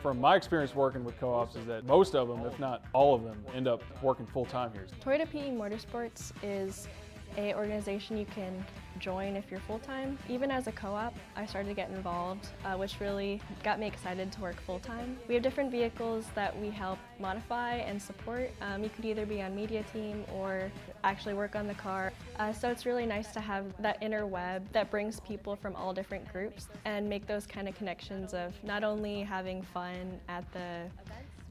from my experience working with co-ops is that most of them, if not all of them, end up working full-time here. Toyota PE Motorsports is an organization you can join if you're full-time. Even as a co-op, I started to get involved, which really got me excited to work full-time. We have different vehicles that we help modify and support. You could either be on media team or actually work on the car. So it's really nice to have that interweb that brings people from all different groups and make those kind of connections of not only having fun at the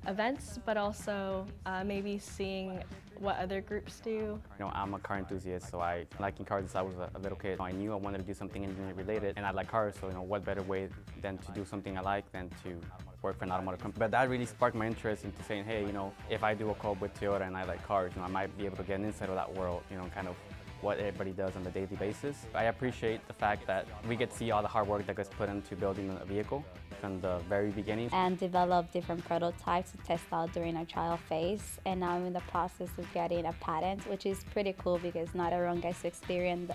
events, but also maybe seeing what other groups do. You know, I'm a car enthusiast, so I liking cars since I was a little kid. I knew I wanted to do something engineering related, and I like cars, so you know, what better way than to do something I like than to work for an automotive company. But that really sparked my interest into saying, hey, you know, if I do a co-op with Toyota and I like cars, you know, I might be able to get an insight of that world, you know, kind of what everybody does on a daily basis. I appreciate the fact that we get to see all the hard work that gets put into building a vehicle from the very beginning. And develop different prototypes to test out during our trial phase. And now I'm in the process of getting a patent, which is pretty cool because not everyone gets to experience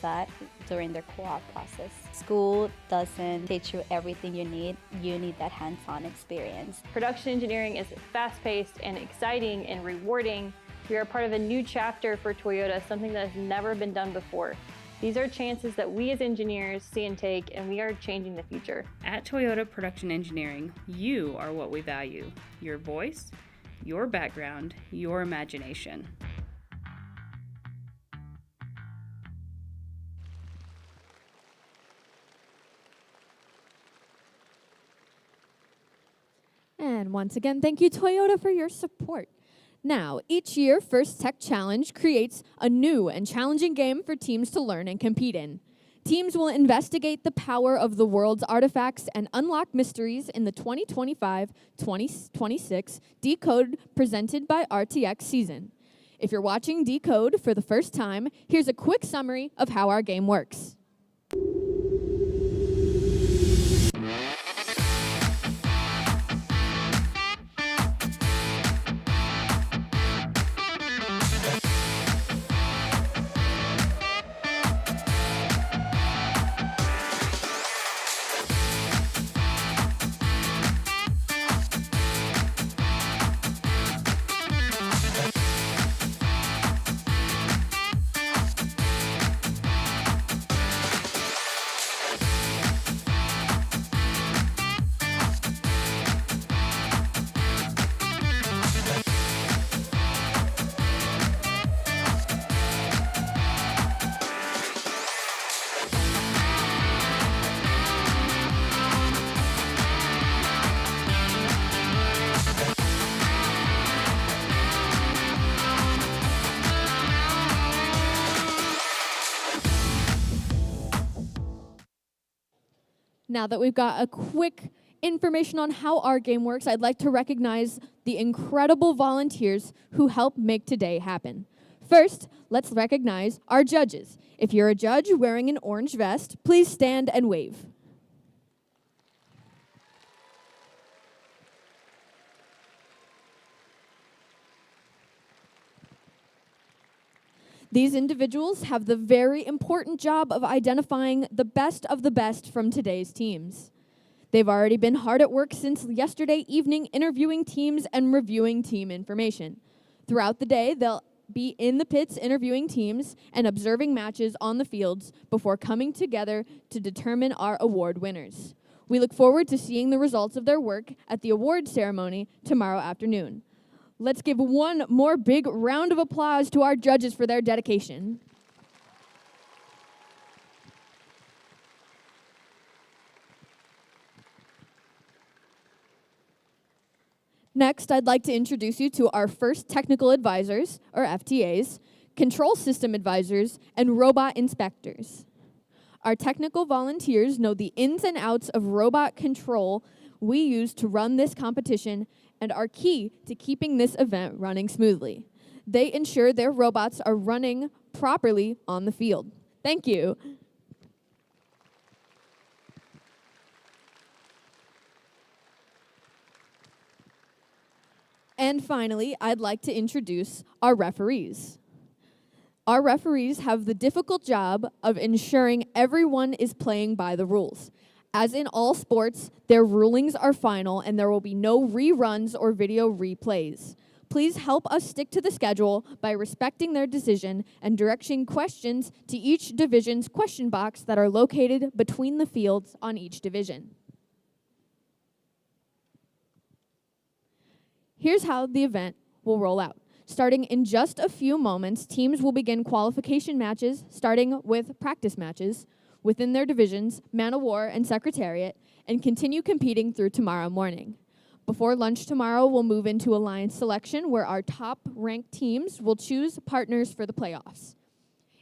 that during their co-op process. School doesn't teach you everything you need. You need that hands-on experience. Production engineering is fast-paced and exciting and rewarding. We are part of a new chapter for Toyota, something that has never been done before. These are chances that we as engineers see and take, and we are changing the future. At Toyota Production Engineering, you are what we value. Your voice, your background, your imagination. And once again, thank you, Toyota, for your support. Now, each year, First Tech Challenge creates a new and challenging game for teams to learn and compete in. Teams will investigate the power of the world's artifacts and unlock mysteries in the 2025-2026 Decode presented by RTX season. If you're watching Decode for the first time, here's a quick summary of how our game works. Now that we've got a quick information on how our game works, I'd like to recognize the incredible volunteers who help make today happen. First, let's recognize our judges. If you're a judge wearing an orange vest, please stand and wave. These individuals have the very important job of identifying the best of the best from today's teams. They've already been hard at work since yesterday evening interviewing teams and reviewing team information. Throughout the day, they'll be in the pits interviewing teams and observing matches on the fields before coming together to determine our award winners. We look forward to seeing the results of their work at the award ceremony tomorrow afternoon. Let's give one more big round of applause to our judges for their dedication. Next, I'd like to introduce you to our first technical advisors, or FTAs, control system advisors, and robot inspectors. Our technical volunteers know the ins and outs of robot control we use to run this competition and are key to keeping this event running smoothly. They ensure their robots are running properly on the field. Thank you. And finally, I'd like to introduce our referees. Our referees have the difficult job of ensuring everyone is playing by the rules. As in all sports, their rulings are final and there will be no reruns or video replays. Please help us stick to the schedule by respecting their decision and directing questions to each division's question box that are located between the fields on each division. Here's how the event will roll out. Starting in just a few moments, teams will begin qualification matches, starting with practice matches within their divisions, Man o' War and Secretariat, and continue competing through tomorrow morning. Before lunch tomorrow, we'll move into alliance selection, where our top-ranked teams will choose partners for the playoffs.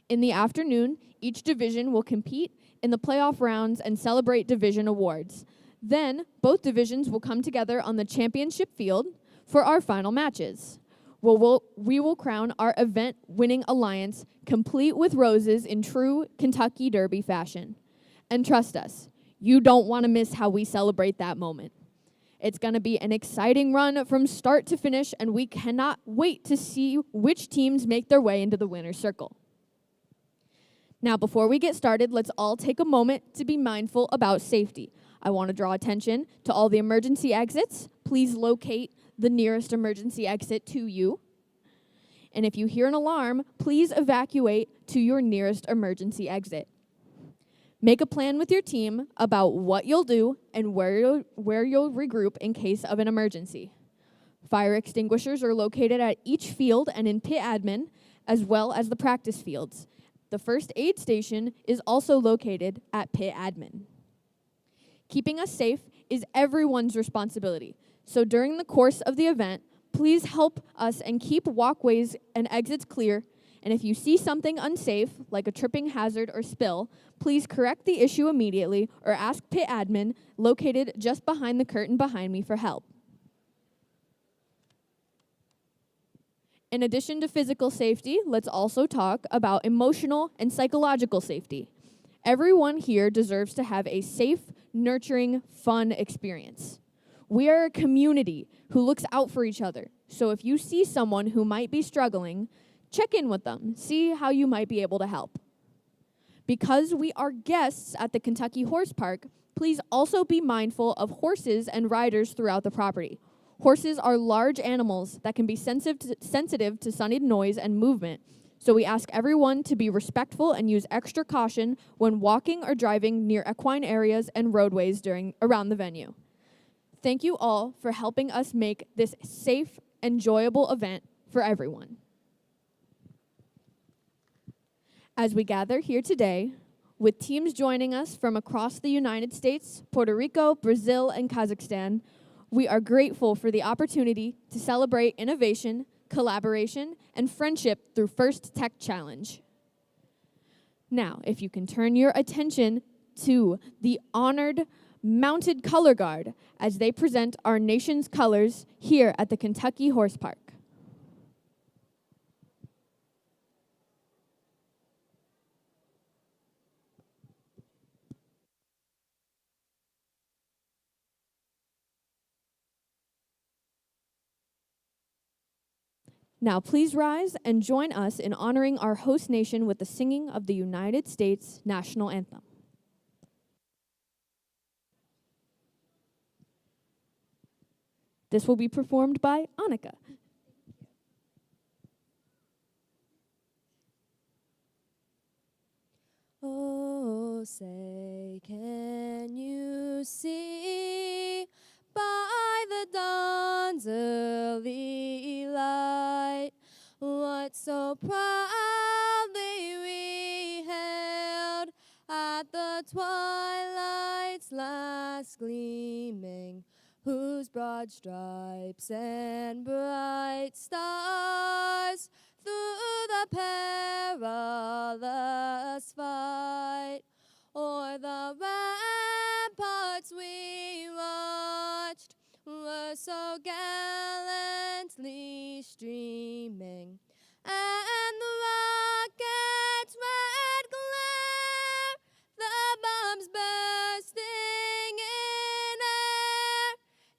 In the afternoon, each division will compete in the playoff rounds and celebrate division awards. Then, both divisions will come together on the championship field for our final matches. We will crown our event-winning alliance complete with roses in true Kentucky Derby fashion. And trust us, you don't want to miss how we celebrate that moment. It's going to be an exciting run from start to finish, and we cannot wait to see which teams make their way into the winner's circle. Now, before we get started, let's all take a moment to be mindful about safety. I want to draw attention to all the emergency exits. Please locate the nearest emergency exit to you. And if you hear an alarm, please evacuate to your nearest emergency exit. Make a plan with your team about what you'll do and where you'll regroup in case of an emergency. Fire extinguishers are located at each field and in pit admin, as well as the practice fields. The first aid station is also located at pit admin. Keeping us safe is everyone's responsibility. So during the course of the event, please help us and keep walkways and exits clear. And if you see something unsafe, like a tripping hazard or spill, please correct the issue immediately or ask pit admin located just behind the curtain behind me for help. In addition to physical safety, let's also talk about emotional and psychological safety. Everyone here deserves to have a safe, nurturing, fun experience. We are a community who looks out for each other. So if you see someone who might be struggling, check in with them, see how you might be able to help. Because we are guests at the Kentucky Horse Park, please also be mindful of horses and riders throughout the property. Horses are large animals that can be sensitive to sudden noise and movement, so we ask everyone to be respectful and use extra caution when walking or driving near equine areas and roadways around the venue. Thank you all for helping us make this safe, enjoyable event for everyone. As we gather here today, with teams joining us from across the United States, Puerto Rico, Brazil, and Kazakhstan, we are grateful for the opportunity to celebrate innovation, collaboration, and friendship through First Tech Challenge. Now, if you can turn your attention to the honored Mounted Color Guard as they present our nation's colors here at the Kentucky Horse Park. Now please rise and join us in honoring our host nation with the singing of the United States National Anthem. This will be performed by Annika. Oh, say, can you see by the dawn's early light what so proudly we hailed at the twilight's last gleaming, whose broad stripes and bright stars through the perilous fight o'er the ramparts we watched were so gallantly streaming, and the rocket's red glare, the bombs bursting in air,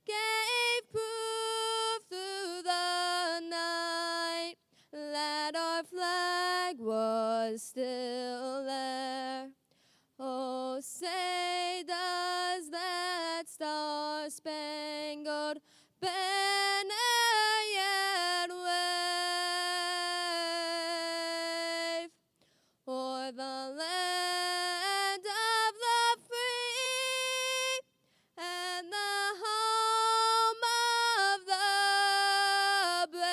gave proof through the night that our flag was still there. Oh, say does proud banner yet wave o'er the land of the free and the home of the brave.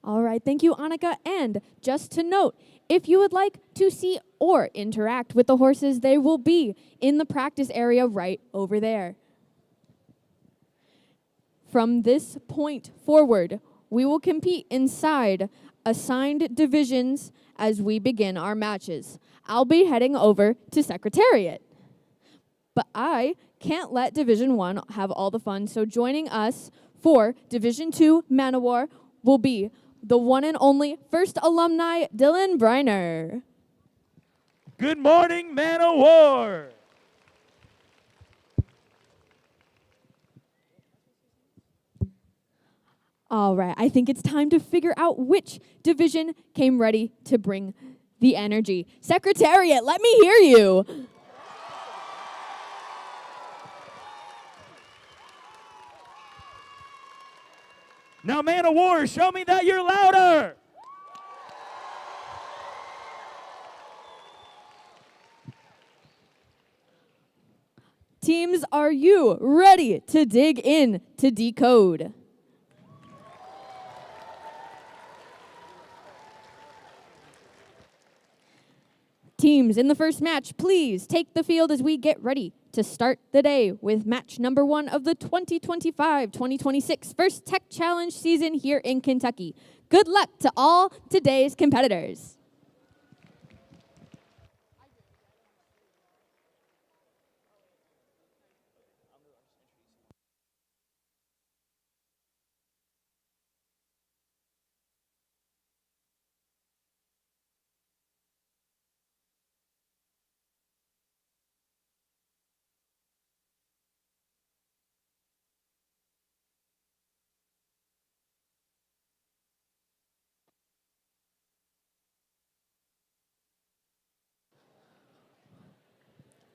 All right, thank you, Annika. And just to note, if you would like to see or interact with the horses, they will be in the practice area right over there. From this point forward, we will compete inside assigned divisions as we begin our matches. I'll be heading over to Secretariat. But I can't let Division 1 have all the fun, so joining us for Division 2 Manowar will be the one and only first alumni, Dylan Briner. Good morning, Man o' War. All right, I think it's time to figure out which division came ready to bring the energy. Secretariat, let me hear you. Now, Man o' War, show me that you're louder. Teams, are you ready to dig in to decode? Teams, in the first match, please take the field as we get ready to start the day with match number 1 of the 2025-2026 First Tech Challenge season here in Kentucky. Good luck to all today's competitors.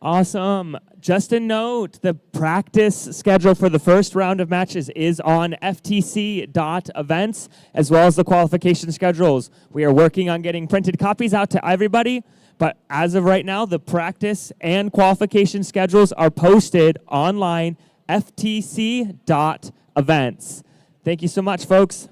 Awesome. Just a note, the practice schedule for the first round of matches is on ftc.events, as well as the qualification schedules. We are working on getting printed copies out to everybody, but as of right now, the practice and qualification schedules are posted online, ftc.events. Thank you so much, folks.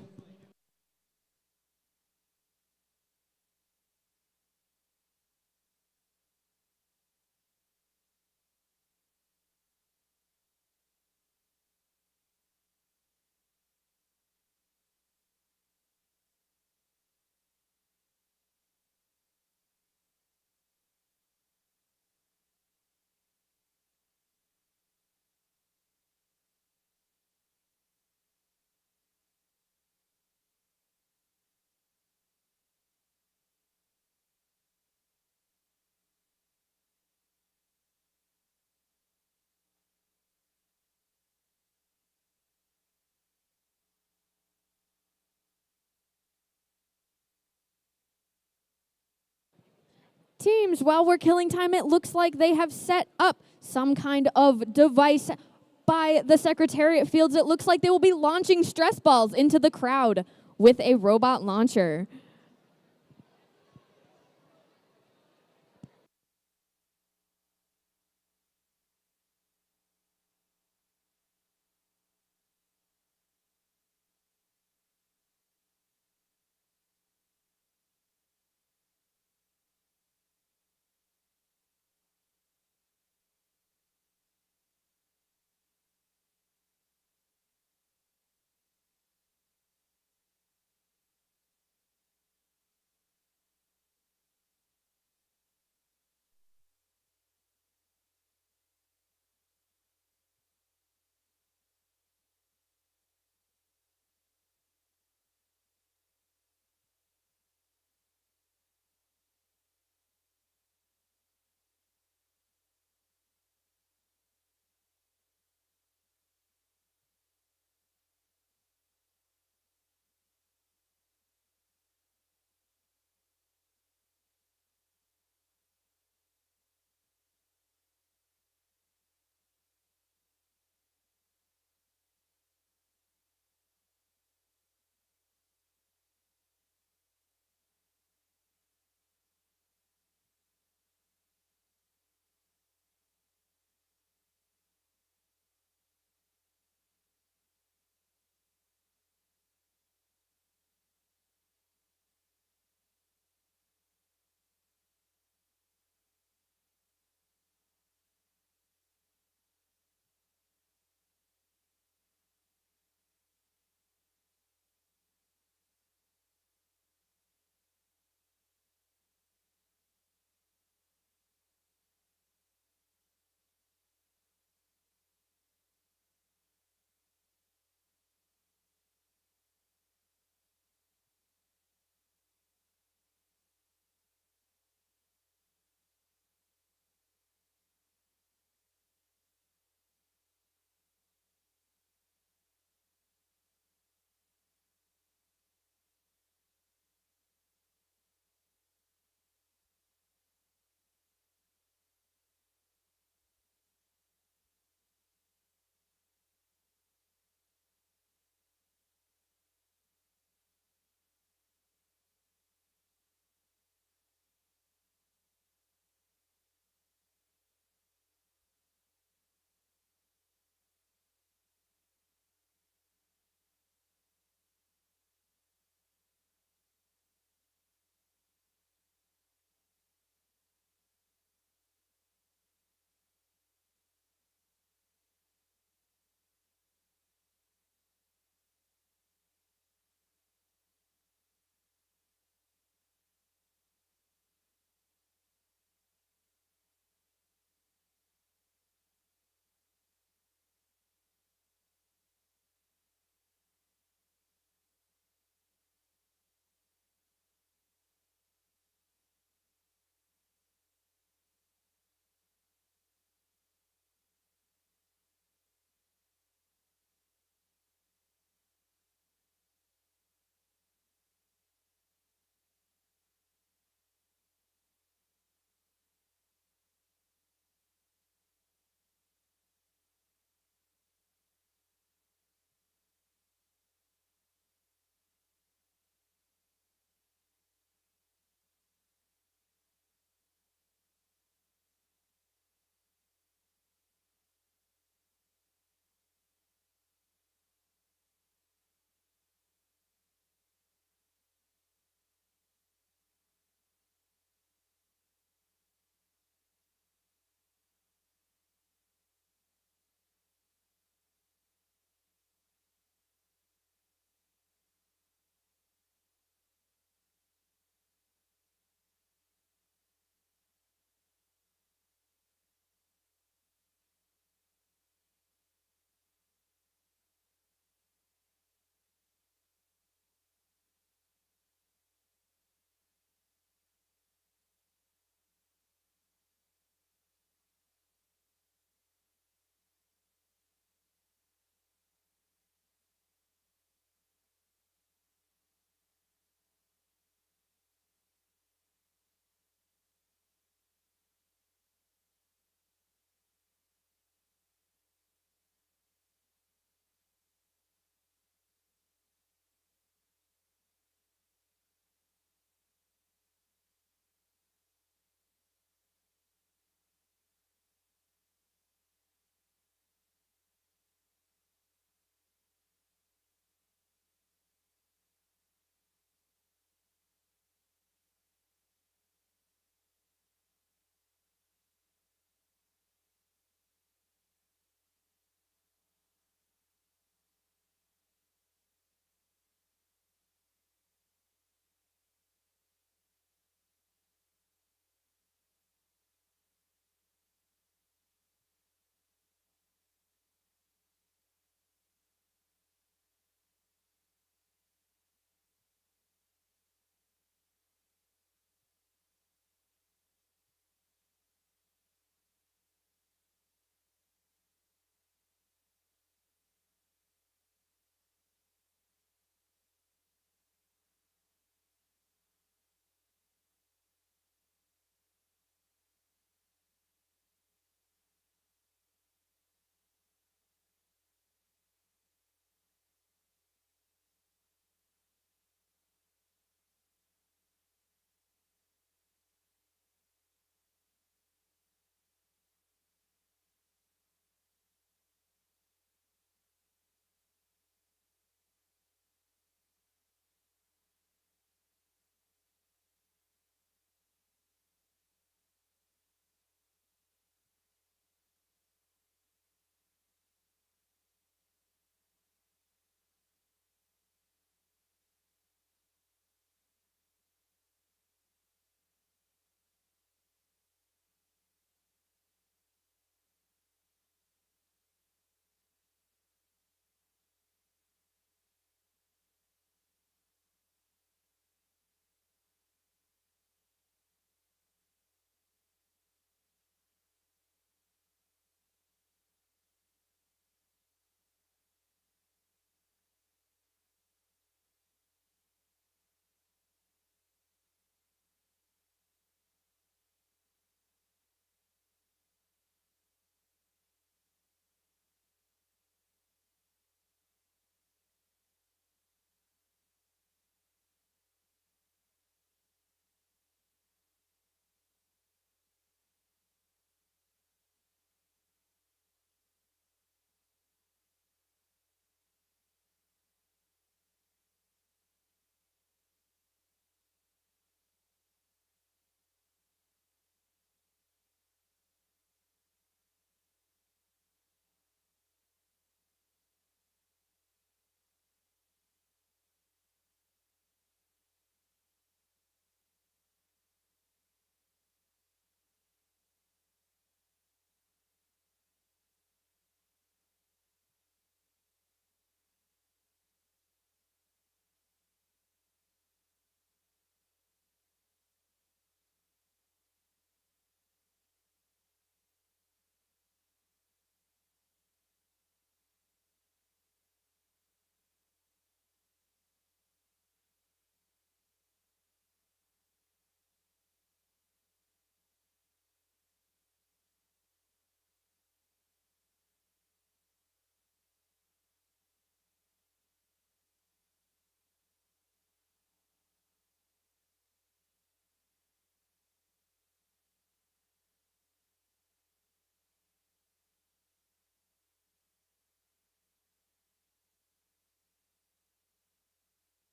Teams, while we're killing time, it looks like they have set up some kind of device by the Secretariat fields. It looks like they will be launching stress balls into the crowd with a robot launcher.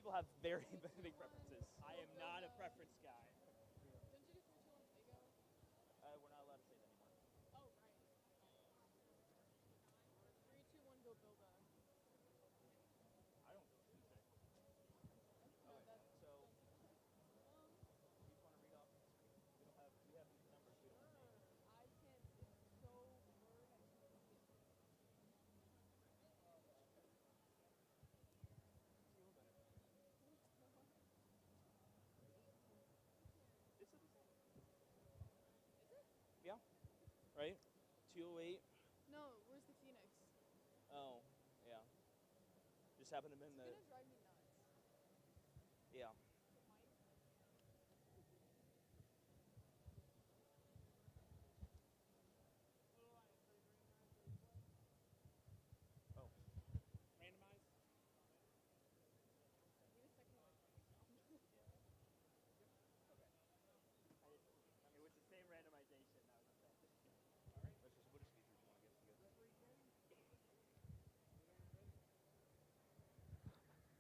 people have very big preferences. I am not a preference guy. We're not allowed to say that anymore. Yeah, right? 208. No, where's the Phoenix? Oh, yeah. Just happened to be in the. It's gonna drive me nuts. Yeah. Oh. Randomized? It was the same randomization.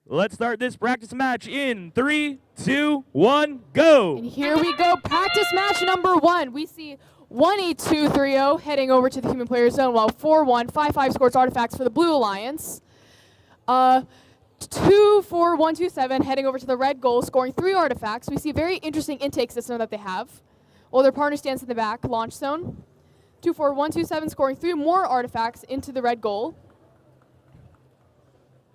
Let's start this practice match in 3, 2, 1, go! And here we go, practice match number 1. We see 18230 heading over to the human player zone, while 4155 scores artifacts for the Blue Alliance. 24127 heading over to the red goal, scoring 3 artifacts. We see a very interesting intake system that they have, while their partner stands in the back, launch zone. 24127 scoring 3 more artifacts into the red goal.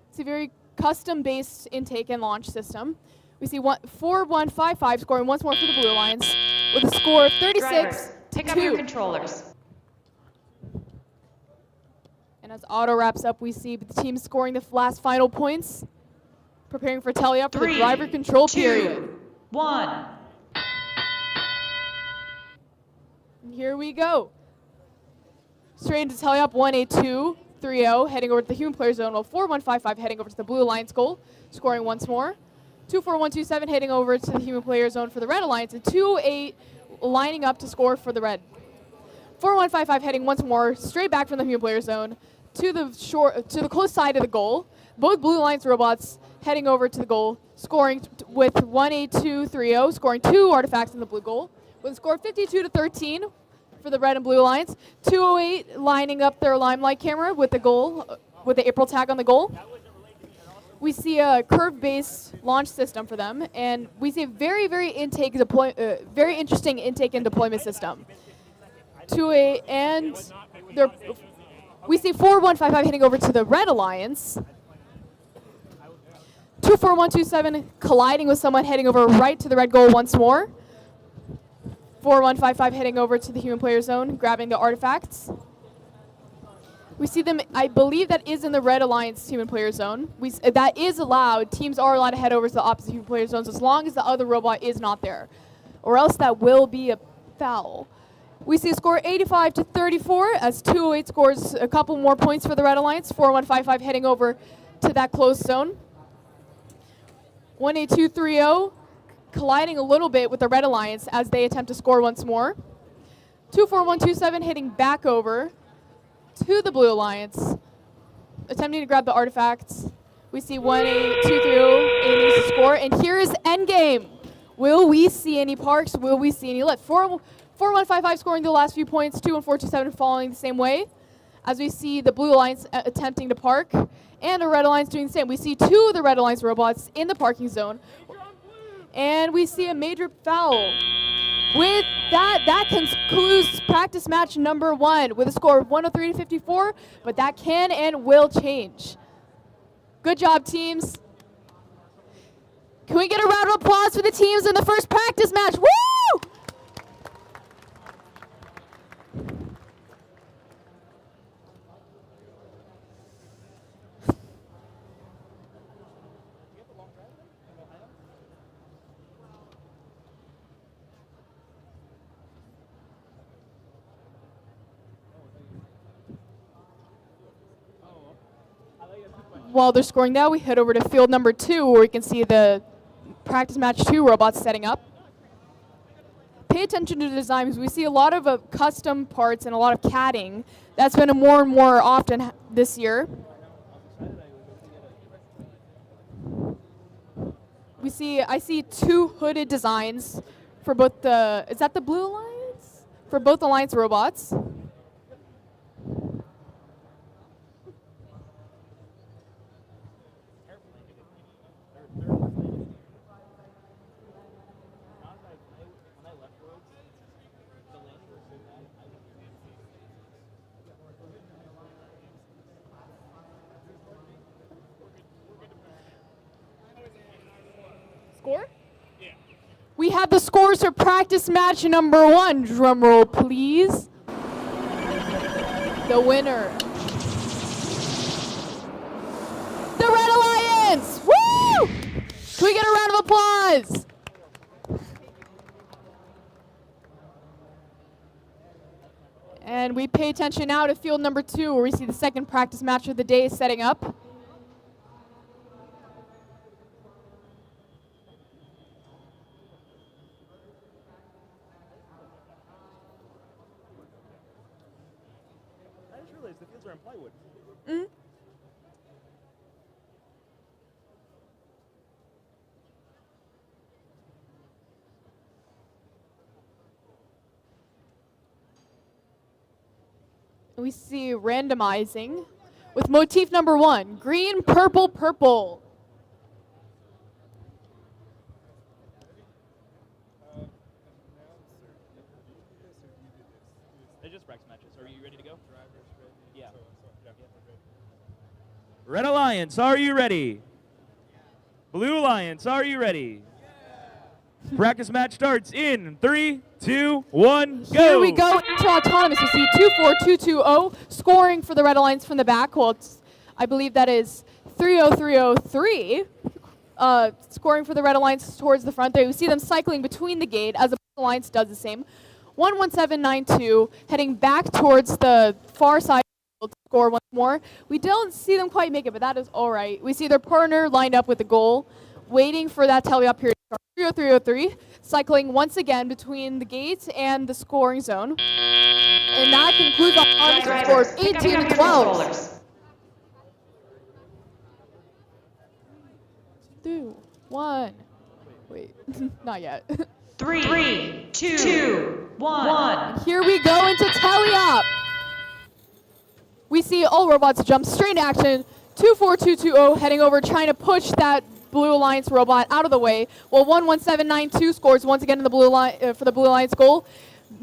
It's a very custom-based intake and launch system. We see 4155 scoring once more for the Blue Alliance with a score of 36-2. Pick up your controllers. And as auto wraps up, we see the team scoring the last final points, preparing for tally-up for the driver control period. 1. And here we go. Straight into tally-up, 18230 heading over to the human player zone, while 4155 heading over to the Blue Alliance goal, scoring once more. 24127 heading over to the human player zone for the Red Alliance, and 208 lining up to score for the Red. 4155 heading once more straight back from the human player zone to the close side of the goal. Both Blue Alliance robots heading over to the goal, scoring with 18230, scoring 2 artifacts in the blue goal, with a score of 52-13 for the Red and Blue Alliance. 208 lining up their limelight camera with the goal, with the April tag on the goal. We see a curve-based launch system for them, and we see a very interesting intake and deployment system. 208 and we see 4155 heading over to the Red Alliance. 24127 colliding with someone heading over right to the red goal once more. 4155 heading over to the human player zone, grabbing the artifacts. We see them, I believe that is in the Red Alliance human player zone. That is allowed. Teams are allowed to head over to the opposite human player zones as long as the other robot is not there. Or else that will be a foul. We see a score 85-34 as 208 scores a couple more points for the Red Alliance. 4155 heading over to that closed zone. 18230 colliding a little bit with the Red Alliance as they attempt to score once more. 24127 hitting back over to the Blue Alliance, attempting to grab the artifacts. We see 18230 aiming to score, and here is endgame. Will we see any parks? Will we see any lit? 4155 scoring the last few points, 21427 following the same way, as we see the Blue Alliance attempting to park, and the Red Alliance doing the same. We see 2 of the Red Alliance robots in the parking zone, and we see a major foul. With that concludes practice match number 1 with a score of 103-54, but that can and will change. Good job, teams. Can we get a round of applause for the teams in the first practice match? Woo! While they're scoring now, we head over to field number 2 where we can see the practice match 2 robots setting up. Pay attention to the design because we see a lot of custom parts and a lot of CADing. That's been more and more often this year. I see two hooded designs for both the, is that the Blue Alliance? For both Alliance robots. Score? Yeah. We have the scores for practice match number 1. Drum roll, please. The winner. The Red Alliance! Woo! Can we get a round of applause? And we pay attention now to field number 2, where we see the second practice match of the day setting up. I just realized the fields are in plywood. Mm-hmm. We see randomizing with motif number 1, green, purple, purple. They're just practice matches. Are you ready to go? Yeah. Red Alliance, are you ready? Blue Alliance, are you ready? Practice match starts in 3, 2, 1, go! Here we go into autonomous. We see 2-4-2-2-0 scoring for the Red Alliance from the back. Well, I believe that is 3-0-3-0-3 scoring for the Red Alliance towards the front there. We see them cycling between the gate as the Blue Alliance does the same. 1-1-7-9-2 heading back towards the far side to score once more. We don't see them quite make it, but that is all right. We see their partner lined up with the goal, waiting for that tally-up period. 3-0-3-0-3, cycling once again between the gate and the scoring zone. And that concludes our scores 18-12. 2, 1. Wait, not yet. 3, 2, 1. Here we go into tally-up. We see all robots jump straight into action. 2-4-2-2-0 heading over, trying to push that Blue Alliance robot out of the way. Well, 1-1-7-9-2 scores once again in the Blue for the Blue Alliance goal,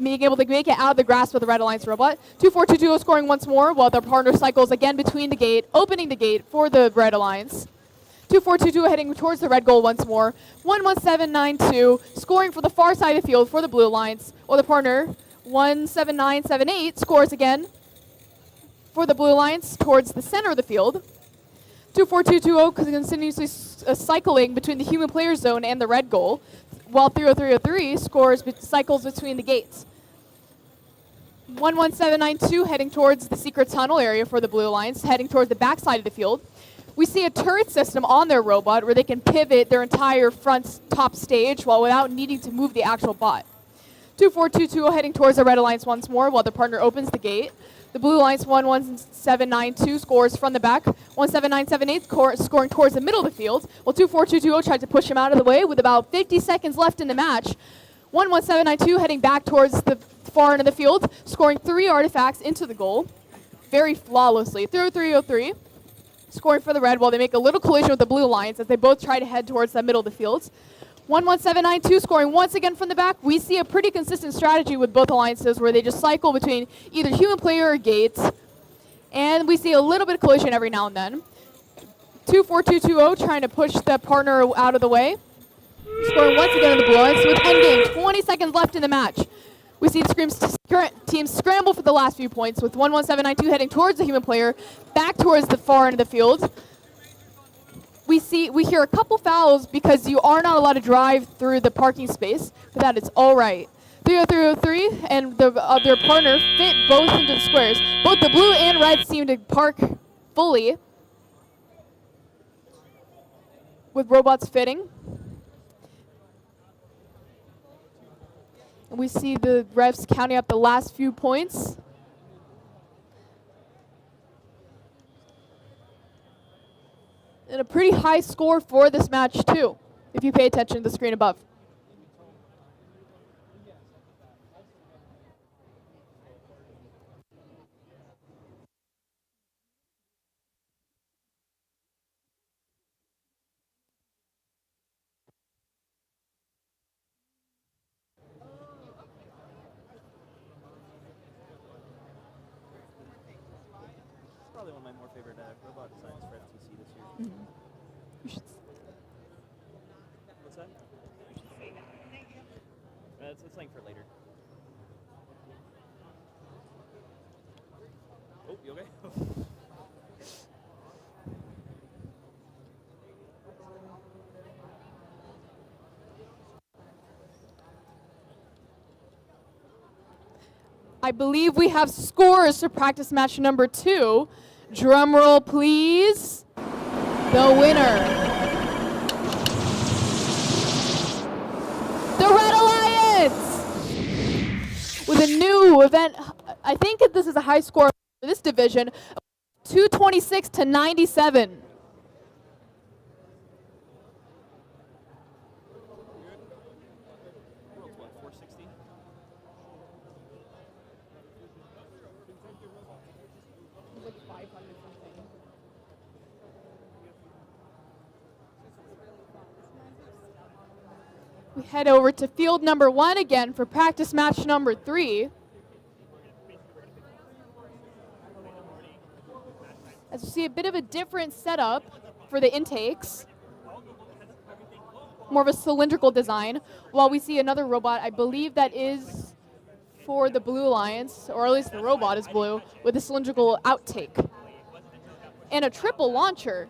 being able to make it out of the grasp of the Red Alliance robot. 2-4-2-2-0 scoring once more, while their partner cycles again between the gate, opening the gate for the Red Alliance. 2-4-2-2 heading towards the red goal once more. 1-1-7-9-2 scoring for the far side of the field for the Blue Alliance, while the partner 1-7-9-7-8 scores again for the Blue Alliance towards the center of the field. 2-4-2-2-0 continuously cycling between the human player zone and the red goal, while 3-0-3-0-3 cycles between the gates. 1-1-7-9-2 heading towards the secret tunnel area for the Blue Alliance, heading towards the back side of the field. We see a turret system on their robot where they can pivot their entire front top stage while without needing to move the actual bot. 2-4-2-2 heading towards the Red Alliance once more while their partner opens the gate. The Blue Alliance 1-1-7-9-2 scores from the back. 1-7-9-7-8 scoring towards the middle of the field. While 2-4-2-2-0 tried to push him out of the way with about 50 seconds left in the match. 1-1-7-9-2 heading back towards the far end of the field, scoring 3 artifacts into the goal very flawlessly. 3-0-3-0-3 scoring for the red while they make a little collision with the Blue Alliance as they both try to head towards the middle of the field. 1-1-7-9-2 scoring once again from the back. We see a pretty consistent strategy with both alliances where they just cycle between either human player or gates. And we see a little bit of collision every now and then. 2-4-2-2-0 trying to push the partner out of the way. Scoring once again in the Blue Alliance with endgame. 20 seconds left in the match. We see the teams scramble for the last few points with 1-1-7-9-2 heading towards the human player, back towards the far end of the field. We hear a couple fouls because you are not allowed to drive through the parking space, but that is all right. 3-0-3-0-3 and their partner fit both into the squares. Both the blue and red seem to park fully with robots fitting. And we see the refs counting up the last few points. And a pretty high score for this match, too. if you pay attention to the screen above. Probably one of my more favorite robot designs for FTC this year. What's that? It's something for later. Oh, you okay? I believe we have scores for practice match number 2. Drum roll, please. The winner. The Red Alliance! With a new event, I think this is a high score for this division, 226 to 97. What, 460? We head over to field number 1 again for practice match number 3. As you see, a bit of a different setup for the intakes. More of a cylindrical design. While we see another robot, I believe that is for the Blue Alliance, or at least the robot is blue, with a cylindrical outtake. And a triple launcher.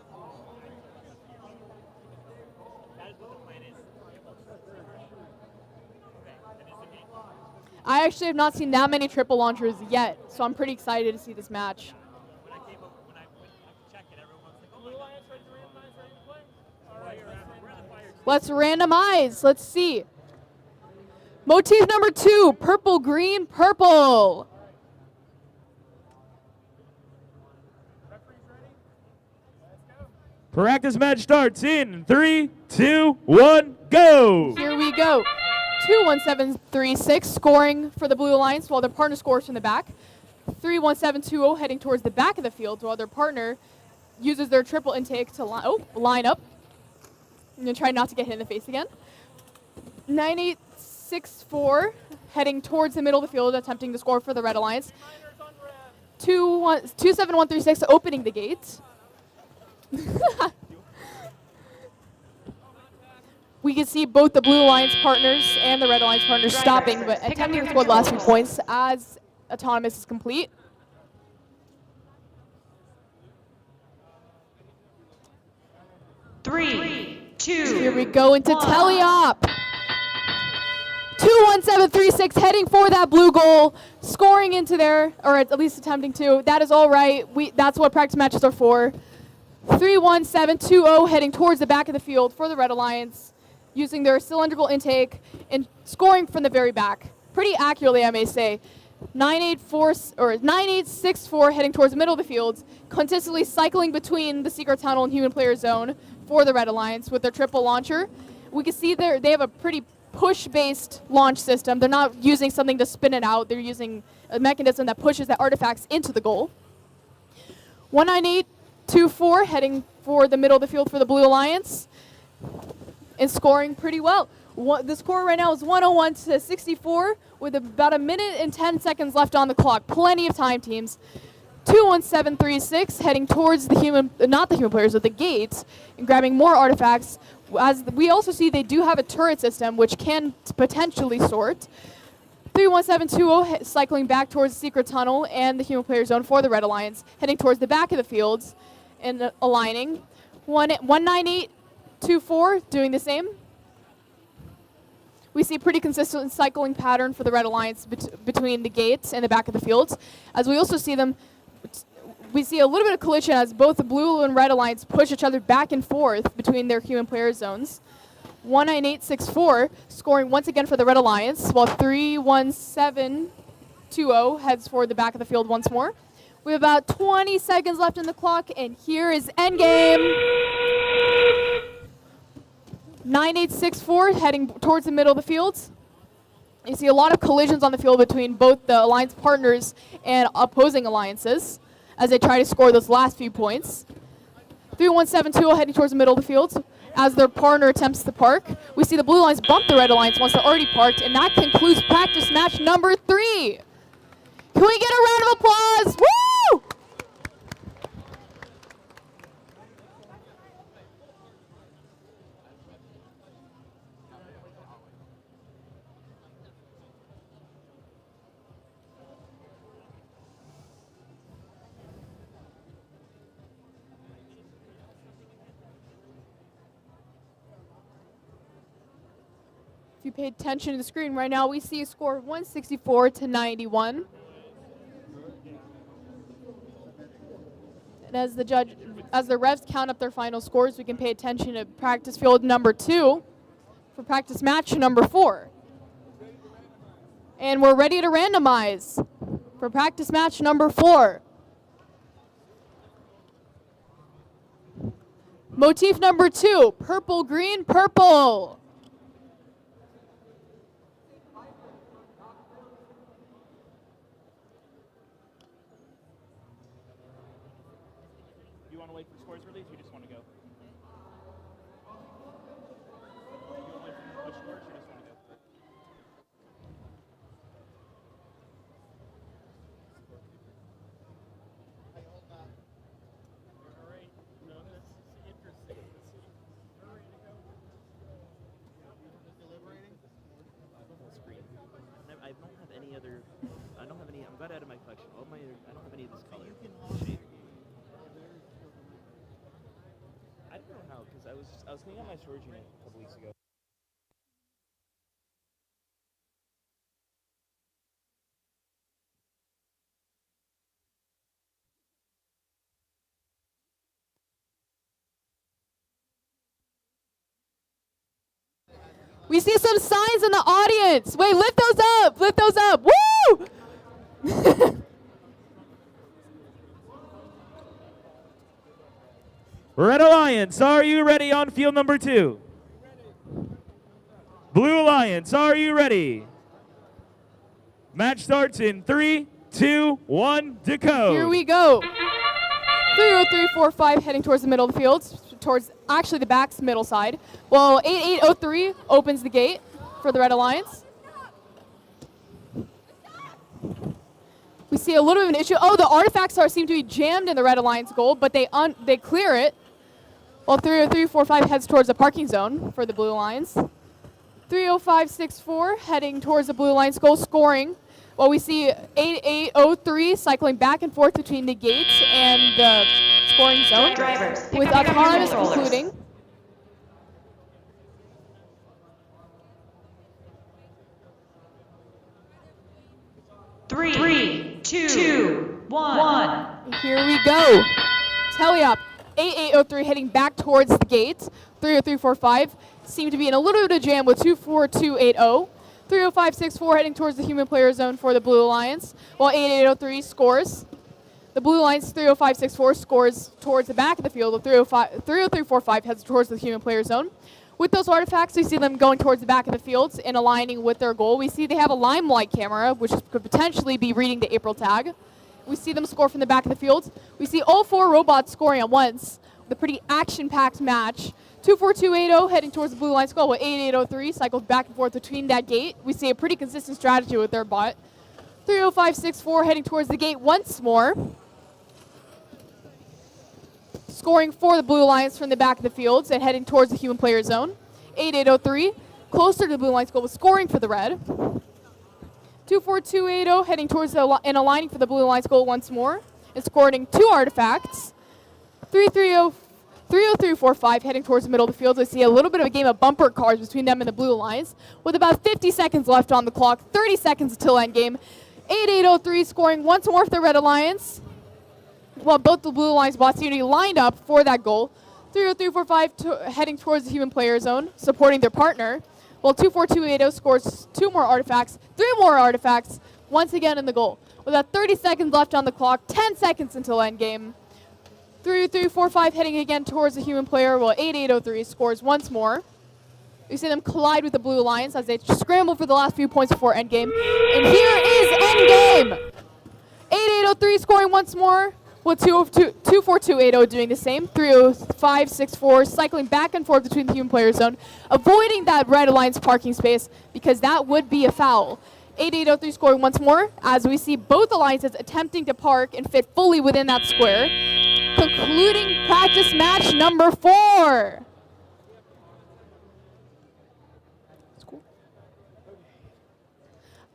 I actually have not seen that many triple launchers yet, so I'm pretty excited to see this match. Let's randomize. Let's see. Motif number 2, purple, green, purple. Practice match starts in 3, 2, 1, go! Here we go. 21736 scoring for the Blue Alliance while their partner scores from the back. 31720 heading towards the back of the field while their partner uses their triple intake to line up. I'm going to try not to get hit in the face again. 9864 heading towards the middle of the field attempting to score for the Red Alliance. 27136 opening the gates. We can see both the Blue Alliance partners and the Red Alliance partners stopping, but attempting to score the last few points as Autonomous is complete. Three, two, Here we go into teleop. 21736 heading for that blue goal, scoring into there, or at least attempting to. That is all right. That's what practice matches are for. 31720 heading towards the back of the field for the Red Alliance, using their cylindrical intake and scoring from the very back. Pretty accurately, I may say. 9864 heading towards the middle of the field, consistently cycling between the secret tunnel and human player zone for the Red Alliance with their triple launcher. We can see they have a pretty push-based launch system. They're not using something to spin it out. They're using a mechanism that pushes the artifacts into the goal. 19824 heading for the middle of the field for the Blue Alliance and scoring pretty well. The score right now is 101 to 64 with about a minute and 10 seconds left on the clock. Plenty of time, teams. 21736 heading towards the not the human players, but the gates and grabbing more artifacts. As we also see, they do have a turret system which can potentially sort. 31720 cycling back towards the secret tunnel and the human player zone for the Red Alliance, heading towards the back of the fields and aligning. 19824 doing the same. We see a pretty consistent cycling pattern for the Red Alliance between the gates and the back of the fields. As we also see them, we see a little bit of collision as both the Blue and Red Alliance push each other back and forth between their human player zones. 19864 scoring once again for the Red Alliance, while 31720 heads for the back of the field once more. We have about 20 seconds left in the clock, and here is endgame. 9864 heading towards the middle of the field. You see a lot of collisions on the field between both the alliance partners and opposing alliances as they try to score those last few points. 3172 heading towards the middle of the field as their partner attempts to park. We see the blue lines bump the red alliance once they're already parked, and that concludes practice match number 3. Can we get a round of applause? Woo! If you paid attention to the screen right now, we see a score of 164 to 91. And as the refs count up their final scores, we can pay attention to practice field number 2 for practice match number 4. And we're ready to randomize for practice match number 4. Motif number 2, purple, green, purple. You want to wait for scores release, or you just want to go? You want to wait for the scores, or just want to go? I don't have any other. I don't have any. I'm glad out of my collection. I don't have any of this color. Shape. I don't know how, because I was cleaning out my storage unit a couple weeks ago. We see some signs in the audience. Wait, lift those up. Lift those up. Woo! Red Alliance, are you ready on field number 2? Blue Alliance, are you ready? Match starts in 3, 2, 1, decode. Here we go. 30345 heading towards the middle of the field, towards actually the back's middle side. Well, 8803 opens the gate for the Red Alliance. We see a little bit of an issue. Oh, the artifacts seem to be jammed in the Red Alliance goal, but they clear it. Well, 30345 heads towards the parking zone for the Blue Alliance. 30564 heading towards the Blue Alliance goal, scoring. Well, we see 8803 cycling back and forth between the gate and the scoring zone, with autonomous concluding. Three, two, one. Here we go. Tele-op. 8803 heading back towards the gate. 30345 seem to be in a little bit of jam with 24280. 30564 heading towards the human player zone for the Blue Alliance, while 8803 scores. The Blue Alliance 30564 scores towards the back of the field. 30345 heads towards the human player zone. With those artifacts, we see them going towards the back of the field and aligning with their goal. We see they have a limelight camera, which could potentially be reading the April tag. We see them score from the back of the field. We see all 4 robots scoring at once. The pretty action-packed match. 24280 heading towards the Blue Alliance goal, with 8803 cycles back and forth between that gate. We see a pretty consistent strategy with their bot. 30564 heading towards the gate once more. Scoring for the Blue Alliance from the back of the fields and heading towards the human player zone. 8803 closer to the Blue Alliance goal, with scoring for the red. 24280 heading towards and aligning for the Blue Alliance goal once more and scoring 2 artifacts. 30345 heading towards the middle of the field. We see a little bit of a game of bumper cars between them and the Blue Alliance, with about 50 seconds left on the clock, 30 seconds until endgame. 8803 scoring once more for the Red Alliance, while both the Blue Alliance bots seem to be lined up for that goal. 30345 heading towards the human player zone, supporting their partner, while 24280 scores 2 more artifacts, 3 more artifacts, once again in the goal. With about 30 seconds left on the clock, 10 seconds until endgame. 30345 heading again towards the human player, while 8803 scores once more. We see them collide with the Blue Alliance as they scramble for the last few points before endgame. And here is endgame! 8803 scoring once more, with 24280 doing the same. 30564 cycling back and forth between the human player zone, avoiding that Red Alliance parking space because that would be a foul. 8803 scoring once more as we see both alliances attempting to park and fit fully within that square. Concluding practice match number 4.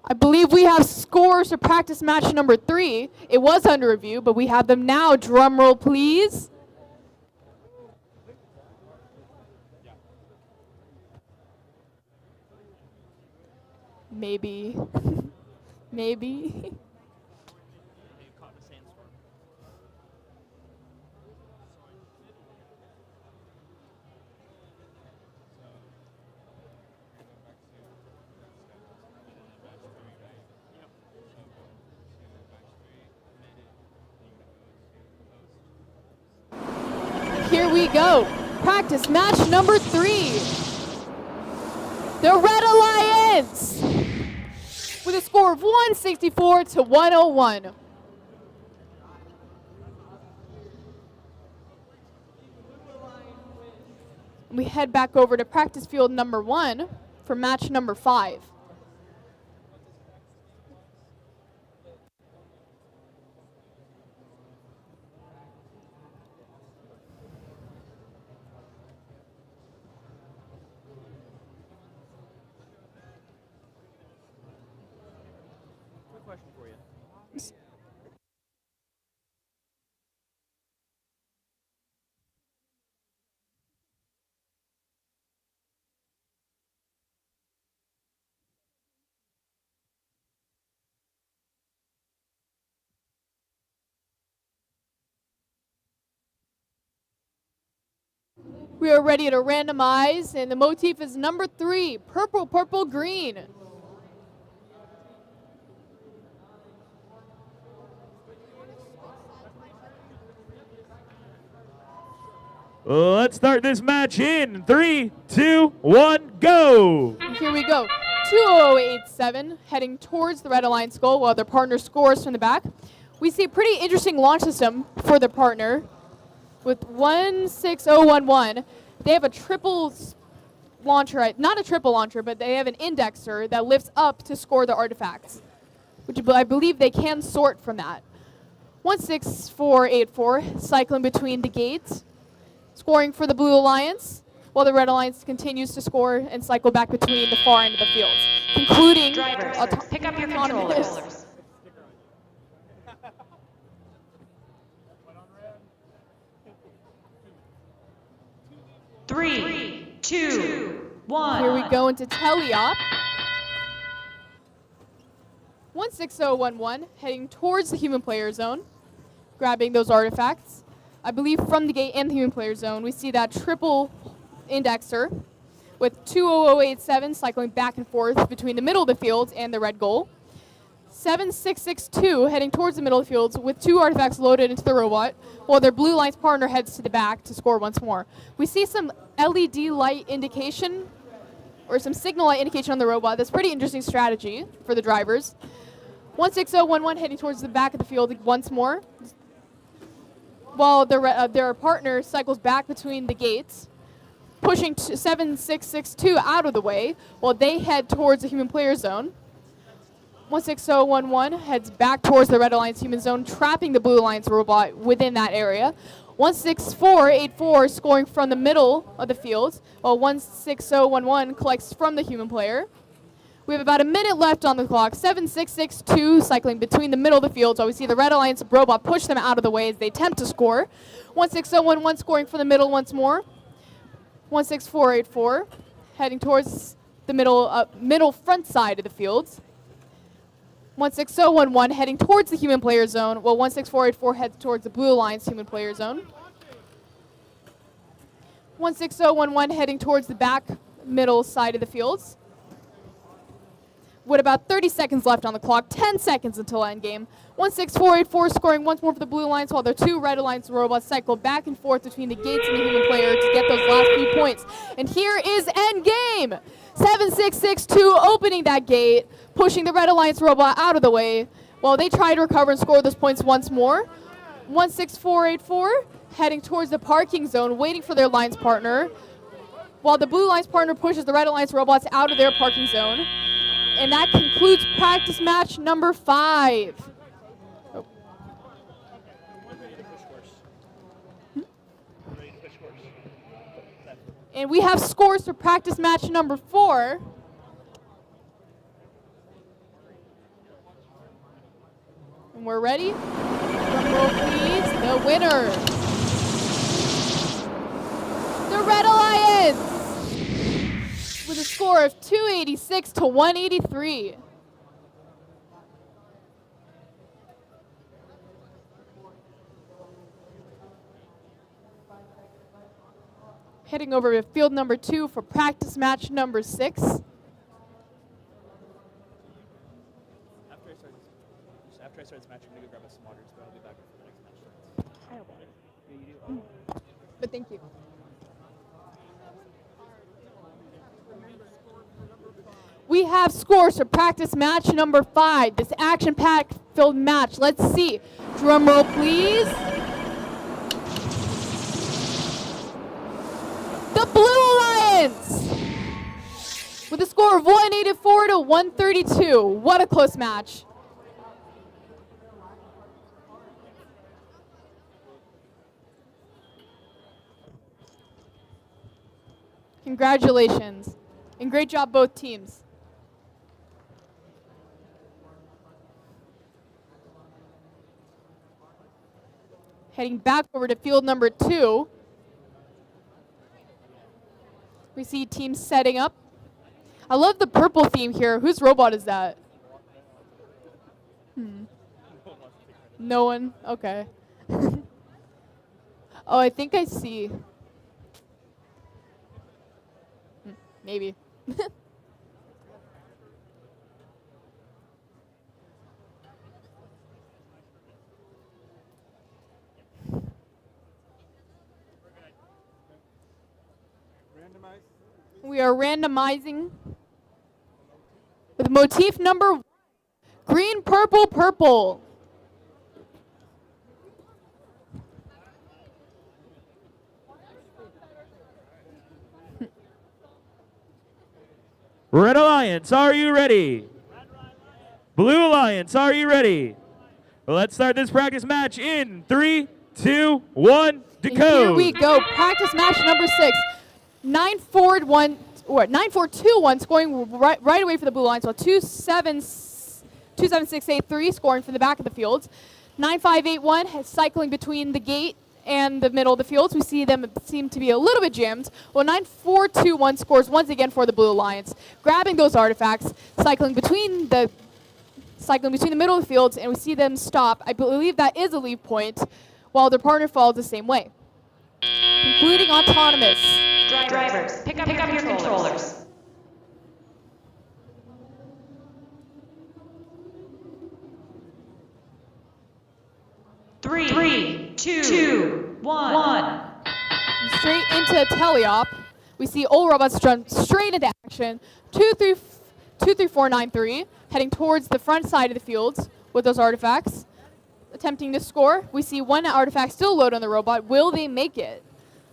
I believe we have scores for practice match number 3. It was under review, but we have them now. Drum roll, please. Maybe. Maybe. Here we go. Practice match number 3. The Red Alliance with a score of 164 to 101. We head back over to practice field number 1 for match number 5. Question for you. We are ready to randomize, and the motif is number 3, purple, purple, green. Let's start this match in 3, 2, 1, go! Here we go. 20087 heading towards the Red Alliance goal while their partner scores from the back. We see a pretty interesting launch system for their partner with 16011. They have a triple launcher, not a triple launcher, but they have an indexer that lifts up to score the artifacts, which I believe they can sort from that. 16484 cycling between the gates, scoring for the Blue Alliance, while the Red Alliance continues to score and cycle back between the far end of the fields, concluding Drivers, pick up your controllers. Three, two, one. Here we go into teleop. 16011 heading towards the human player zone, grabbing those artifacts. I believe from the gate and the human player zone, we see that triple indexer with 20087 cycling back and forth between the middle of the field and the red goal. 7662 heading towards the middle of the fields with 2 artifacts loaded into the robot, while their Blue Alliance partner heads to the back to score once more. We see some LED light indication, or some signal light indication on the robot. That's pretty interesting strategy for the drivers. 16011 heading towards the back of the field once more, while their partner cycles back between the gates, pushing 7662 out of the way while they head towards the human player zone. 16011 heads back towards the Red Alliance human zone, trapping the Blue Alliance robot within that area. 16484 scoring from the middle of the field, while 16011 collects from the human player. We have about a minute left on the clock. 7662 cycling between the middle of the field, so we see the Red Alliance robot push them out of the way as they attempt to score. 16011 scoring from the middle once more. 16484 heading towards the middle front side of the field. 16011 heading towards the human player zone, while 16484 heads towards the Blue Alliance human player zone. 16011 heading towards the back middle side of the fields. with about 30 seconds left on the clock, 10 seconds until endgame. 16484 scoring once more for the Blue Alliance, while their 2 Red Alliance robots cycle back and forth between the gates and the human player to get those last few points. And here is endgame. 7662 opening that gate, pushing the Red Alliance robot out of the way while they try to recover and score those points once more. 16484 heading towards the parking zone, waiting for their Alliance partner, while the Blue Alliance partner pushes the Red Alliance robots out of their parking zone. And that concludes practice match number 5. Oh. And we have scores for practice match number 4. And we're ready. Drum roll, please. The winner, the Red Alliance, with a score of 286 to 183. Heading over to field number 2 for practice match number 6. After I start this match, I'm going to go grab us some waters, but I'll be back for the next match starts. I don't want it. Yeah, you do? But thank you. We have scores for practice match number 5. This action-packed filled match. Let's see. Drum roll, please. The Blue Alliance with a score of 184 to 132. What a close match. Congratulations. And great job, both teams. Heading back over to field number 2. We see teams setting up. I love the purple theme here. Whose robot is that? No one? Okay. Oh, I think I see. Maybe. We are randomizing with motif number 1, green, purple, purple. Red Alliance, are you ready? Blue Alliance, are you ready? Well, let's start this practice match in 3, 2, 1, decode. Here we go. Practice match number 6. 9-4-2-1 scoring right away for the Blue Alliance, while 2-7-6-8-3 scoring from the back of the fields. 9-5-8-1 cycling between the gate and the middle of the fields. We see them seem to be a little bit jammed. Well, 9-4-2-1 scores once again for the Blue Alliance, grabbing those artifacts, cycling between the middle of the fields, and we see them stop. I believe that is a leave point, while their partner follows the same way. Concluding autonomous. Drivers, pick up your controllers. Three, two, one. Straight into teleop. We see all robots jump straight into action. 2-3-4-9-3, heading towards the front side of the fields with those artifacts, attempting to score. We see one artifact still loaded on the robot. Will they make it?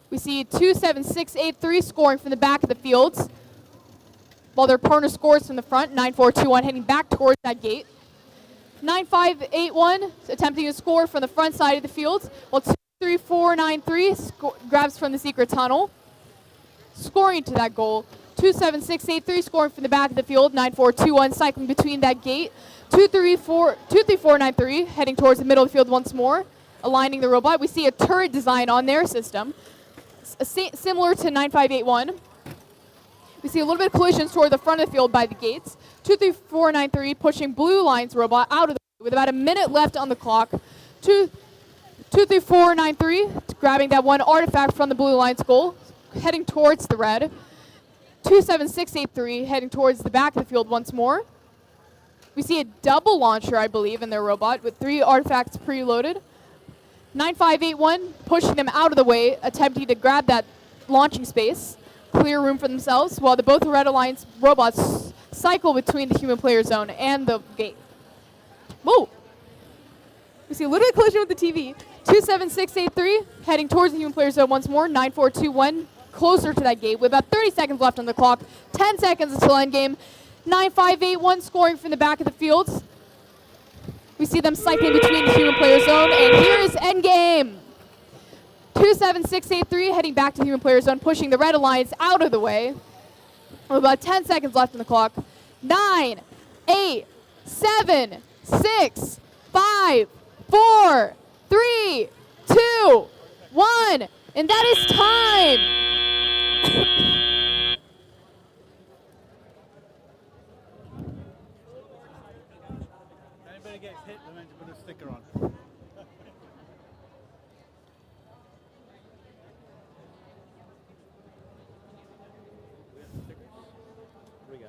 We see 2-7-6-8-3 scoring from the back of the fields, while their partner scores from the front. 9-4-2-1 heading back towards that gate. 9-5-8-1 attempting to score from the front side of the field, while 2-3-4-9-3 grabs from the secret tunnel, scoring to that goal. 2-7-6-8-3 scoring from the back of the field. 9-4-2-1 cycling between that gate. 2-3-4-9-3 heading towards the middle of the field once more, aligning the robot. We see a turret design on their system, similar to 9-5-8-1. We see a little bit of collisions toward the front of the field by the gates. 2-3-4-9-3 pushing Blue Alliance robot out of the way with about a minute left on the clock. 2-3-4-9-3 grabbing that one artifact from the Blue Alliance goal, heading towards the red. 2-7-6-8-3 heading towards the back of the field once more. We see a double launcher, I believe, in their robot with 3 artifacts preloaded. 9581 pushing them out of the way, attempting to grab that launching space, clear room for themselves, while both Red Alliance robots cycle between the human player zone and the gate. Whoa! We see a little bit of collision with the TV. 27683 heading towards the human player zone once more. 9421 closer to that gate with about 30 seconds left on the clock. 10 seconds until endgame. 9581 scoring from the back of the field. We see them cycling between the human player zone, and here is endgame. 27683 heading back to the human player zone, pushing the Red Alliance out of the way. With about 10 seconds left on the clock. 9, 8, 7, 6, 5, 4, 3, 2, 1, and that is time. Anybody get hit, remember to put a sticker on. Here we go.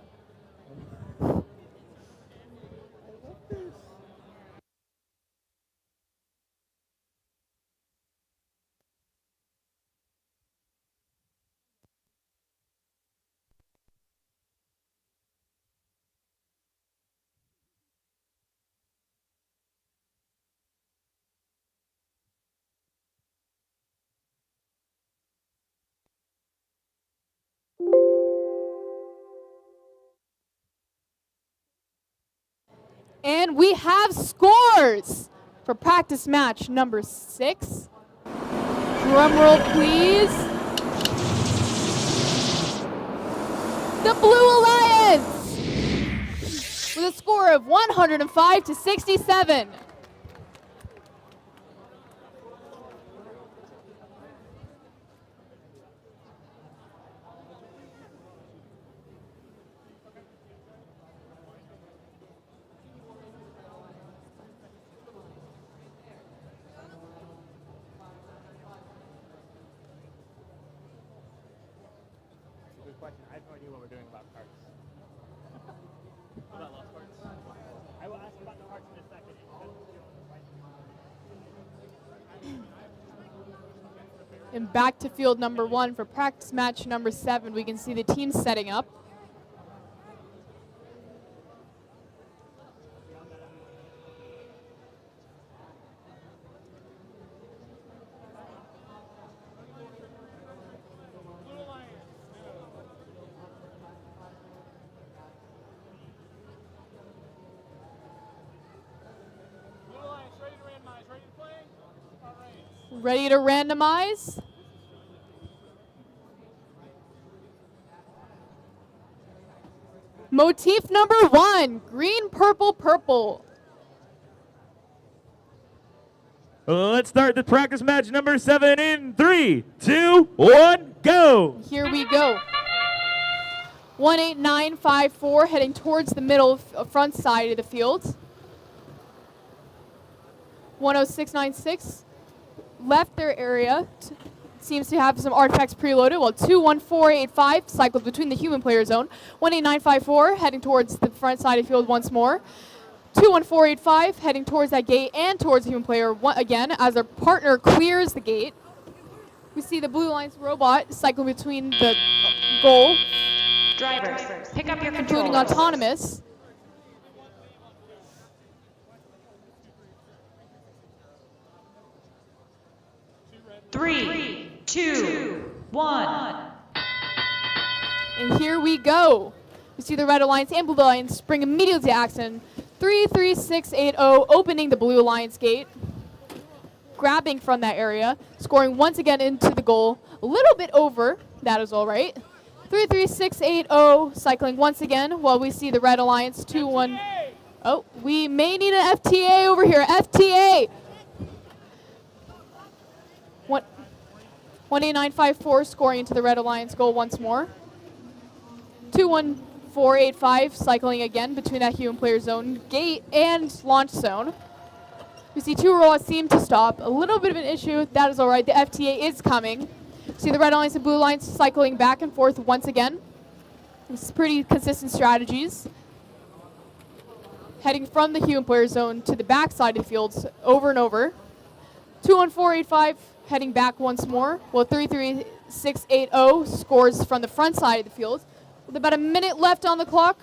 And we have scores for practice match number 6. Drum roll, please. The Blue Alliance with a score of 105 to 67. Good question. I have no idea what we're doing about parts. What about lost parts? I will ask about the parts in a second. And back to field number 1 for practice match number 7. We can see the team setting up. Ready to randomize? Motif number 1, green, purple, purple. Let's start the practice match number 7 in 3, 2, 1, go! Here we go. 18954 heading towards the middle front side of the field. 10696 left their area. Seems to have some artifacts preloaded, while 21485 cycles between the human player zone. 18954 heading towards the front side of the field once more. 21485 heading towards that gate and towards the human player again as their partner clears the gate. We see the Blue Alliance robot cycle between the goal. Drivers, pick up your including controllers. autonomous. Three, two, one. And here we go. We see the Red Alliance and Blue Alliance spring immediately to action. 33680 opening the Blue Alliance gate. Grabbing from that area. Scoring once again into the goal. A little bit over. That is all right. 33680 cycling once again while we see the Red Alliance 2-1. Oh, we may need an FTA over here. FTA. 18954 scoring into the Red Alliance goal once more. 21485 cycling again between that human player zone gate and launch zone. We see 2 robots seem to stop. A little bit of an issue. That is all right. The FTA is coming. See the Red Alliance and Blue Alliance cycling back and forth once again. It's pretty consistent strategies. heading from the human player zone to the back side of the field over and over. 21485 heading back once more, while 33680 scores from the front side of the field. With about a minute left on the clock,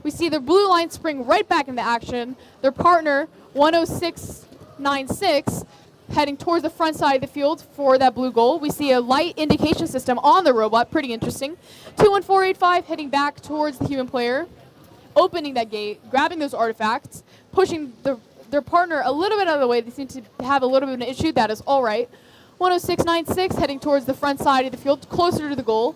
we see the blue line spring right back into action. Their partner, 10696, heading towards the front side of the field for that blue goal. We see a light indication system on the robot, pretty interesting. 21485 heading back towards the human player, opening that gate, grabbing those artifacts, pushing their partner a little bit out of the way. They seem to have a little bit of an issue. That is all right. 10696 heading towards the front side of the field, closer to the goal,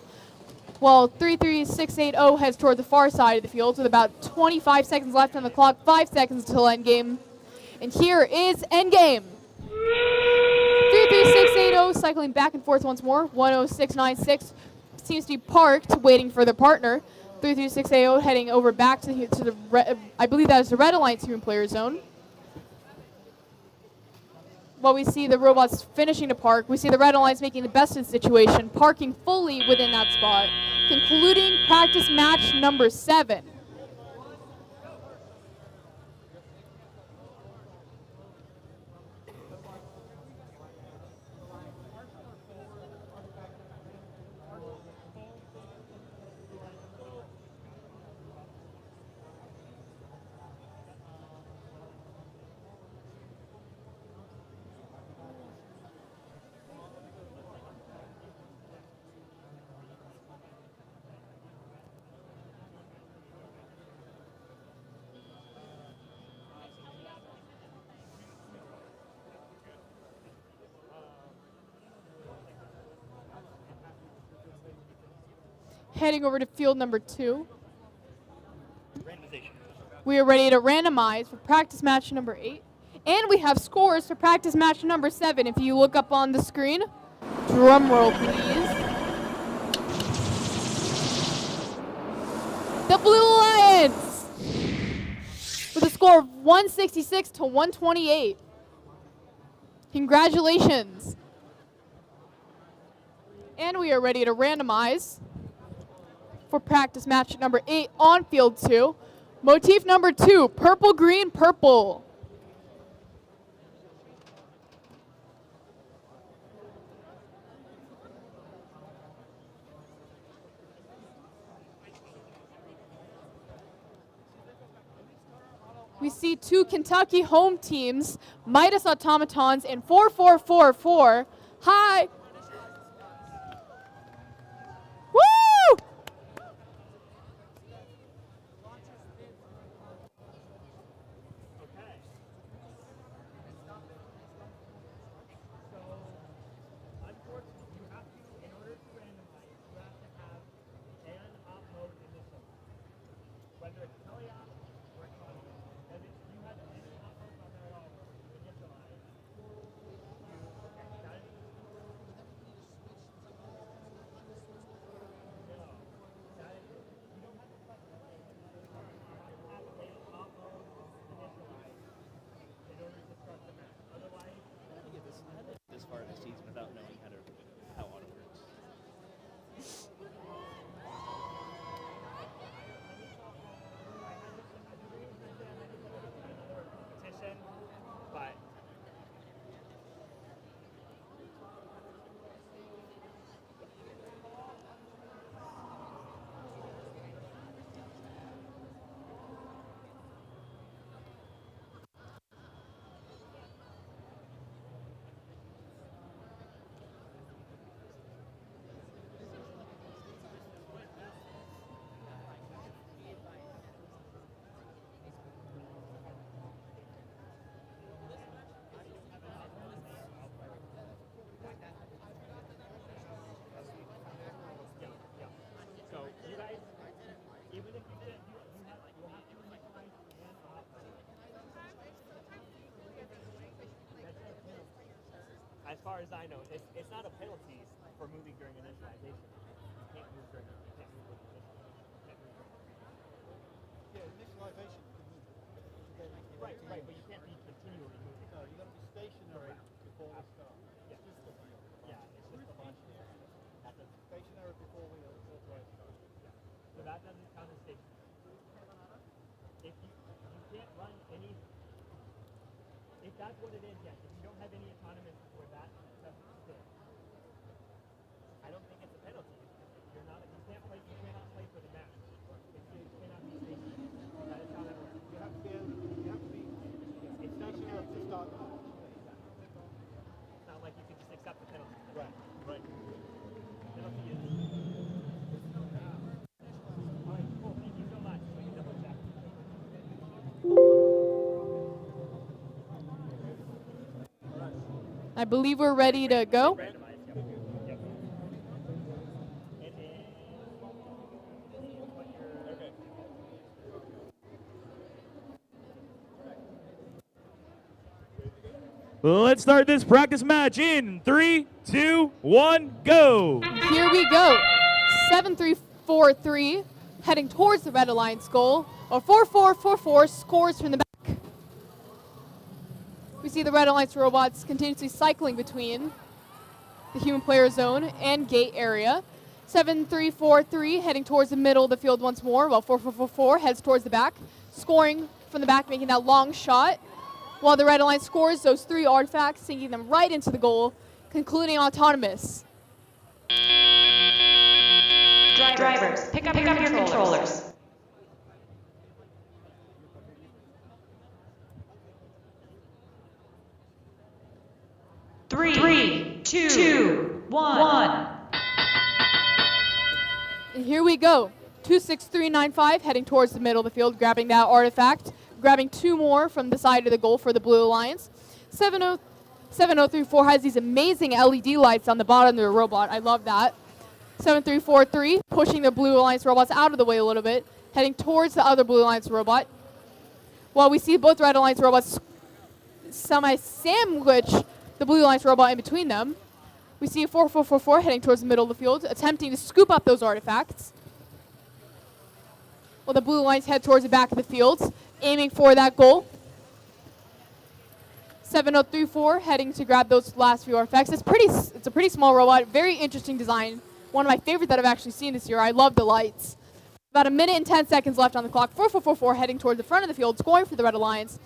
while 33680 heads toward the far side of the field with about 25 seconds left on the clock, 5 seconds until end game. And here is end game. 33680 cycling back and forth once more. 10696 seems to be parked, waiting for their partner. 33680 heading over back to the I believe that is the Red Alliance human player zone. While we see the robots finishing to park, we see the Red Alliance making the best of the situation, parking fully within that spot, concluding practice match number 7. Heading over to field number 2. We are ready to randomize for practice match number 8. And we have scores for practice match number 7. If you look up on the screen, drum roll please. The Blue Alliance with a score of 166 to 128. Congratulations. And we are ready to randomize for practice match number 8 on field 2. Motif number 2, purple, green, purple. We see 2 Kentucky home teams, Midas Automatons and 4444. Hi. Woo! As far as I know, it's not a penalty for moving during initialization. You can't move during initialization. Yeah, initialization. Right, but you can't be continually moving. No, you got to be stationary before we start. Yeah, it's just the launch. That's stationary before we authorize start. Yeah. So that doesn't count as stationary. If you that's what it is, yes. If you don't have any autonomous before that, that's it. I don't think it's a penalty. You're not. You can't play. You cannot play for the match. It cannot be stationary. That is how that works. You have to be. You have to be. It's stationary to start. It's not like you can just accept the penalty. Right. Right. Penalty is. All right. Cool. Thank you so much. We can double check. I believe we're ready to go. Let's start this practice match in 3, 2, 1, go. Here we go. 7-3-4-3, heading towards the Red Alliance goal. Or 4-4-4-4 scores from the back. We see the Red Alliance robots continuously cycling between the human player zone and gate area. 7-3-4-3 heading towards the middle of the field once more, while 4-4-4-4 heads towards the back, scoring from the back, making that long shot. While the Red Alliance scores those 3 artifacts, sinking them right into the goal, concluding autonomous. Drivers, pick up your controllers. Three, two, one. And here we go. 2-6-3-9-5 heading towards the middle of the field, grabbing that artifact, grabbing 2 more from the side of the goal for the Blue Alliance. 7-0-3-4 has these amazing LED lights on the bottom of the robot. I love that. 7-3-4-3 pushing the Blue Alliance robots out of the way a little bit, heading towards the other Blue Alliance robot. While we see both Red Alliance robots semi-sandwich the Blue Alliance robot in between them, we see a 4-4-4-4 heading towards the middle of the field, attempting to scoop up those artifacts. While the Blue Alliance head towards the back of the field, aiming for that goal. 7-0-3-4 heading to grab those last few artifacts. It's a pretty small robot, very interesting design. One of my favorite that I've actually seen this year. I love the lights. About 1 minute and 10 seconds left on the clock. 4-4-4-4 heading toward the front of the field, scoring for the Red Alliance.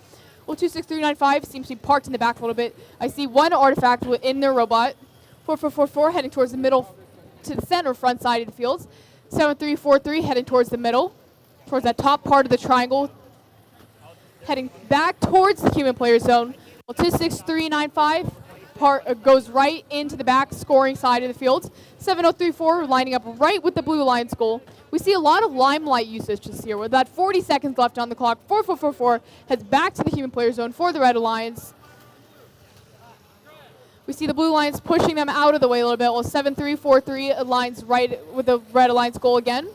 Well, 2-6-3-9-5 seems to be parked in the back a little bit. I see 1 artifact in their robot. 4-4-4-4 heading towards the middle, to the center front side of the field. 7-3-4-3 heading towards the middle, towards that top part of the triangle, heading back towards the human player zone. Well, 2-6-3-9-5 goes right into the back scoring side of the field. 7-0-3-4 lining up right with the Blue Alliance goal. We see a lot of limelight usage this year. With about 40 seconds left on the clock, 4-4-4-4 heads back to the human player zone for the Red Alliance. We see the Blue Alliance pushing them out of the way a little bit, while 7-3-4-3 aligns right with the Red Alliance goal again.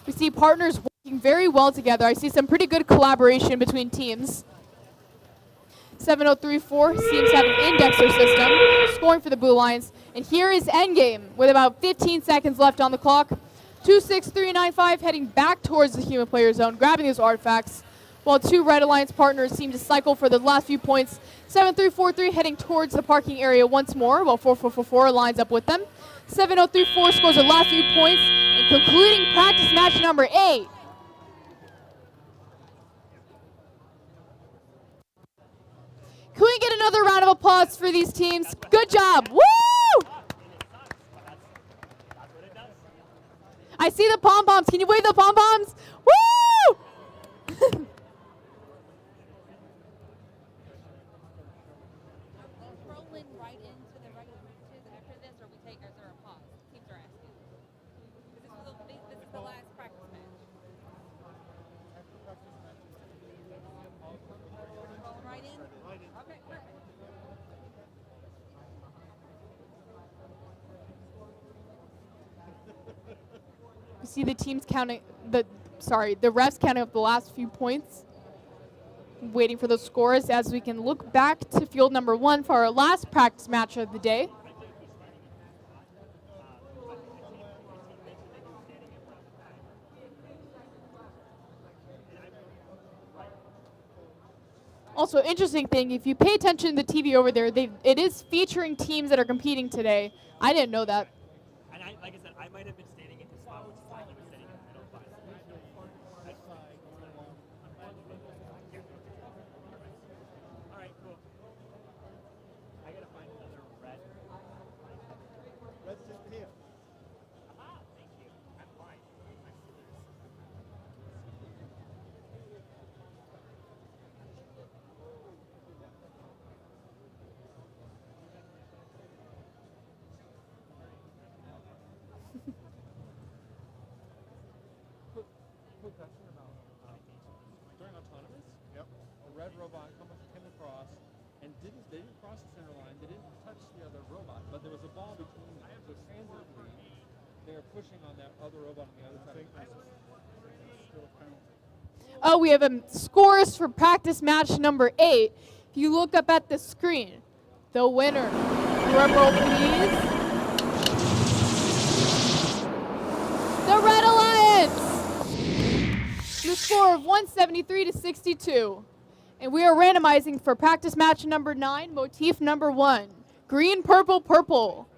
We see partners working very well together. I see some pretty good collaboration between teams. 7-0-3-4 seems to have an indexer system, scoring for the Blue Alliance. And here is endgame, with about 15 seconds left on the clock. 2-6-3-9-5 heading back towards the human player zone, grabbing those artifacts, while 2 Red Alliance partners seem to cycle for the last few points. 7-3-4-3 heading towards the parking area once more, while 4-4-4-4 lines up with them. 7-0-3-4 scores the last few points, and concluding practice match number 8. Can we get another round of applause for these teams? Good job. Woo! I see the pom-poms. Can you wave the pom-poms? Woo! You see the teams counting, the refs counting up the last few points, waiting for those scores as we can look back to field number 1 for our last practice match of the day. Also, interesting thing, if you pay attention to the TV over there, it is featuring teams that are competing today. I didn't know that. And like I said, I might have been standing in the spot, which is why he was sitting in the middle. All right, cool. robot came across and they didn't cross the center line. They didn't touch the other robot, but there was a ball between them. So transitively, they were pushing on that other robot on the other side. Oh, we have scores for practice match number 8. If you look up at the screen, the winner, drum roll please, the Red Alliance, the score of 173-62. And we are randomizing for practice match number 9, motif number 1, green, purple, purple.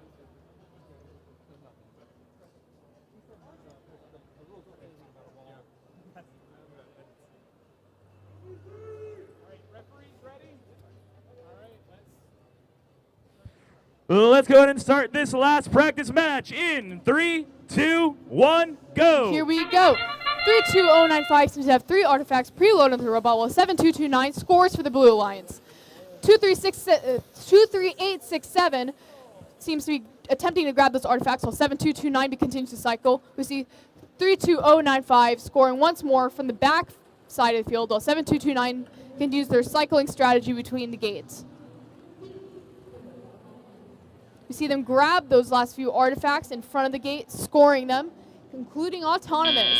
Let's go ahead and start this last practice match in 3, 2, 1, go. Here we go. 32095 seems to have 3 artifacts preloaded onto the robot, while 7229 scores for the Blue Alliance. 23867 seems to be attempting to grab those artifacts, while 7229 continues to cycle. We see 32095 scoring once more from the back side of the field, while 7229 continues their cycling strategy between the gates. We see them grab those last few artifacts in front of the gate, scoring them, including autonomous.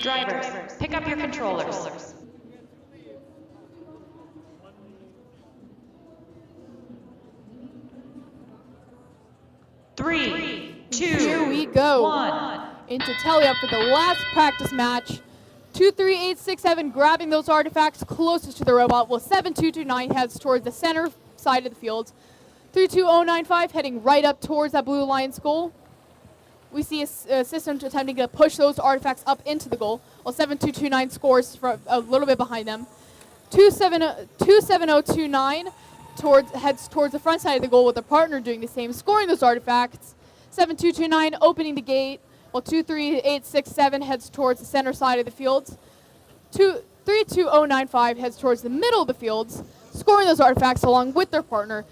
Drivers, pick up your controllers. Three, two, here we go. 1. Into tally up for the last practice match. 23867 grabbing those artifacts closest to the robot, while 7229 heads towards the center side of the field. 32095 heading right up towards that Blue Alliance goal. We see a system attempting to push those artifacts up into the goal, while 7229 scores from a little bit behind them. 27029 heads towards the front side of the goal, with a partner doing the same, scoring those artifacts. 7229 opening the gate, while 23867 heads towards the center side of the field. 32095 heads towards the middle of the field, scoring those artifacts along with their partner.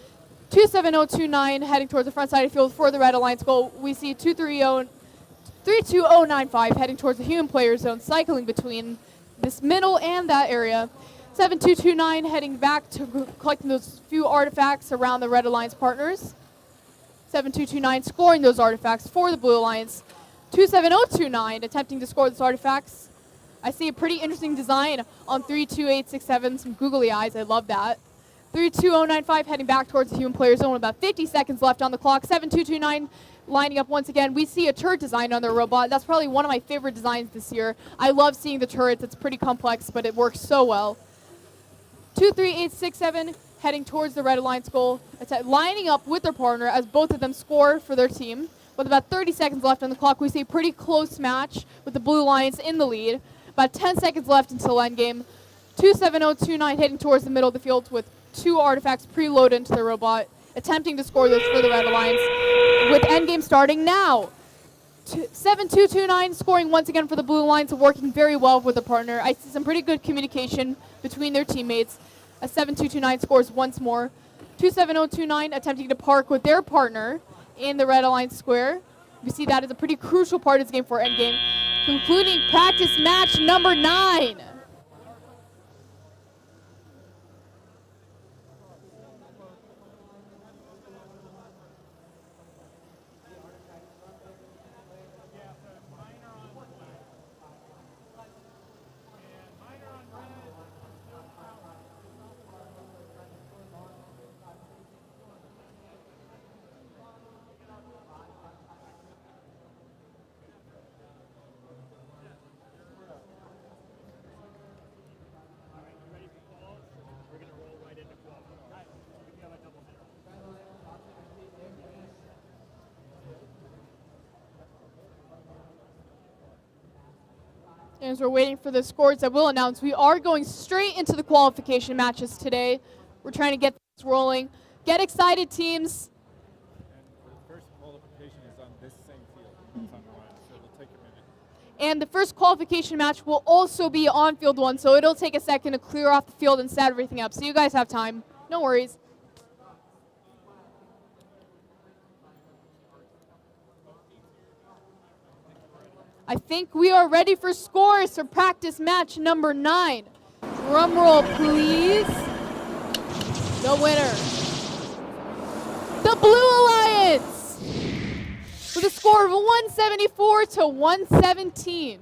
27029 heading towards the front side of the field for the Red Alliance goal. We see 32095 heading towards the human player zone, cycling between this middle and that area. 7229 heading back to collecting those few artifacts around the Red Alliance partners. 7229 scoring those artifacts for the Blue Alliance. 27029 attempting to score those artifacts. I see a pretty interesting design on 32867, some googly eyes, I love that. 32095 heading back towards the human player zone, about 50 seconds left on the clock. 7229 lining up once again. We see a turret design on their robot. That's probably one of my favorite designs this year. I love seeing the turrets. It's pretty complex, but it works so well. 23867 heading towards the Red Alliance goal, lining up with their partner as both of them score for their team. With about 30 seconds left on the clock, we see a pretty close match with the Blue Alliance in the lead. About 10 seconds left until endgame. 27029 heading towards the middle of the field with 2 artifacts preloaded into the robot, attempting to score this for the Red Alliance, with endgame starting now. 7229 scoring once again for the Blue Alliance, working very well with the partner. I see some pretty good communication between their teammates as 7229 scores once more. 27029 attempting to park with their partner in the Red Alliance square. We see that as a pretty crucial part of this game for endgame. Concluding practice match number 9. As we're waiting for the scores, I will announce we are going straight into the qualification matches today. We're trying to get this rolling. Get excited, teams. And the first qualification is on this same field. It's on the line, so it'll take a minute. And the first qualification match will also be on field 1, so it'll take a second to clear off the field and set everything up. So you guys have time. No worries. I think we are ready for scores for practice match number 9. Drum roll, please. The winner, the Blue Alliance, with a score of 174 to 117.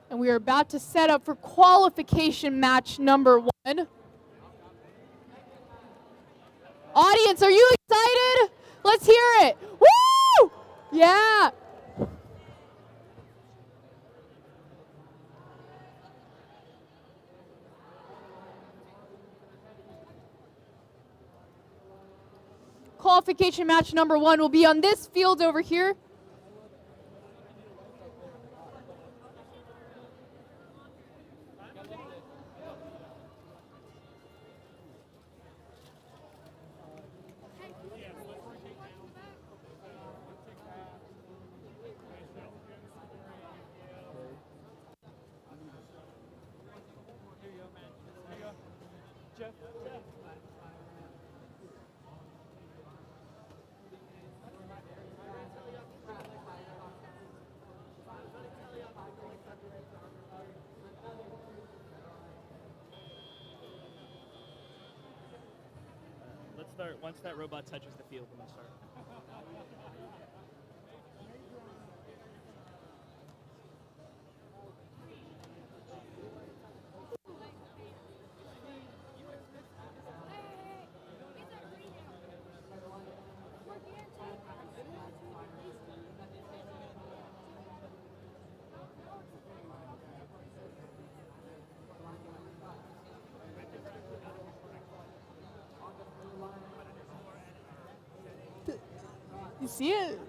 And we are about to set up for qualification match number 1. Audience, are you excited? Let's hear it. Woo! Yeah. Qualification match number 1 will be on this field over here. Let's start. Once that robot touches the field, we're going to start. You see it?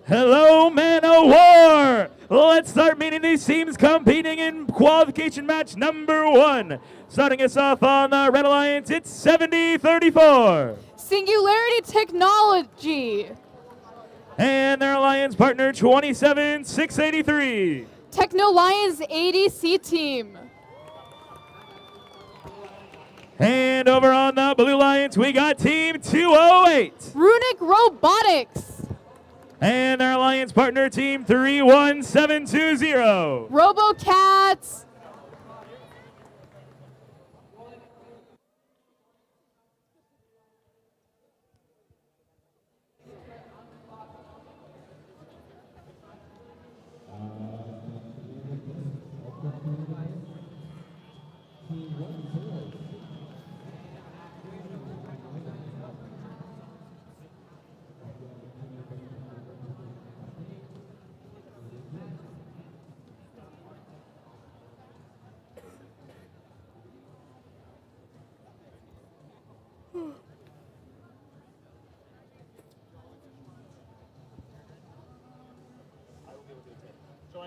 Hello, Man of War! Let's start meeting these teams competing in qualification match number 1. Starting us off on the Red Alliance, it's 70-34. Singularity Technology. And their alliance partner, 27-683. Techno Lions ADC team. And over on the Blue Alliance, we got Team 208. Runic Robotics. And their alliance partner, Team 31720. RoboCats.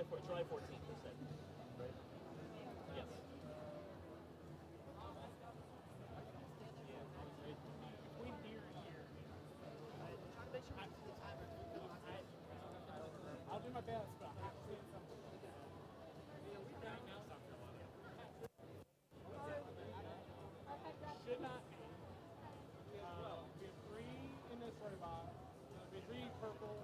July 14th, you said, right? Yes. I'll do my best, but I have to say something. Should not be. We have 3 in this robot. We have 3 purple.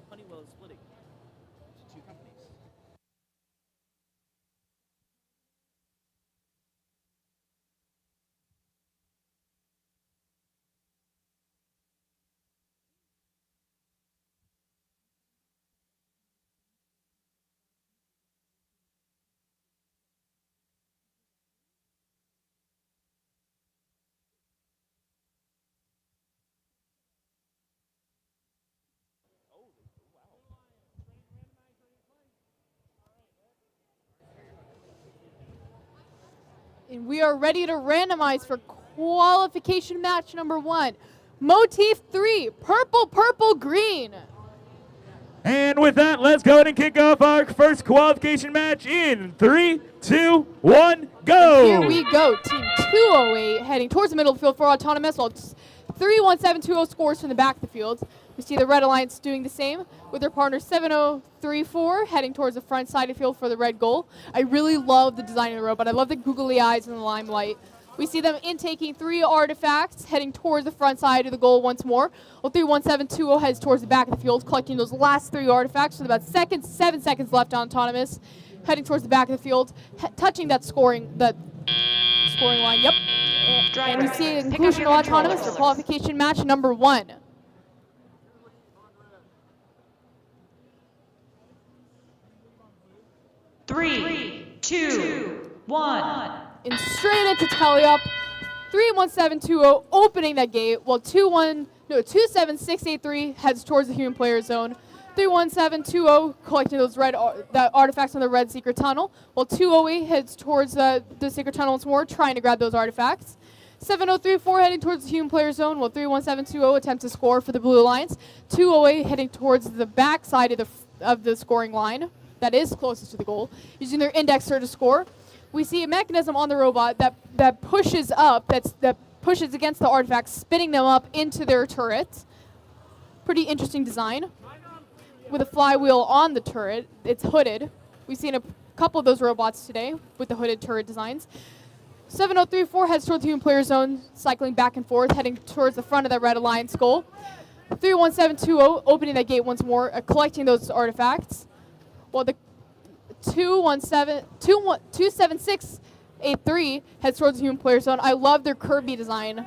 Honeywell is splitting to 2 companies. And we are ready to randomize for qualification match number 1. Motif 3, purple, purple, green. And with that, let's go ahead and kick off our first qualification match in 3, 2, 1, go! Here we go. Team 208 heading towards the middle of the field for autonomous. While 31720 scores from the back of the field. We see the Red Alliance doing the same with their partner 7034 heading towards the front side of the field for the red goal. I really love the design of the robot. I love the googly eyes and the limelight. We see them intaking 3 artifacts heading towards the front side of the goal once more. While 31720 heads towards the back of the field, collecting those last 3 artifacts with about 7 seconds left on autonomous. Heading towards the back of the field, touching that scoring line. Yep. And we see the conclusion of autonomous for qualification match number 1. Three, two, 1. And straight into tally up. 31720 opening that gate, while 27683 heads towards the human player zone. 31720 collecting those the artifacts on the red secret tunnel, while 208 heads towards the secret tunnel once more, trying to grab those artifacts. 7034 heading towards the human player zone, while 31720 attempts to score for the Blue Alliance. 208 heading towards the back side of the scoring line that is closest to the goal, using their indexer to score. We see a mechanism on the robot that pushes up, that pushes against the artifacts, spinning them up into their turret. Pretty interesting design. With a flywheel on the turret, it's hooded. We've seen a couple of those robots today with the hooded turret designs. 7034 heads towards the human player zone, cycling back and forth, heading towards the front of that Red Alliance goal. 31720 opening that gate once more, collecting those artifacts. While the 27683 heads towards the human player zone. I love their Kirby design.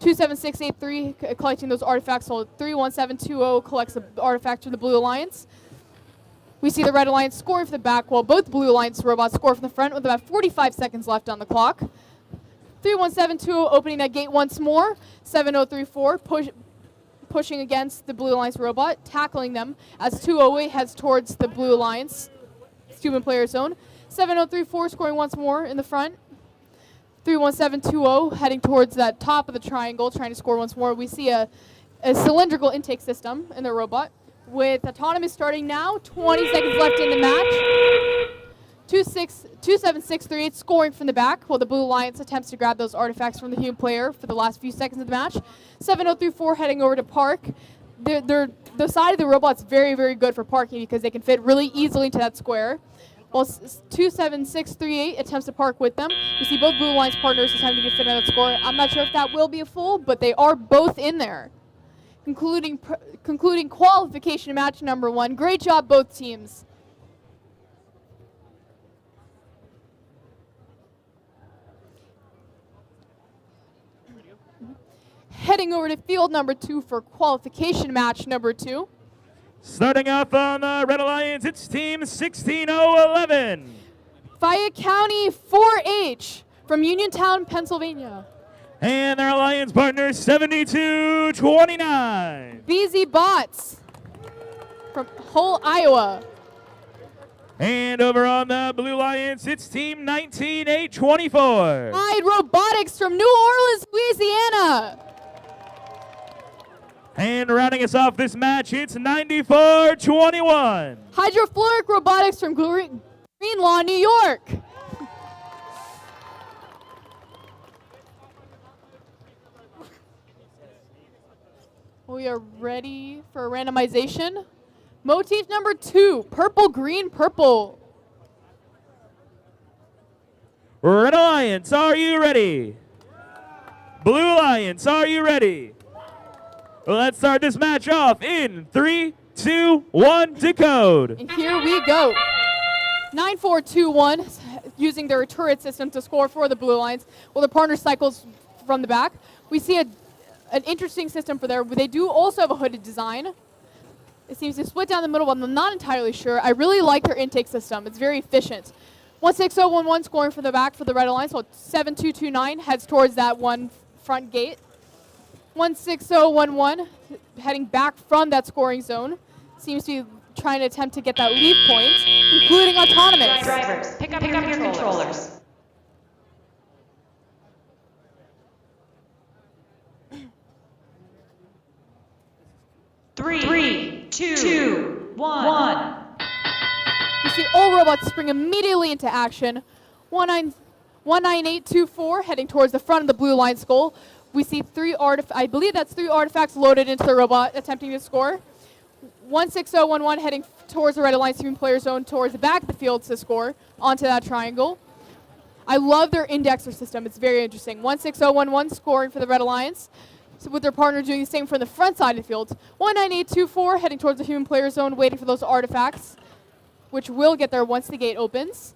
27683 collecting those artifacts, while 31720 collects the artifacts for the Blue Alliance. We see the Red Alliance scoring from the back, while both Blue Alliance robots score from the front with about 45 seconds left on the clock. 31720 opening that gate once more. 7034 pushing against the Blue Alliance robot, tackling them as 208 heads towards the Blue Alliance human player zone. 7034 scoring once more in the front. 31720 heading towards that top of the triangle, trying to score once more. We see a cylindrical intake system in the robot with autonomous starting now. 20 seconds left in the match. 27638 scoring from the back, while the Blue Alliance attempts to grab those artifacts from the human player for the last few seconds of the match. 7034 heading over to park. The side of the robot's very, very good for parking because they can fit really easily into that square. While 27638 attempts to park with them. We see both Blue Alliance partners attempting to fit in that score. I'm not sure if that will be a full, but they are both in there. Concluding qualification match number 1. Great job, both teams. Heading over to field number 2 for qualification match number 2. Starting off on the Red Alliance, it's Team 16011. Fayette County 4H from Uniontown, Pennsylvania. And their alliance partner, 7229. BZ Bots from Hull, Iowa. And over on the Blue Alliance, it's Team 19824. Hyde Robotics from New Orleans, Louisiana. And rounding us off this match, it's 9421. Hydrofluoric Robotics from Greenlaw, New York. We are ready for randomization. Motif number 2, purple, green, purple. Red Alliance, are you ready? Blue Alliance, are you ready? Let's start this match off in 3, 2, 1 to code. And here we go. 9421 using their turret system to score for the Blue Alliance while the partner cycles from the back. We see an interesting system for there. They do also have a hooded design. It seems to split down the middle, but I'm not entirely sure. I really like their intake system. It's very efficient. 16011 scoring from the back for the Red Alliance, while 7229 heads towards that one front gate. 16011 heading back from that scoring zone. Seems to be trying to attempt to get that lead point, including autonomous. Drivers, pick up your controllers. Three, two, one. You see all robots spring immediately into action. 19824 heading towards the front of the Blue Alliance goal. We see I believe that's 3 artifacts loaded into the robot attempting to score. 16011 heading towards the Red Alliance human player zone towards the back of the field to score onto that triangle. I love their indexer system. It's very interesting. 16011 scoring for the Red Alliance, so with their partner doing the same from the front side of the field. 19824 heading towards the human player zone, waiting for those artifacts, which will get there once the gate opens.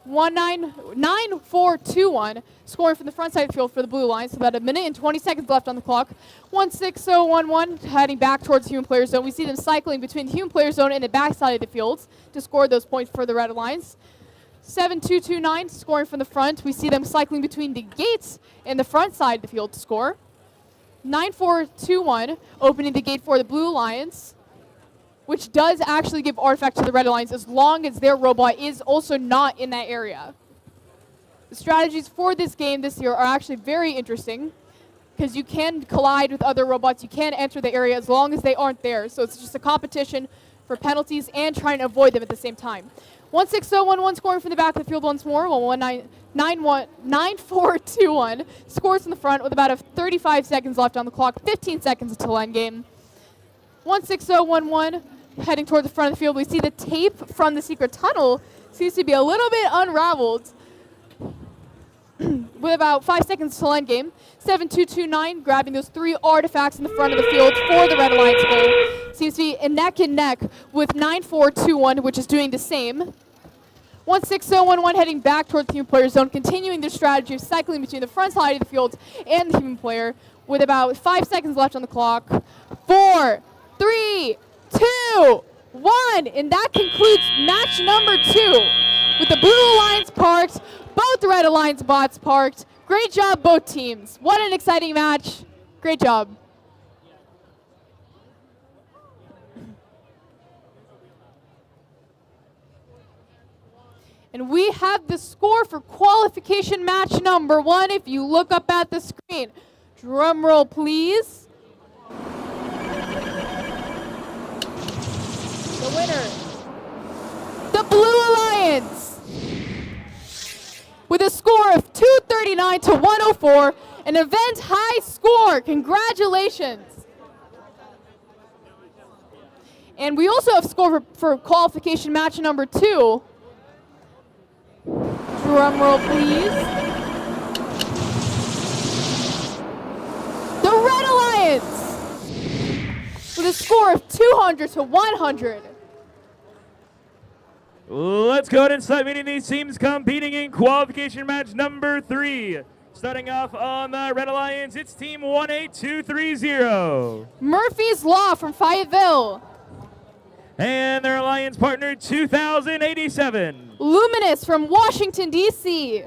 9421 scoring from the front side of the field for the Blue Alliance. About 1 minute and 20 seconds left on the clock. 16011 heading back towards the human player zone. We see them cycling between the human player zone and the back side of the field to score those points for the Red Alliance. 7229 scoring from the front. We see them cycling between the gates and the front side of the field to score. 9421 opening the gate for the Blue Alliance, which does actually give artifact to the Red Alliance as long as their robot is also not in that area. The strategies for this game this year are actually very interesting because you can collide with other robots, you can enter the area as long as they aren't there, so it's just a competition for penalties and trying to avoid them at the same time. 16011 scoring from the back of the field once more, while 9421 scores in the front with about 35 seconds left on the clock, 15 seconds until endgame. 16011 heading toward the front of the field. We see the tape from the secret tunnel seems to be a little bit unraveled with about 5 seconds till endgame. 7229 grabbing those 3 artifacts in the front of the field for the Red Alliance goal. Seems to be neck and neck with 9421, which is doing the same. 16011 heading back toward the human player zone, continuing their strategy of cycling between the front side of the field and the human player with about 5 seconds left on the clock. 4, 3, 2, 1, and that concludes match number 2 with the Blue Alliance parked, both Red Alliance bots parked. Great job, both teams. What an exciting match. Great job. And we have the score for qualification match number 1 if you look up at the screen. Drum roll, please. The winner, the Blue Alliance, with a score of 239 to 104, an event high score. Congratulations. And we also have score for qualification match number 2. Drum roll, please. The Red Alliance, with a score of 200 to 100. Let's go ahead and start meeting these teams competing in qualification match number 3. Starting off on the Red Alliance, it's team 18230. Murphy's Law from Fayetteville. And their alliance partner, 2087. Luminous from Washington, D.C.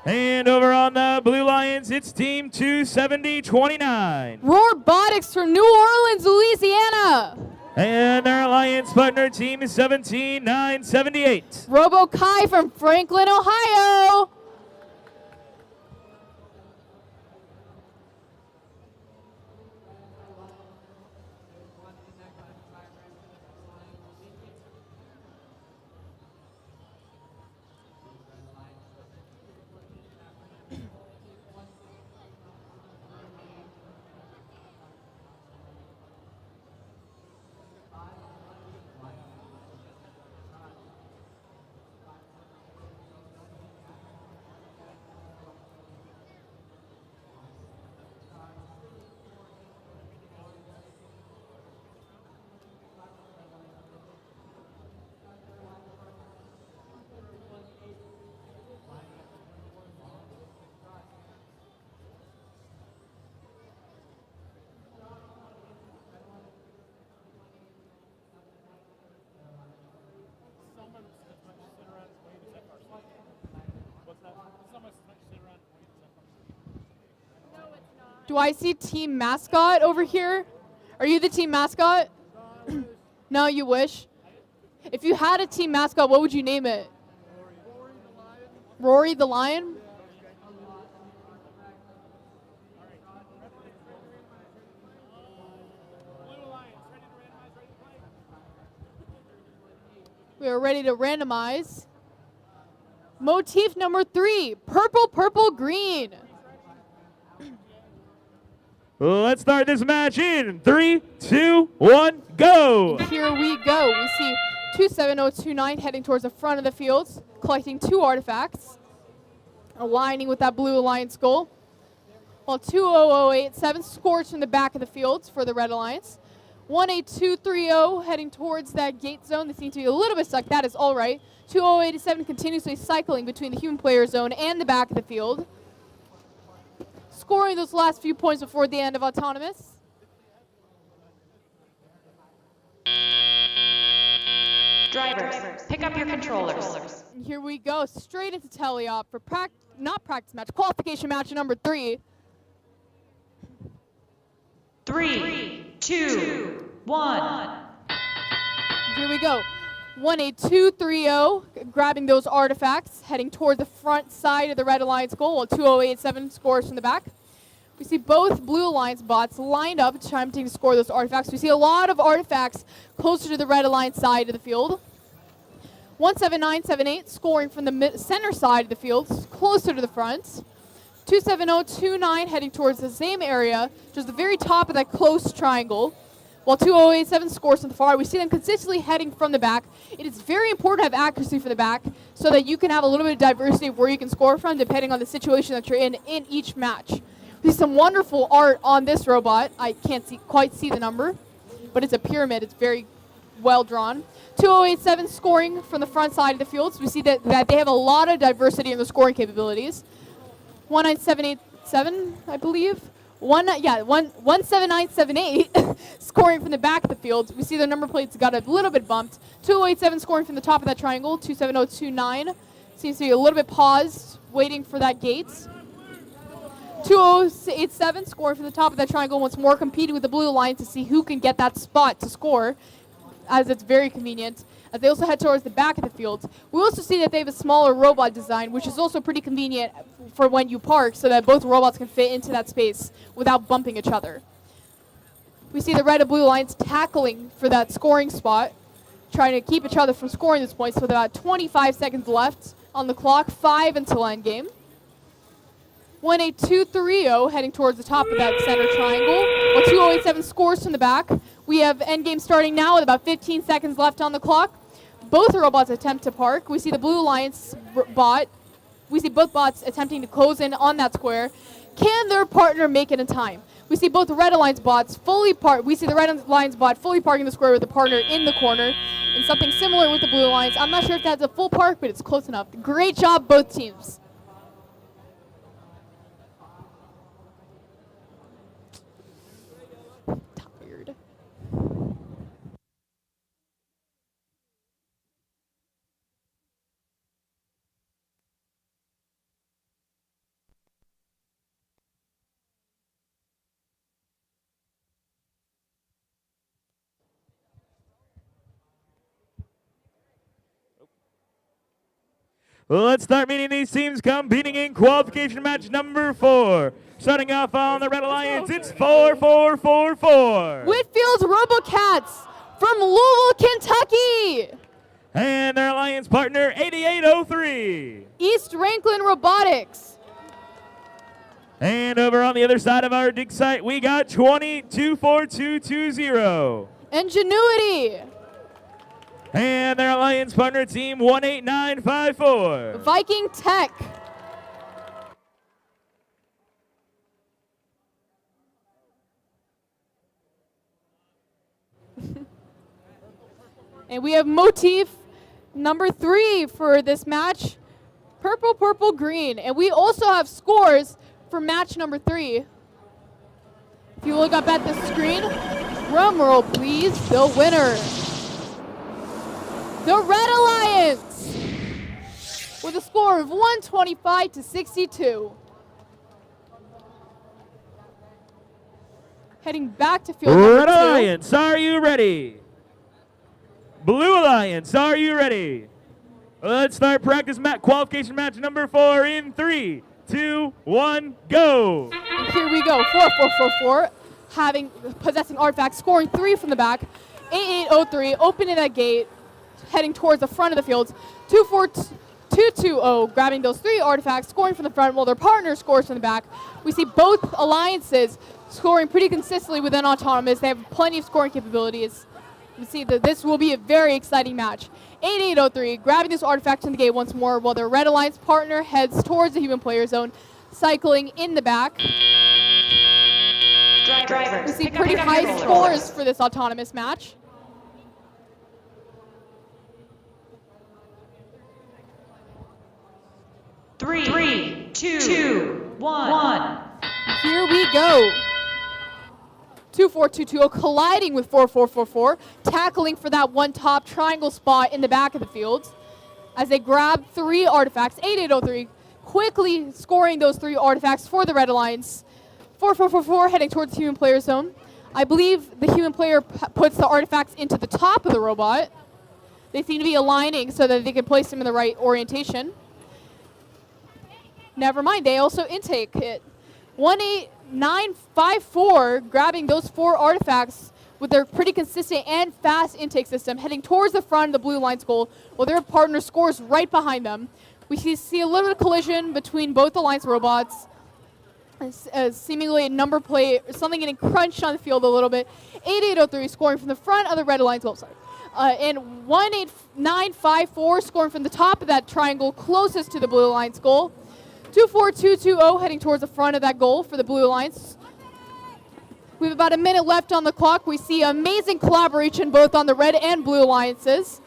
And over on the Blue Alliance, it's team 27029. Robotics from New Orleans, Louisiana. And their alliance partner, team 17978. Robo Kai from Franklin, Ohio. Do I see team mascot over here? Are you the team mascot? No, you wish? If you had a team mascot, what would you name it? Rory the Lion? We are ready to randomize. Motif number 3, purple, purple, green. Let's start this match in 3, 2, 1, go! And here we go. We see 27029 heading towards the front of the field, collecting 2 artifacts, aligning with that Blue Alliance goal. While 20087 scores from the back of the field for the Red Alliance. 18230 heading towards that gate zone. They seem to be a little bit stuck. That is all right. 20087 continuously cycling between the human player zone and the back of the field, scoring those last few points before the end of Autonomous. Drivers, pick up your controllers. And here we go, straight into teleop for not practice match, qualification match number 3. 3, 2, 1. Here we go. 18230 grabbing those artifacts, heading toward the front side of the Red Alliance goal, while 20087 scores from the back. We see both Blue Alliance bots lined up attempting to score those artifacts. We see a lot of artifacts closer to the Red Alliance side of the field. 17978 scoring from the center side of the field, closer to the front. 27029 heading towards the same area, just the very top of that close triangle. While 20087 scores from the far, we see them consistently heading from the back. It is very important to have accuracy for the back so that you can have a little bit of diversity of where you can score from depending on the situation that you're in each match. We see some wonderful art on this robot. I can't quite see the number, but it's a pyramid. It's very well drawn. 2087 scoring from the front side of the field. So we see that they have a lot of diversity in their scoring capabilities. 19787, I believe. 17978 scoring from the back of the field. We see their number plates got a little bit bumped. 2087 scoring from the top of that triangle. 27029 seems to be a little bit paused, waiting for that gate. 2087 scoring from the top of that triangle, once more competing with the blue line to see who can get that spot to score, as it's very convenient. As they also head towards the back of the field. We also see that they have a smaller robot design, which is also pretty convenient for when you park, so that both robots can fit into that space without bumping each other. We see the red and blue lines tackling for that scoring spot, trying to keep each other from scoring this point, so with about 25 seconds left on the clock, 5 until end game. 18230 heading towards the top of that center triangle, while 2087 scores from the back. We have endgame starting now with about 15 seconds left on the clock. Both robots attempt to park. We see the blue alliance bot. We see both bots attempting to close in on that square. Can their partner make it in time? We see both the red alliance bots fully park. We see the red alliance bot fully parking the square with the partner in the corner, and something similar with the blue alliance. I'm not sure if that's a full park, but it's close enough. Great job, both teams. Tired. Well, let's start meeting these teams competing in qualification match number 4. Starting off on the Red Alliance, it's 4-4-4-4. Whitfield's RoboCats from Louisville, Kentucky. And their alliance partner, 8803. East Ranklin Robotics. And over on the other side of our dig site, we got 224220. Ingenuity. And their alliance partner team, 18954. Viking Tech. And we have motif number 3 for this match. Purple, purple, green. And we also have scores for match number 3. If you look up at the screen, drum roll please, the winner. The Red Alliance with a score of 125-62. Heading back to field number 2. Red Alliance, are you ready? Blue Alliance, are you ready? Let's start practice qualification match number 4 in 3, 2, 1, go. And here we go, 4-4-4-4, possessing artifacts, scoring 3 from the back. 8803, opening that gate, heading towards the front of the field. 24220, grabbing those 3 artifacts, scoring from the front while their partner scores from the back. We see both alliances scoring pretty consistently within Autonomous. They have plenty of scoring capabilities. You see that this will be a very exciting match. 8803, grabbing this artifact in the gate once more while their Red Alliance partner heads towards the human player zone, cycling in the back. Drivers, we see pretty high scores for this Autonomous match. Three, two, one. Here we go. 2422 colliding with 4444, tackling for that one top triangle spot in the back of the field as they grab 3 artifacts. 8803 quickly scoring those 3 artifacts for the Red Alliance. 4444 heading towards the human player zone. I believe the human player puts the artifacts into the top of the robot. They seem to be aligning so that they can place them in the right orientation. Never mind, they also intake it. 18954 grabbing those 4 artifacts with their pretty consistent and fast intake system, heading towards the front of the blue line's goal while their partner scores right behind them. We see a little bit of collision between both Alliance robots. Seemingly a number plate, something getting crunched on the field a little bit. 8803 scoring from the front of the Red Alliance goal. And 18954 scoring from the top of that triangle closest to the Blue Alliance goal. 24220 heading towards the front of that goal for the Blue Alliance. We have about a minute left on the clock. We see amazing collaboration both on the red and blue alliances.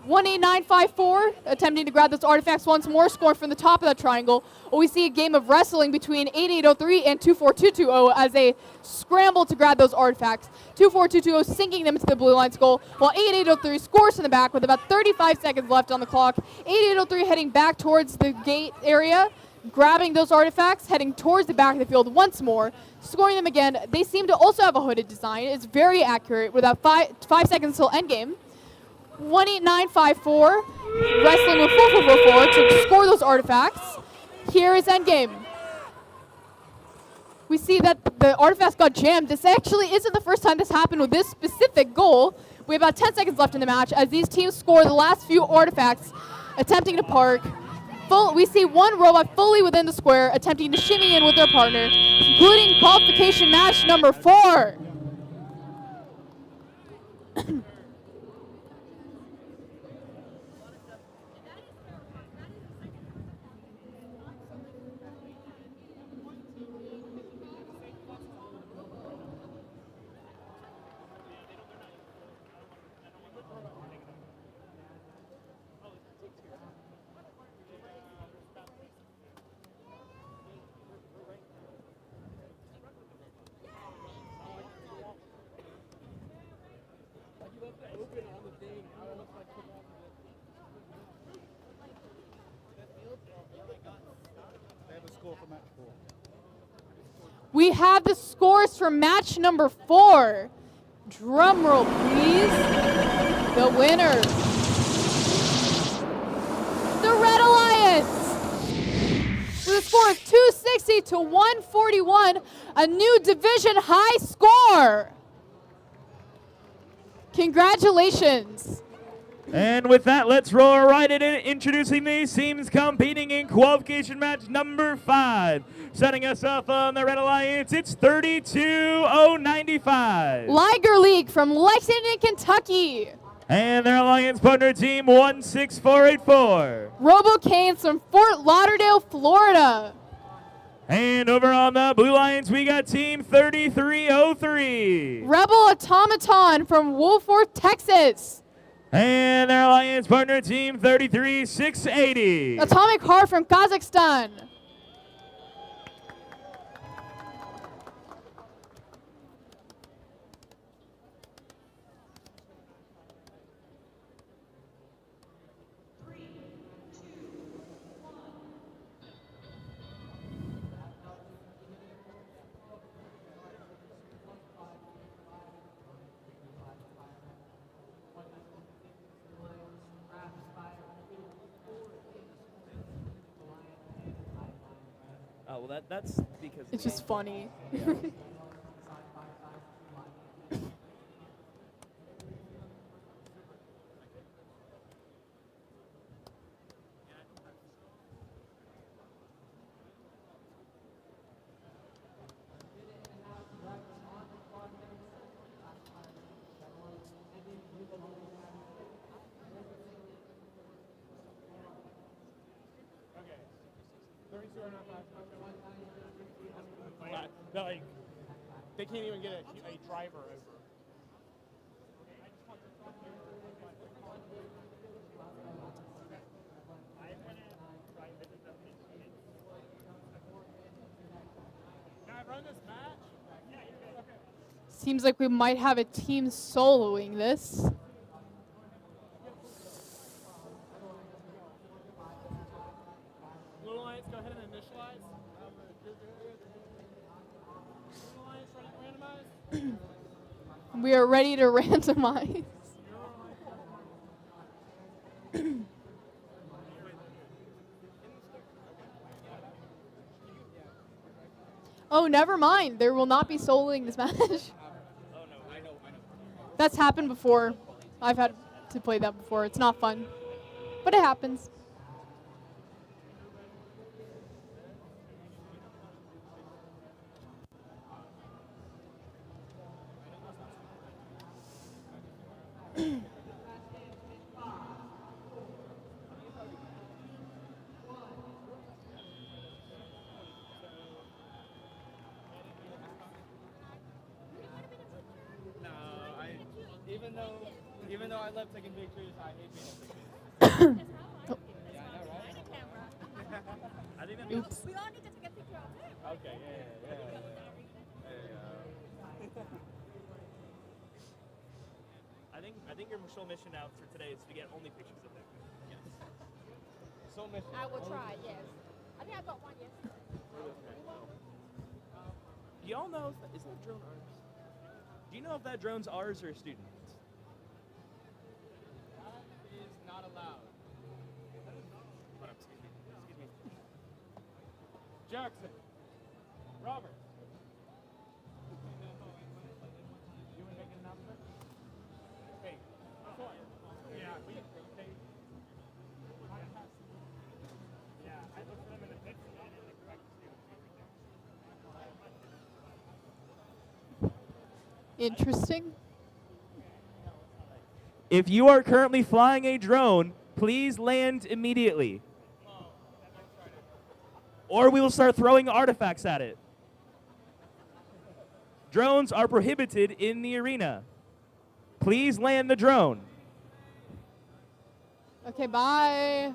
18954 attempting to grab those artifacts once more, scoring from the top of that triangle. We see a game of wrestling between 8803 and 24220 as they scramble to grab those artifacts. 24220 sinking them into the blue line's goal, while 8803 scores from the back with about 35 seconds left on the clock. 8803 heading back towards the gate area, grabbing those artifacts, heading towards the back of the field once more, scoring them again. They seem to also have a hooded design. It's very accurate with about 5 seconds till endgame. 18954 wrestling with 4444 to score those artifacts. Here is endgame. We see that the artifacts got jammed. This actually isn't the first time this happened with this specific goal. We have about 10 seconds left in the match as these teams score the last few artifacts, attempting to park. We see one robot fully within the square, attempting to shimmy in with their partner, including qualification match number 4. We have the scores for match number 4. Drum roll, please. The winners. The Red Alliance. With a score of 260 to 141, a new division high score. Congratulations. And with that, let's roll right in, introducing these teams competing in qualification match number 5. Setting us up on the Red Alliance, it's 32095. Liger League from Lexington, Kentucky. And their alliance partner team 16484. Robo Canes from Fort Lauderdale, Florida. And over on the Blue Lions, we got team 3303. Rebel Automaton from Wolford, Texas. And their alliance partner team 33680. Atomic Heart from Kazakhstan. Oh, well, that's because it's just funny. Yeah. Like, they can't even get a driver over. Can I run this match? Seems like we might have a team soloing this. Blue Alliance, go ahead and initialize. We are ready to randomize. Oh, never mind. There will not be soloing this match. That's happened before. I've had to play that before. It's not fun, but it happens. Even though I love taking pictures, I hate being in pictures. Yeah, I know, right? I think that means. Oops. We all need to take a picture of him. Okay, yeah. I think your sole mission now for today is to get only pictures of him. Yes. Sole mission. I will try, yes. I think I got one yesterday. Do y'all know is that drone ours? Do you know if that drone's ours or a student's? That is not allowed. Hold up, excuse me. Jackson. Robert. You want to make an announcement? Hey, yeah, I looked for them in the pits and they didn't expect to see Interesting. If you are currently flying a drone, please land immediately. Or we will start throwing artifacts at it. Drones are prohibited in the arena. Please land the drone. Okay, bye.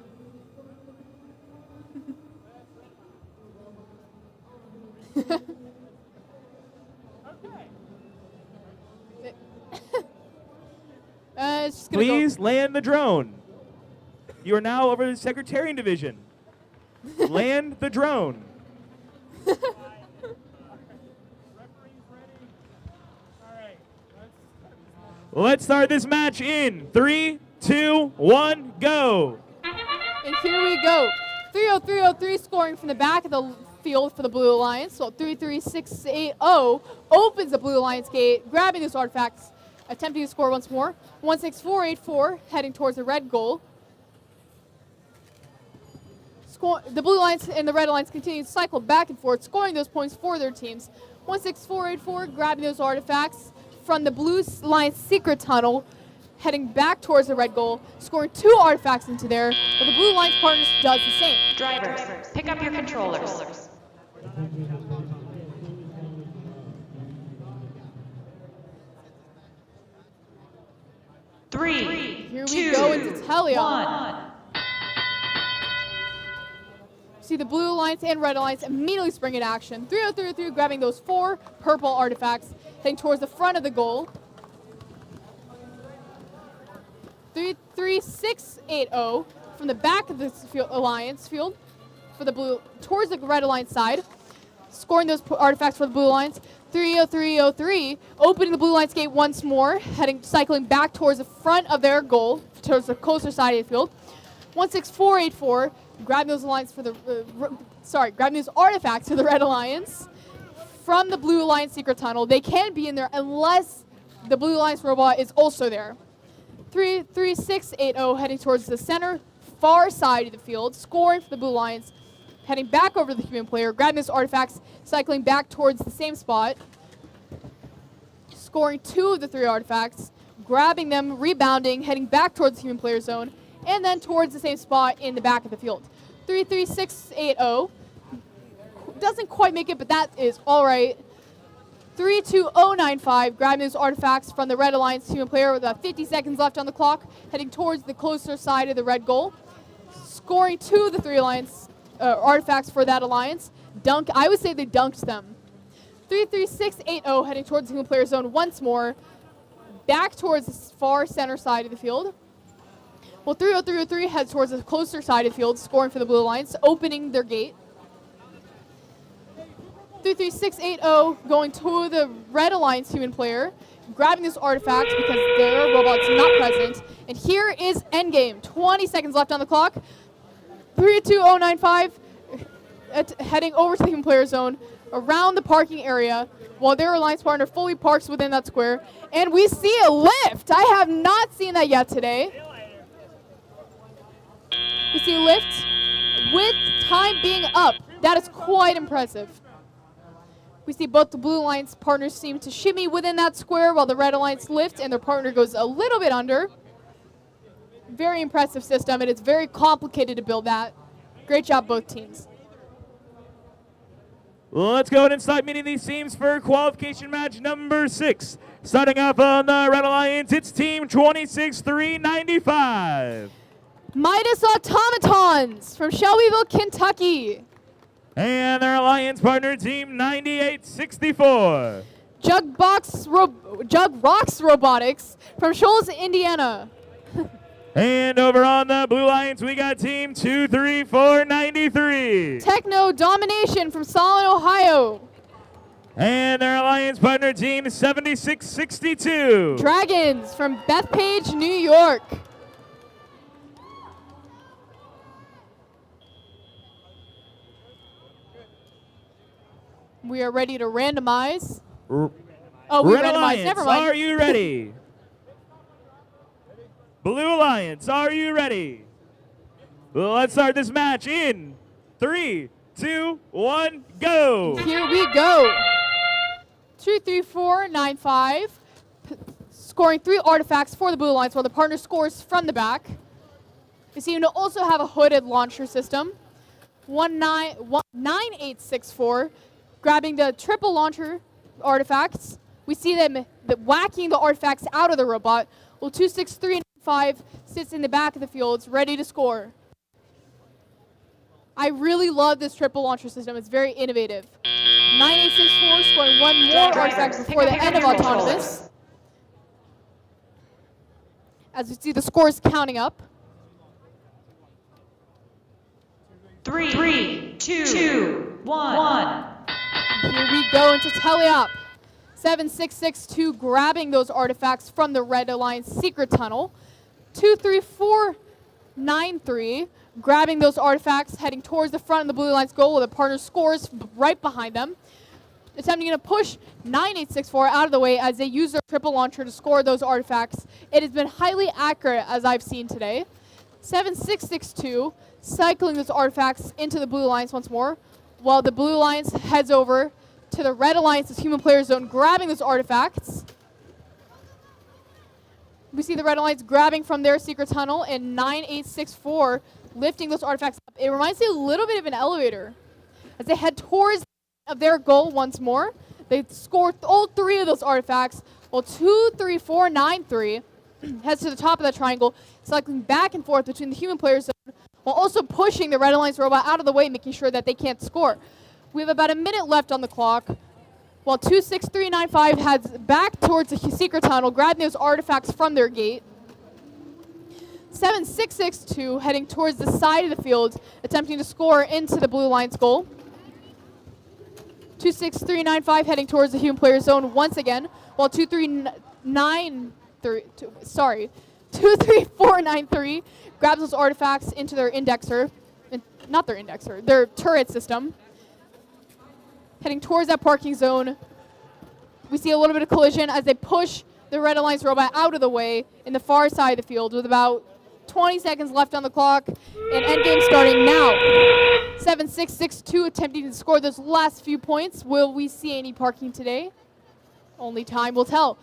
It's just gonna Please land the drone. You are now over the Secretarian Division. Land the drone. Let's start this match in 3, 2, 1, go. And here we go. 30303 scoring from the back of the field for the Blue Alliance. So 33680 opens the Blue Alliance gate, grabbing those artifacts, attempting to score once more. 16484 heading towards the red goal. The Blue Alliance and the Red Alliance continue to cycle back and forth, scoring those points for their teams. 16484 grabbing those artifacts from the Blue Alliance secret tunnel, heading back towards the red goal, scoring 2 artifacts into there, but the Blue Alliance partners does the same. Drivers, pick up your controllers. Three, Here we two, go into Telion. 1. See the Blue Alliance and Red Alliance immediately spring into action. 30303 grabbing those 4 purple artifacts, heading towards the front of the goal. 33680 from the back of the Alliance field for the blue towards the Red Alliance side, scoring those artifacts for the Blue Alliance. 30303 opening the Blue Alliance gate once more, cycling back towards the front of their goal, towards the closer side of the field. 16484 grabbing those alliance for the grabbing those artifacts for the Red Alliance from the Blue Alliance secret tunnel. They can't be in there unless the Blue Alliance robot is also there. 33680 heading towards the center far side of the field, scoring for the Blue Alliance, heading back over to the human player, grabbing those artifacts, cycling back towards the same spot, scoring 2 of the 3 artifacts, grabbing them, rebounding, heading back towards the human player zone, and then towards the same spot in the back of the field. 33680 doesn't quite make it, but that is all right. 32095 grabbing those artifacts from the Red Alliance human player with about 50 seconds left on the clock, heading towards the closer side of the red goal, scoring 2 of the 3 alliance artifacts for that alliance. I would say they dunked them. 33680 heading towards the human player zone once more, back towards the far center side of the field. Well, 30303 heads towards the closer side of the field, scoring for the Blue Alliance, opening their gate. 33680 going to the Red Alliance human player, grabbing this artifact because their robot's not present. And here is endgame. 20 seconds left on the clock. 32095 heading over to the human player zone, around the parking area, while their alliance partner fully parks within that square. And we see a lift. I have not seen that yet today. We see a lift with time being up. That is quite impressive. We see both the Blue Alliance partners seem to shimmy within that square while the Red Alliance lift and their partner goes a little bit under. Very impressive system, and it's very complicated to build that. Great job, both teams. Let's go ahead and start meeting these teams for qualification match number 6. Starting off on the Red Alliance, it's team 26395. Midas Automatons from Shelbyville, Kentucky. And their alliance partner, team 9864. Jug Rocks Robotics from Shoals, Indiana. And over on the Blue Alliance, we got team 23493. Techno Domination from Solon, Ohio. And their alliance partner, team 7662. Dragons from Bethpage, New York. We are ready to randomize. Oh, we Red randomized. Alliance, Never mind. are you ready? Blue Alliance, are you ready? Let's start this match in 3, 2, 1, go. Here we go. 23495. Scoring 3 artifacts for the Blue Alliance while the partner scores from the back. You see, you also have a hooded launcher system. 9864. Grabbing the triple launcher artifacts. We see them whacking the artifacts out of the robot, while 26395 sits in the back of the fields, ready to score. I really love this triple launcher system. It's very innovative. 9864 scoring 1 more artifact before the end of Autonomous. As we see the scores counting up. 3, 2, 1. Here we go into teleop. 7662 grabbing those artifacts from the Red Alliance secret tunnel. 23493 grabbing those artifacts, heading towards the front of the Blue Alliance goal while the partner scores right behind them. Attempting to push 9864 out of the way as they use their triple launcher to score those artifacts. It has been highly accurate as I've seen today. 7662 cycling those artifacts into the Blue Alliance once more, while the Blue Alliance heads over to the Red Alliance's human player zone, grabbing those artifacts. We see the Red Alliance grabbing from their secret tunnel, and 9864 lifting those artifacts up. It reminds me a little bit of an elevator. As they head towards their goal once more, they score all 3 of those artifacts, while 23493 heads to the top of the triangle, cycling back and forth between the human player zone, while also pushing the Red Alliance robot out of the way, making sure that they can't score. We have about a minute left on the clock, while 26395 heads back towards the secret tunnel, grabbing those artifacts from their gate. 7662 heading towards the side of the field, attempting to score into the Blue Alliance goal. 26395 heading towards the human player zone once again, while 23493 grabs those artifacts into their their turret system. Heading towards that parking zone. We see a little bit of collision as they push the Red Alliance robot out of the way in the far side of the field with about 20 seconds left on the clock and endgame starting now. 7662 attempting to score those last few points. Will we see any parking today? Only time will tell.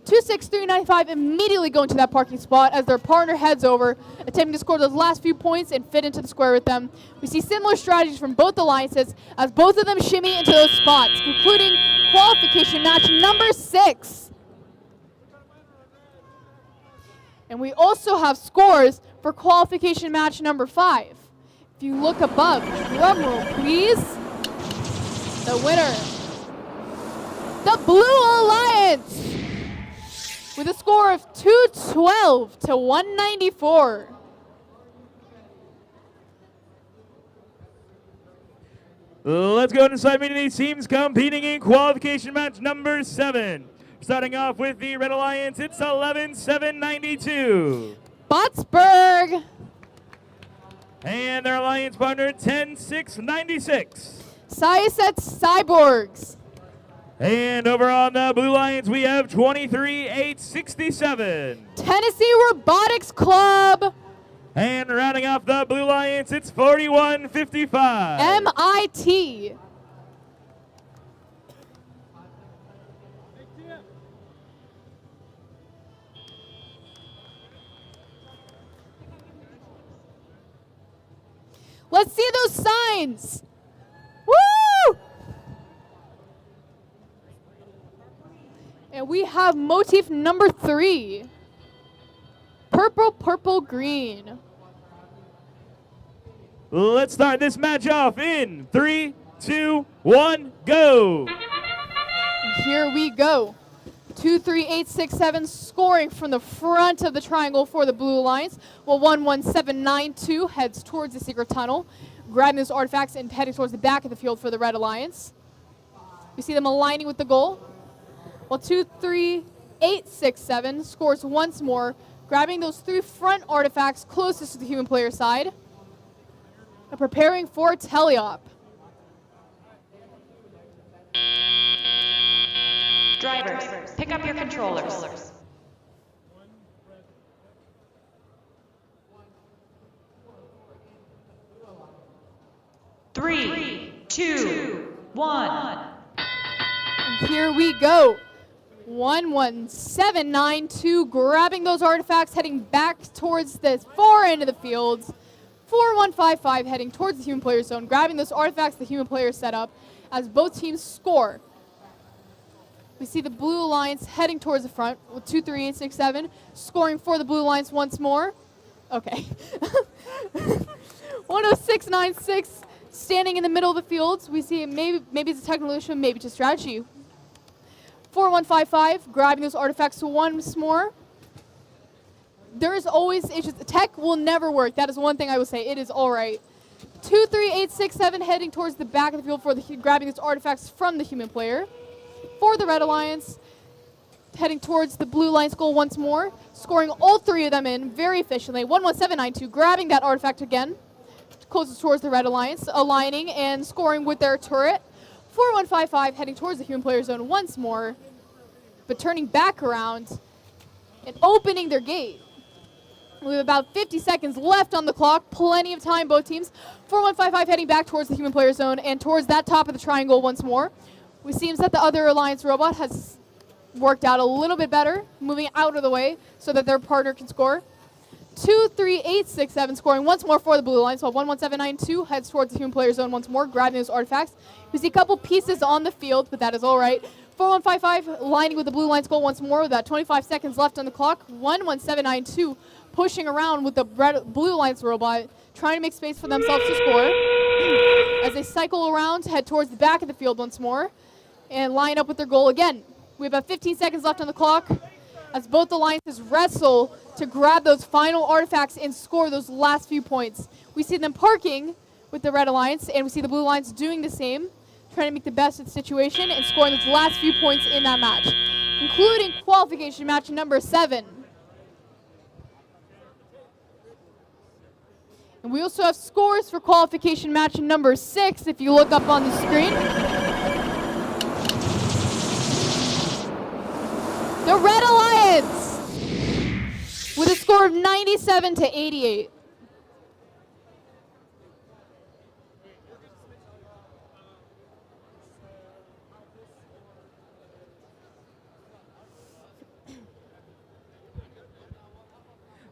26395 immediately go into that parking spot as their partner heads over, attempting to score those last few points and fit into the square with them. We see similar strategies from both alliances as both of them shimmy into those spots, concluding qualification match number 6. And we also have scores for qualification match number 5. If you look above, drum roll please. The winner, the Blue Alliance, with a score of 212 to 194. Let's go inside meeting these teams competing in qualification match number 7. Starting off with the Red Alliance, it's 11792. Botsburg. And their alliance partner, 10696. Siaset Cyborgs. And over on the Blue Alliance, we have 23867. Tennessee Robotics Club. And rounding off the Blue Alliance, it's 4155. MIT. Let's see those signs. Woo! we have motif number 3. Purple, purple, green. Let's start this match off in 3, 2, 1, go. Here we go. 2, 3, 8, 6, 7 scoring from the front of the triangle for the Blue Alliance, while 1, 1, 7, 9, 2 heads towards the secret tunnel, grabbing those artifacts and heading towards the back of the field for the Red Alliance. We see them aligning with the goal, while 2, 3, 8, 6, 7 scores once more, grabbing those 3 front artifacts closest to the human player side, and preparing for teleop. Drivers, pick up your controllers. Three, two, one. And here we go. 11792, grabbing those artifacts, heading back towards the far end of the field. 4155 heading towards the human player zone, grabbing those artifacts the human player set up as both teams score. We see the Blue Alliance heading towards the front with 2, 3, 8, 6, 7, scoring for the Blue Alliance once more. Okay. 10696 standing in the middle of the field. We see maybe it's a technical issue, maybe it's a strategy. 4155 grabbing those artifacts once more. There is always issues. Tech will never work. That is one thing I will say. It is all right. 2, 3, 8, 6, 7 heading towards the back of the field for grabbing these artifacts from the human player. For the Red Alliance, heading towards the Blue Alliance goal once more, scoring all 3 of them in very efficiently. 11792 grabbing that artifact again, closest towards the Red Alliance, aligning and scoring with their turret. 4155 heading towards the human player zone once more, but turning back around and opening their gate. We have about 50 seconds left on the clock, plenty of time, both teams. 4155 heading back towards the human player zone and towards that top of the triangle once more. It seems that the other Alliance robot has worked out a little bit better, moving out of the way so that their partner can score. 2, 3, 8, 6, 7 scoring once more for the Blue Alliance, while 11792 heads towards the human player zone once more, grabbing those artifacts. We see a couple pieces on the field, but that is all right. 4155 lining with the Blue Alliance goal once more with about 25 seconds left on the clock. 11792 pushing around with the Blue Alliance robot, trying to make space for themselves to score. As they cycle around, head towards the back of the field once more, and line up with their goal again. We have about 15 seconds left on the clock as both alliances wrestle to grab those final artifacts and score those last few points. We see them parking with the Red Alliance, and we see the Blue Alliance doing the same, trying to make the best of the situation and scoring those last few points in that match, including qualification match number 7. And we also have scores for qualification match number 6 if you look up on the screen. The Red Alliance with a score of 97 to 88.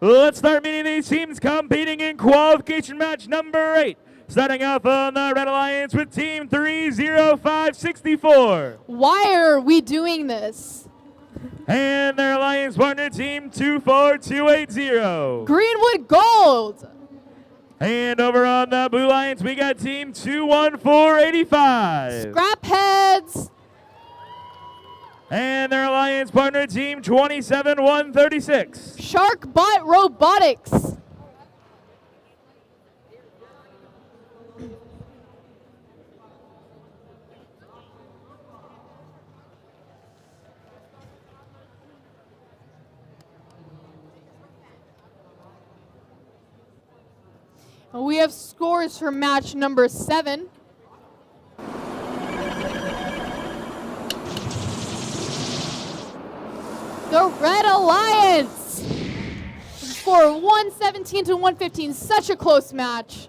Let's start meeting these teams competing in qualification match number 8. Starting off on the Red Alliance with Team 30564. Why are we doing this? And their alliance partner, Team 24280. Greenwood Gold. And over on the Blue Alliance, we got Team 21485. Scrap Heads. And their alliance partner, Team 27136. Sharkbot Robotics. We have scores for match number 7. The Red Alliance. Score 117 to 115. Such a close match.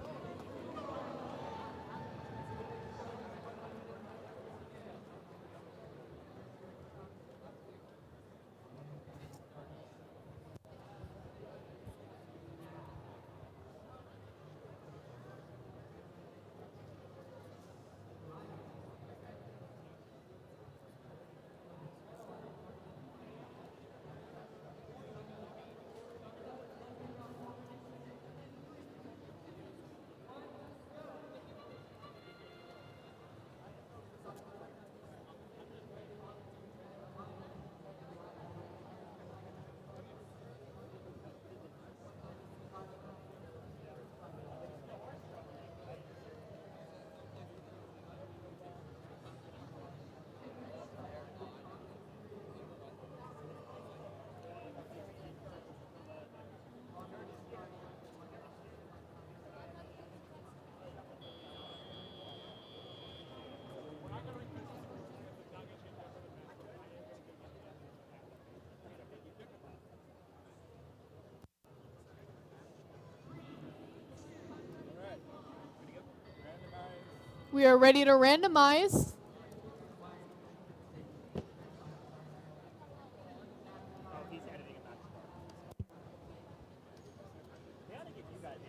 We are ready to randomize.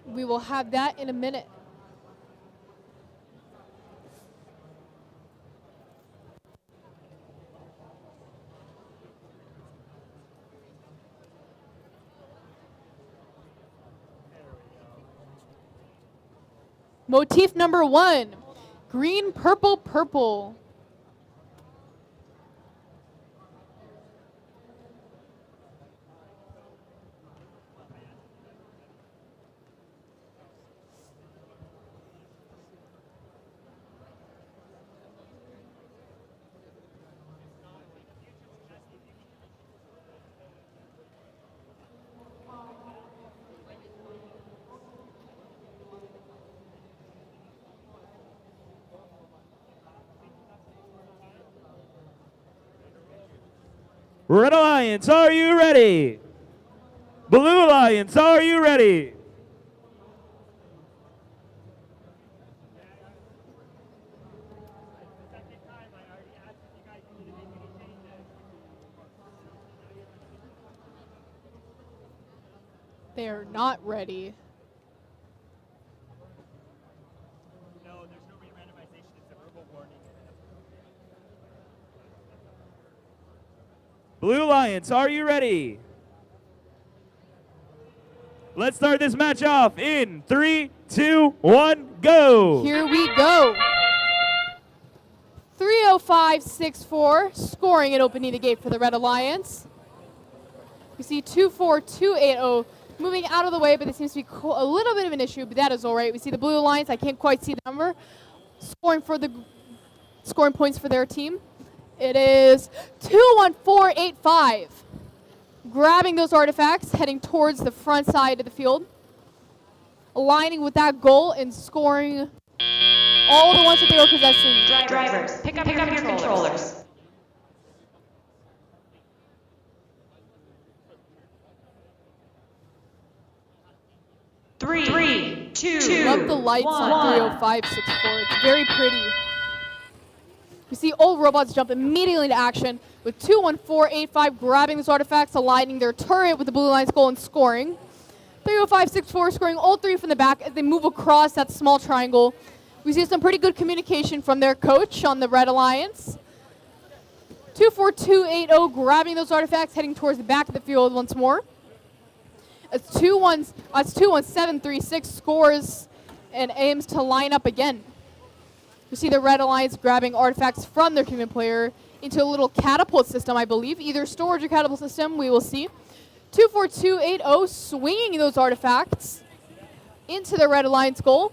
We will have that in a minute. Motif number 1, green, purple, purple. Red Alliance, are you ready? Blue Alliance, are you ready? They are not ready. No, there's no re-randomization. It's a verbal warning. Blue Alliance, are you ready? Let's start this match off in 3, 2, 1, go. Here we go. 305.64, scoring and opening the gate for the Red Alliance. We see 24280 moving out of the way, but there seems to be a little bit of an issue, but that is all right. We see the Blue Alliance. I can't quite see the number. Scoring points for their team. It is 21485. Grabbing those artifacts, heading towards the front side of the field. Aligning with that goal and scoring all the ones that they were possessing. Drivers, pick up your controllers. Three, two, Love the lights on 30564. It's very pretty. We see old robots jump immediately into action with 21485 grabbing those artifacts, aligning their turret with the Blue Alliance goal and scoring. 30564 scoring all three from the back as they move across that small triangle. We see some pretty good communication from their coach on the Red Alliance. 24280 grabbing those artifacts, heading towards the back of the field once more. As 21736 scores and aims to line up again. We see the Red Alliance grabbing artifacts from their human player into a little catapult system, I believe. Either storage or catapult system, we will see. 24280 swinging those artifacts into the Red Alliance goal,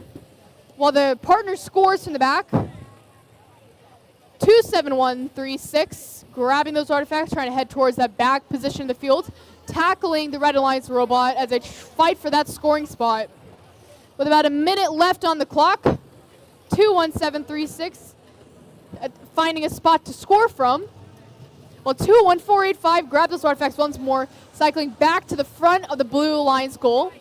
while the partner scores from the back. 27136 grabbing those artifacts, trying to head towards that back position of the field, tackling the Red Alliance robot as they fight for that scoring spot. With about a minute left on the clock, 21736 finding a spot to score from, while 21485 grabs those artifacts once more, cycling back to the front of the Blue Alliance goal.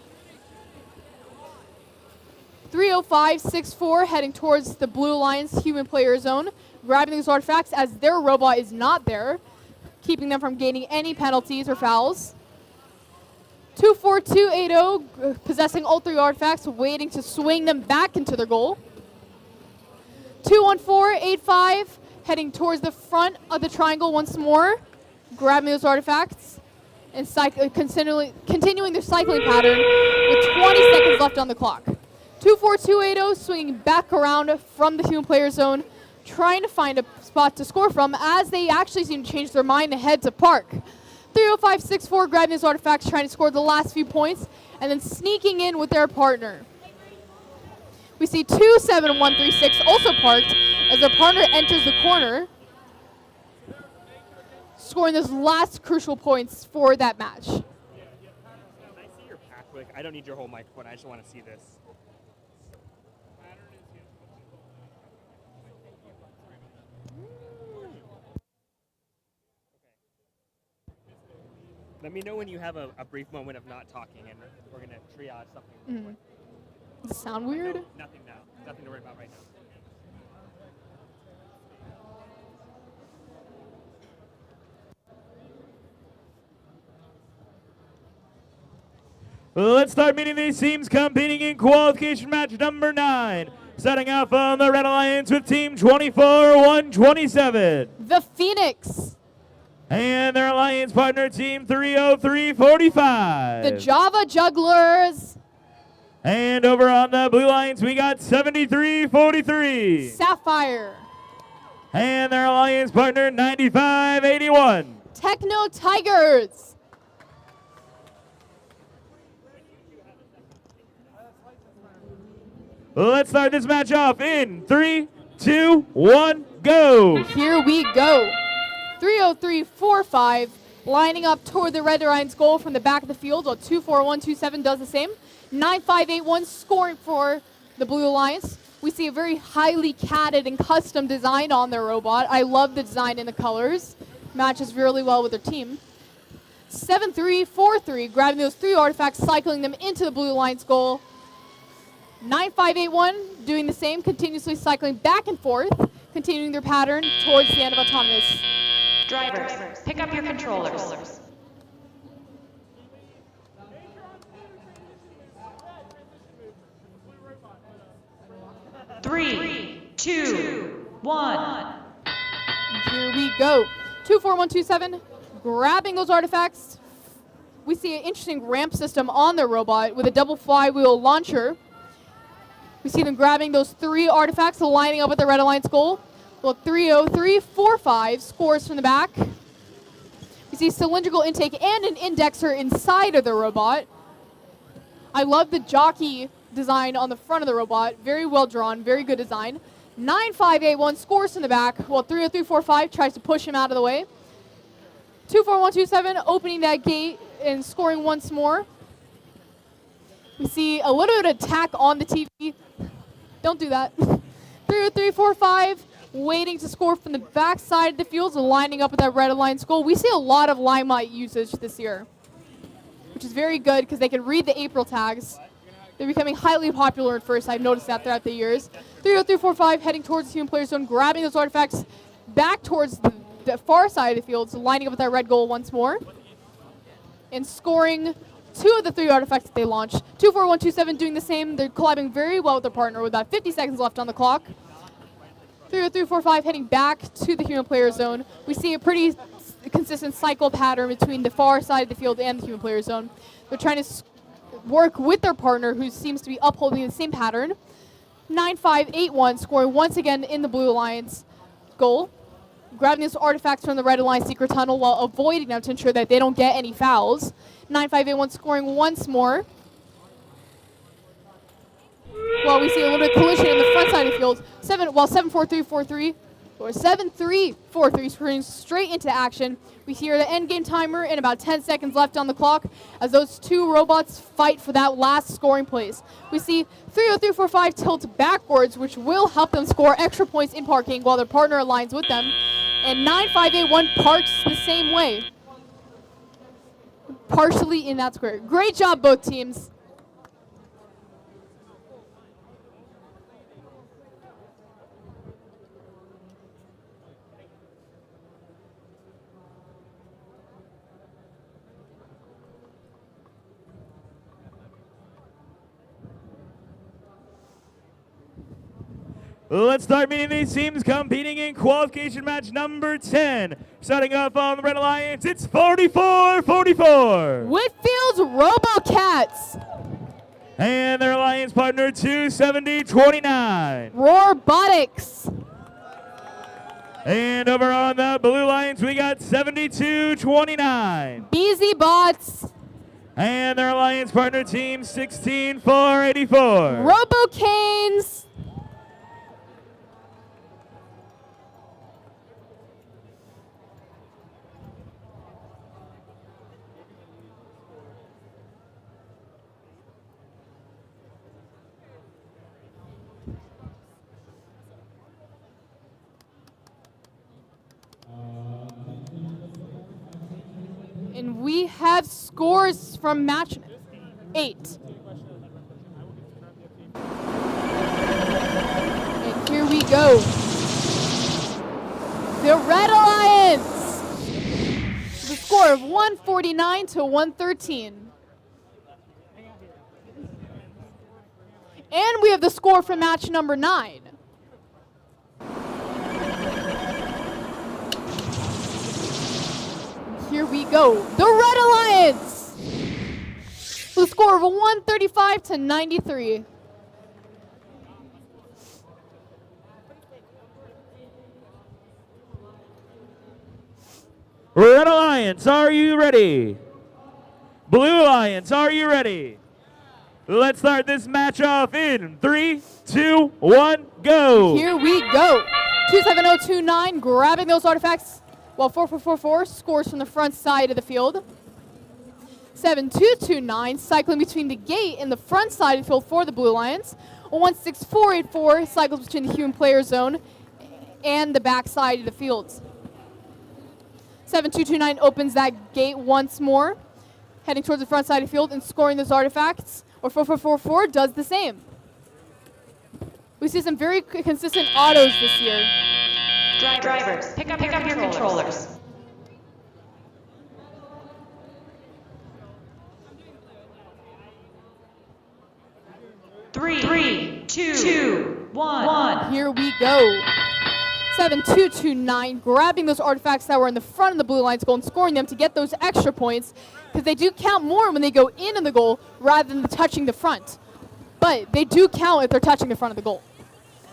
30564 heading towards the Blue Alliance human player zone, grabbing these artifacts as their robot is not there, keeping them from gaining any penalties or fouls. 24280 possessing all three artifacts, waiting to swing them back into their goal. 21485 heading towards the front of the triangle once more, grabbing those artifacts and continuing their cycling pattern with 20 seconds left on the clock. 24280 swinging back around from the human player zone, trying to find a spot to score from as they actually seem to change their mind and head to park. 30564 grabbing these artifacts, trying to score the last few points, and then sneaking in with their partner. We see 27136 also parked as their partner enters the corner, scoring those last crucial points for that match. Can I see your pack quick? I don't need your whole microphone. I just want to see this. Let me know when you have a brief moment of not talking, and we're going to triage something. Does it sound weird? No, nothing now. Nothing to worry about right now. Let's start meeting these teams competing in qualification match number 9. Starting off on the Red Alliance with Team 24-127. The Phoenix. And their alliance partner, Team 303-45. The Java Jugglers. And over on the Blue Alliance, we got 73-43. Sapphire. And their alliance partner, 95-81. Techno Tigers. Let's start this match off in 3, 2, 1, go. Here we go. 303-45, lining up toward the Red Alliance goal from the back of the field, while 24127 does the same. 9581 scoring for the Blue Alliance. We see a very highly catted and custom design on their robot. I love the design and the colors. Matches really well with their team. 7343, grabbing those 3 artifacts, cycling them into the Blue Alliance goal. 9581 doing the same, continuously cycling back and forth, continuing their pattern towards the end of Autonomous. Drivers, pick up your controllers. Three, 2, 1. Here we go. 24127, grabbing those artifacts. We see an interesting ramp system on their robot with a double flywheel launcher. We see them grabbing those 3 artifacts, lining up with the Red Alliance goal. Well, 303-45 scores from the back. We see cylindrical intake and an indexer inside of the robot. I love the jockey design on the front of the robot. Very well drawn, very good design. 9581 scores from the back, while 303-45 tries to push him out of the way. 24127 opening that gate and scoring once more. We see a little bit of attack on the TV. Don't do that. 303-45 waiting to score from the back side of the field, lining up with that Red Alliance goal. We see a lot of Limelight usage this year, which is very good because they can read the April tags. They're becoming highly popular at first. I've noticed that throughout the years. 303-45 heading towards the human player zone, grabbing those artifacts back towards the far side of the field, so lining up with that red goal once more. And scoring 2 of the 3 artifacts that they launched. 24127 doing the same. They're collabing very well with their partner with about 50 seconds left on the clock. 303-45 heading back to the human player zone. We see a pretty consistent cycle pattern between the far side of the field and the human player zone. They're trying to work with their partner, who seems to be upholding the same pattern. 9581 scoring once again in the Blue Alliance goal. Grabbing those artifacts from the Red Alliance secret tunnel while avoiding them to ensure that they don't get any fouls. 9581 scoring once more. Well, we see a little bit of collision in the front side of the field. 74343 or 7343 sprinting straight into action. We hear the end game timer and about 10 seconds left on the clock as those 2 robots fight for that last scoring place. We see 30345 tilt backwards, which will help them score extra points in parking while their partner aligns with them. And 9581 parks the same way, partially in that square. Great job, both teams. Let's start meeting these teams competing in qualification match number 10. Starting off on the Red Alliance, it's 44-44. Whitfield's RoboCats. And their alliance partner, 270-29. Robotics. And over on the Blue Alliance, we got 72-29. BZ Bots. And their alliance partner team, 16-484. RoboCanes. And we have scores from match 8. And here we go. The Red Alliance. The score of 149 to 113. And we have the score for match number 9. Here we go. The Red Alliance with a score of 135 to 93. Red Alliance, are you ready? Blue Alliance, are you ready? Let's start this match off in 3, 2, 1, go. Here we go. 27029 grabbing those artifacts while 4444 scores from the front side of the field. 7229 cycling between the gate and the front side of the field for the Blue Alliance. 16484 cycles between the human player zone and the back side of the field. 7229 opens that gate once more, heading towards the front side of the field and scoring those artifacts. Or 4444 does the same. We see some very consistent autos this year. Drivers, pick up your controllers. Three, two, one. Here we go. 7229 grabbing those artifacts that were in the front of the Blue Alliance goal and scoring them to get those extra points, because they do count more when they go in the goal rather than touching the front. But they do count if they're touching the front of the goal.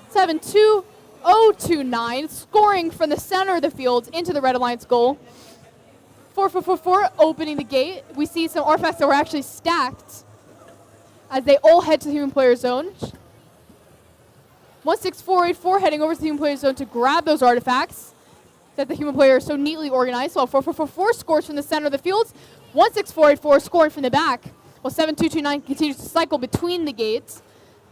72029 scoring from the center of the field into the Red Alliance goal. 4444 opening the gate. We see some artifacts that were actually stacked as they all head to the human player zone. 16484 heading over to the human player zone to grab those artifacts that the human player is so neatly organized. While 4444 scores from the center of the field. 16484 scoring from the back. While 7229 continues to cycle between the gates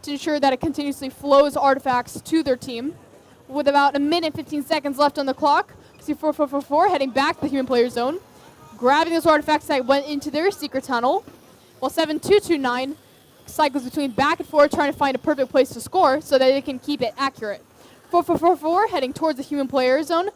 to ensure that it continuously flows artifacts to their team. With about 1 minute 15 seconds left on the clock, we see 4444 heading back to the human player zone, grabbing those artifacts that went into their secret tunnel. While 7229 cycles between back and forth trying to find a perfect place to score so that they can keep it accurate. 4444 heading towards the human player zone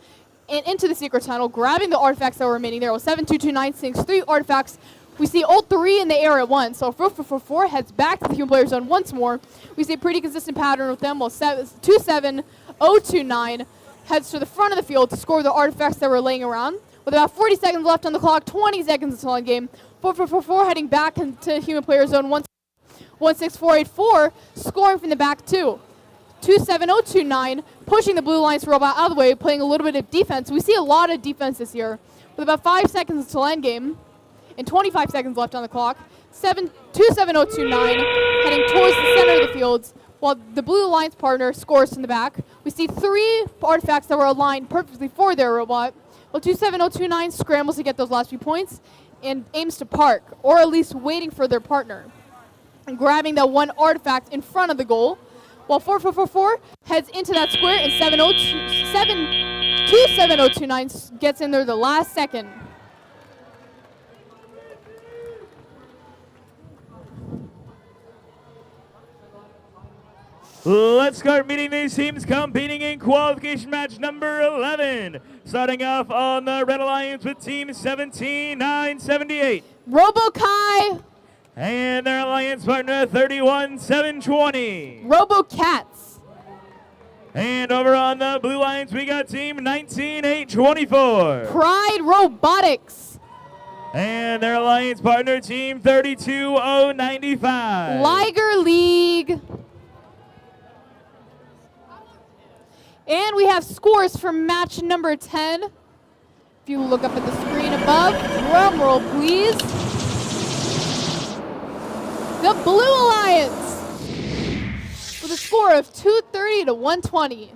and into the secret tunnel, grabbing the artifacts that were remaining there. While 7229 sinks 3 artifacts. We see all 3 in the air at once. So 4444 heads back to the human player zone once more. We see a pretty consistent pattern with them, while 27029 heads to the front of the field to score the artifacts that were laying around. With about 40 seconds left on the clock, 20 seconds until end game. 4444 heading back into human player zone once. 16484 scoring from the back too. 27029 pushing the Blue Alliance robot out of the way, playing a little bit of defense. We see a lot of defense this year. With about 5 seconds until end game and 25 seconds left on the clock. 27029 heading towards the center of the field while the Blue Alliance partner scores from the back. We see 3 artifacts that were aligned perfectly for their robot. While 27029 scrambles to get those last few points and aims to park, or at least waiting for their partner, and grabbing that 1 artifact in front of the goal, while 4444 heads into that square and 27029 gets in there the last second. Let's start meeting these teams competing in qualification match number 11. Starting off on the Red Alliance with team 17978. RoboKai. And their alliance partner 31720. RoboCats. And over on the Blue Alliance we got team 19824. Pride Robotics. And their alliance partner team 32095. Liger League. And we have scores for match number 10. If you look up at the screen above, drum roll please. The Blue Alliance with a score of 230 to 120.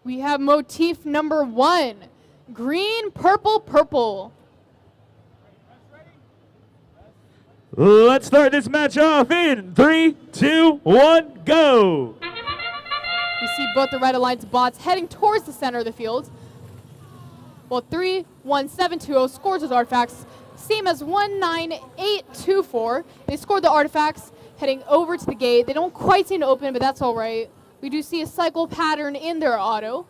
We have motif number 1, green, purple, purple. Let's start this match off in 3, 2, 1, go! We see both the Red Alliance bots heading towards the center of the field. Well, 31720 scores those artifacts, same as 19824. They scored the artifacts heading over to the gate. They don't quite seem to open, but that's all right. We do see a cycle pattern in their auto.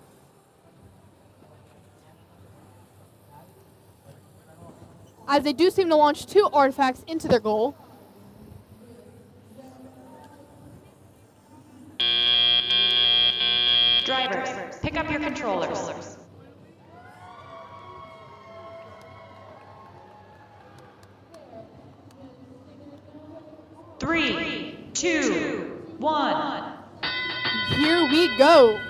As they do seem to launch 2 artifacts into their goal. Drivers, pick up your controllers. Three, 2, 1. Here we go.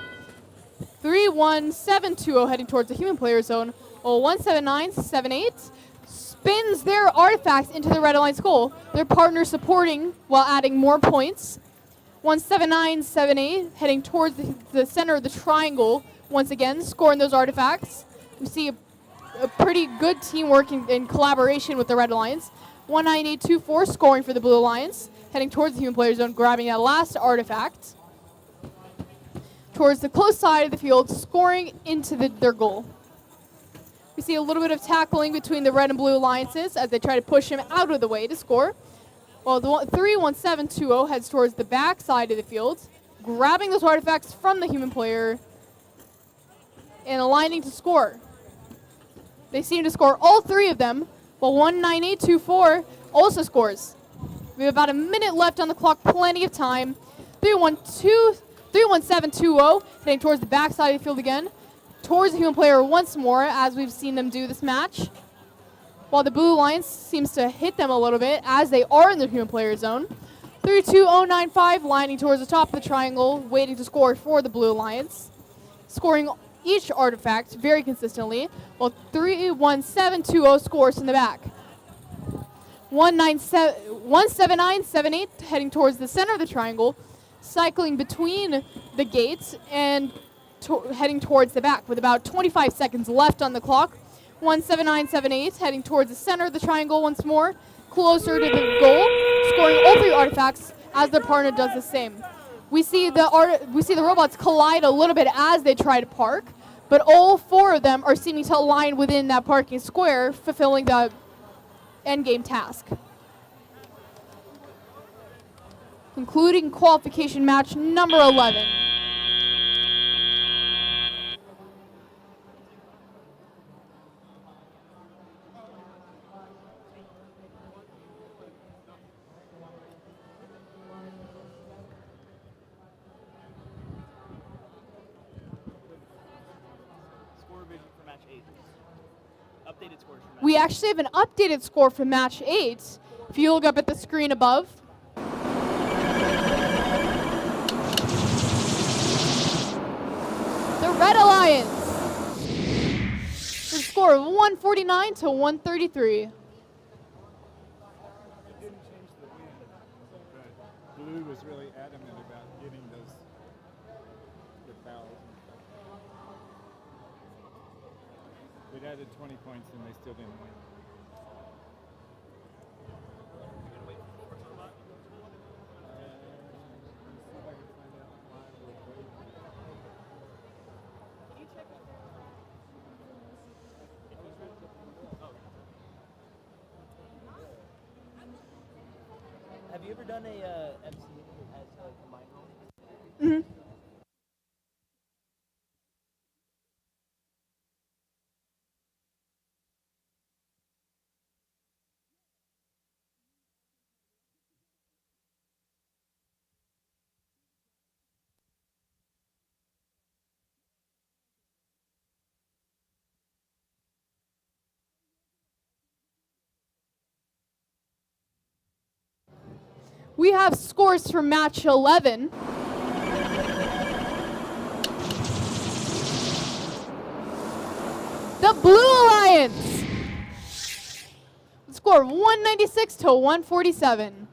31720 heading towards the human player zone. Well, 17978 spins their artifacts into the Red Alliance goal. Their partner supporting while adding more points. 17978 heading towards the center of the triangle once again, scoring those artifacts. We see a pretty good teamwork in collaboration with the Red Alliance. 19824 scoring for the Blue Alliance, heading towards the human player zone, grabbing that last artifact. Towards the close side of the field, scoring into their goal. We see a little bit of tackling between the Red and Blue Alliances as they try to push him out of the way to score. Well, the 31720 heads towards the back side of the field, grabbing those artifacts from the human player and aligning to score. They seem to score all 3 of them, while 19824 also scores. We have about a minute left on the clock, plenty of time. 31720 heading towards the back side of the field again, towards the human player once more, as we've seen them do this match. While the Blue Alliance seems to hit them a little bit as they are in the human player zone. 32095 lining towards the top of the triangle, waiting to score for the Blue Alliance. Scoring each artifact very consistently, while 31720 scores in the back. 17978 heading towards the center of the triangle, cycling between the gates and heading towards the back with about 25 seconds left on the clock. 17978 heading towards the center of the triangle once more, closer to the goal, scoring all 3 artifacts as their partner does the same. We see the robots collide a little bit as they try to park, but all 4 of them are seeming to align within that parking square, fulfilling the endgame task. Concluding qualification match number 11. We actually have an updated score for match 8. If you look up at the screen above. The Red Alliance. The score of 149 to 133. Blue was really adamant about getting those fouls. We'd added 20 points and they still didn't win. Have you ever done a MC as a combined role? Mm-hmm. We have scores for match 11. The Blue Alliance. The score of 196 to 147.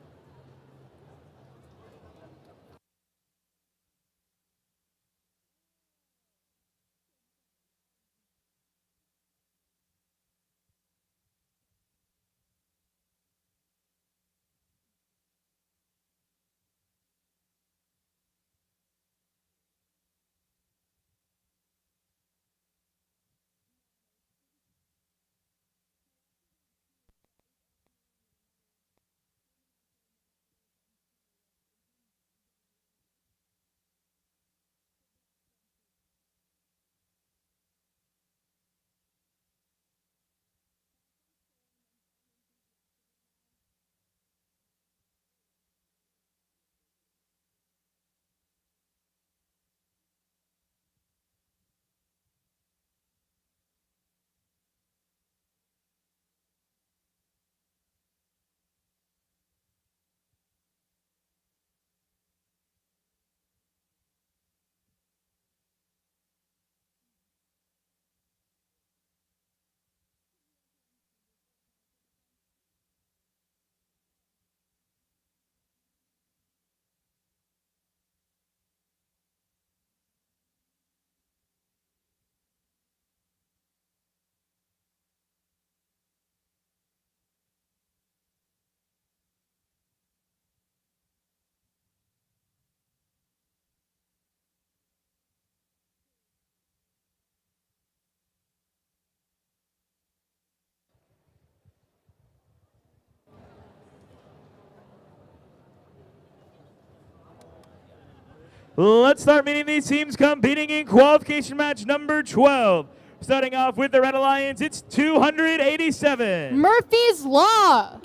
Let's start meeting these teams competing in qualification match number 12. Starting off with the Red Alliance, it's 287. Murphy's Law.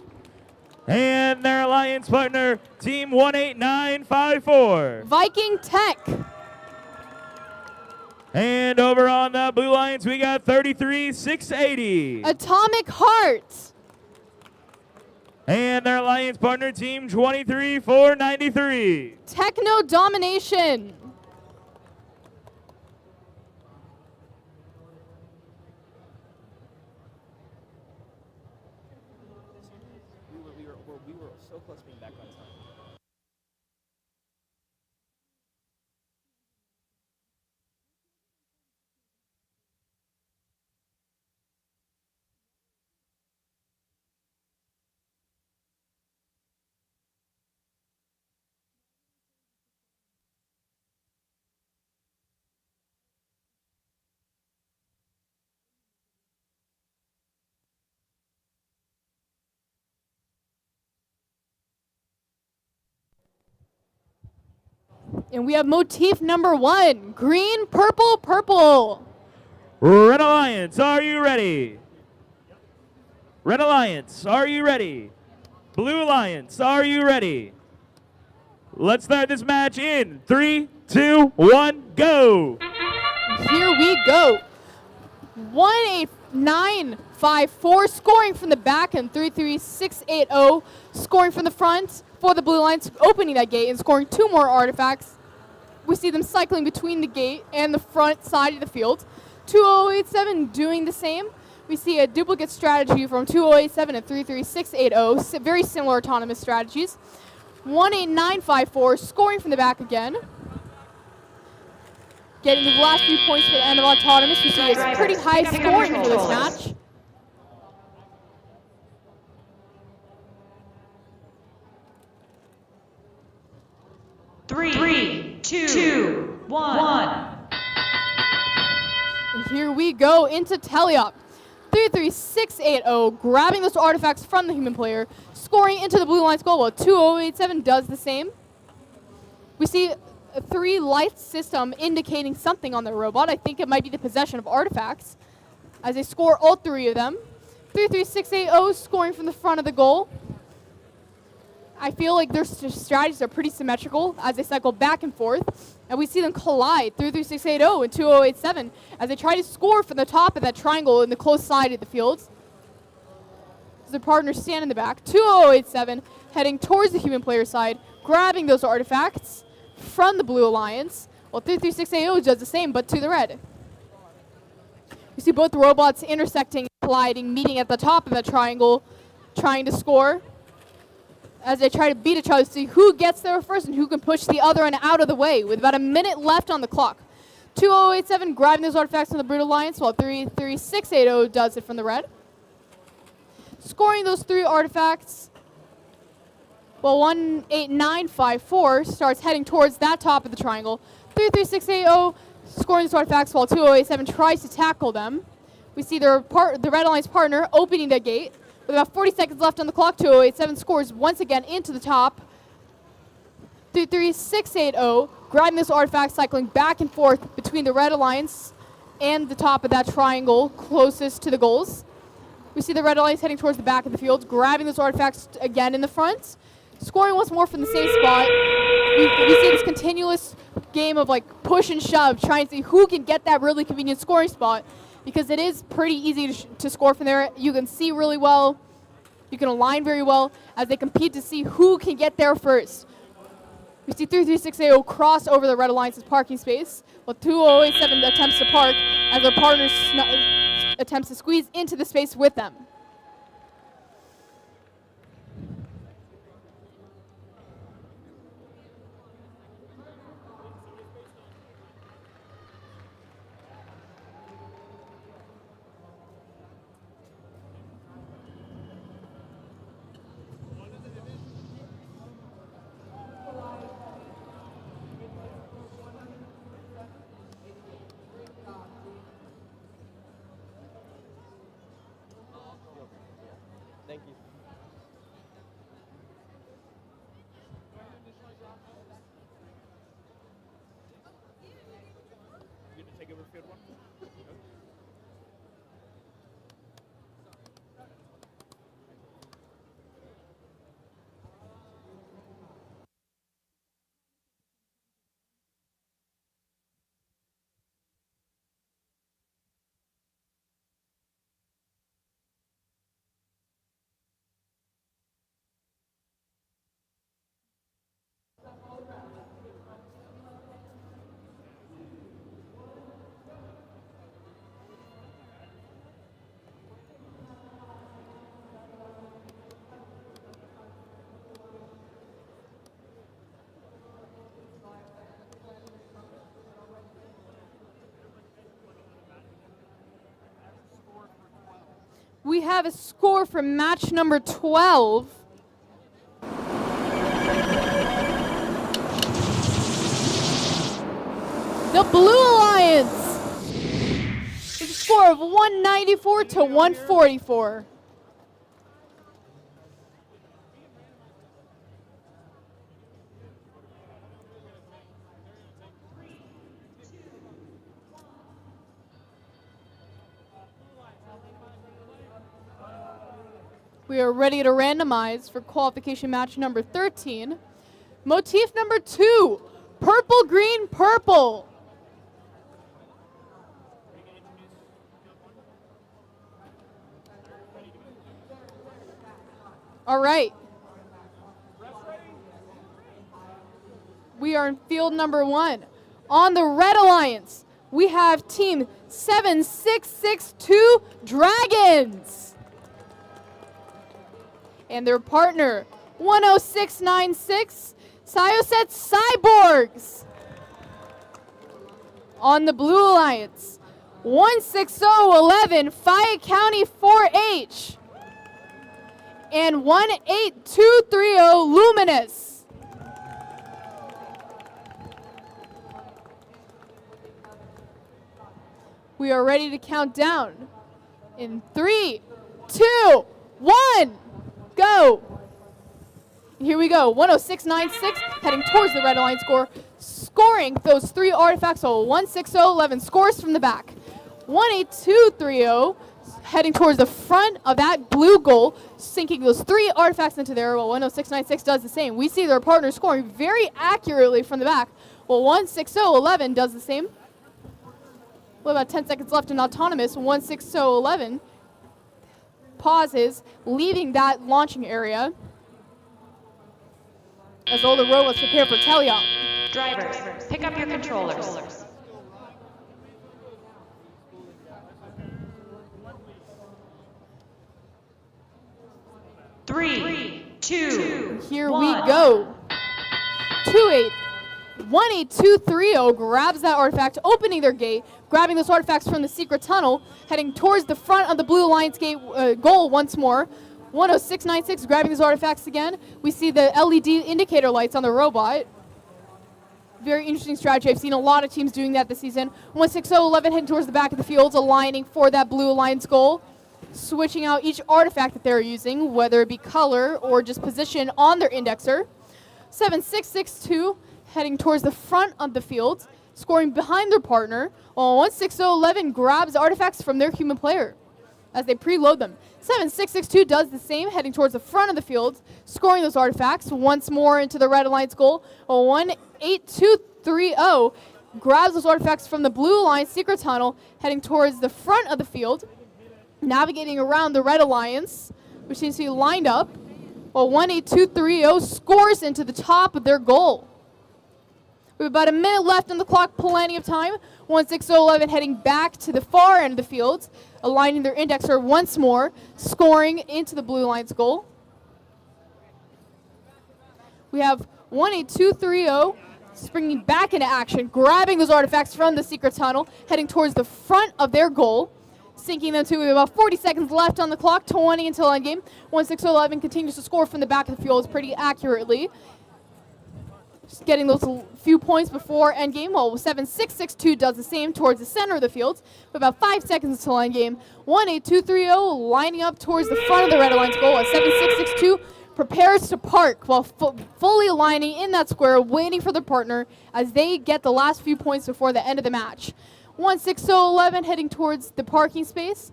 And their alliance partner, Team 18954. Viking Tech. And over on the Blue Alliance, we got 33680. Atomic Heart. And their alliance partner, Team 23493. Techno Domination. We were so close to being back on time. And we have motif number 1, green, purple, purple. Red Alliance, are you ready? Red Alliance, are you ready? Blue Alliance, are you ready? Let's start this match in 3, 2, 1, go. Here we go. 18954 scoring from the back and 33680 scoring from the front for the Blue Alliance, opening that gate and scoring 2 more artifacts. We see them cycling between the gate and the front side of the field. 2087 doing the same. We see a duplicate strategy from 2087 and 33680, very similar autonomous strategies. 18954 scoring from the back again. Getting the last few points for the end of autonomous. We see it's pretty high scoring for this match. Three, two, one. And here we go into Teleop. 33680, grabbing those artifacts from the human player, scoring into the Blue Alliance goal. Well, 2087 does the same. We see a 3 light system indicating something on their robot. I think it might be the possession of artifacts, as they score all 3 of them. 33680 scoring from the front of the goal. I feel like their strategies are pretty symmetrical as they cycle back and forth. And we see them collide, 33680 and 2087, as they try to score from the top of that triangle in the close side of the field. As their partners stand in the back. 2087 heading towards the human player side, grabbing those artifacts from the Blue Alliance. Well, 33680 does the same, but to the red. We see both robots intersecting, colliding, meeting at the top of that triangle, trying to score. As they try to beat each other to see who gets there first and who can push the other one out of the way with about a minute left on the clock. 2087 grabbing those artifacts from the Blue Alliance, while 33680 does it from the red. Scoring those 3 artifacts, while 18954 starts heading towards that top of the triangle. 33680 scoring those artifacts while 2087 tries to tackle them. We see the Red Alliance partner opening the gate. With about 40 seconds left on the clock, 2087 scores once again into the top. 33680 grabbing this artifact, cycling back and forth between the Red Alliance and the top of that triangle closest to the goals. We see the Red Alliance heading towards the back of the field, grabbing those artifacts again in the front, scoring once more from the same spot. We see this continuous game of like push and shove, trying to see who can get that really convenient scoring spot, because it is pretty easy to score from there. You can see really well. You can align very well as they compete to see who can get there first. We see 33680 cross over the Red Alliance's parking space, while 2087 attempts to park as their partner attempts to squeeze into the space with them. Thank you. We have a score for match number 12. The Blue Alliance with a score of 194 to 144. We are ready to randomize for qualification match number 13. Motif number 2, purple, green, purple. All right. We are in field number 1. On the Red Alliance, we have team 7662 Dragons. And their partner, 10696 Syoset Cyborgs. On the Blue Alliance, 16011 Fayette County 4H. And 18230 Luminous. We are ready to count down in 3, 2, 1. Go. And here we go. 10696 heading towards the Red Alliance score, scoring those 3 artifacts. So 16011 scores from the back. 18230 heading towards the front of that blue goal, sinking those 3 artifacts into there. Well, 10696 does the same. We see their partner scoring very accurately from the back. Well, 16011 does the same. Well, about 10 seconds left in autonomous. 16011 pauses, leaving that launching area as all the robots prepare for teleop. Drivers, pick up your controllers. Three, two, here one. we go. 18230 grabs that artifact, opening their gate, grabbing those artifacts from the secret tunnel, heading towards the front of the Blue Alliance gate goal once more. 10696 grabbing those artifacts again. We see the LED indicator lights on the robot. Very interesting strategy. I've seen a lot of teams doing that this season. 16011 heading towards the back of the field, aligning for that Blue Alliance goal. Switching out each artifact that they're using, whether it be color or just position on their indexer. 7662 heading towards the front of the field, scoring behind their partner, while 16011 grabs artifacts from their human player as they preload them. 7662 does the same, heading towards the front of the field, scoring those artifacts once more into the Red Alliance goal, while 18230 grabs those artifacts from the Blue Alliance secret tunnel, heading towards the front of the field, navigating around the Red Alliance, which seems to be lined up, while 18230 scores into the top of their goal. We have about a minute left on the clock, plenty of time. 16011 heading back to the far end of the field, aligning their indexer once more, scoring into the Blue Alliance goal. We have 18230 springing back into action, grabbing those artifacts from the secret tunnel, heading towards the front of their goal, sinking them to about 40 seconds left on the clock, 20 until endgame. 16011 continues to score from the back of the field pretty accurately. Just getting those few points before endgame, while 7662 does the same towards the center of the field. With about 5 seconds until endgame. 18230 lining up towards the front of the Red Alliance goal as 7662 prepares to park while fully aligning in that square, waiting for their partner as they get the last few points before the end of the match. 16011 heading towards the parking space,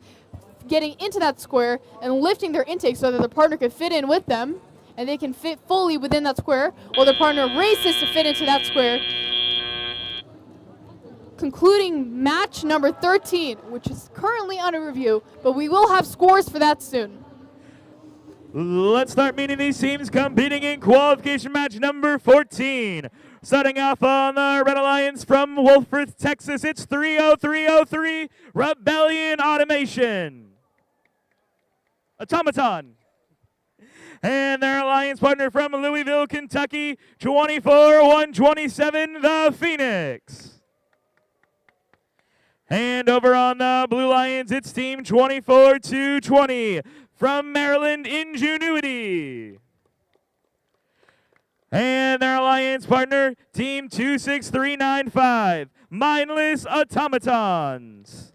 getting into that square and lifting their intake so that their partner can fit in with them, and they can fit fully within that square, while their partner races to fit into that square. Concluding match number 13, which is currently under review, but we will have scores for that soon. Let's start meeting these teams competing in qualification match number 14. Starting off on the Red Alliance from Wolfforth, Texas, it's 30303 Rebellion Automation. Automaton. And their alliance partner from Louisville, Kentucky, 24127, the Phoenix. And over on the Blue Lions, it's team 24-20 from Maryland, Ingenuity. And their alliance partner, team 26395, Mindless Automatons.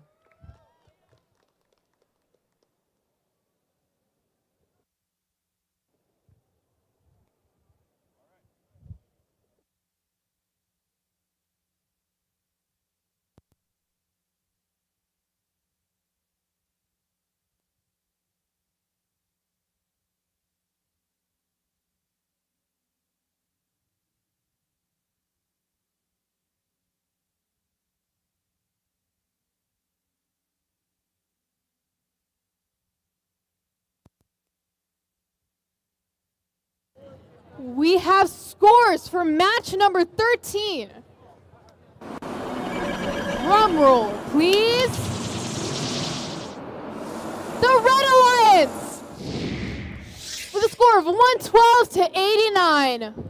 We have scores for match number 13. Drum roll, please. The Red Alliance with a score of 112 to 89.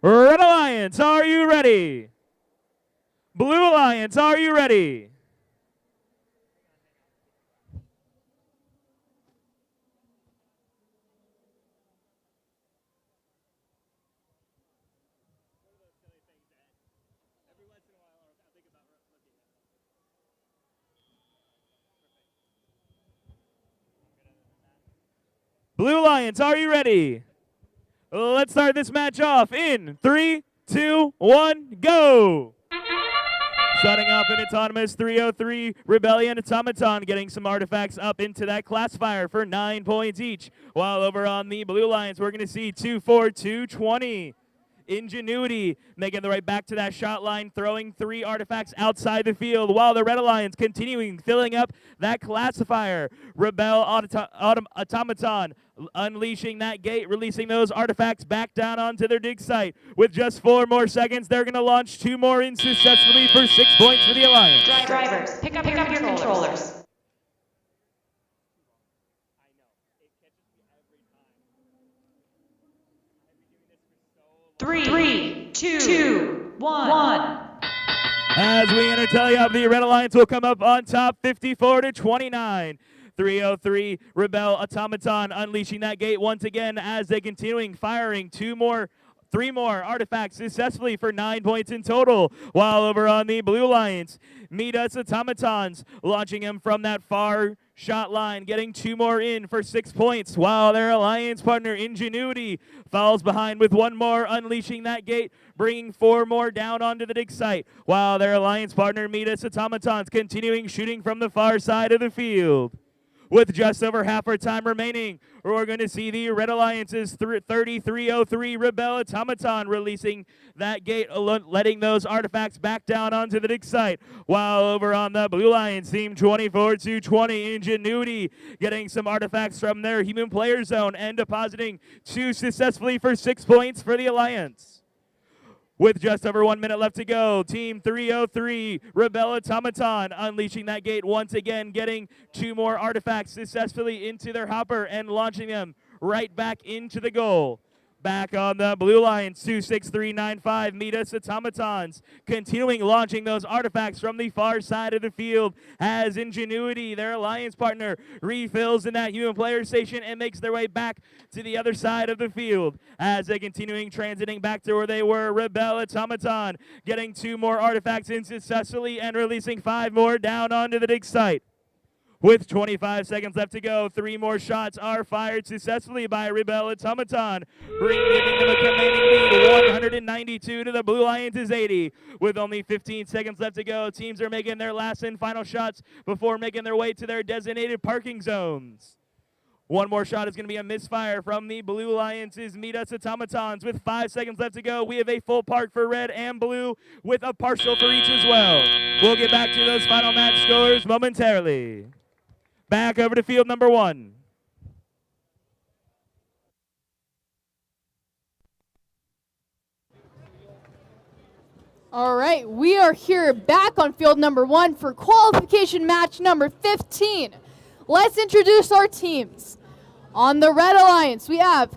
Red Alliance, are you ready? Blue Alliance, are you ready? Blue Alliance, are you ready? Let's start this match off in 3, 2, 1, go! Starting off an autonomous 303 Rebellion Automaton, getting some artifacts up into that classifier for 9 points each. While over on the Blue Alliance, we're going to see 24220. Ingenuity making the right back to that shot line, throwing 3 artifacts outside the field, while the Red Alliance continuing filling up that classifier. Rebel Automaton unleashing that gate, releasing those artifacts back down onto their dig site. With just 4 more seconds, they're going to launch 2 more in successfully for 6 points for the Alliance. Drivers, pick up your controllers. 3, 2, 1. As we enter teleop, the Red Alliance will come up on top 54 to 29. 303 Rebel Automaton unleashing that gate once again as they continuing firing 3 more artifacts successfully for 9 points in total. While over on the Blue Alliance, Meet Us Automatons launching them from that far shot line, getting 2 more in for 6 points, while their alliance partner Ingenuity falls behind with 1 more, unleashing that gate, bringing 4 more down onto the dig site, while their alliance partner Meet Us Automatons continuing shooting from the far side of the field. With just over half our time remaining, we're going to see the Red Alliance's 3303 Rebel Automaton releasing that gate, letting those artifacts back down onto the dig site. While over on the Blue Alliance, team 24-20, Ingenuity getting some artifacts from their human player zone and depositing 2 successfully for 6 points for the Alliance. With just over 1 minute left to go, Team 303, Rebel Automaton, unleashing that gate once again, getting 2 more artifacts successfully into their hopper and launching them right back into the goal. Back on the Blue Alliance, 26395, Meet Us Automatons, continuing launching those artifacts from the far side of the field as Ingenuity, their alliance partner, refills in that human player station and makes their way back to the other side of the field. As they continuing transiting back to where they were, Rebel Automaton getting 2 more artifacts in successfully and releasing 5 more down onto the dig site. With 25 seconds left to go, 3 more shots are fired successfully by Rebel Automaton, giving them a commanding lead, 192 to the Blue Alliance's 80. With only 15 seconds left to go, teams are making their last and final shots before making their way to their designated parking zones. 1 more shot is going to be a misfire from the Blue Alliance's Meet Us Automatons. With 5 seconds left to go, we have a full park for red and blue with a partial for each as well. We'll get back to those final match scores momentarily. Back over to field number 1. All right, we are here back on field number 1 for qualification match number 15. Let's introduce our teams. On the Red Alliance, we have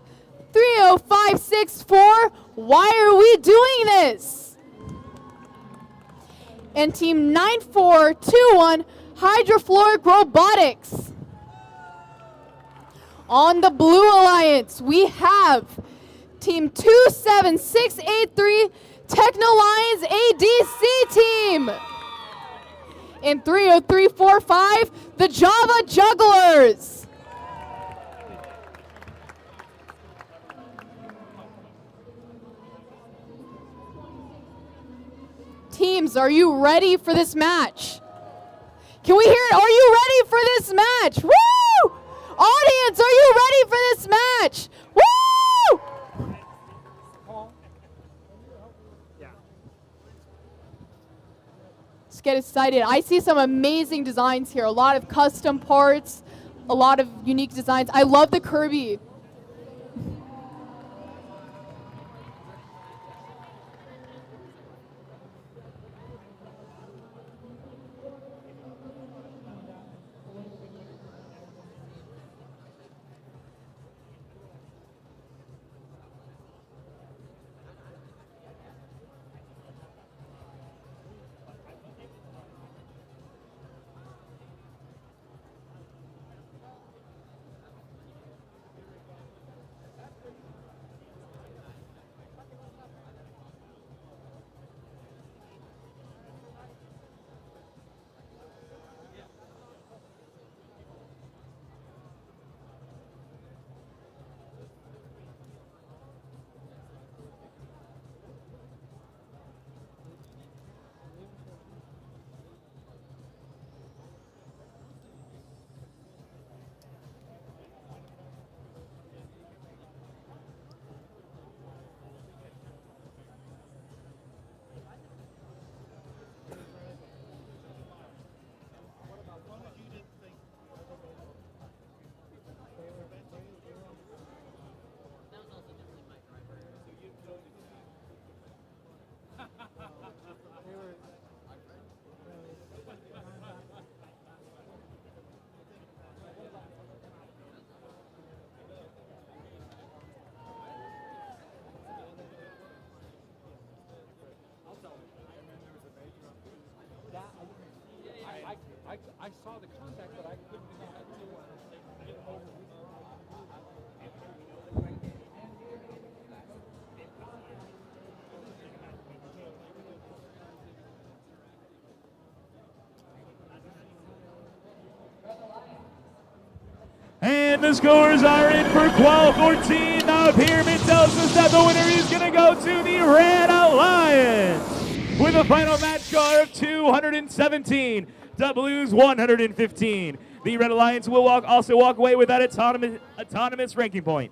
30564. Why are we doing this? And team 9421, Hydrofluoric Robotics. On the Blue Alliance, we have team 27683, Technolions ADC team. In 30345, the Java Jugglers. Teams, are you ready for this match? Can we hear it? Are you ready for this match? Woo! Audience, are you ready for this match? Woo! Let's get excited. I see some amazing designs here. A lot of custom parts, a lot of unique designs. I love the Kirby. I saw the contact, but I couldn't get him over. And the scores are in for Qual 14. The pyramid tells us that the winner is going to go to the Red Alliance with a final match score of 217 to Blues 115. The Red Alliance will also walk away with that autonomous ranking point.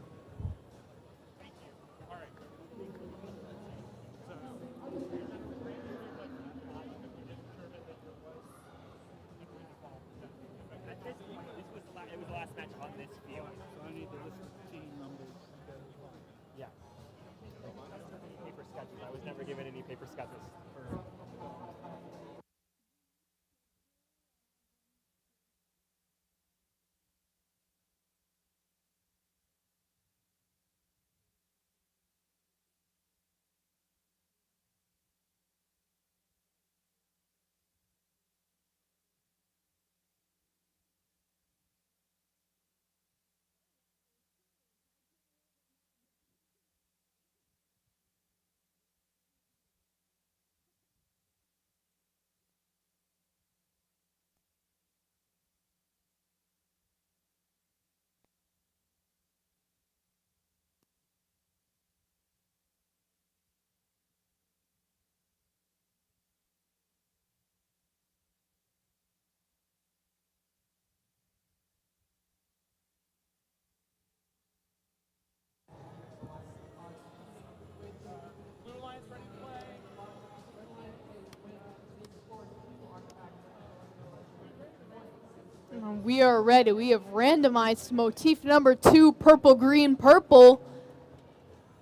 We are ready. We have randomized motif number 2, purple, green, purple,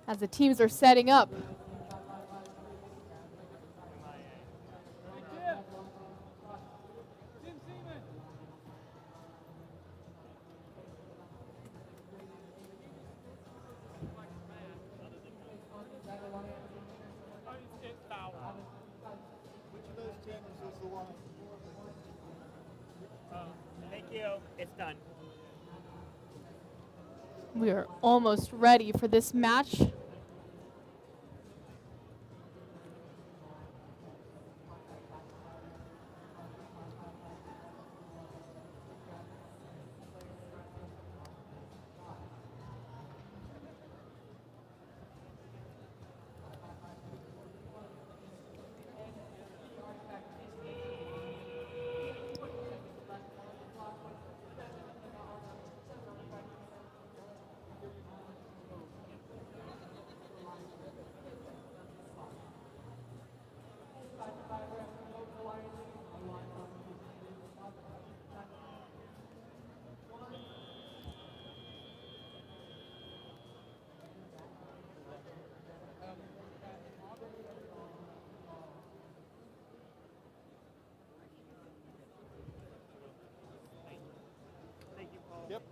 as the teams are setting up. you. It's done. We are almost ready for this match. Yep.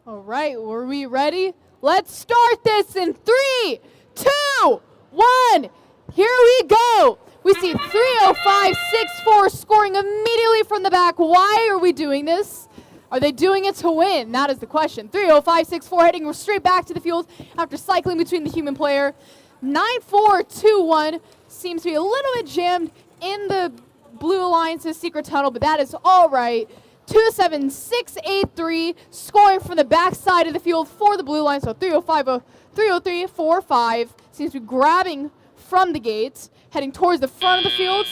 All right, were we ready? Let's start this in 3, 2, 1. Here we go. We see 3:05.64 scoring immediately from the back. Why are we doing this? Are they doing it to win? That is the question. 3:05.64 heading straight back to the field after cycling between the human player. 9-4-2-1 seems to be a little bit jammed in the Blue Alliance's secret tunnel, but that is all right. 2-7-6-8-3 scoring from the backside of the field for the Blue Line. So 3:03.45 seems to be grabbing from the gates, heading towards the front of the field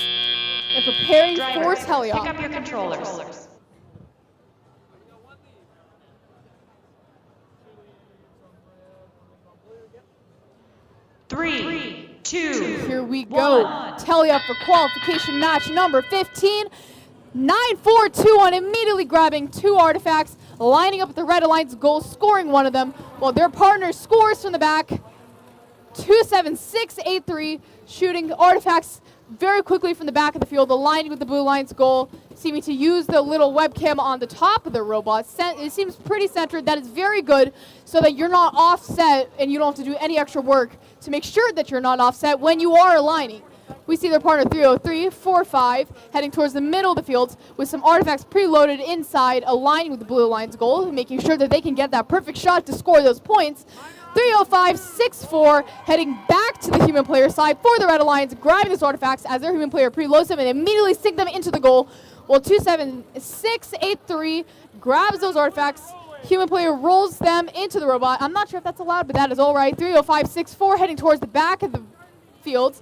and preparing for teleop. Pick up your controllers. Three, two, Here we go. Teleop for qualification match number 15. 9-4-2-1 immediately grabbing 2 artifacts, lining up with the Red Alliance goal, scoring one of them, while their partner scores from the back. 2-7-6-8-3, shooting artifacts very quickly from the back of the field, aligning with the Blue Alliance goal, seeming to use the little webcam on the top of the robot. It seems pretty centered. That is very good, so that you're not offset and you don't have to do any extra work to make sure that you're not offset when you are aligning. We see their partner 3:03.45 heading towards the middle of the field with some artifacts preloaded inside, aligning with the Blue Alliance goal, making sure that they can get that perfect shot to score those points. 3:05.64 heading back to the human player side for the Red Alliance, grabbing those artifacts as their human player preloads them and immediately sink them into the goal. While 2-7-6-8-3 grabs those artifacts. Human player rolls them into the robot. I'm not sure if that's allowed, but that is all right. 3:05.64 heading towards the back of the field,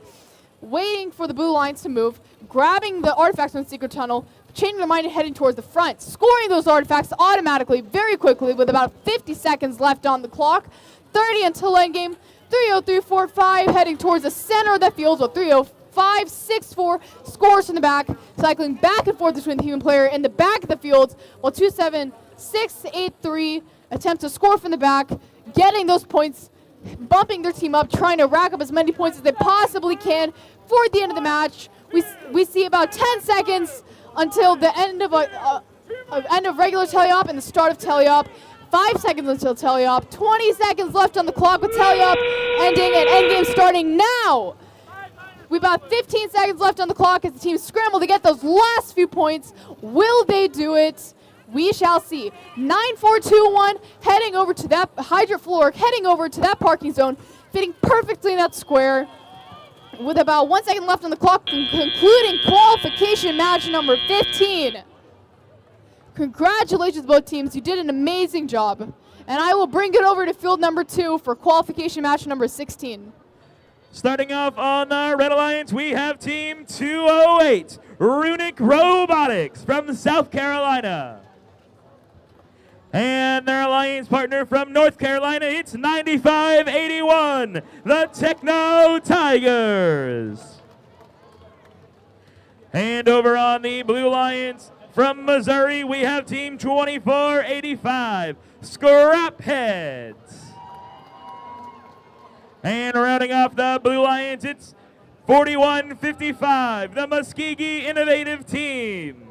waiting for the Blue Alliance to move, grabbing the artifacts from the secret tunnel, changing their mind and heading towards the front, scoring those artifacts automatically, very quickly, with about 50 seconds left on the clock. 30 until endgame. 3:03.45 heading towards the center of the field, with 3:05.64 scores from the back, cycling back and forth between the human player and the back of the field, while 2-7-6-8-3 attempts to score from the back, getting those points, bumping their team up, trying to rack up as many points as they possibly can for the end of the match. We see about 10 seconds until the end of regular teleop and the start of teleop. 5 seconds until teleop. 20 seconds left on the clock with teleop ending and endgame starting now. We've about 15 seconds left on the clock as the team scramble to get those last few points. Will they do it? We shall see. 9-4-2-1 heading over to that hydrant floor, heading over to that parking zone, fitting perfectly in that square. With about 1 second left on the clock, concluding qualification match number 15. Congratulations, both teams. You did an amazing job. And I will bring it over to field number 2 for qualification match number 16. Starting off on the Red Alliance, we have Team 208, Runic Robotics from South Carolina. And their alliance partner from North Carolina, it's 9581, the Techno Tigers. And over on the Blue Alliance from Missouri, we have Team 2485, Scrapheads. And rounding off the Blue Alliance, it's 4155, the Muskegee Innovative Team.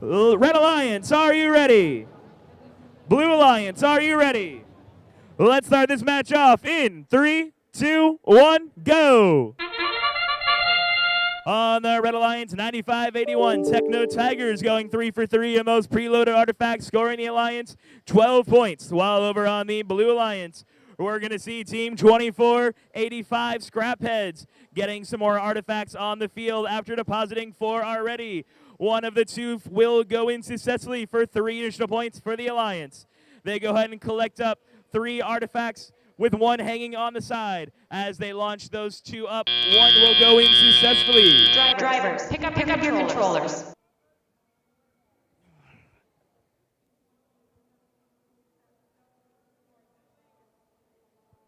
Red Alliance, are you ready? Blue Alliance, are you ready? Let's start this match off in 3, 2, 1, go! On the Red Alliance, 95-81, Techno Tigers going 3 for 3 in those preloaded artifacts, scoring the Alliance 12 points. While over on the Blue Alliance, we're going to see Team 24-85 Scrapheads getting some more artifacts on the field after depositing 4 already. One of the 2 will go in successfully for 3 additional points for the Alliance. They go ahead and collect up 3 artifacts with 1 hanging on the side. As they launch those 2 up, 1 will go in successfully. Drivers, pick up your controllers.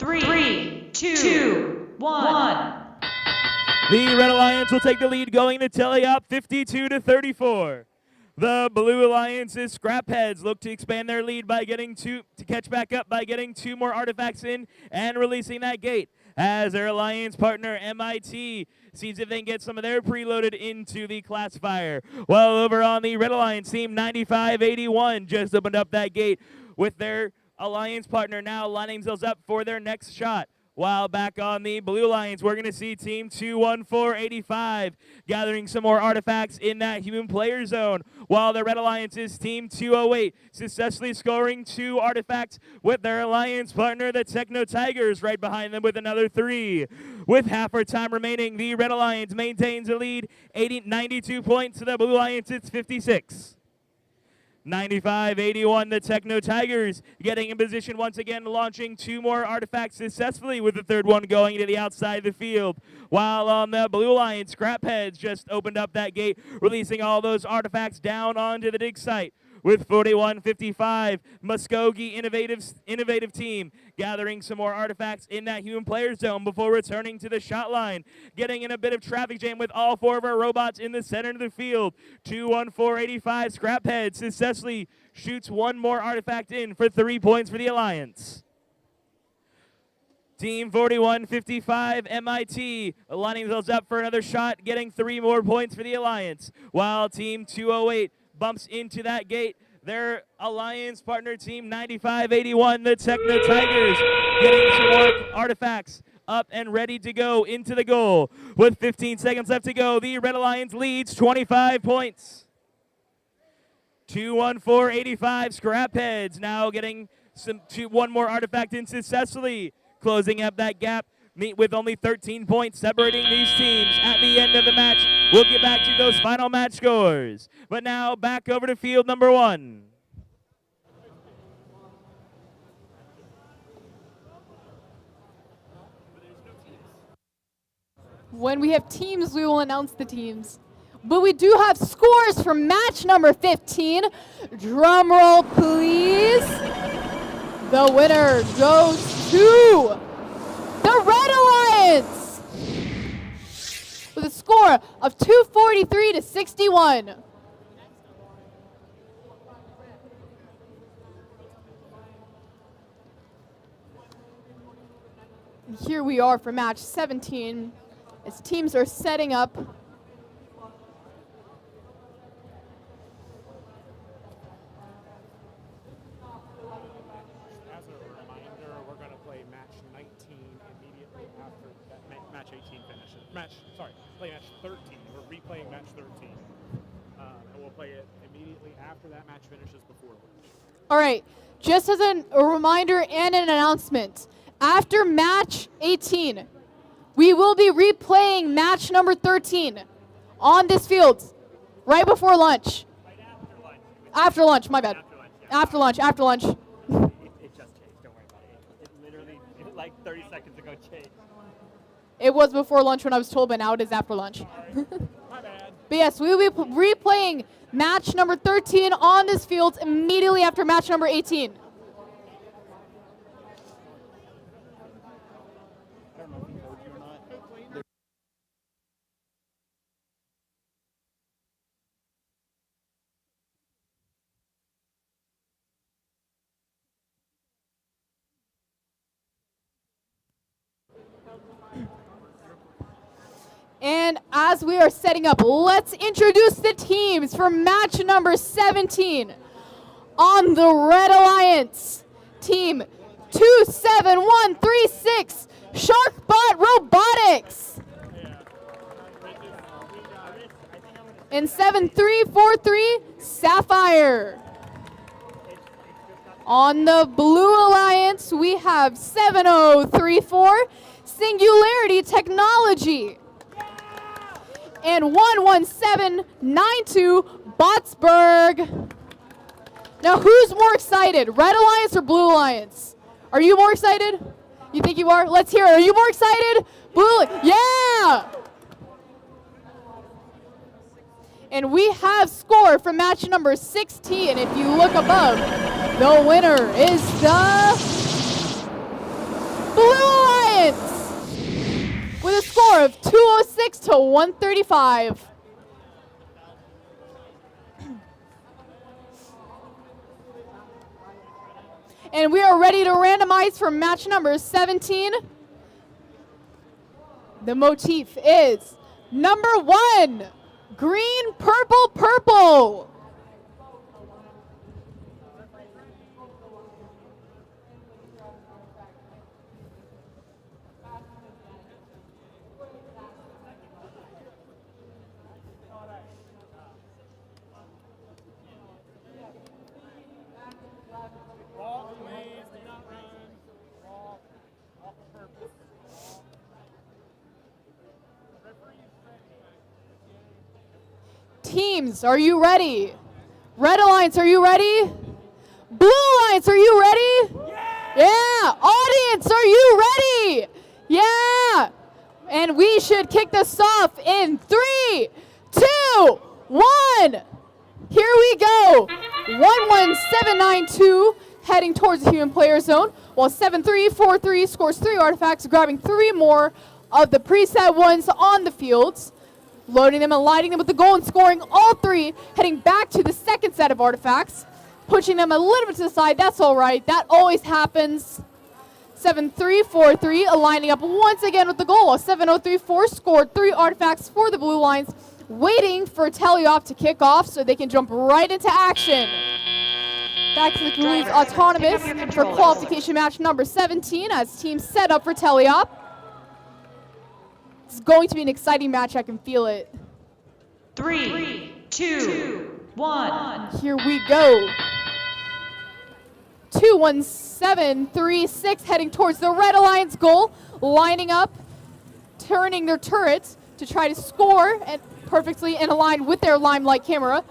Three, two, one. The Red Alliance will take the lead, going to Teleop 52-34. The Blue Alliance's Scrapheads look to expand their lead by getting to catch back up by getting 2 more artifacts in and releasing that gate. As their alliance partner MIT sees if they can get some of their preloaded into the classifier. Well, over on the Red Alliance team, 95-81 just opened up that gate with their alliance partner now lining themselves up for their next shot. While back on the Blue Alliance, we're going to see Team 214-85 gathering some more artifacts in that human player zone. While the Red Alliance's Team 208 successfully scoring 2 artifacts with their alliance partner, the Techno Tigers, right behind them with another 3. With half our time remaining, the Red Alliance maintains the lead, 92 points to the Blue Alliance. It's 56. 95-81, the Techno Tigers getting in position once again, launching 2 more artifacts successfully with the 3rd one going to the outside of the field. While on the Blue Alliance, Scrapheads just opened up that gate, releasing all those artifacts down onto the dig site. With 41-55, Muskogee innovative team gathering some more artifacts in that human player zone before returning to the shot line. Getting in a bit of traffic jam with all 4 of our robots in the center of the field. 214-85, Scraphead successfully shoots 1 more artifact in for 3 points for the Alliance. Team 41-55, MIT, lining themselves up for another shot, getting 3 more points for the Alliance. While Team 208 bumps into that gate, their alliance partner team 95-81, the Techno Tigers, getting some more artifacts up and ready to go into the goal. With 15 seconds left to go, the Red Alliance leads 25 points. 214-85, Scrapheads now getting 1 more artifact in successfully, closing up that gap. Meet with only 13 points separating these teams. At the end of the match, we'll get back to those final match scores. But now back over to field number 1. When we have teams, we will announce the teams. But we do have scores for match number 15. Drum roll, please. The winner goes to the Red Alliance with a score of 243-61. Here we are for match 17 as teams are setting up. As a reminder, we're going to play match 19 immediately after that match 18 finishes. Play match 13. We're replaying match 13. And we'll play it immediately after that match finishes before lunch. All right, just as a reminder and an announcement, after match 18, we will be replaying match number 13 on this field right before lunch. After lunch, my bad. After lunch. It just changed, don't worry about it. It literally, like 30 seconds ago, changed. It was before lunch when I was told, but now it is after lunch. My bad. But yes, we will be replaying match number 13 on this field immediately after match number 18. And as we are setting up, let's introduce the teams for match number 17. On the Red Alliance, team 27136, Sharkbot Robotics. And 7343, Sapphire. On the Blue Alliance, we have 7034, Singularity Technology. And 11792, Botsburg. Now, who's more excited, Red Alliance or Blue Alliance? Are you more excited? You think you are? Let's hear it. Are you more excited? Blue, yeah! And we have score for match number 16. If you look above, the winner is the Blue Alliance with a score of 206 to 135. And we are ready to randomize for match number 17. The motif is number 1, green, purple, purple. Teams, are you ready? Red Alliance, are you ready? Blue Alliance, are you ready? Yeah! Audience, are you ready? Yeah! And we should kick this off in 3, 2, 1. Here we go. 11792 heading towards the human player zone, while 7343 scores 3 artifacts, grabbing 3 more of the preset ones on the fields, loading them and lighting them with the goal and scoring all 3, heading back to the second set of artifacts, pushing them a little bit to the side. That's all right. That always happens. 7343 aligning up once again with the goal, while 7034 scored 3 artifacts for the Blue Lines, waiting for teleoff to kick off so they can jump right into action. Back to the Blues Autonomous for qualification match number 17 as teams set up for teleop. It's going to be an exciting match. I can feel it. 3, 2, 1. Here we go. 21736 heading towards the Red Alliance goal, lining up, turning their turrets to try to score and perfectly in line with their limelight camera.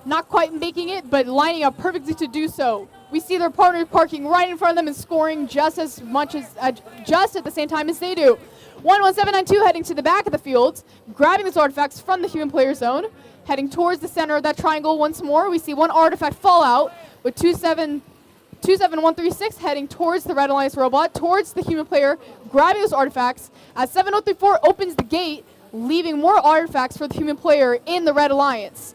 Not quite making it, but lining up perfectly to do so. We see their partner parking right in front of them and scoring just as much as just at the same time as they do. 11792 heading to the back of the field, grabbing those artifacts from the human player zone, heading towards the center of that triangle once more. We see 1 artifact fall out with 27136 heading towards the Red Alliance robot, towards the human player, grabbing those artifacts as 7034 opens the gate, leaving more artifacts for the human player in the Red Alliance.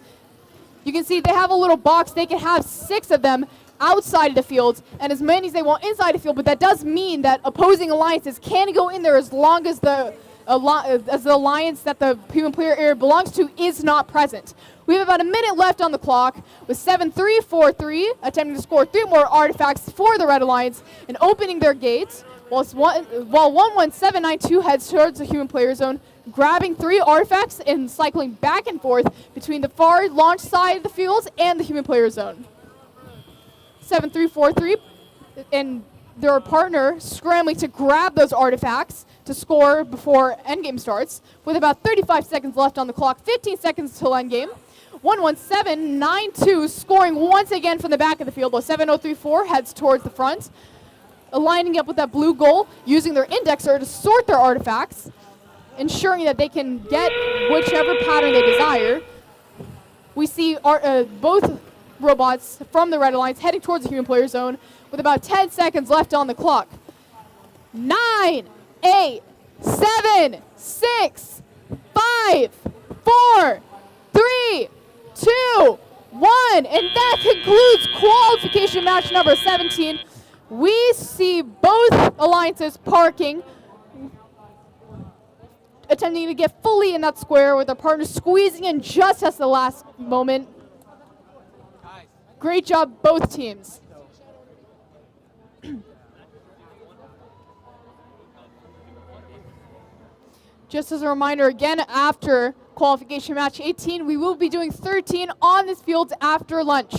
You can see they have a little box. They can have 6 of them outside of the field and as many as they want inside the field, but that does mean that opposing alliances can go in there as long as the alliance that the human player area belongs to is not present. We have about a minute left on the clock with 7343 attempting to score 3 more artifacts for the Red Alliance and opening their gates, while 11792 heads towards the human player zone, grabbing 3 artifacts and cycling back and forth between the far launch side of the fields and the human player zone. 7343 and their partner scrambling to grab those artifacts to score before endgame starts, with about 35 seconds left on the clock, 15 seconds till endgame. 11792 scoring once again from the back of the field, while 7034 heads towards the front, aligning up with that blue goal, using their indexer to sort their artifacts, ensuring that they can get whichever pattern they desire. We see both robots from the Red Alliance heading towards the human player zone with about 10 seconds left on the clock. 9, 8, 7, 6, 5, 4, 3, 2, 1. And that concludes qualification match number 17. We see both alliances parking attempting to get fully in that square with their partner squeezing in just at the last moment. Great job, both teams. Just as a reminder, again, after qualification match 18, we will be doing 13 on this field after lunch.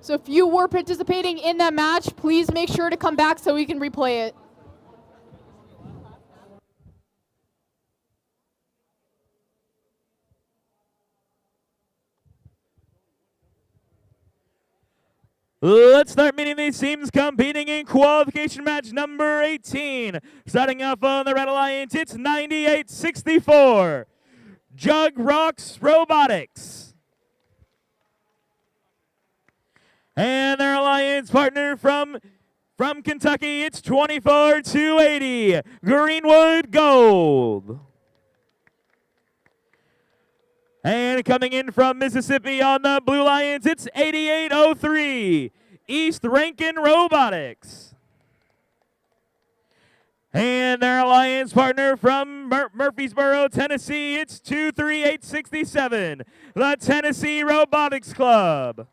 So if you were participating in that match, please make sure to come back so we can replay it. Let's start meeting these teams competing in qualification match number 18. Starting off on the Red Alliance, it's 98-64. Jug Rocks Robotics. And their alliance partner from Kentucky, it's 24-80. Greenwood Gold. And coming in from Mississippi on the Blue Lions, it's 88-03, East Rankin Robotics. And their alliance partner from Murfreesboro, Tennessee, it's 238-67, the Tennessee Robotics Club.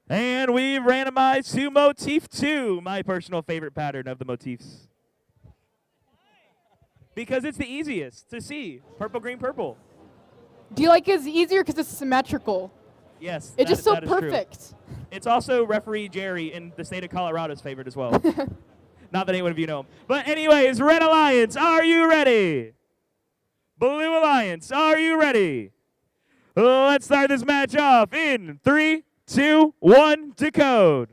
And we've randomized to Motif 2, my personal favorite pattern of the motifs. Because it's the easiest to see. Purple, green, purple. Do you like it easier because it's symmetrical? Yes. It's just so that is true. perfect. It's also referee Jerry in the state of Colorado's favorite as well. Not that any one of you know him. But anyways, Red Alliance, are you ready? Blue Alliance, are you ready? Let's start this match off in 3, 2, 1, decode.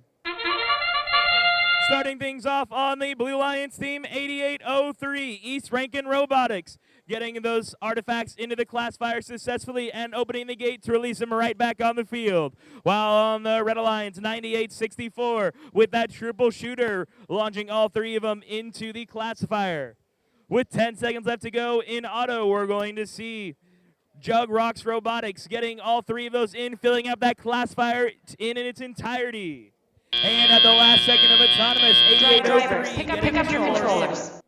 Starting things off on the Blue Alliance team, 88-03, East Rankin Robotics, getting those artifacts into the classifier successfully and opening the gate to release them right back on the field. While on the Red Alliance, 98-64, with that triple shooter, launching all 3 of them into the classifier. With 10 seconds left to go in auto, we're going to see Jug Rocks Robotics getting all 3 of those in, filling up that classifier in its entirety. And at the last second of autonomous, 88-03, pick up your controllers.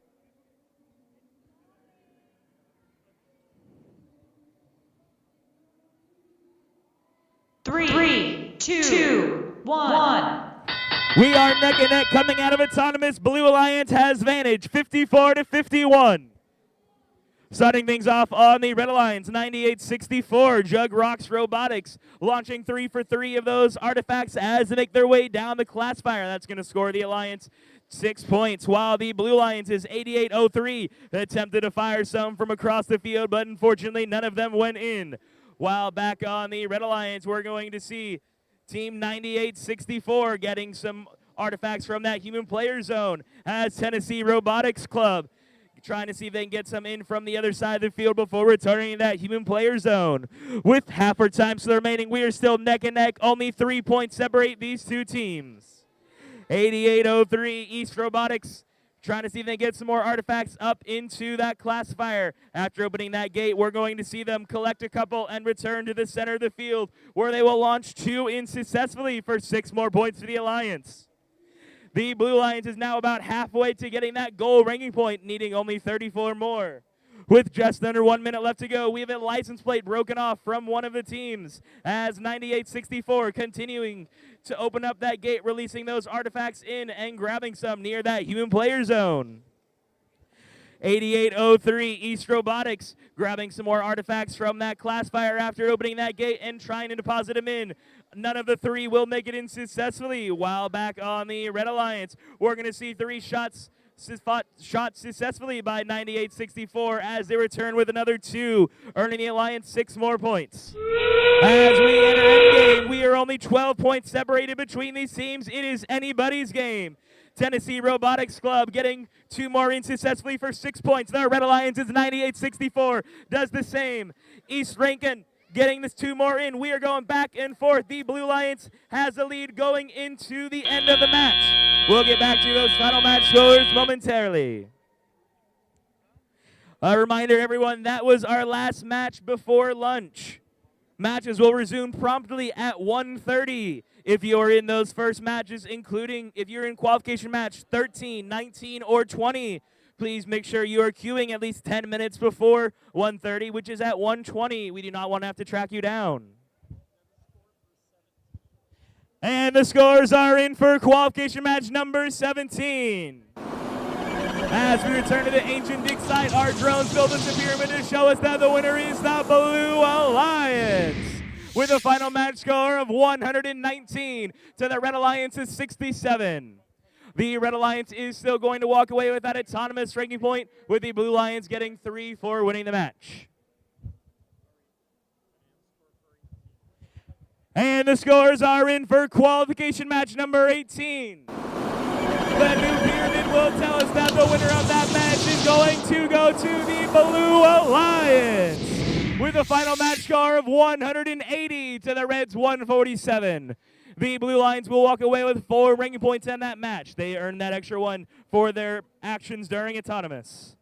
Three, two, one. We are neck and neck coming out of autonomous. Blue Alliance has advantage, 54-51. Starting things off on the Red Alliance, 98-64, Jug Rocks Robotics, launching 3 for 3 of those artifacts as they make their way down the classifier. That's going to score the Alliance 6 points, while the Blue Alliance is 88-03, attempted to fire some from across the field, but unfortunately none of them went in. While back on the Red Alliance, we're going to see Team 98-64 getting some artifacts from that human player zone as Tennessee Robotics Club, trying to see if they can get some in from the other side of the field before returning to that human player zone. With half our time still remaining, we are still neck and neck. Only 3 points separate these two teams. 88-03, East Robotics trying to see if they get some more artifacts up into that classifier. After opening that gate, we're going to see them collect a couple and return to the center of the field, where they will launch 2 in successfully for 6 more points for the Alliance. The Blue Alliance is now about halfway to getting that goal ranking point, needing only 34 more. With just under 1 minute left to go, we have a license plate broken off from one of the teams as 98-64 continuing to open up that gate, releasing those artifacts in and grabbing some near that human player zone. 88-03, East Robotics grabbing some more artifacts from that classifier after opening that gate and trying to deposit them in. None of the 3 will make it in successfully. While back on the Red Alliance, we're going to see 3 shots successfully by 98-64 as they return with another 2, earning the Alliance 6 more points. As we enter endgame, we are only 12 points separated between these teams. It is anybody's game. Tennessee Robotics Club getting 2 more in successfully for 6 points. The Red Alliance is 98-64, does the same. East Rankin getting this 2 more in. We are going back and forth. The Blue Alliance has the lead going into the end of the match. We'll get back to those final match scores momentarily. A reminder, everyone, that was our last match before lunch. Matches will resume promptly at 1:30. If you're in those first matches, including if you're in qualification match 13, 19, or 20, please make sure you are queuing at least 10 minutes before 1:30, which is at 1:20. We do not want to have to track you down. And the scores are in for qualification match number 17. As we return to the ancient dig site, our drones build us a pyramid to show us that the winner is the Blue Alliance, with a final match score of 119 to the Red Alliance's 67. The Red Alliance is still going to walk away with that autonomous ranking point, with the Blue Alliance getting 3 for winning the match. And the scores are in for qualification match number 18. The new pyramid will tell us that the winner of that match is going to go to the Blue Alliance, with a final match score of 180 to the Reds' 147. The Blue Alliance will walk away with 4 ranking points in that match. They earned that extra 1 for their actions during autonomous.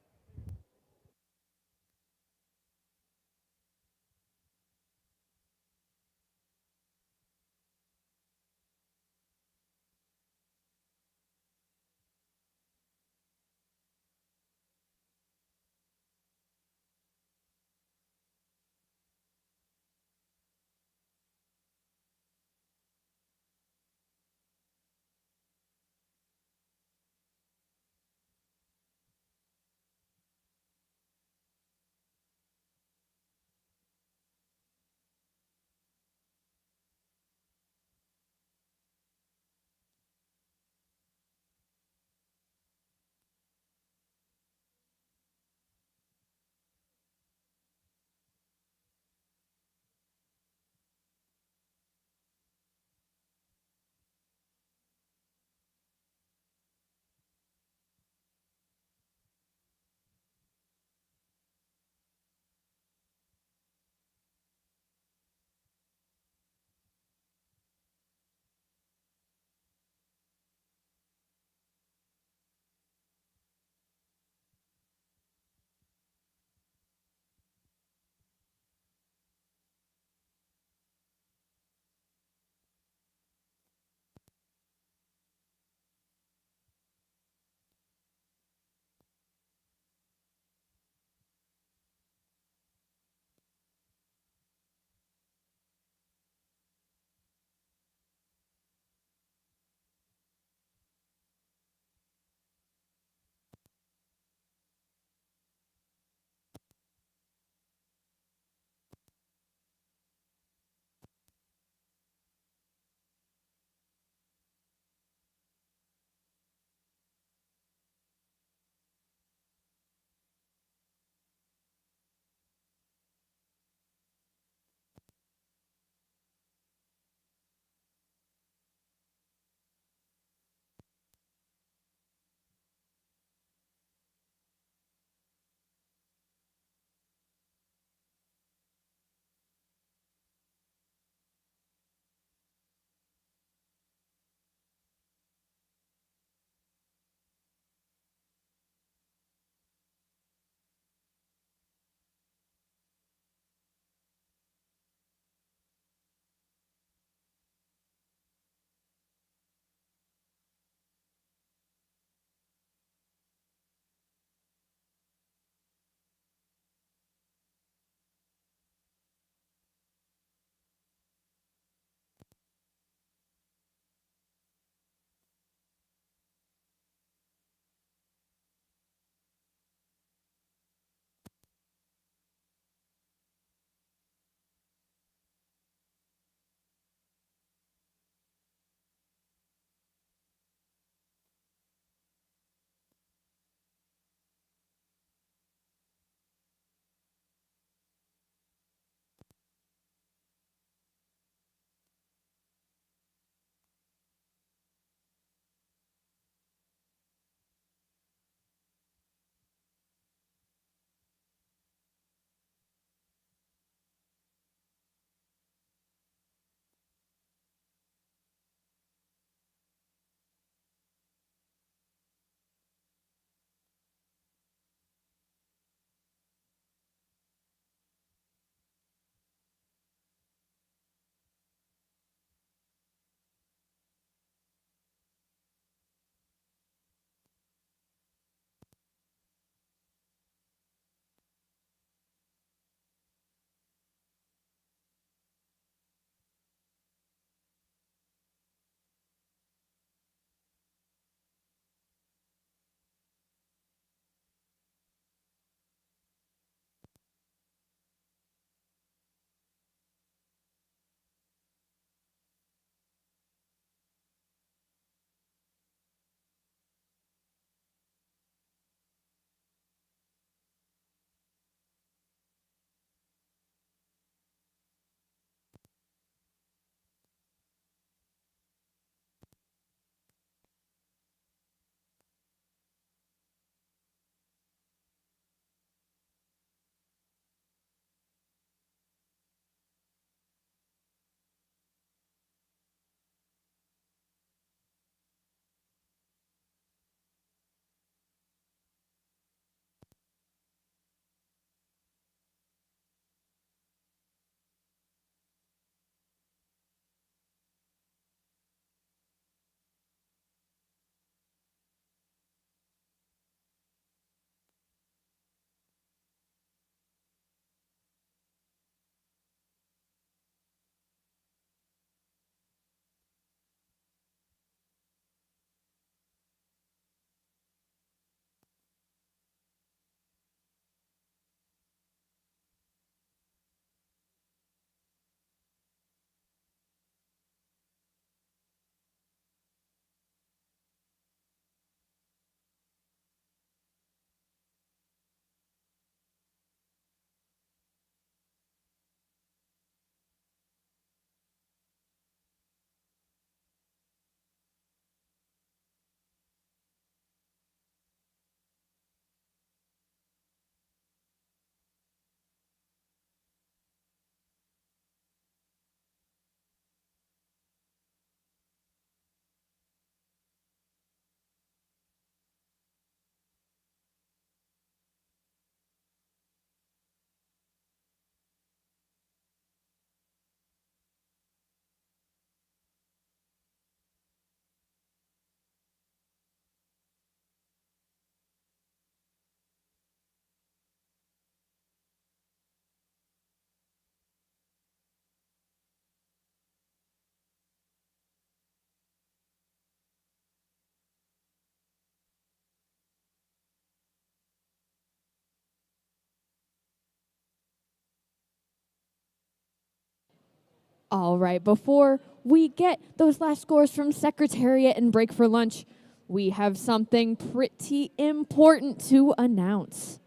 All right, before we get those last scores from Secretariat and break for lunch, we have something pretty important to announce.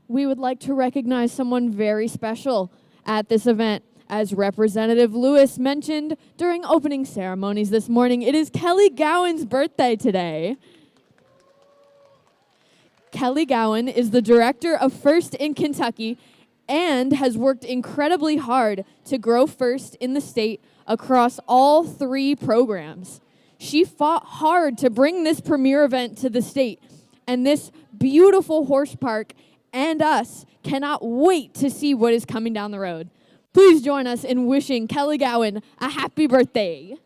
We would like to recognize someone very special at this event. As Representative Lewis mentioned during opening ceremonies this morning, it is Kelly Gowan's birthday today. Kelly Gowan is the director of FIRST in Kentucky and has worked incredibly hard to grow FIRST in the state across all 3 programs. She fought hard to bring this premier event to the state, and this beautiful horse park and us cannot wait to see what is coming down the road. Please join us in wishing Kelly Gowan a happy birthday.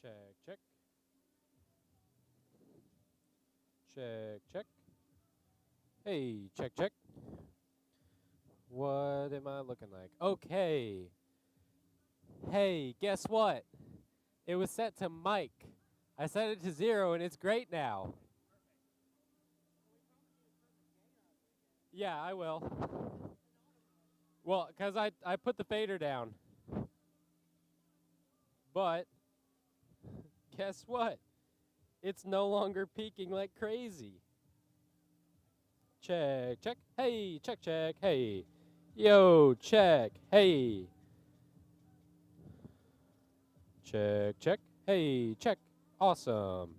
Check, check. Check, check. Hey, check, check. What am I looking like? Okay. Hey, guess what? It was set to mic. I set it to 0 and it's great now. Yeah, I will. Well, because I put the fader down. But guess what? It's no longer peaking like crazy. Check, check. Hey, check, check. Hey. Yo, check. Hey. Check, check. Hey, check. Awesome.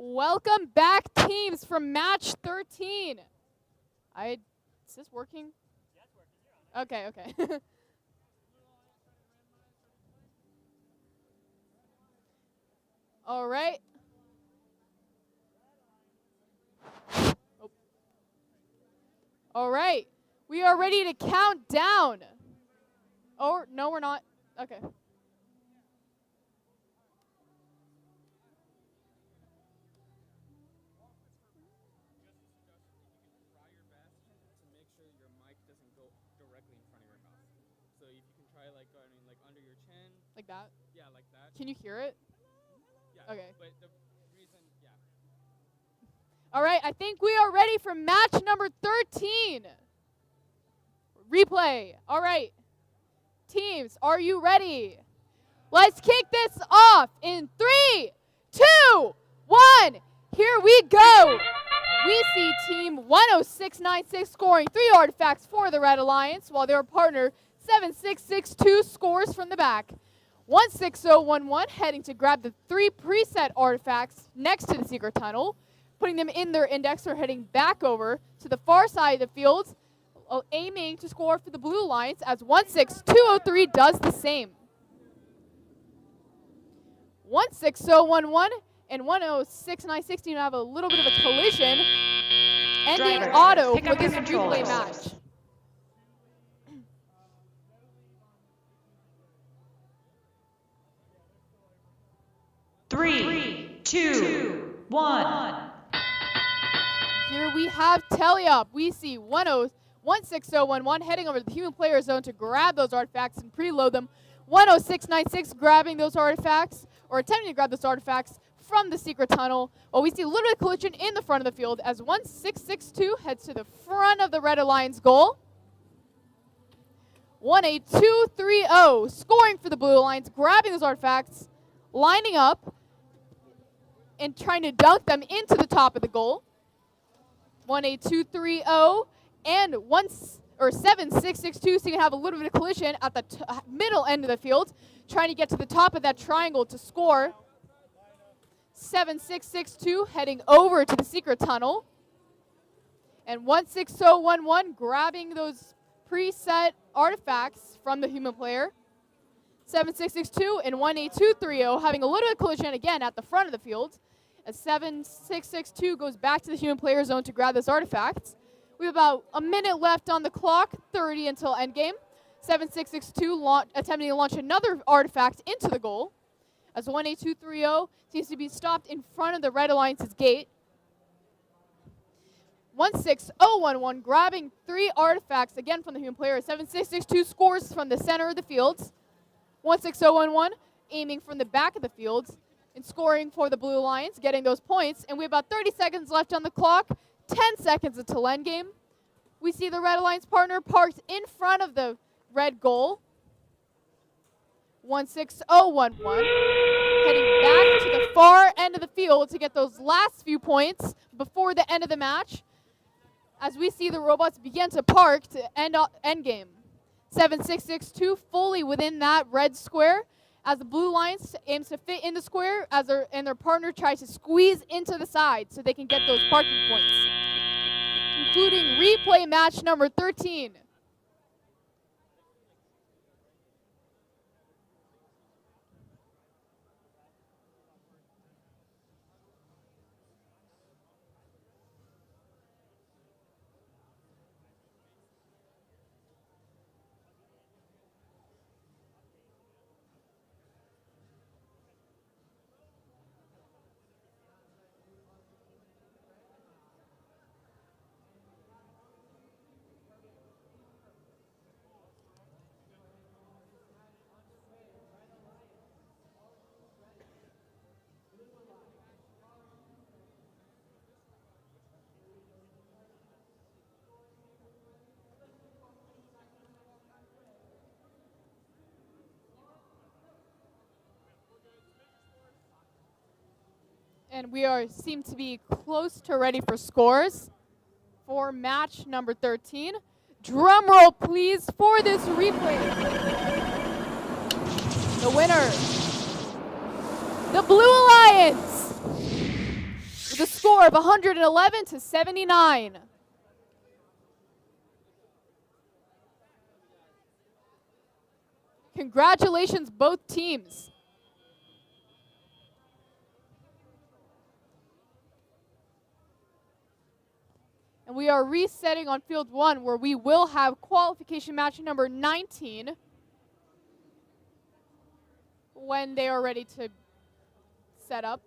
Welcome back, teams, from match 13. Is this working? Yeah, it's working. Okay, okay. All right. Oh. All right. We are ready to count down. Oh, no, we're not. Okay. Like that? Yeah, like that. Can you hear it? Yeah. Okay. But the reason, yeah. All right, I think we are ready for match number 13. Replay. All right. Teams, are you ready? Let's kick this off in 3, 2, 1. Here we go. We see Team 10696 scoring 3 artifacts for the Red Alliance, while their partner 7662 scores from the back. 16011 heading to grab the 3 preset artifacts next to the secret tunnel, putting them in their index or heading back over to the far side of the field, aiming to score for the Blue Alliance as 16203 does the same. 16011 and 10696 have a little bit of a collision, ending Drivers, auto pick for up your this replay controllers. match. Three, two, one. Here we have Tele-Up. We see 16011 heading over to the human player zone to grab those artifacts and preload them. 10696 grabbing those artifacts, or attempting to grab those artifacts from the secret tunnel. Well, we see a little bit of collision in the front of the field as 1662 heads to the front of the Red Alliance goal. 18230 scoring for the Blue Alliance, grabbing those artifacts, lining up, and trying to dunk them into the top of the goal. 18230 and 7662 so you can have a little bit of collision at the middle end of the field, trying to get to the top of that triangle to score. 7662 heading over to the secret tunnel. And 16011 grabbing those preset artifacts from the human player. 7662 and 18230 having a little bit of collision again at the front of the field. As 7662 goes back to the human player zone to grab this artifact. We have about a minute left on the clock, 30 until endgame. 7662 attempting to launch another artifact into the goal, as 18230 seems to be stopped in front of the Red Alliance's gate. 16011 grabbing 3 artifacts again from the human player. 7662 scores from the center of the field. 16011 aiming from the back of the field and scoring for the Blue Alliance, getting those points. And we have about 30 seconds left on the clock, 10 seconds until endgame. We see the Red Alliance partner parked in front of the red goal. 16011 heading back to the far end of the field to get those last few points before the end of the match, as we see the robots begin to park to end game. 7662 fully within that red square, as the Blue Alliance aims to fit in the square as their partner tries to squeeze into the side so they can get those parking points, including replay match number 13. And we seem to be close to ready for scores for match number 13. Drum roll, please, for this replay. The winner, the Blue Alliance. the score of 111 to 79. Congratulations, both teams. And we are resetting on field 1, where we will have qualification match number 19 when they are ready to set up.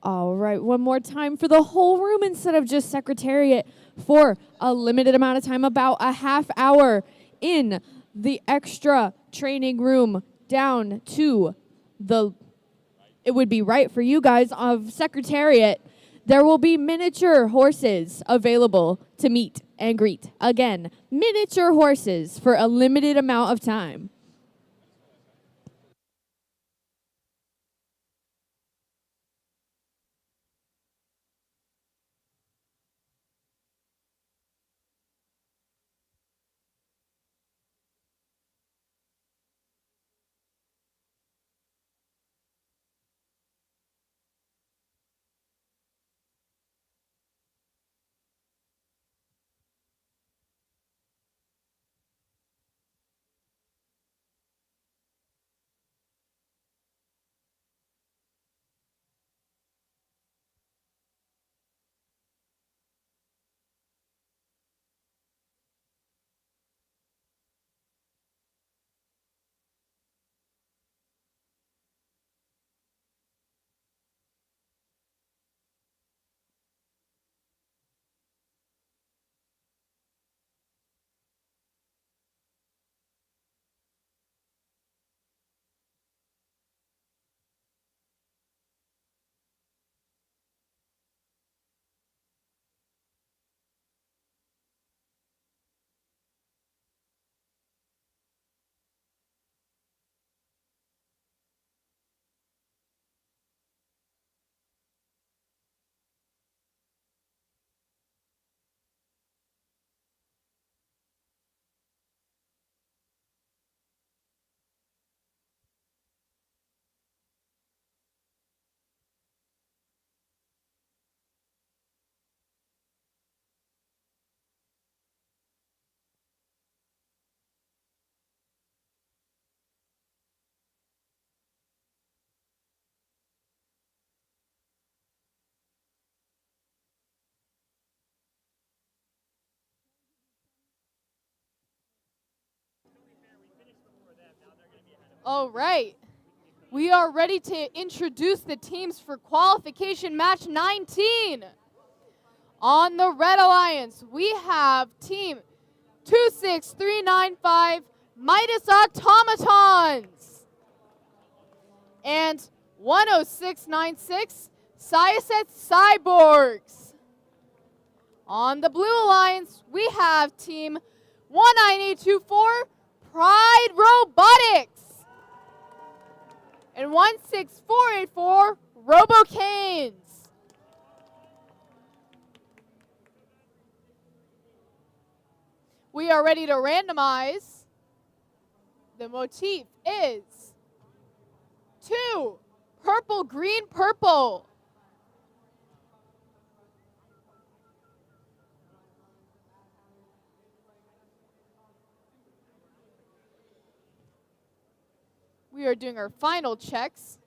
All right, one more time for the whole room instead of just Secretariat for a limited amount of time, about a half hour in the extra training room down to the, it would be right for you guys, of Secretariat. There will be miniature horses available to meet and greet. Again, miniature horses for a limited amount of time. All right. We are ready to introduce the teams for qualification match 19. On the Red Alliance, we have team 26395 Midas Automatons and 10696 Siaset Cyborgs. On the Blue Alliance, we have team 19824 Pride Robotics and 16484 RoboCanes. We are ready to randomize. The motif is 2, purple, green, purple. We are doing our final checks.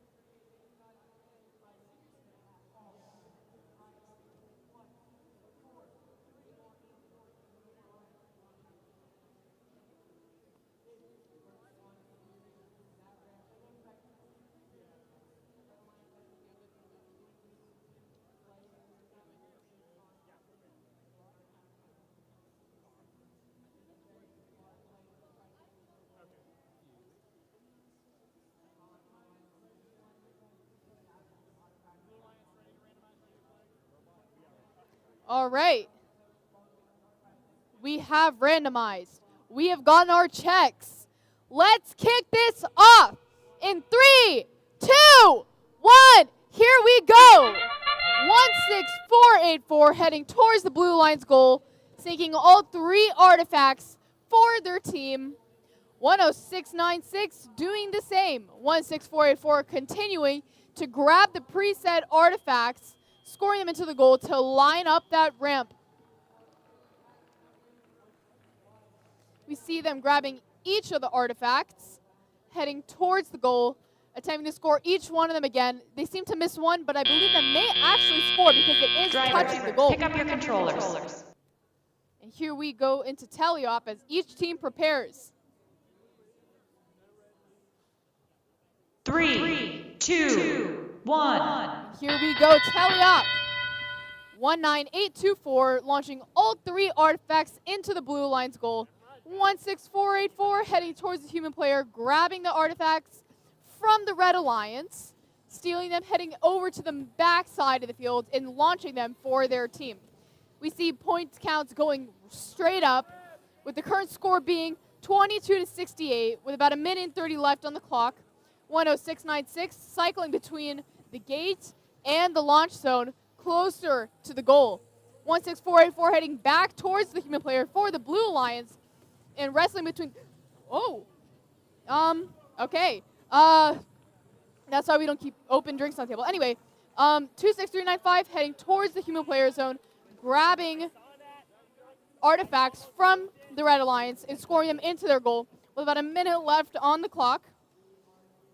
All right. We have randomized. We have gotten our checks. Let's kick this off in 3, 2, 1. Here we go. 16484 heading towards the Blue Line's goal, seeking all 3 artifacts for their team. 10696 doing the same. 16484 continuing to grab the preset artifacts, scoring them into the goal to line up that ramp. We see them grabbing each of the artifacts, heading towards the goal, attempting to score each one of them again. They seem to miss one, but I believe they may actually score because it is touching the goal. Pick up your controllers. And here we go into teleop as each team prepares. 3, 2, 1. here we go. Tally up. 19824, launching all 3 artifacts into the Blue Alliance goal. 16484, heading towards the human player, grabbing the artifacts from the Red Alliance, stealing them, heading over to the back side of the field, and launching them for their team. We see point counts going straight up, with the current score being 22-68, with about 1:30 left on the clock. 10696, cycling between the gate and the launch zone, closer to the goal. 16484 heading back towards the human player for the Blue Alliance, and wrestling between. Okay. That's why we don't keep open drinks on the table. Anyway, 26395 heading towards the human player zone, grabbing artifacts from the Red Alliance and scoring them into their goal with about 1 minute left on the clock.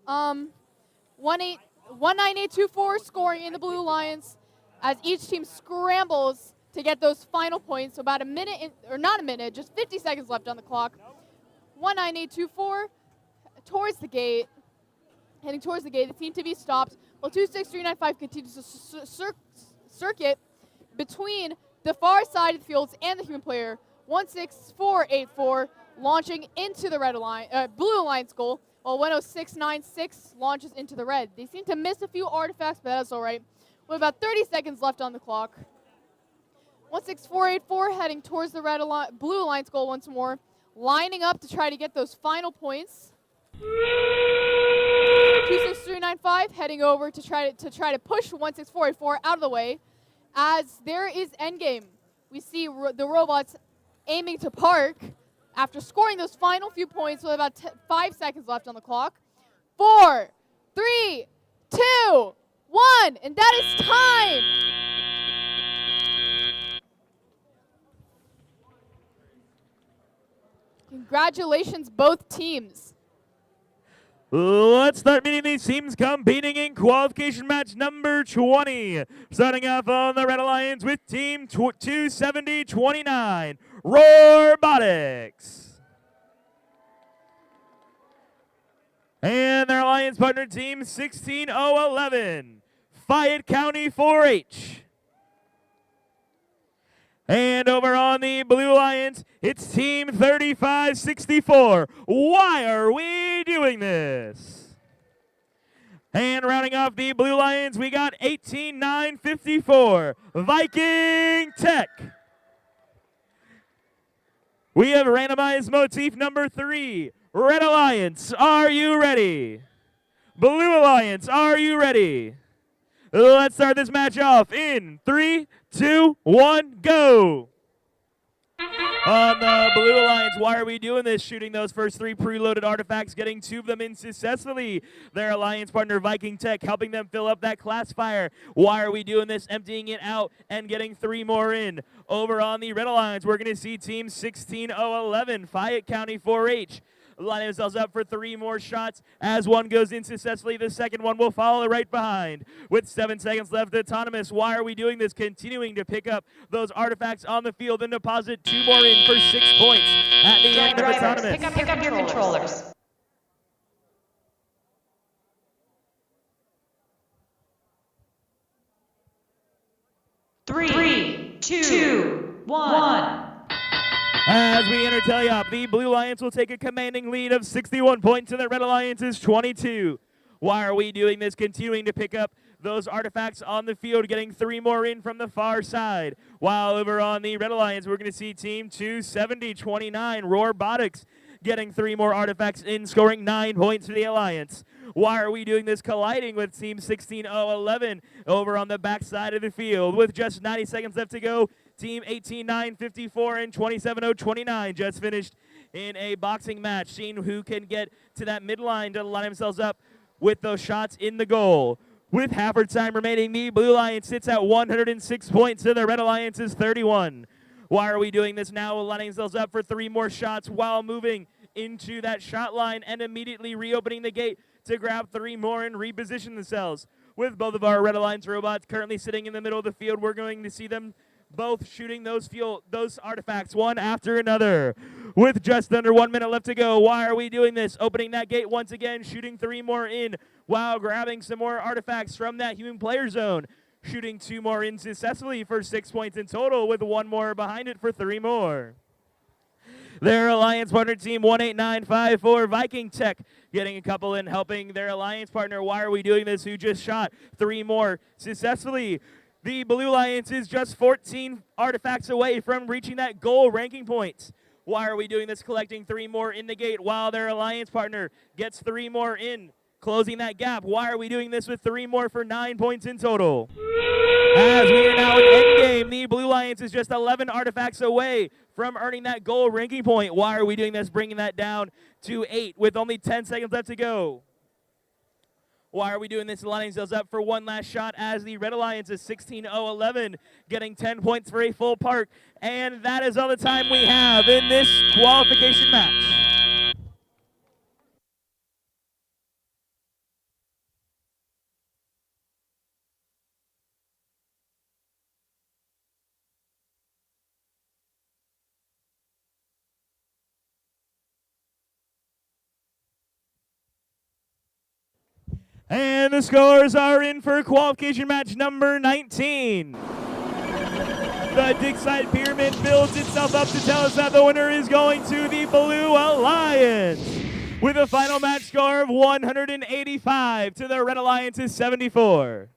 19824 scoring in the Blue Alliance as each team scrambles to get those final points. So about not a minute, just 50 seconds left on the clock. 19824 towards the gate, heading towards the gate. The team to be stopped while 26395 continues to circuit between the far side of the fields and the human player. 16484 launching into the Blue Alliance goal, while 10696 launches into the red. They seem to miss a few artifacts, but that's all right. With about 30 seconds left on the clock. 16484 heading towards the Blue Alliance goal once more, lining up to try to get those final points. 26395 heading over to try to push 16484 out of the way. As there is endgame, we see the robots aiming to park after scoring those final few points with about 5 seconds left on the clock. 4, 3, 2, 1, and that is time! Congratulations, both teams. Let's start meeting these teams competing in qualification match number 20. Starting off on the Red Alliance with Team 27029, Robotics. And their alliance partner team 16011, Fayette County 4-H. And over on the Blue Alliance, it's Team 3564. Why are we doing this? And rounding off the Blue Alliance, we got 18954, Viking Tech. We have randomized motif number 3. Red Alliance, are you ready? Blue Alliance, are you ready? Let's start this match off in 3, 2, 1, go! On the Blue Alliance, why are we doing this? Shooting those first 3 preloaded artifacts, getting 2 of them in successfully. Their alliance partner, Viking Tech, helping them fill up that classifier. Why are we doing this? Emptying it out and getting 3 more in. Over on the Red Alliance, we're going to see Team 16011, Fayette County 4-H. Lining themselves up for 3 more shots. As one goes in successfully, the second one will follow right behind. With 7 seconds left, Autonomous, why are we doing this? Continuing to pick up those artifacts on the field and deposit 2 more in for 6 points at the end of Autonomous. Pick up your controllers. Three, two, one. As we enter Teleop, the Blue Alliance will take a commanding lead of 61 points and the Red Alliance's 22. Why are we doing this? Continuing to pick up those artifacts on the field, getting 3 more in from the far side. While over on the Red Alliance, we're going to see Team 27029, Robotics, getting 3 more artifacts in, scoring 9 points for the Alliance. Why are we doing this? Colliding with Team 16011 over on the back side of the field. With just 90 seconds left to go, Team 18954 and 27029 just finished in a boxing match, seeing who can get to that midline to line themselves up with those shots in the goal. With half our time remaining, the Blue Alliance sits at 106 points and the Red Alliance is 31. Why are we doing this now? Lining themselves up for 3 more shots while moving into that shot line and immediately reopening the gate to grab 3 more and reposition themselves. With both of our Red Alliance robots currently sitting in the middle of the field, we're going to see them both shooting those artifacts one after another. With just under 1 minute left to go, why are we doing this? Opening that gate once again, shooting 3 more in while grabbing some more artifacts from that human player zone. Shooting 2 more in successfully for 6 points in total, with 1 more behind it for 3 more. Their alliance partner team 18954 Viking Tech getting a couple in, helping their alliance partner, why are we doing this, who just shot 3 more successfully. The Blue Lions is just 14 artifacts away from reaching that goal ranking point. Why are we doing this, collecting 3 more in the gate while their alliance partner gets 3 more in, closing that gap. Why are we doing this with 3 more for 9 points in total? As we are now in endgame, the Blue Lions is just 11 artifacts away from earning that goal ranking point. Why are we doing this, bringing that down to 8 with only 10 seconds left to go? Why are we doing this, lining themselves up for one last shot as the Red Alliance is 16-0-11, getting 10 points for a full park. And that is all the time we have in this qualification match. And the scores are in for qualification match number 19. The dig side pyramid builds itself up to tell us that the winner is going to the Blue Alliance, with a final match score of 185 to the Red Alliance's 74.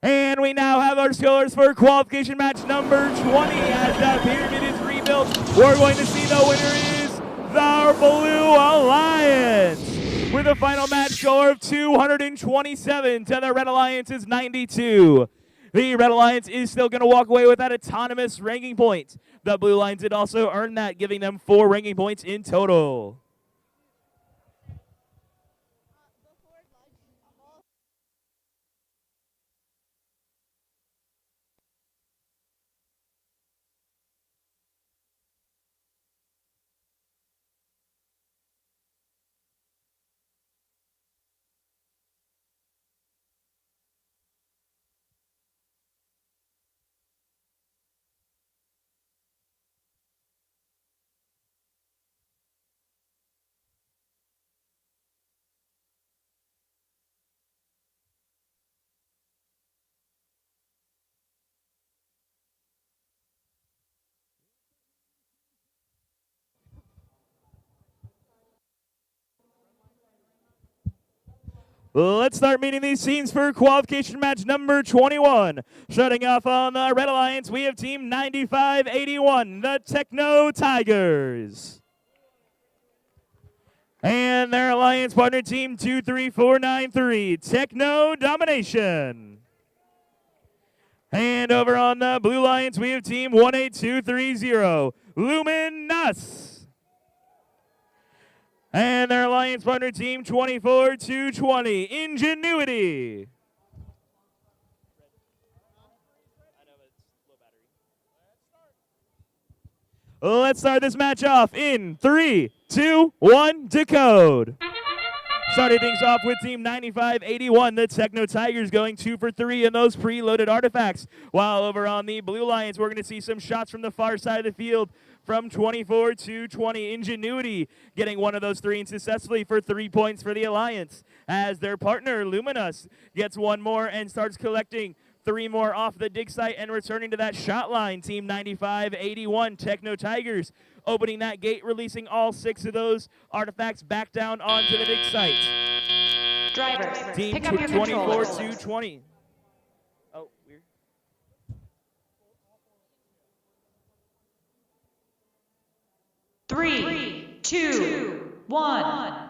And we now have our scores for qualification match number 20. As that pyramid is rebuilt, we're going to see the winner is the Blue Alliance, with a final match score of 227 to the Red Alliance's 92. The Red Alliance is still going to walk away with that autonomous ranking point. The Blue Lions did also earn that, giving them 4 ranking points in total. Let's start meeting these teams for qualification match number 21. Starting off on the Red Alliance, we have team 9581, the Techno Tigers. And their alliance partner team 23493, Techno Domination. And over on the Blue Lions, we have team 18230, Luminous. And their alliance partner team 24220, Ingenuity. Let's start this match off in 3, 2, 1, decode. Started things off with team 9581, the Techno Tigers, going 2 for 3 in those preloaded artifacts. While over on the Blue Lions, we're going to see some shots from the far side of the field from 24 to 20. Ingenuity getting one of those 3 successfully for 3 points for the Alliance, as their partner Luminous gets 1 more and starts collecting 3 more off the dig site and returning to that shot line. Team 9581, Techno Tigers, opening that gate, releasing all 6 of those artifacts back down onto the dig site. Drivers, team pick up your 24 controllers. to 20. Oh, weird. Three, two, one.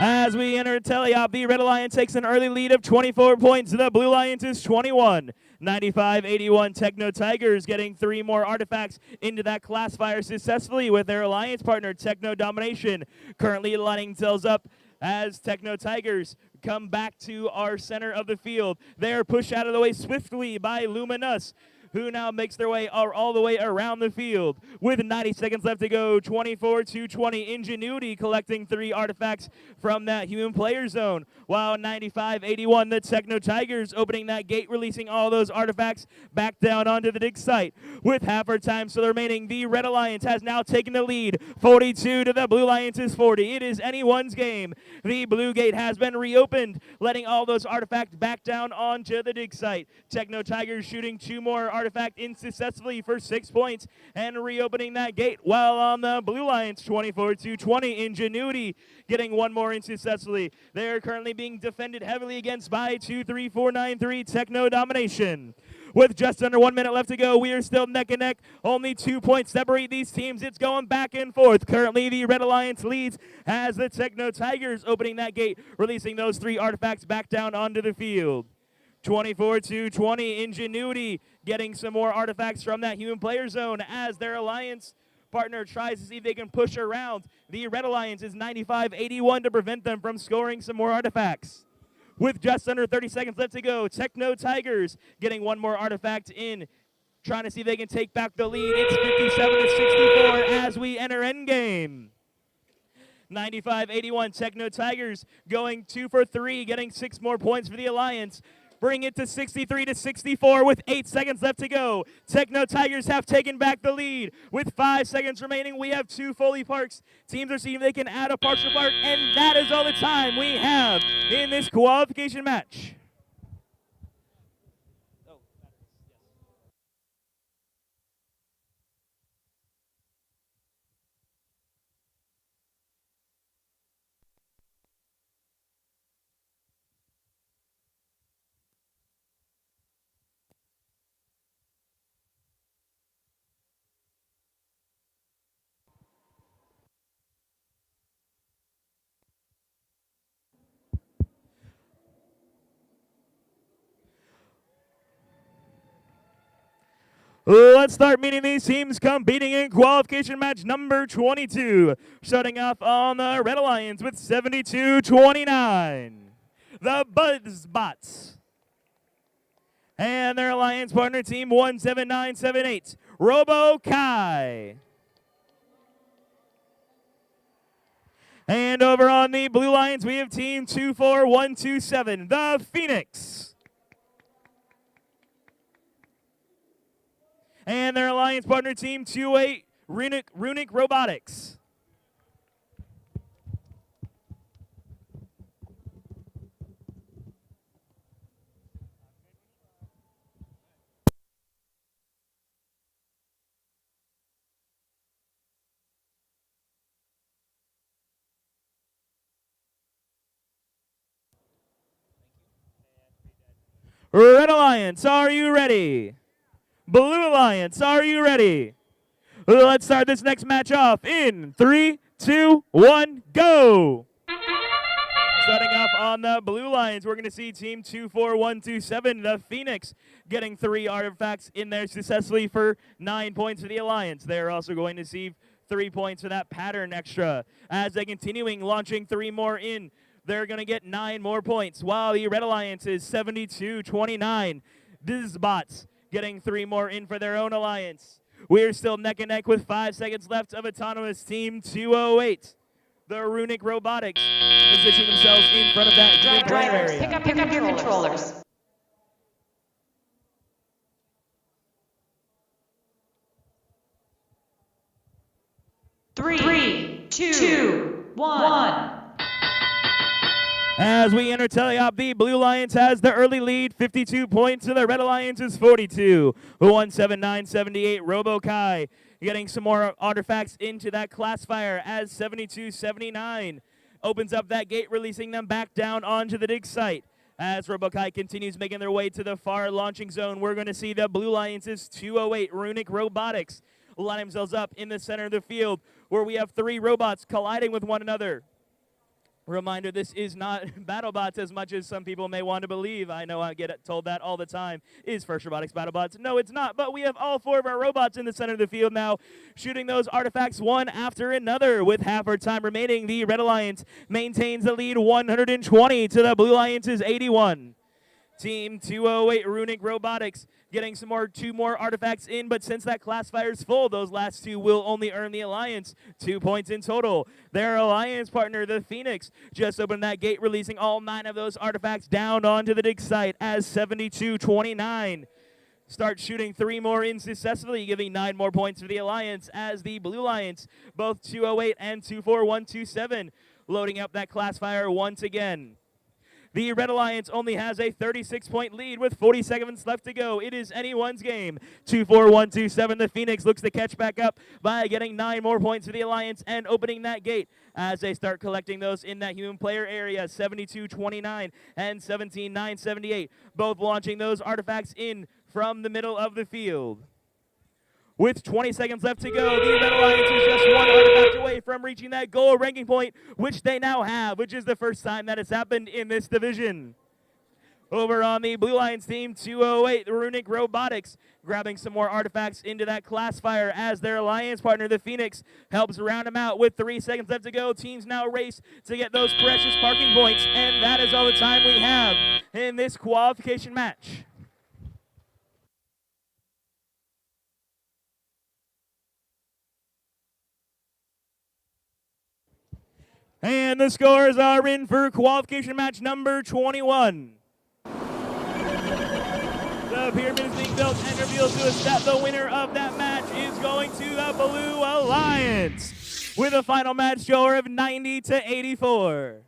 As we enter teleop, the Red Alliance takes an early lead of 24 points. The Blue Lions is 21. 9581 Techno Tigers getting 3 more artifacts into that classifier successfully with their alliance partner Techno Domination, currently lining themselves up as Techno Tigers come back to our center of the field. They are pushed out of the way swiftly by Luminous, who now makes their way all the way around the field. With 90 seconds left to go, 24-20, Ingenuity collecting 3 artifacts from that human player zone, while 95-81, the Techno Tigers opening that gate, releasing all those artifacts back down onto the dig site. With half our time still remaining, the Red Alliance has now taken the lead, 42 to the Blue Alliance's 40. It is anyone's game. The blue gate has been reopened, letting all those artifacts back down onto the dig site. Techno Tigers shooting 2 more artifact in successfully for 6 points and reopening that gate, while on the Blue Alliance, 24-20, Ingenuity getting 1 more in successfully. They are currently being defended heavily against by 2-3-4-9-3 Techno Domination. With just under 1 minute left to go, we are still neck and neck. Only 2 points separate these teams. It's going back and forth. Currently, the Red Alliance leads as the Techno Tigers opening that gate, releasing those 3 artifacts back down onto the field. 24-20, Ingenuity getting some more artifacts from that human player zone as their Alliance partner tries to see if they can push around. The Red Alliance is 95-81 to prevent them from scoring some more artifacts. With just under 30 seconds left to go, Techno Tigers getting 1 more artifact in, trying to see if they can take back the lead. It's 57-64 as we enter endgame. 95-81, Techno Tigers going 2 for 3, getting 6 more points for the Alliance. Bring it to 63-64 with 8 seconds left to go. Techno Tigers have taken back the lead. With 5 seconds remaining, we have 2 fully parks. Teams are seeing if they can add a partial park, and that is all the time we have in this qualification match. Let's start meeting these teams competing in qualification match number 22. Starting off on the Red Alliance with 72-29. The Buzzbots. And their Alliance partner team 17978. Robo Kai. And over on the Blue Alliance, we have team 24127, the Phoenix. And their Alliance partner team 28 Runic Robotics. Red Alliance, are you ready? Blue Alliance, are you ready? Let's start this next match off in 3, 2, 1, go! Starting off on the Blue Alliance, we're going to see Team 24127, the Phoenix, getting 3 artifacts in there successfully for 9 points for the Alliance. They're also going to receive 3 points for that pattern extra. As they continuing, launching 3 more in, they're going to get 9 more points, while the Red Alliance is 72-29. Dizbots getting 3 more in for their own Alliance. We're still neck and neck with 5 seconds left of Autonomous Team 208. The Runic Robotics position themselves in front of that Drivers, area. pick up your controllers. Three, two, one. As we enter teleop, the Blue Alliance has the early lead, 52 points to the Red Alliance is 42. 17978 RoboKai getting some more artifacts into that classifier as 7279 opens up that gate, releasing them back down onto the dig site. As RoboKai continues making their way to the far launching zone, we're going to see the Blue Alliance's 208 Runic Robotics line themselves up in the center of the field, where we have 3 robots colliding with one another. Reminder, this is not BattleBots as much as some people may want to believe. I know I get told that all the time. Is First Robotics BattleBots? No, it's not, but we have all 4 of our robots in the center of the field now, shooting those artifacts one after another. With half our time remaining, the Red Alliance maintains the lead 120 to the Blue Alliance's 81. Team 208 Runic Robotics getting two more artifacts in, but since that classifier is full, those last two will only earn the Alliance 2 points in total. Their Alliance partner, the Phoenix, just opened that gate, releasing all 9 of those artifacts down onto the dig site as 72-29. Start shooting 3 more in successfully, giving 9 more points for the Alliance as the Blue Lions, both 208 and 24127, loading up that classifier once again. The Red Alliance only has a 36-point lead with 40 seconds left to go. It is anyone's game. 24127, the Phoenix looks to catch back up by getting 9 more points for the Alliance and opening that gate as they start collecting those in that human player area. 72-29 and 17-9-78, both launching those artifacts in from the middle of the field. With 20 seconds left to go, the Red Alliance is just 1 artifact away from reaching that goal ranking point, which they now have, which is the first time that has happened in this division. Over on the Blue Lions team, 208, the Runic Robotics, grabbing some more artifacts into that classifier as their Alliance partner, the Phoenix, helps round them out with 3 seconds left to go. Teams now race to get those precious parking points, and that is all the time we have in this qualification match. And the scores are in for qualification match number 21. The pyramid is being built and revealed to us that the winner of that match is going to the Blue Alliance with a final match score of 90-84.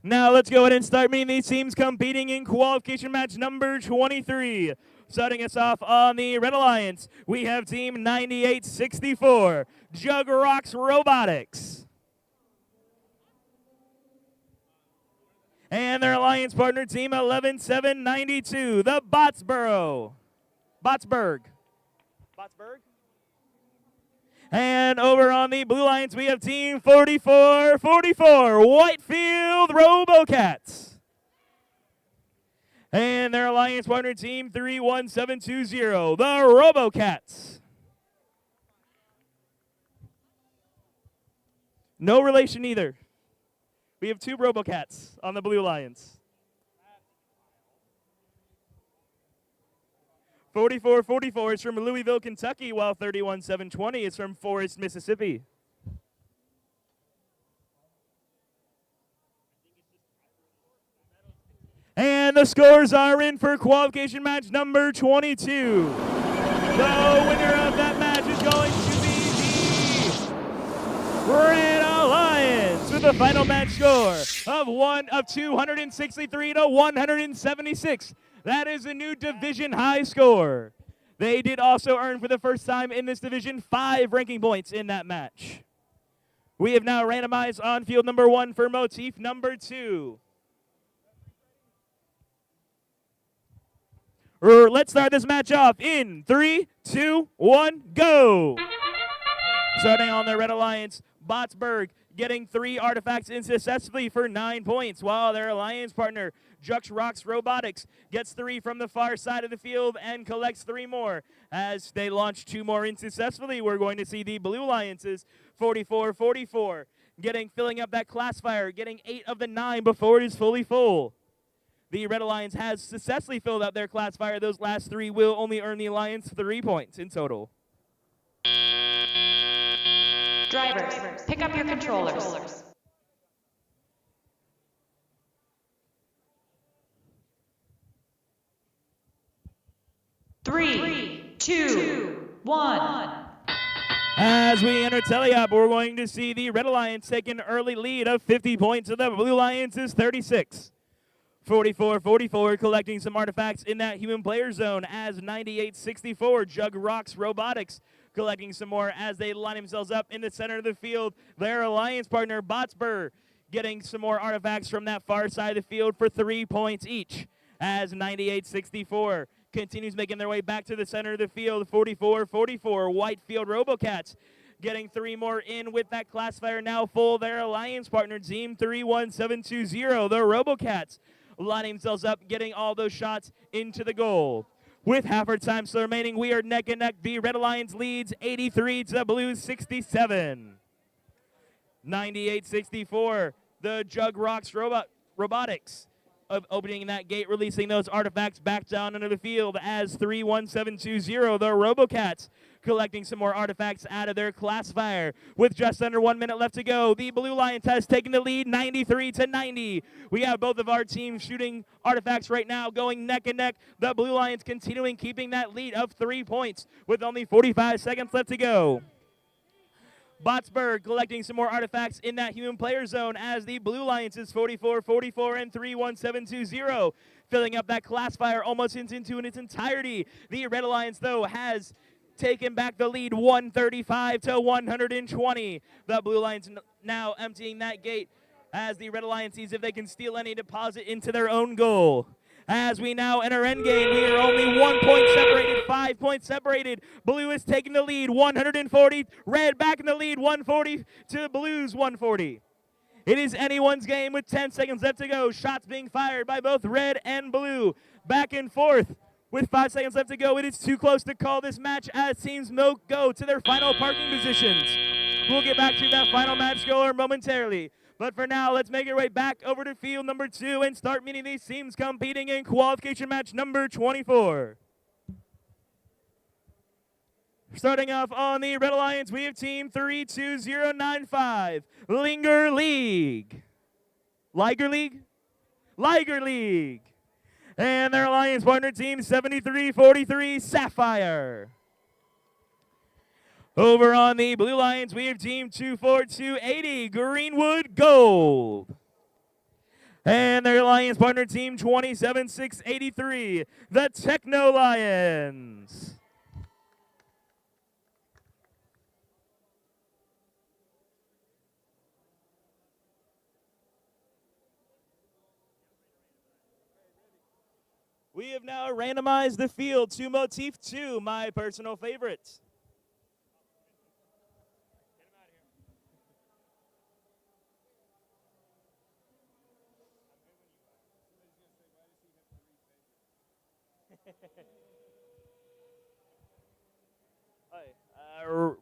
Now let's go ahead and start meeting these teams competing in qualification match number 23. Starting us off on the Red Alliance, we have team 9864, Jug Rocks Robotics. And their Alliance partner, team 11792, the Botsburg. And over on the Blue Lions, we have team 4444, Whitefield Robocats. And their Alliance partner, team 31720, the Robocats. No relation either. We have 2 Robocats on the Blue Lions. 4444 is from Louisville, Kentucky, while 31720 is from Forest, Mississippi. And the scores are in for qualification match number 22. The winner of that match is going to be the Red Alliance with a final match score of 263 to 176. That is a new division high score. They did also earn for the first time in this division 5 ranking points in that match. We have now randomized on field number 1 for motif number 2. Let's start this match off in 3, 2, 1, go! Starting on the Red Alliance, Botsburg getting 3 artifacts in successfully for 9 points, while their Alliance partner, Jux Rocks Robotics, gets 3 from the far side of the field and collects 3 more. As they launch 2 more in successfully, we're going to see the Blue Alliances, 4444, filling up that classifier, getting 8 of the 9 before it is fully full. The Red Alliance has successfully filled out their classifier. Those last 3 will only earn the Alliance 3 points in total. Drivers, pick up your controllers. Three, two, 1. As we enter Teleop, we're going to see the Red Alliance take an early lead of 50 points to the Blue Alliance's 36. 4444 collecting some artifacts in that human player zone as 9864 Jug Rocks Robotics collecting some more as they line themselves up in the center of the field. Their Alliance partner Botsburg getting some more artifacts from that far side of the field for 3 points each as 9864 continues making their way back to the center of the field. 4444 Whitefield Robocats getting 3 more in with that classifier now full. Their Alliance partner team 31720 the Robocats lining themselves up, getting all those shots into the goal. With half our time still remaining, we are neck and neck. The Red Alliance leads 83 to the Blues 67. 98-64, the Jug Rocks Robotics of opening that gate, releasing those artifacts back down into the field as 3-1-7-2-0, the RoboCats collecting some more artifacts out of their classifier. With just under 1 minute left to go, the Blue Lions has taken the lead 93-90. We have both of our teams shooting artifacts right now going neck and neck. The Blue Lions continuing keeping that lead of 3 points with only 45 seconds left to go. Botsburg collecting some more artifacts in that human player zone as the Blue Lions is 44-44 and 3-1-7-2-0, filling up that classifier almost into its entirety. The Red Alliance, though, has taken back the lead 135-120. The Blue Lions now emptying that gate as the Red Alliance sees if they can steal any deposit into their own goal. As we now enter endgame, we are only 1 point separated, 5 points separated. Blue is taking the lead, 140. Red back in the lead, 140 to Blue's 140. It is anyone's game with 10 seconds left to go. Shots being fired by both Red and Blue. Back and forth with 5 seconds left to go. It is too close to call this match as teams go to their final parking positions. We'll get back to that final match score momentarily. But for now, let's make our way back over to field number 2 and start meeting these teams competing in qualification match number 24. Starting off on the Red Alliance, we have team 32095, Liger League. Liger League? Liger League. And their alliance partner team 7343, Sapphire. Over on the Blue Lions, we have team 24280, Greenwood Gold. And their alliance partner team 27683, the Techno Lions. We have now randomized the field to Motif 2, my personal favorite.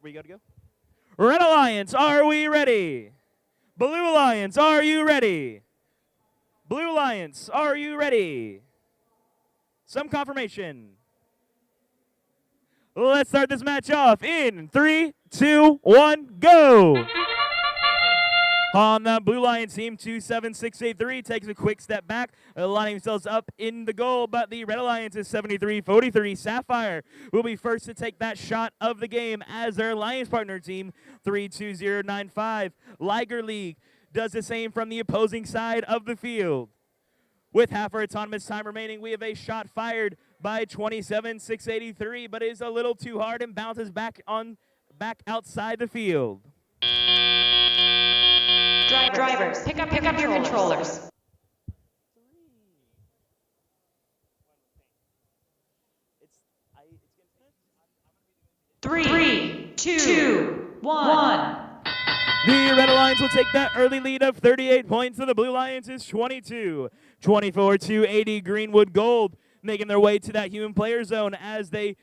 We got to go? Red Alliance, are we ready? Blue Alliance, are you ready? Blue Alliance, are you ready? Some confirmation. Let's start this match off in 3, 2, 1, go! On the Blue Lions team, 27683 takes a quick step back, lining themselves up in the goal, but the Red Alliance is 7343. Sapphire will be first to take that shot of the game as their alliance partner team, 32095. Liger League does the same from the opposing side of the field. With half our autonomous time remaining, we have a shot fired by 27683, but it is a little too hard and bounces back outside the field. Drivers, pick up your controllers. 3, 2, 1. The Red Alliance will take that early lead of 38 points, and the Blue Lions is 22. 24-80 Greenwood Gold, making their way to that human player zone as they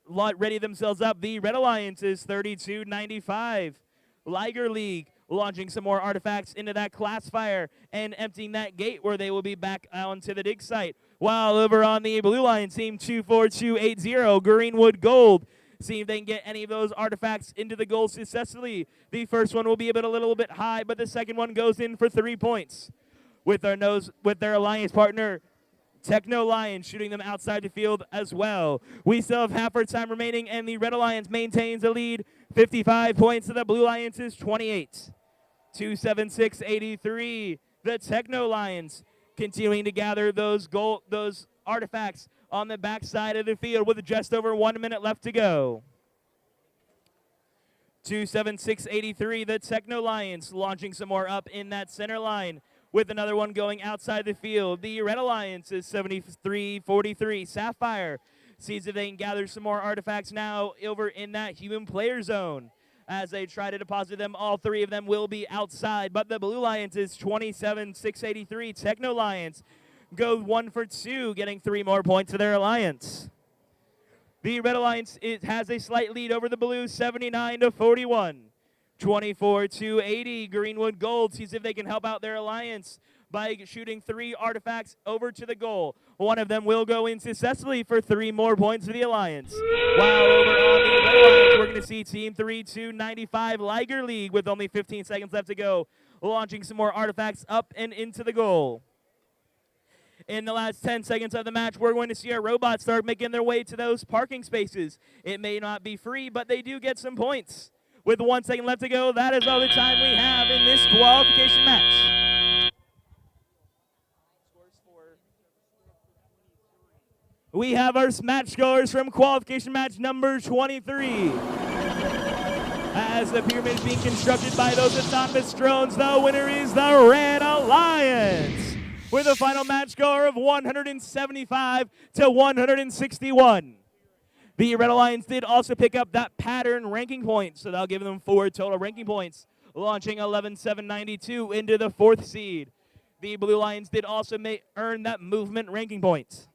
ready themselves up. The Red Alliance is 32-95. Liger League launching some more artifacts into that classifier and emptying that gate where they will be back onto the dig site. While over on the Blue Lions team, 24280 Greenwood Gold, see if they can get any of those artifacts into the goal successfully. The first one will be a little bit high, but the second one goes in for 3 points. With their alliance partner, Techno Lions, shooting them outside the field as well. We still have half our time remaining, and the Red Alliance maintains the lead, 55 points to the Blue Lions is 28. 27683, the Techno Lions continuing to gather those artifacts on the backside of the field with just over 1 minute left to go. 27683, the Techno Lions launching some more up in that center line with another one going outside the field. The Red Alliance is 7343. Sapphire sees if they can gather some more artifacts now over in that human player zone. As they try to deposit them, all 3 of them will be outside, but the Blue Lions is 27683. Techno Lions go 1 for 2, getting 3 more points to their alliance. The Red Alliance has a slight lead over the Blue, 79-41. 24-80. Greenwood Gold sees if they can help out their alliance by shooting 3 artifacts over to the goal. One of them will go in successfully for 3 more points for the alliance. While over on the red alliance, we're going to see Team 3295 Liger League with only 15 seconds left to go, launching some more artifacts up and into the goal. In the last 10 seconds of the match, we're going to see our robots start making their way to those parking spaces. It may not be free, but they do get some points. With 1 second left to go, that is all the time we have in this qualification match. We have our match scores from qualification match number 23. As the pyramid is being constructed by those autonomous drones, the winner is the Red Alliance, with a final match score of 175 to 161. The Red Alliance did also pick up that pattern ranking point, so that'll give them 4 total ranking points, launching 11,792 into the 4th seed. The Blue Lions did also earn that movement ranking point.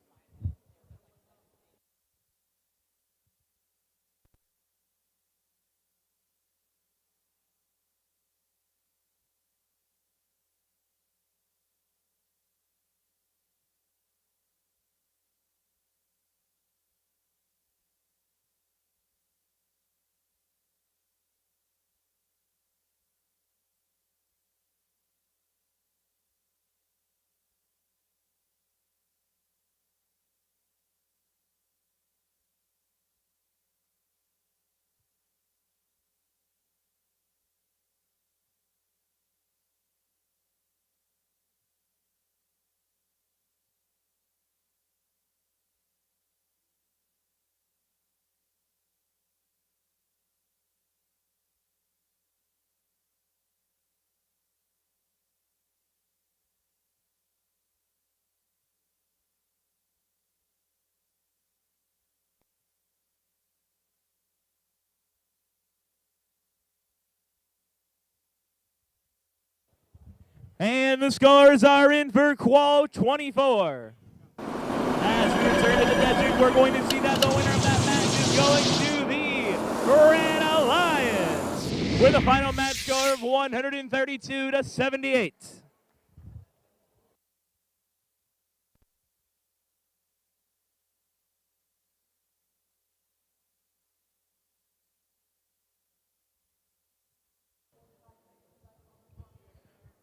And the scores are in for Qual 24. As we return to the desert, we're going to see that the winner of that match is going to the Red Alliance, with a final match score of 132 to 78.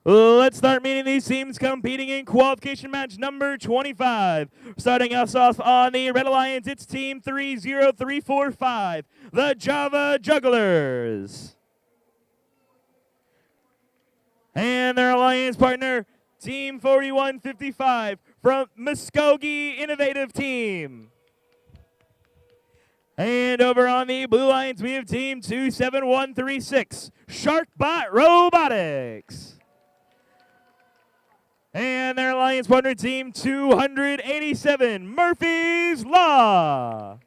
Let's start meeting these teams competing in qualification match number 25. Starting us off on the Red Alliance, it's Team 30345, the Java Jugglers. And their alliance partner, Team 4155 from Muskogee Innovative Team. And over on the Blue Lions, we have Team 27136, Sharkbot Robotics. And their alliance partner, Team 287, Murphy's Law.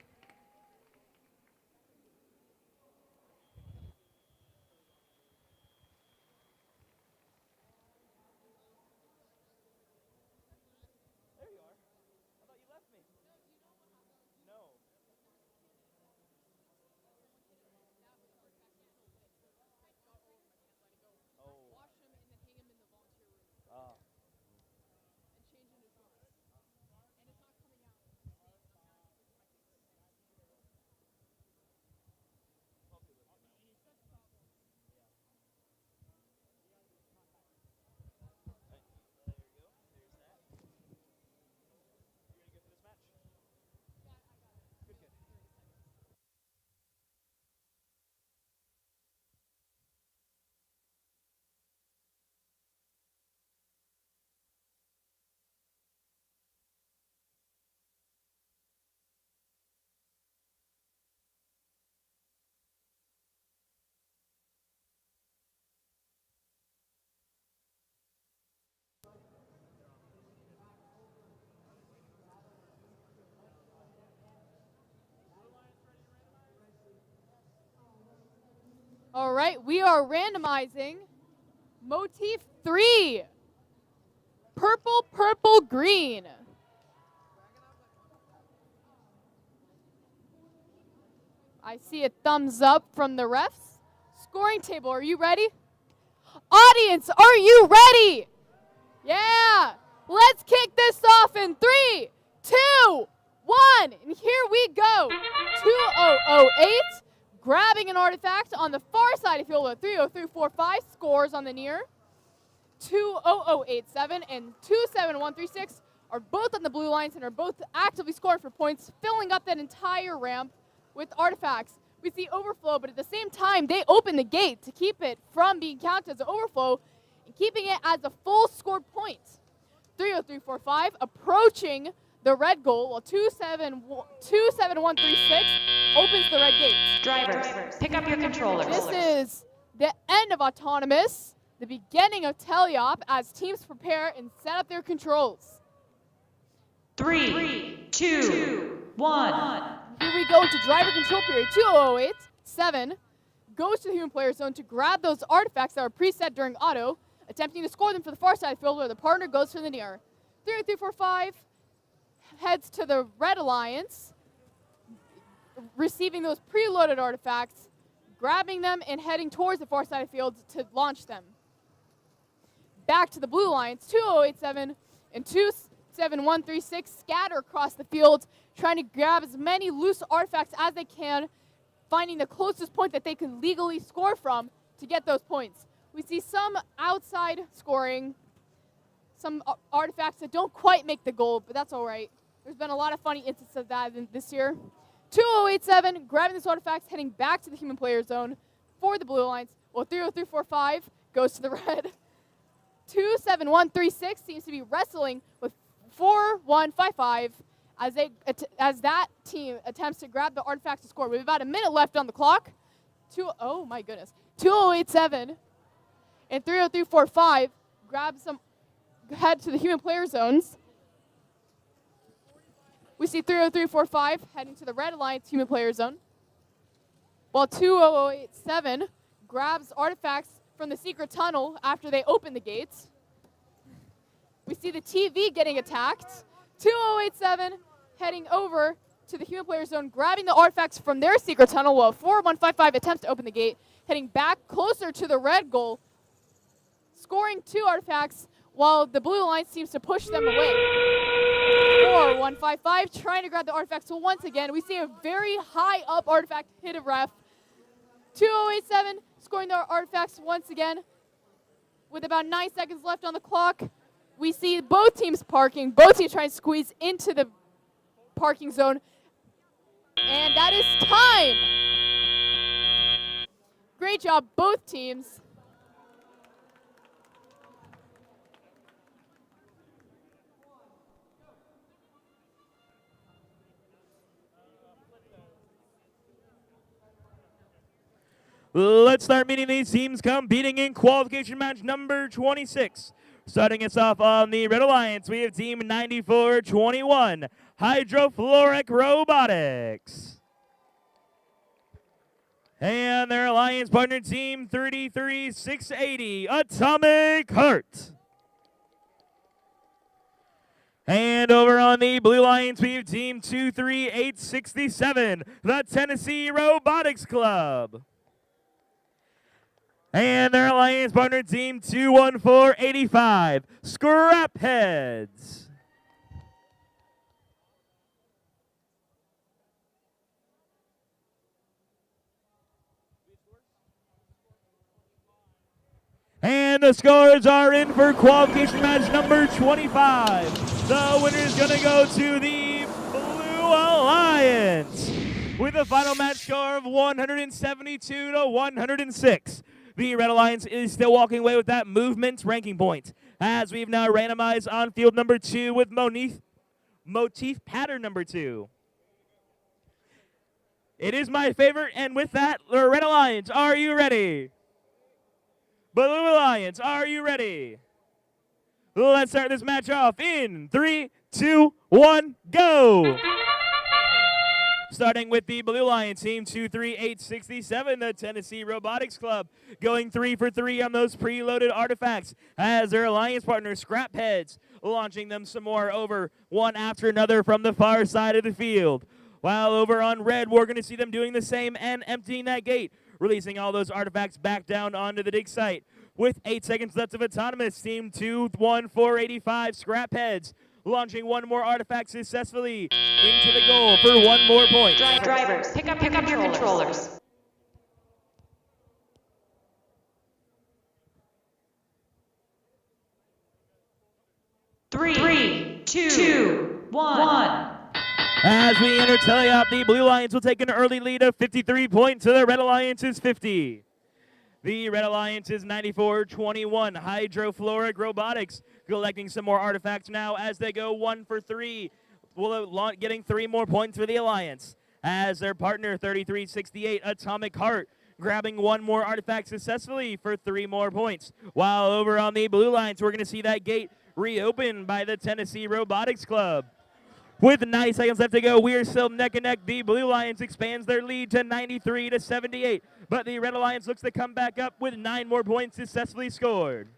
All right, we are randomizing motif 3, purple, purple, green. I see a thumbs up from the refs, Scoring table, are you ready? Audience, are you ready? Yeah. Let's kick this off in 3, 2, 1. And here we go. 2008, grabbing an artifact on the far side of field with 30345 scores on the near. 20087 and 27136 are both on the blue lines and are both actively scoring for points, filling up that entire ramp with artifacts. We see overflow, but at the same time, they open the gate to keep it from being counted as an overflow and keeping it as a full scored point. 30345 approaching the red goal, while 27136 opens the red gate. Drivers, pick up your controllers. This is the end of Autonomous, the beginning of Teleop as teams prepare and set up their controls. 3, 2, 1. Here we go into driver control period. 2008-7 goes to the human player zone to grab those artifacts that are preset during auto, attempting to score them for the far side of the field where the partner goes for the near. 30345 heads to the Red Alliance, receiving those preloaded artifacts, grabbing them and heading towards the far side of the field to launch them. Back to the Blue Alliance, 2087 and 27136 scatter across the field, trying to grab as many loose artifacts as they can, finding the closest point that they can legally score from to get those points. We see some outside scoring, some artifacts that don't quite make the goal, but that's all right. There's been a lot of funny instances of that this year. 2087 grabbing this artifact, heading back to the human player zone for the Blue Alliance, while 30345 goes to the red. 27136 seems to be wrestling with 4155 as that team attempts to grab the artifact to score. We have about a minute left on the clock. Oh my goodness. 2087 and 30345 head to the human player zones. We see 30345 heading to the Red Alliance human player zone, while 20087 grabs artifacts from the secret tunnel after they open the gates. We see the TV getting attacked. 2087 heading over to the human player zone, grabbing the artifacts from their secret tunnel, while 4155 attempts to open the gate, heading back closer to the red goal, scoring 2 artifacts, while the Blue Alliance seems to push them away. 4155 trying to grab the artifacts. So once again, we see a very high up artifact hit a ref. 2087 scoring their artifacts once again. With about 9 seconds left on the clock, we see both teams parking, both teams trying to squeeze into the parking zone. And that is time. Great job, both teams. Let's start meeting these teams competing in qualification match number 26. Starting us off on the Red Alliance, we have Team 9421, Hydrofluoric Robotics. And their alliance partner team 33680, Atomic Heart. And over on the Blue Alliance, we have Team 23867, the Tennessee Robotics Club. And their alliance partner team 21485, Scrapheads. And the scores are in for qualification match number 25. The winner is going to go to the Blue Alliance with a final match score of 172 to 106. The Red Alliance is still walking away with that movement ranking point, as we've now randomized on field number 2 with motif pattern number 2. It is my favorite, and with that, the Red Alliance, are you ready? Blue Alliance, are you ready? Let's start this match off in 3, 2, 1, go! Starting with the Blue Alliance team 23867, the Tennessee Robotics Club, going 3 for 3 on those preloaded artifacts as their alliance partner Scrapheads launching them some more over one after another from the far side of the field. While over on red, we're going to see them doing the same and emptying that gate, releasing all those artifacts back down onto the dig site. With 8 seconds left of autonomous, Team 2-1-485 scrap heads, launching one more artifact successfully into the goal for one more point. Drivers, pick up your controllers. Three, two, one. As we enter teleop, the Blue Lions will take an early lead of 53 points to the Red Alliance's 50. The Red Alliance is 94-21. Hydrofluoric Robotics collecting some more artifacts now as they go 1 for 3, getting 3 more points for the Alliance. As their partner, 3368 Atomic Heart, grabbing 1 more artifact successfully for 3 more points. While over on the Blue Lions, we're going to see that gate reopened by the Tennessee Robotics Club. With 9 seconds left to go, we are still neck and neck. The Blue Lions expands their lead to 93-78, but the Red Alliance looks to come back up with 9 more points successfully scored.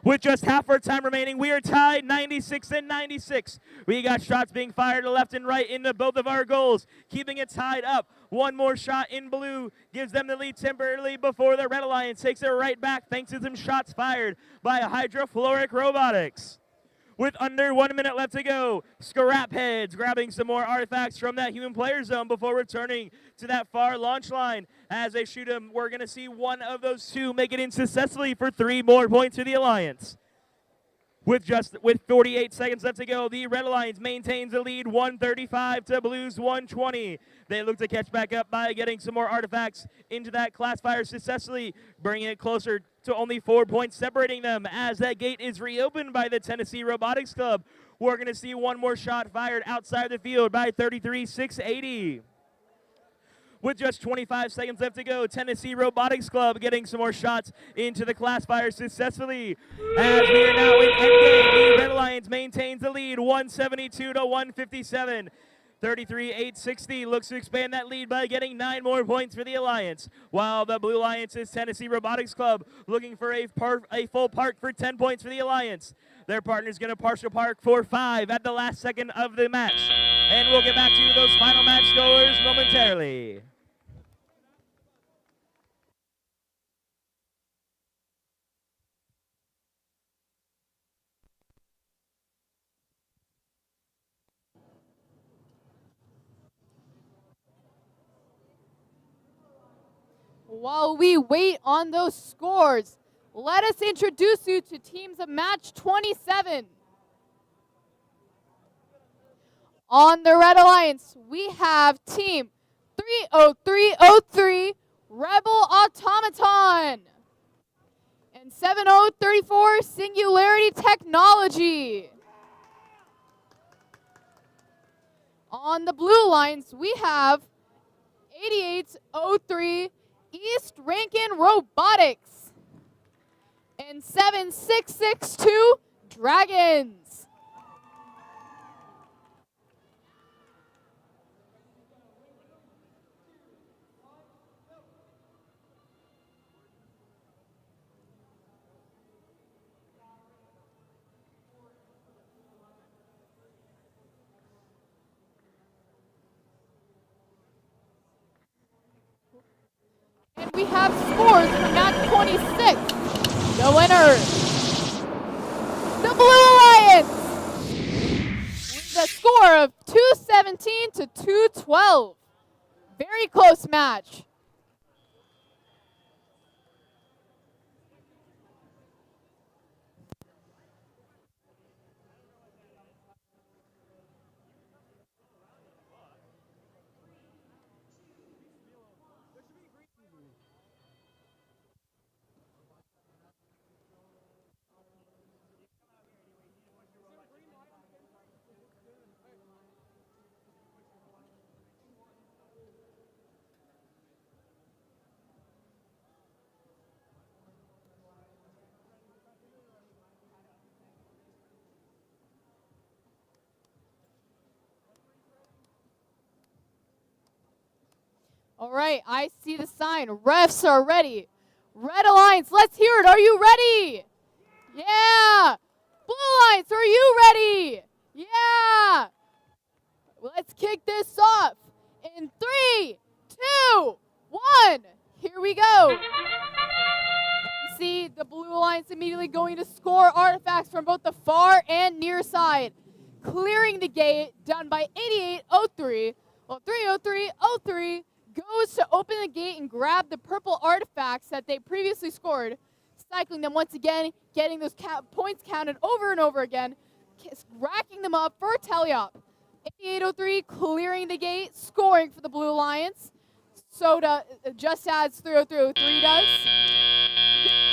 With just half our time remaining, we are tied 96-96. We got shots being fired left and right into both of our goals, keeping it tied up. One more shot in blue gives them the lead temporarily before the Red Alliance takes it right back thanks to some shots fired by Hydrofluoric Robotics. With under 1 minute left to go, Scrap Heads grabbing some more artifacts from that human player zone before returning to that far launch line. As they shoot them, we're going to see one of those 2 make it in successfully for 3 more points to the Alliance. With 48 seconds left to go, the Red Alliance maintains the lead 135 to Blues 120. They look to catch back up by getting some more artifacts into that classifier successfully, bringing it closer to only 4 points separating them as that gate is reopened by the Tennessee Robotics Club. We're going to see one more shot fired outside the field by 33-680. With just 25 seconds left to go, Tennessee Robotics Club getting some more shots into the classifier successfully. As we are now in endgame, the Red Alliance maintains the lead 172-157. 33-860 looks to expand that lead by getting 9 more points for the Alliance, while the Blue Alliance's Tennessee Robotics Club looking for a full park for 10 points for the Alliance. Their partner's going to partial park for 5 at the last second of the match. And we'll get back to those final match scores momentarily. While we wait on those scores, let us introduce you to teams of match 27. On the Red Alliance, we have team 30303 Rebel Automaton and 7034 Singularity Technology. On the Blue Alliance, we have 8803 East Rankin Robotics and 7662 Dragons. And we have scores for match 26. The winner, the Blue Alliance, with a score of 217 to 212. Very close match. All right, I see the sign. Refs are ready. Red Alliance, let's hear it. Are you ready? Yeah. Blue Alliance, are you ready? Yeah. Let's kick this off in 3, 2, 1. 1. Here we go. You see the Blue Alliance immediately going to score artifacts from both the far and near side. Clearing the gate, done by 8803. Well, 30303 goes to open the gate and grab the purple artifacts that they previously scored, cycling them once again, getting those points counted over and over again, racking them up for a tally-up. 8803 clearing the gate, scoring for the Blue Alliance. Soda, just as 30303 does.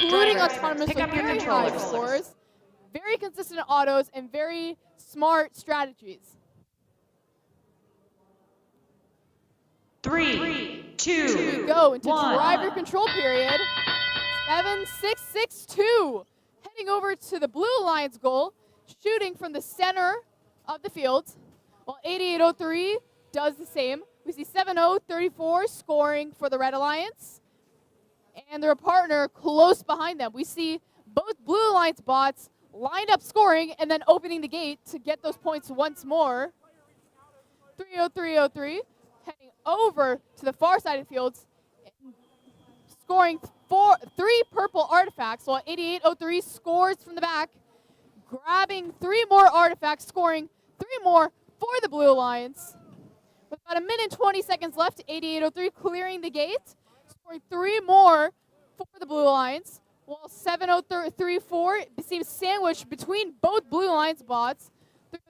Including autonomously very high scores, very consistent autos, and very smart strategies. 3, 2, Here we go into 1. driver control period. 7662. Heading over to the Blue Alliance goal, shooting from the center of the field. While 8803 does the same. We see 7034 scoring for the Red Alliance. And their partner close behind them. We see both Blue Alliance bots lined up scoring and then opening the gate to get those points once more. 30303 heading over to the far side of the fields, scoring 3 purple artifacts, while 8803 scores from the back, grabbing 3 more artifacts, scoring 3 more for the Blue Alliance. With about 1 minute and 20 seconds left, 8803 clearing the gate, scoring 3 more for the Blue Alliance, while 7034 seems sandwiched between both Blue Alliance bots.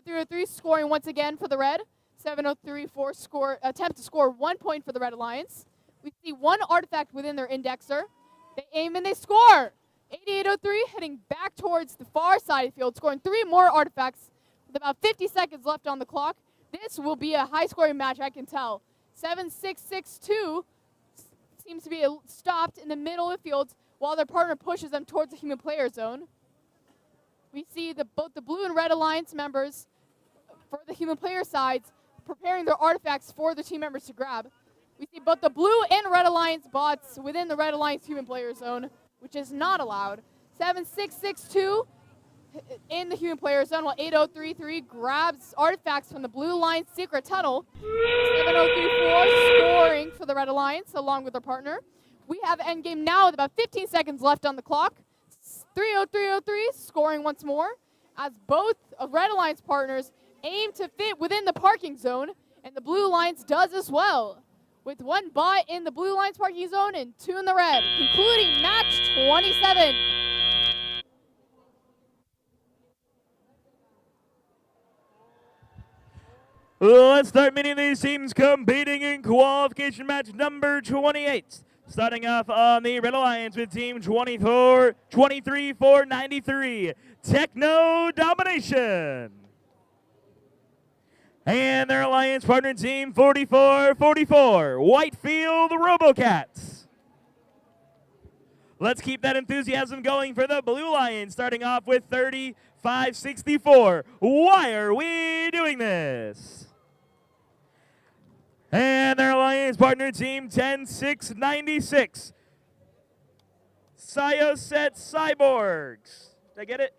303 scoring once again for the Red. 7034 attempt to score 1 point for the Red Alliance. We see 1 artifact within their indexer. They aim and they score. 8803 heading back towards the far side of the field, scoring 3 more artifacts with about 50 seconds left on the clock. This will be a high-scoring match, I can tell. 7662 seems to be stopped in the middle of the field while their partner pushes them towards the human player zone. We see both the Blue and Red Alliance members for the human player sides preparing their artifacts for the team members to grab. We see both the Blue and Red Alliance bots within the Red Alliance human player zone, which is not allowed. 7662 in the human player zone, while 8033 grabs artifacts from the Blue Alliance secret tunnel. 7034 scoring for the Red Alliance along with their partner. We have endgame now with about 15 seconds left on the clock. 30303 scoring once more as both Red Alliance partners aim to fit within the parking zone, and the Blue Alliance does as well, with 1 bot in the Blue Alliance parking zone and 2 in the Red, concluding match 27. Let's start meeting these teams competing in qualification match number 28. Starting off on the Red Alliance with team 23493, Techno Domination. And their alliance partner team 4444, Whitefield Robocats. Let's keep that enthusiasm going for the Blue Alliance, starting off with 3564. Why are we doing this? And their alliance partner team 10696, Cyoset Cyborgs. Did I get it?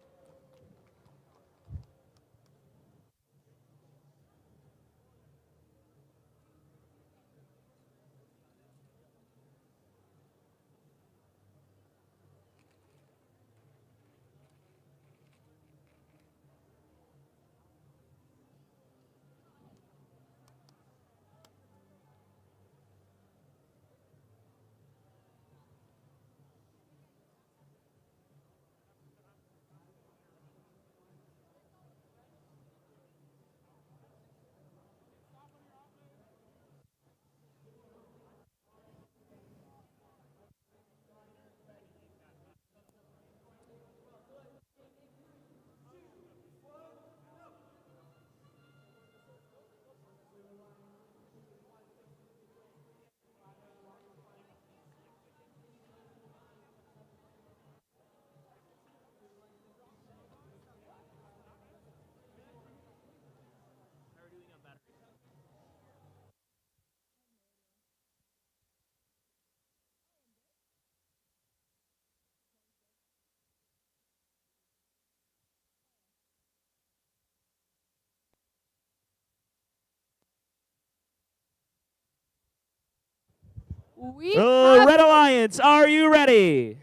We have Red Alliance, are you ready?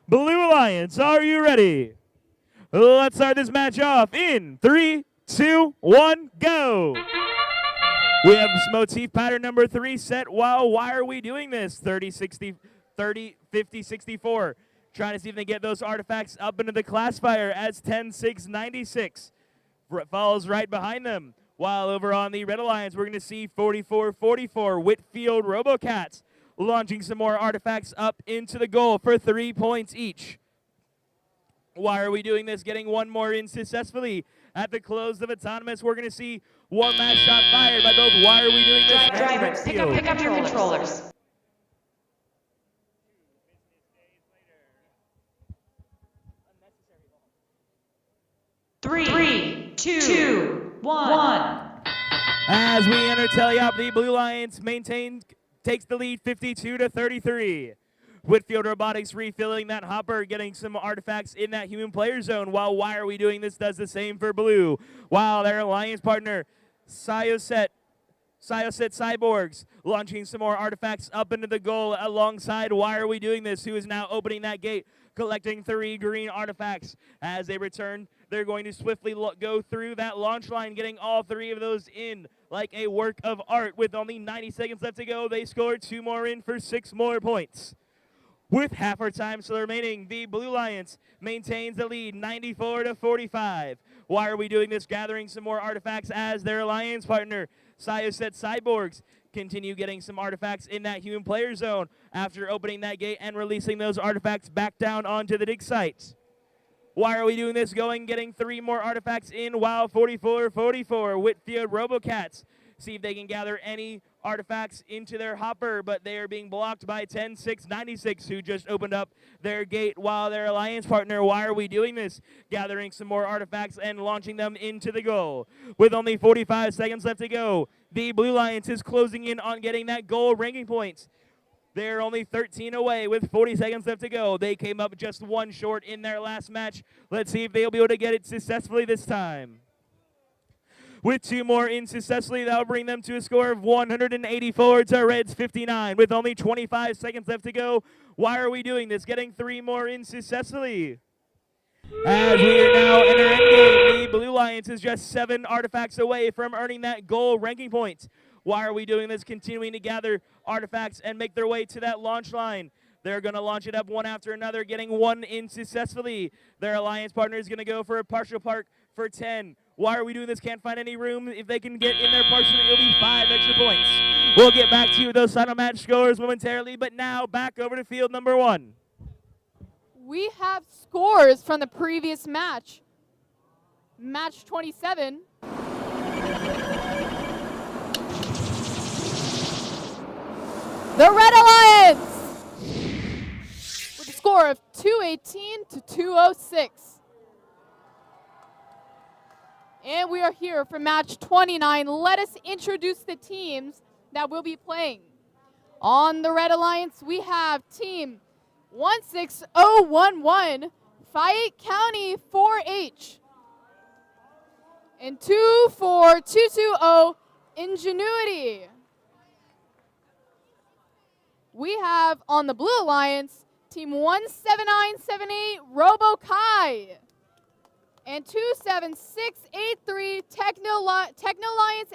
Blue Alliance, are you ready? Let's start this match off in 3, 2, 1, go. We have motif pattern number 3 set. Wow, why are we doing this? 30, 60, 30, 50, 64. Trying to see if they get those artifacts up into the classifier as 10, 6, 96. Follows right behind them. While over on the Red Alliance, we're going to see 44, 44. Whitfield Robocats launching some more artifacts up into the goal for 3 points each. Why are we doing this? Getting one more in successfully. At the close of Autonomous, we're going to see one last shot fired by both Why Are We Doing This and Drivers, pick up your controllers. Three, two, one. As we enter teleop, the Blue Alliance takes the lead 52 to 33. Whitfield Robotics refilling that hopper, getting some artifacts in that human player zone, while Why Are We Doing This does the same for Blue. While their alliance partner, Cyoset Cyborgs, launching some more artifacts up into the goal alongside Why Are We Doing This, who is now opening that gate, collecting 3 green artifacts. As they return, they're going to swiftly go through that launch line, getting all 3 of those in like a work of art. With only 90 seconds left to go, they scored 2 more in for 6 more points. With half our time still remaining, the Blue Alliance maintains the lead 94 to 45. Why Are We Doing This? Gathering some more artifacts as their alliance partner, Cyoset Cyborgs, continue getting some artifacts in that human player zone after opening that gate and releasing those artifacts back down onto the dig site. Why Are We Doing This? Getting 3 more artifacts in, while 44-44 Whitfield Robocats see if they can gather any artifacts into their hopper, but they are being blocked by 10-6-96, who just opened up their gate, while their alliance partner, Why Are We Doing This? Gathering some more artifacts and launching them into the goal. With only 45 seconds left to go, the Blue Alliance is closing in on getting that goal ranking points. They're only 13 away with 40 seconds left to go. They came up just 1 short in their last match. Let's see if they'll be able to get it successfully this time. With 2 more in successfully, that'll bring them to a score of 184 to Reds 59. With only 25 seconds left to go, Why Are We Doing This? Getting 3 more in successfully. As we are now in our endgame, the Blue Alliance is just 7 artifacts away from earning that goal ranking point. Why Are We Doing This? Continuing to gather artifacts and make their way to that launch line. They're going to launch it up one after another, getting 1 in successfully. Their alliance partner is going to go for a partial park for 10. Why Are We Doing This? Can't find any room. If they can get in there partially, it'll be 5 extra points. We'll get back to you those final match scores momentarily, but now back over to field number 1. We have scores from the previous match. Match 27. The Red Alliance with a score of 218 to 206. And we are here for match 29. Let us introduce the teams that will be playing. On the Red Alliance, we have team 16011, Fayette County 4H. And 24220, Ingenuity. We have on the Blue Alliance, team 17978, Robo Kai. And 27683, Techno Alliance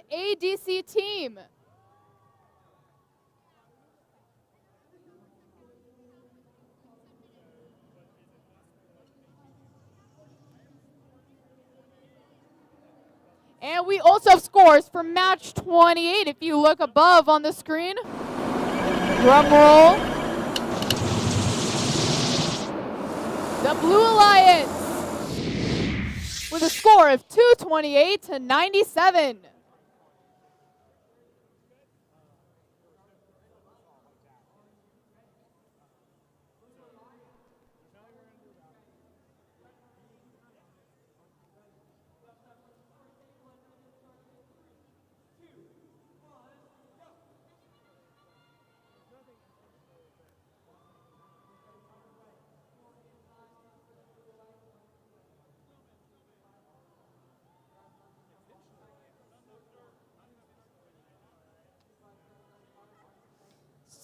ADC team. And we also have scores for match 28. If you look above on the screen, drum roll. The Blue Alliance with a score of 228 to 97.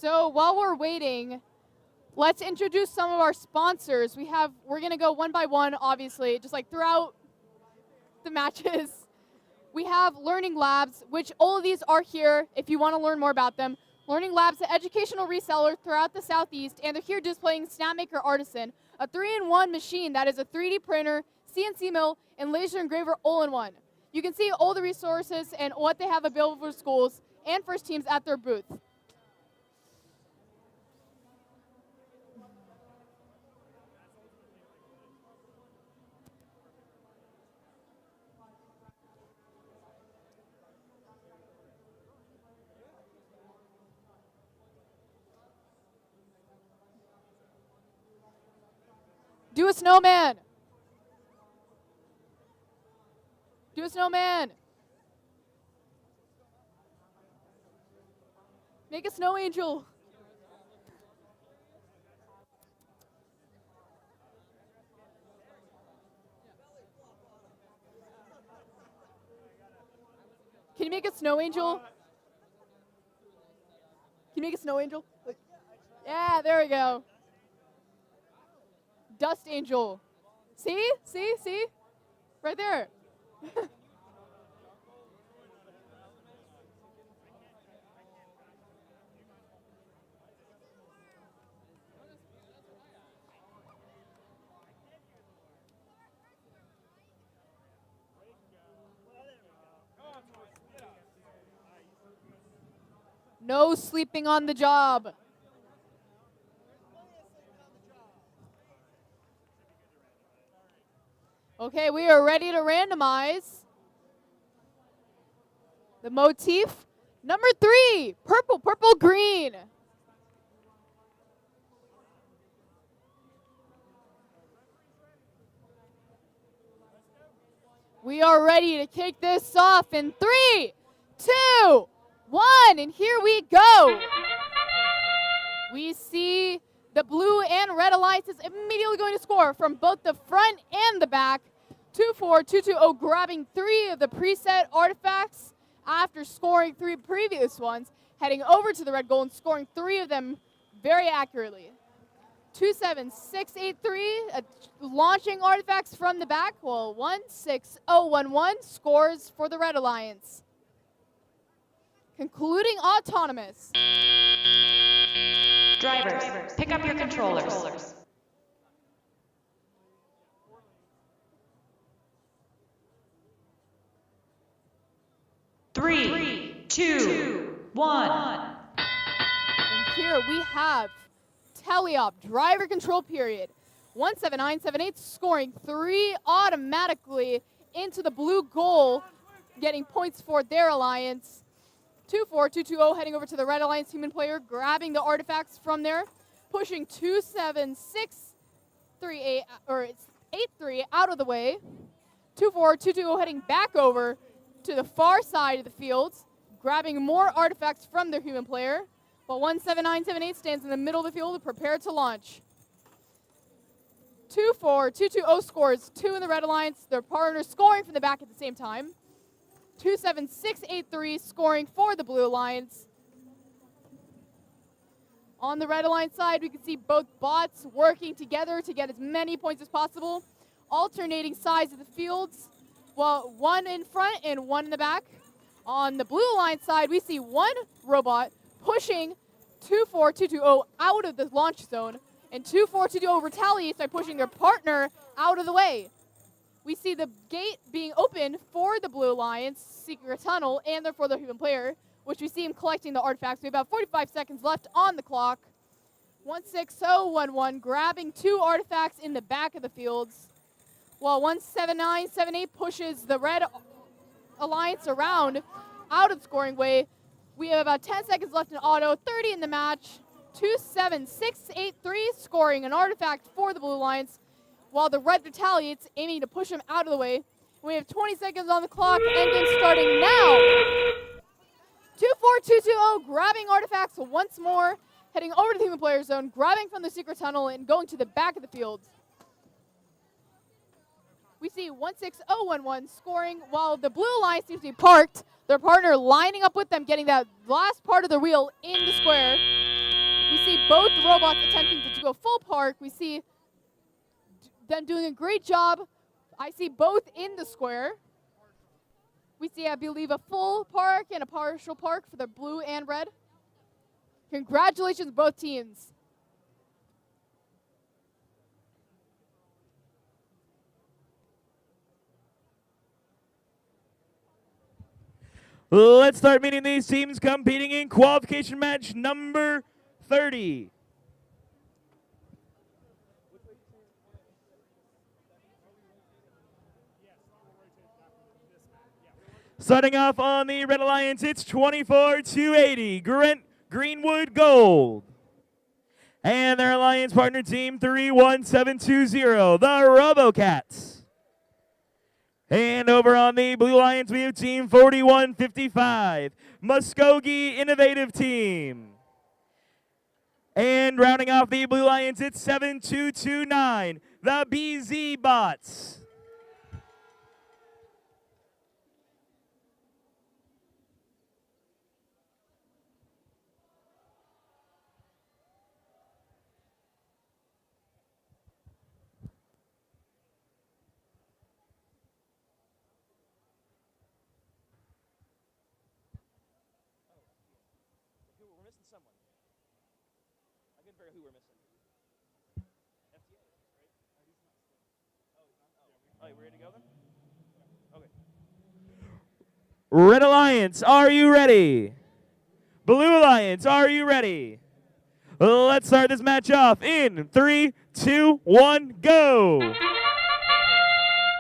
So while we're waiting, let's introduce some of our sponsors. We're gonna go one by one, obviously, just like throughout the matches. We have Learning Labs, which all of these are here if you want to learn more about them. Learning Labs, an educational reseller throughout the Southeast, and they're here displaying Snapmaker Artisan, a 3-in-1 machine that is a 3D printer, CNC mill, and laser engraver all in one. You can see all the resources and what they have available for schools and first teams at their booth. Do a snowman. Do a snowman. Make a snow angel. Can you make a snow angel? Can you make a snow angel? Yeah, there we go. Dust angel. See? See? See? Right there. No sleeping on the job. Okay, we are ready to randomize. The motif, number 3, purple, purple, green. We are ready to kick this off in 3, 2, 1, and here we go. We see the blue and red alliances immediately going to score from both the front and the back. 2-4, 2-2-0, grabbing 3 of the preset artifacts after scoring 3 previous ones, heading over to the red goal and scoring 3 of them very accurately. 2-7, 6-8-3, launching artifacts from the back, while 1-6-0-1-1 scores for the red alliance. Concluding autonomous. Drivers, pick up your controllers. 3, 2, 1. And here we have teleop, driver control period. 17978 scoring 3 automatically into the blue goal, getting points for their alliance. 2-4, 2-2-0 heading over to the red alliance human player, grabbing the artifacts from there, pushing 2-7, 6-3, 8-3 out of the way. 2-4, 2-2-0 heading back over to the far side of the field, grabbing more artifacts from their human player, while 17978 stands in the middle of the field, prepared to launch. 2-4, 2-2-0 scores 2 in the red alliance, their partner scoring from the back at the same time. 2-7, 6-8-3 scoring for the blue alliance. On the red alliance side, we can see both bots working together to get as many points as possible, alternating sides of the fields, well, 1 in front and 1 in the back. On the blue alliance side, we see 1 robot pushing 2-4, 2-2-0 out of the launch zone, and 2-4, 2-2-0 retaliates by pushing their partner out of the way. We see the gate being opened for the blue alliance, secret tunnel, and therefore the human player, which we see him collecting the artifacts. We have about 45 seconds left on the clock. 1-6-0-1-1 grabbing 2 artifacts in the back of the fields, while 1-7-9-7-8 pushes the red alliance around out of the scoring way. We have about 10 seconds left in auto, 30 in the match. 2-7, 6-8-3 scoring an artifact for the blue alliance, while the red retaliates, aiming to push him out of the way. We have 20 seconds on the clock, endgame starting now. 2-4, 2-2-0, grabbing artifacts once more, heading over to the human player zone, grabbing from the secret tunnel and going to the back of the field. We see 1-6-0-1-1 scoring, while the blue alliance seems to be parked, their partner lining up with them, getting that last part of the wheel in the square. We see both robots attempting to go full park. We see them doing a great job. I see both in the square. We see, I believe, a full park and a partial park for the blue and red. Congratulations, both teams. Let's start meeting these teams competing in qualification match number 30. Starting off on the Red Alliance, it's 24-280, Greenwood Gold. And their alliance partner team, 31720, the RoboCats. And over on the Blue Alliance, we have team 4155, Muskogee Innovative Team. And rounding off the Blue Alliance, it's 7229, the BZ Bots. Red Alliance, are you ready? Blue Alliance, are you ready? Let's start this match off in 3, 2, 1, go!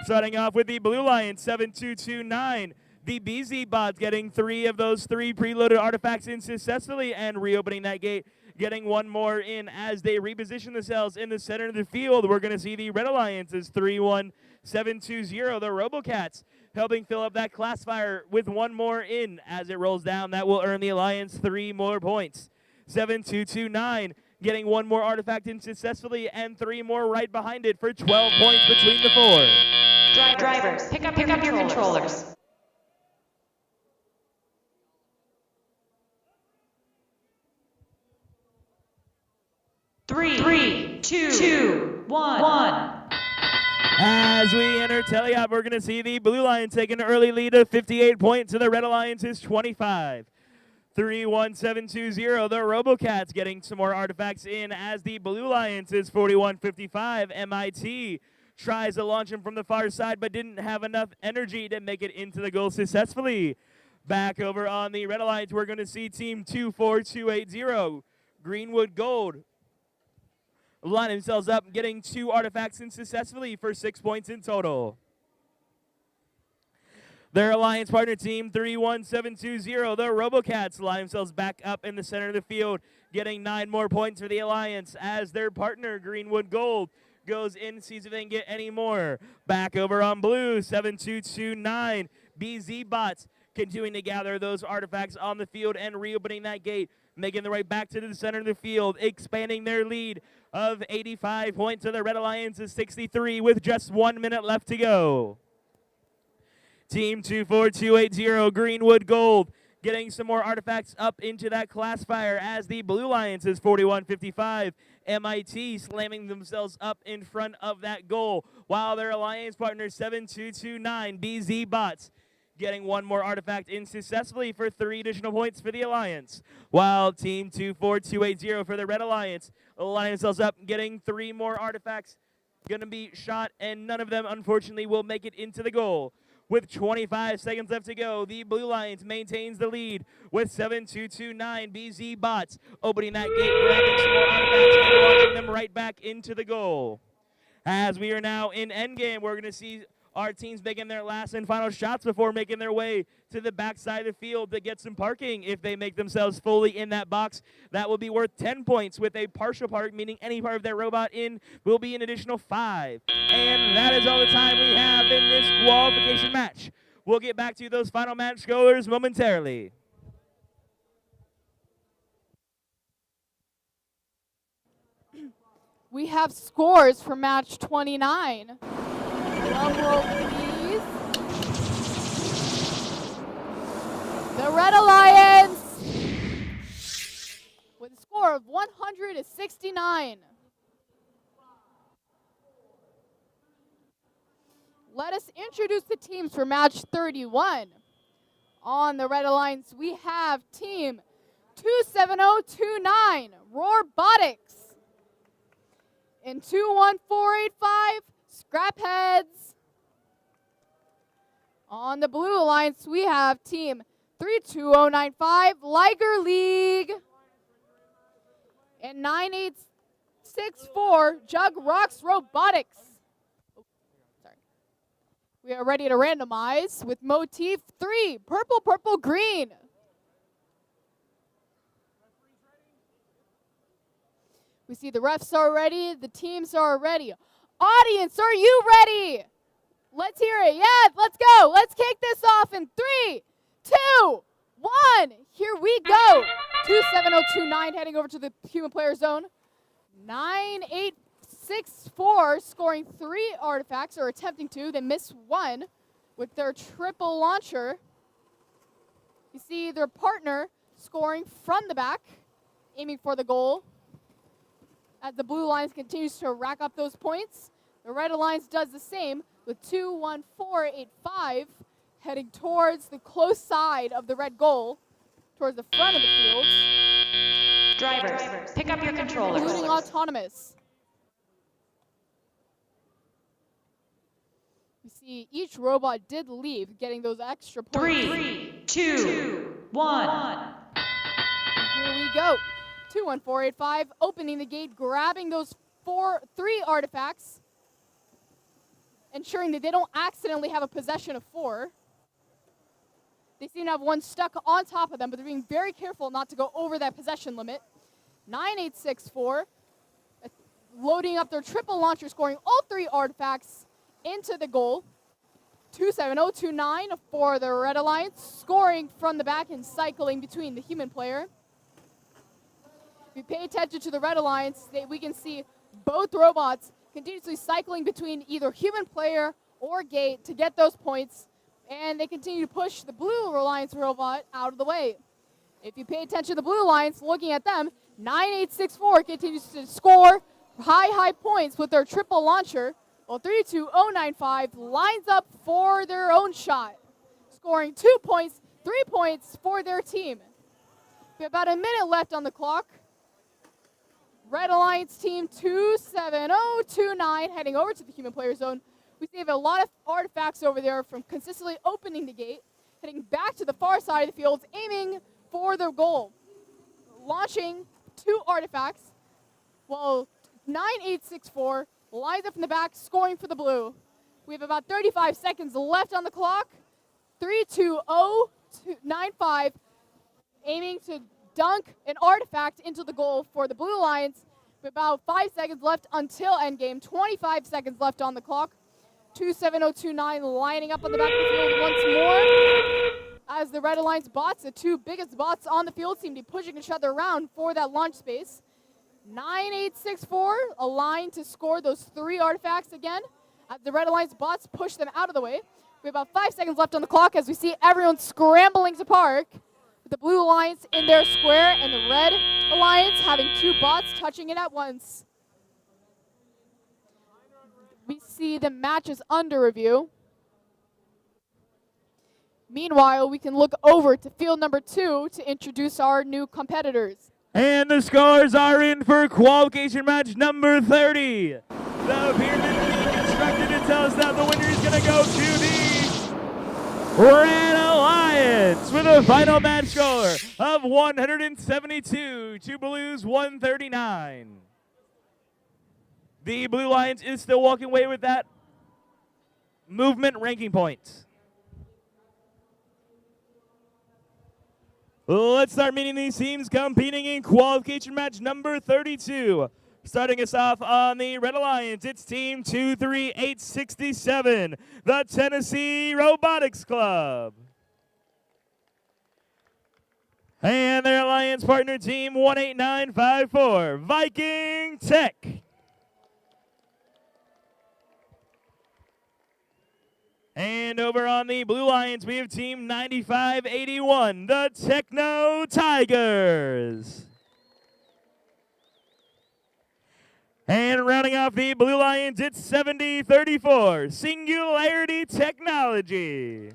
Starting off with the Blue Alliance, 7229. The BZ Bots getting 3 of those 3 preloaded artifacts in successfully and reopening that gate, getting 1 more in as they reposition themselves in the center of the field. We're going to see the Red Alliance's 31720, the RoboCats, helping fill up that classifier with 1 more in as it rolls down. That will earn the Alliance 3 more points. 7229 getting 1 more artifact in successfully and 3 more right behind it for 12 points between the 4. Drivers, pick up your controllers. Three, two, one. As we enter teleop, we're going to see the Blue Alliance take an early lead of 58 points to the Red Alliance's 25. 31720, the RoboCats getting some more artifacts in as the Blue Alliance's 4155. MIT tries to launch him from the far side but didn't have enough energy to make it into the goal successfully. Back over on the Red Alliance, we're going to see team 24280, Greenwood Gold, line themselves up, getting 2 artifacts in successfully for 6 points in total. Their alliance partner team, 31720, the RoboCats, line themselves back up in the center of the field, getting 9 more points for the alliance as their partner, Greenwood Gold, goes in, sees if they can get any more. Back over on blue, 7229, BZ Bots, continuing to gather those artifacts on the field and reopening that gate, making their way back to the center of the field, expanding their lead of 85 points to the Red Alliance's 63 with just 1 minute left to go. Team 24280, Greenwood Gold, getting some more artifacts up into that classifier as the Blue Alliance's 4155. MIT slamming themselves up in front of that goal, while their alliance partner 7229, BZ Bots, getting 1 more artifact in successfully for 3 additional points for the alliance. While team 24280 for the Red Alliance lining themselves up, getting 3 more artifacts going to be shot, and none of them, unfortunately, will make it into the goal. With 25 seconds left to go, the Blue Alliance maintains the lead with 7229 BZ Bots opening that gate, grabbing some more artifacts and launching them right back into the goal. As we are now in endgame, we're going to see our teams making their last and final shots before making their way to the backside of the field to get some parking. If they make themselves fully in that box, that will be worth 10 points. With a partial park, meaning any part of their robot in, will be an additional 5. And that is all the time we have in this qualification match. We'll get back to those final match scores momentarily. We have scores for match 29. Drum roll, please. The Red Alliance with a score score of 169. Let us introduce the teams for match 31. On the Red Alliance, we have team 27029, Robotics. In 21485, Scrapheads. On the Blue Alliance, we have team 32095, Liger League. And 9864, Jug Rocks Robotics. We are ready to randomize with motif 3, purple, purple, green. We see the refs are ready, the teams are ready. Audience, are you ready? Let's hear it. Yeah, let's go. Let's kick this off in 3, 2, 1. Here we go. 27029 heading over to the human player zone. 9864 scoring 3 artifacts, or attempting to. They miss 1 with their triple launcher. You see their partner scoring from the back, aiming for the goal. As the Blue Alliance continues to rack up those points, the Red Alliance does the same with 21485 heading towards the close side of the red goal, towards the front of the field. Drivers, pick up your controllers. Including autonomous. You see each robot did leave, getting those extra points. 3, 2, 1. Here we go. 21485, opening the gate, grabbing those 3 artifacts, ensuring that they don't accidentally have a possession of 4. They seem to have 1 stuck on top of them, but they're being very careful not to go over that possession limit. 9864, loading up their triple launcher, scoring all 3 artifacts into the goal. 27029 for the Red Alliance, scoring from the back and cycling between the human player. If you pay attention to the Red Alliance, we can see both robots continuously cycling between either human player or gate to get those points, and they continue to push the Blue Alliance robot out of the way. If you pay attention to the Blue Alliance, looking at them, 9864 continues to score high points with their triple launcher, while 32095 lines up for their own shot, scoring 2 points, 3 points for their team. We have about a minute left on the clock. Red Alliance team 27029 heading over to the human player zone. We see a lot of artifacts over there from consistently opening the gate, heading back to the far side of the field, aiming for their goal. Launching 2 artifacts, while 9864 lines up in the back, scoring for the blue. We have about 35 seconds left on the clock. 32095 aiming to dunk an artifact into the goal for the Blue Alliance. With about 5 seconds left until endgame. 25 seconds left on the clock. 27029 lining up on the back of the field once more. As the Red Alliance bots, the 2 biggest bots on the field, seem to be pushing each other around for that launch space. 9864 aligned to score those 3 artifacts again. As the Red Alliance bots push them out of the way. We have about 5 seconds left on the clock as we see everyone scrambling to park. With the Blue Alliance in their square and the Red Alliance having 2 bots touching it at once. We see the matches under review. Meanwhile, we can look over to field number 2 to introduce our new competitors. And the scores are in for qualification match number 30. The pyramid being constructed to tell us that the winner is going to go to the Red Alliance with a final match score of 172 to Blue's 139. The Blue Alliance is still walking away with that movement ranking points. Let's start meeting these teams competing in qualification match number 32. Starting us off on the Red Alliance, it's team 23867, the Tennessee Robotics Club. And their alliance partner team 18954, Viking Tech. And over on the Blue Alliance, we have team 9581, the Techno Tigers. And rounding off the Blue Lions, it's 70-34, Singularity Technology.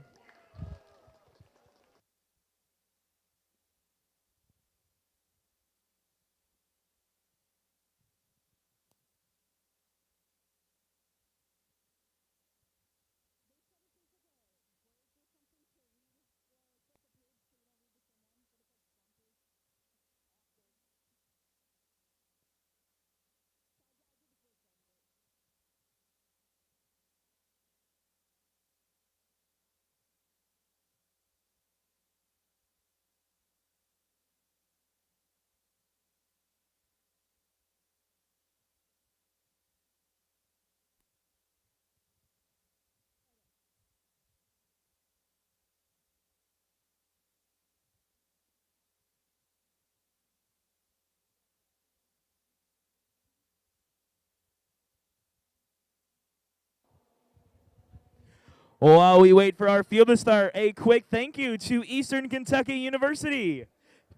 While we wait for our field to start, a quick thank you to Eastern Kentucky University.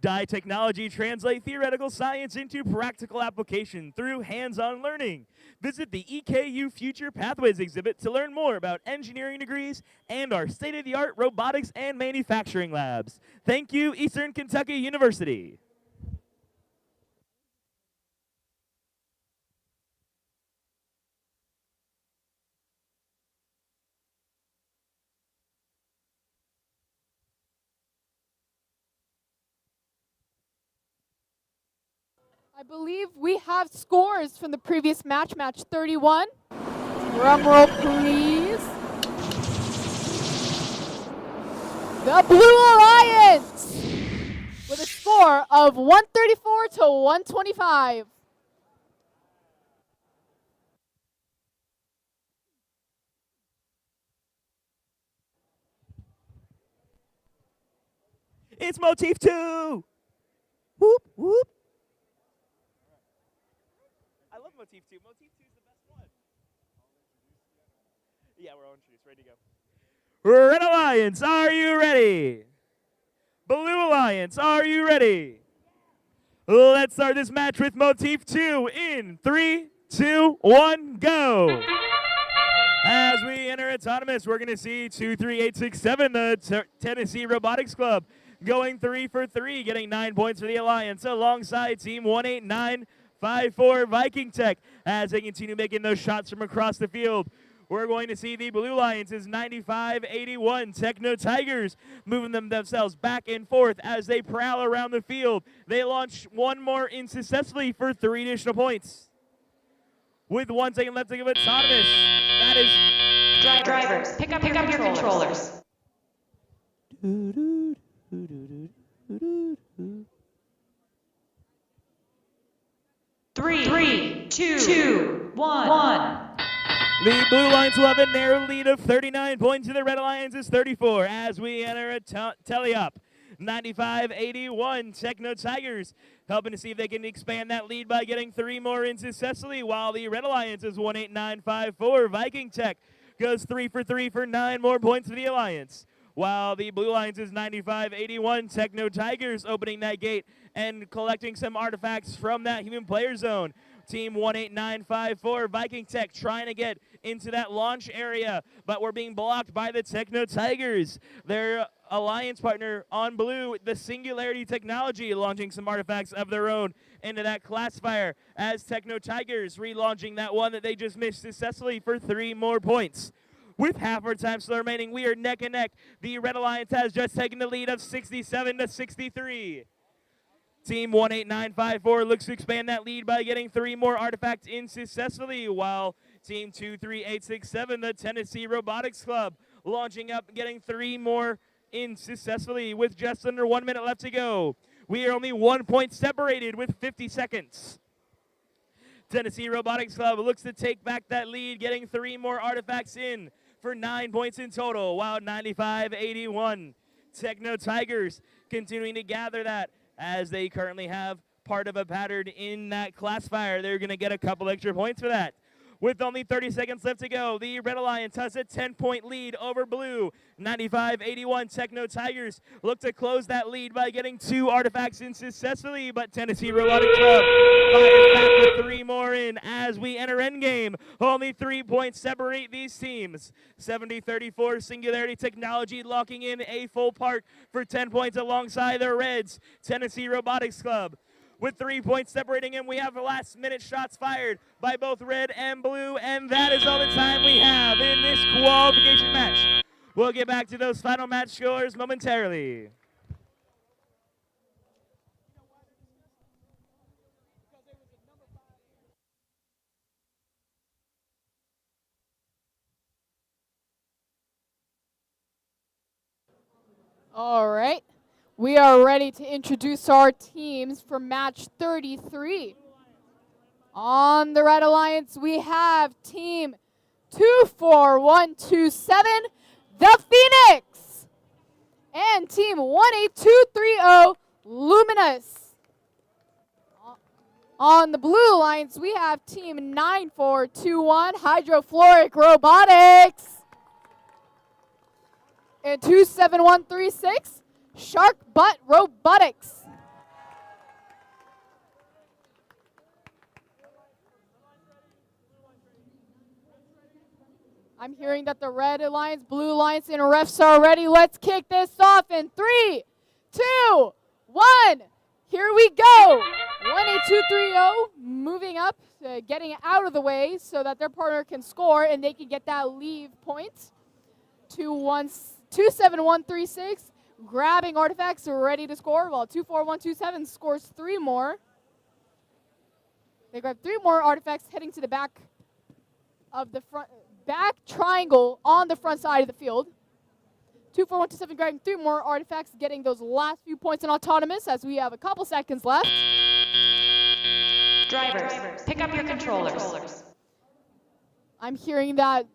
Dye Technology translate theoretical science into practical application through hands-on learning. Visit the EKU Future Pathways exhibit to learn more about engineering degrees and our state-of-the-art robotics and manufacturing labs. Thank you, Eastern Kentucky University. I believe we have scores from the previous match, match 31. Drum roll, please. The Blue Alliance with a score of 134 to 125. It's Motif 2! Whoop, whoop. I love Motif 2. Motif 2 is the best one. Yeah, we're all introduced. Ready to go. Red Alliance, are you ready? Blue Alliance, are you ready? Let's start this match with Motif 2 in 3, 2, 1, go. As we enter autonomous, we're going to see 23867, the Tennessee Robotics Club, going 3 for 3, getting 9 points for the Alliance, alongside team 18954 Viking Tech, as they continue making those shots from across the field. We're going to see the Blue Lions' 9581 Techno Tigers moving themselves back and forth as they prowl around the field. They launch one more in successfully for 3 additional points. With 1 second left to give it autonomous. That is Drivers, pick up your controllers. 3, 2, 1. The Blue Lions will have a narrow lead of 39 points to the Red Alliance's 34 as we enter a tally-up. 95-81 Techno Tigers helping to see if they can expand that lead by getting 3 more in successfully, while the Red Alliance's 18954 Viking Tech goes 3 for 3 for 9 more points for the Alliance. While the Blue Lions' 95-81 Techno Tigers opening that gate and collecting some artifacts from that human player zone. Team 18954 Viking Tech trying to get into that launch area, but we're being blocked by the Techno Tigers. Their alliance partner on blue, the Singularity Technology, launching some artifacts of their own into that classifier as Techno Tigers relaunching that one that they just missed successfully for 3 more points. With half our time still remaining, we are neck and neck. The Red Alliance has just taken the lead of 67 to 63. Team 18954 looks to expand that lead by getting 3 more artifacts in successfully, while Team 23867, the Tennessee Robotics Club, launching up and getting 3 more in successfully with just under 1 minute left to go. We are only 1 point separated with 50 seconds. Tennessee Robotics Club looks to take back that lead, getting 3 more artifacts in for 9 points in total, while 95-81 Techno Tigers continuing to gather that as they currently have part of a pattern in that classifier. They're going to get a couple extra points for that. With only 30 seconds left to go, the Red Alliance has a 10-point lead over Blue. 95-81, Techno Tigers look to close that lead by getting 2 artifacts in successfully, but Tennessee Robotic Club fires back with 3 more in as we enter endgame. Only 3 points separate these teams. 70-34, Singularity Technology locking in a full park for 10 points alongside the Reds. Tennessee Robotics Club with 3 points separating him. We have last-minute shots fired by both Red and Blue, and that is all the time we have in this qualification match. We'll get back to those final match scores momentarily. All right. We are ready to introduce our teams for match 33. On the Red Alliance, we have team 24127, the Phoenix, and team 18230, Luminous. On the Blue Alliance, we have team 9421, Hydrofluoric Robotics, and 27136, Shark Butt Robotics. I'm hearing that the Red Alliance, Blue Alliance, and refs are ready. Let's kick this off in 3, 2, 1. Here we go. 18230 moving up, getting out of the way so that their partner can score and they can get that leave point. 27136 grabbing artifacts, ready to score, while 24127 scores 3 more. They grab 3 more artifacts, heading to the back of the front. Back triangle on the front side of the field. 24127 grabbing 3 more artifacts, getting those last few points in autonomous as we have a couple seconds left. Drivers, pick up your controllers. I'm hearing that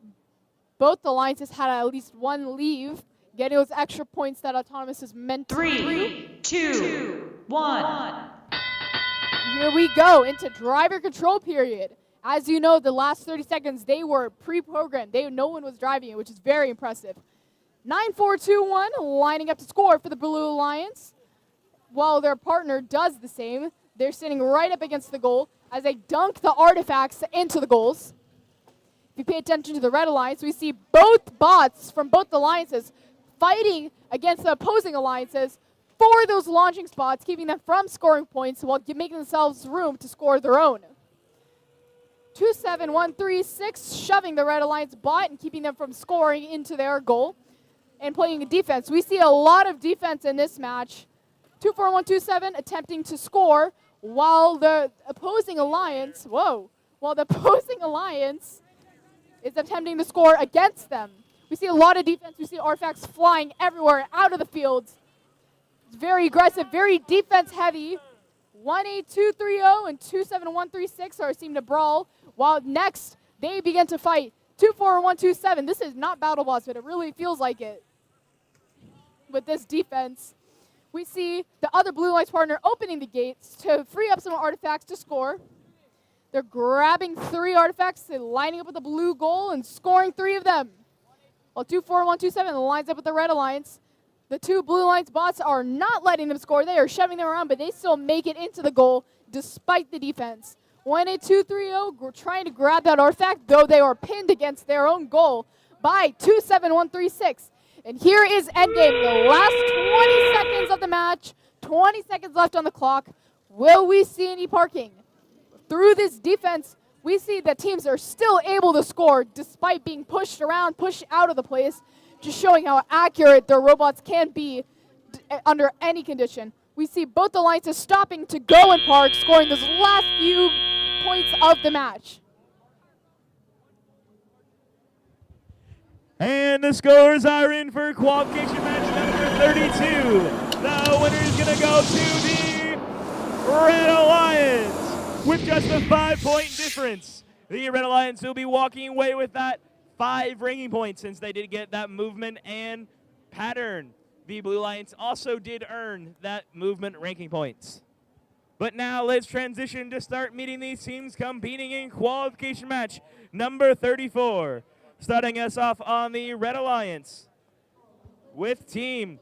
both alliances had at least 1 leave, getting those extra points that autonomous is meant to do. 3, 2, 1. Here we go into driver control period. As you know, the last 30 seconds, they were pre-programmed. No one was driving it, which is very impressive. 9421 lining up to score for the Blue Alliance. While their partner does the same, they're sitting right up against the goal as they dunk the artifacts into the goals. If you pay attention to the Red Alliance, we see both bots from both alliances fighting against the opposing alliances for those launching spots, keeping them from scoring points while making themselves room to score their own. 27136 shoving the Red Alliance bot and keeping them from scoring into their goal and playing a defense. We see a lot of defense in this match. 24127 attempting to score while the opposing alliance, is attempting to score against them. We see a lot of defense. We see artifacts flying everywhere out of the field. It's very aggressive, very defense heavy. 18230 and 27136 seem to brawl, while next they begin to fight 24127. This is not Battle Boss, but it really feels like it with this defense. We see the other Blue Alliance partner opening the gates to free up some artifacts to score. They're grabbing 3 artifacts, lining up with the blue goal and scoring 3 of them. While 24127 lines up with the Red Alliance. The 2 Blue Alliance bots are not letting them score. They are shoving them around, but they still make it into the goal despite the defense. 18230 trying to grab that artifact, though they are pinned against their own goal by 27136. And here is endgame, the last 20 seconds of the match. 20 seconds left on the clock. Will we see any parking? Through this defense, we see that teams are still able to score despite being pushed around, pushed out of the place, just showing how accurate their robots can be under any condition. We see both alliances stopping to go and park, scoring those last few points of the match. And the scores are in for qualification match number 32. The winner is going to go to the Red Alliance with just a 5-point difference. The Red Alliance will be walking away with that 5 ranking points since they did get that movement and pattern. The Blue Alliance also did earn that movement ranking points. But now let's transition to start meeting these teams competing in qualification match number 34. Starting us off on the Red Alliance with team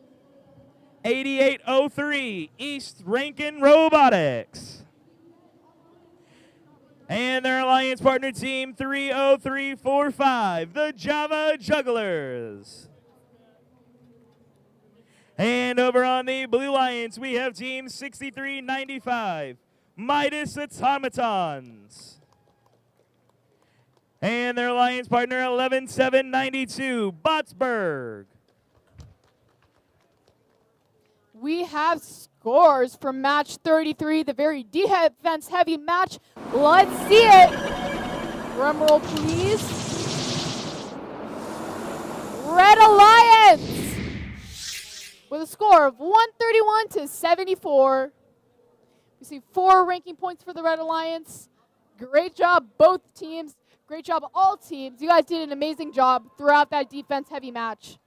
8803 East Rankin Robotics. And their alliance partner team 30345, the Java Jugglers. And over on the Blue Alliance, we have team 6395, Midas Automatons. And their alliance partner 11792, Botsburg. We have scores from match 33, the very defense-heavy match. Let's see it. Drum roll, please. Red Alliance with a score of 131 to 74. We see 4 ranking points for the Red Alliance. Great job, both teams. Great job, all teams. You guys did an amazing job throughout that defense-heavy match.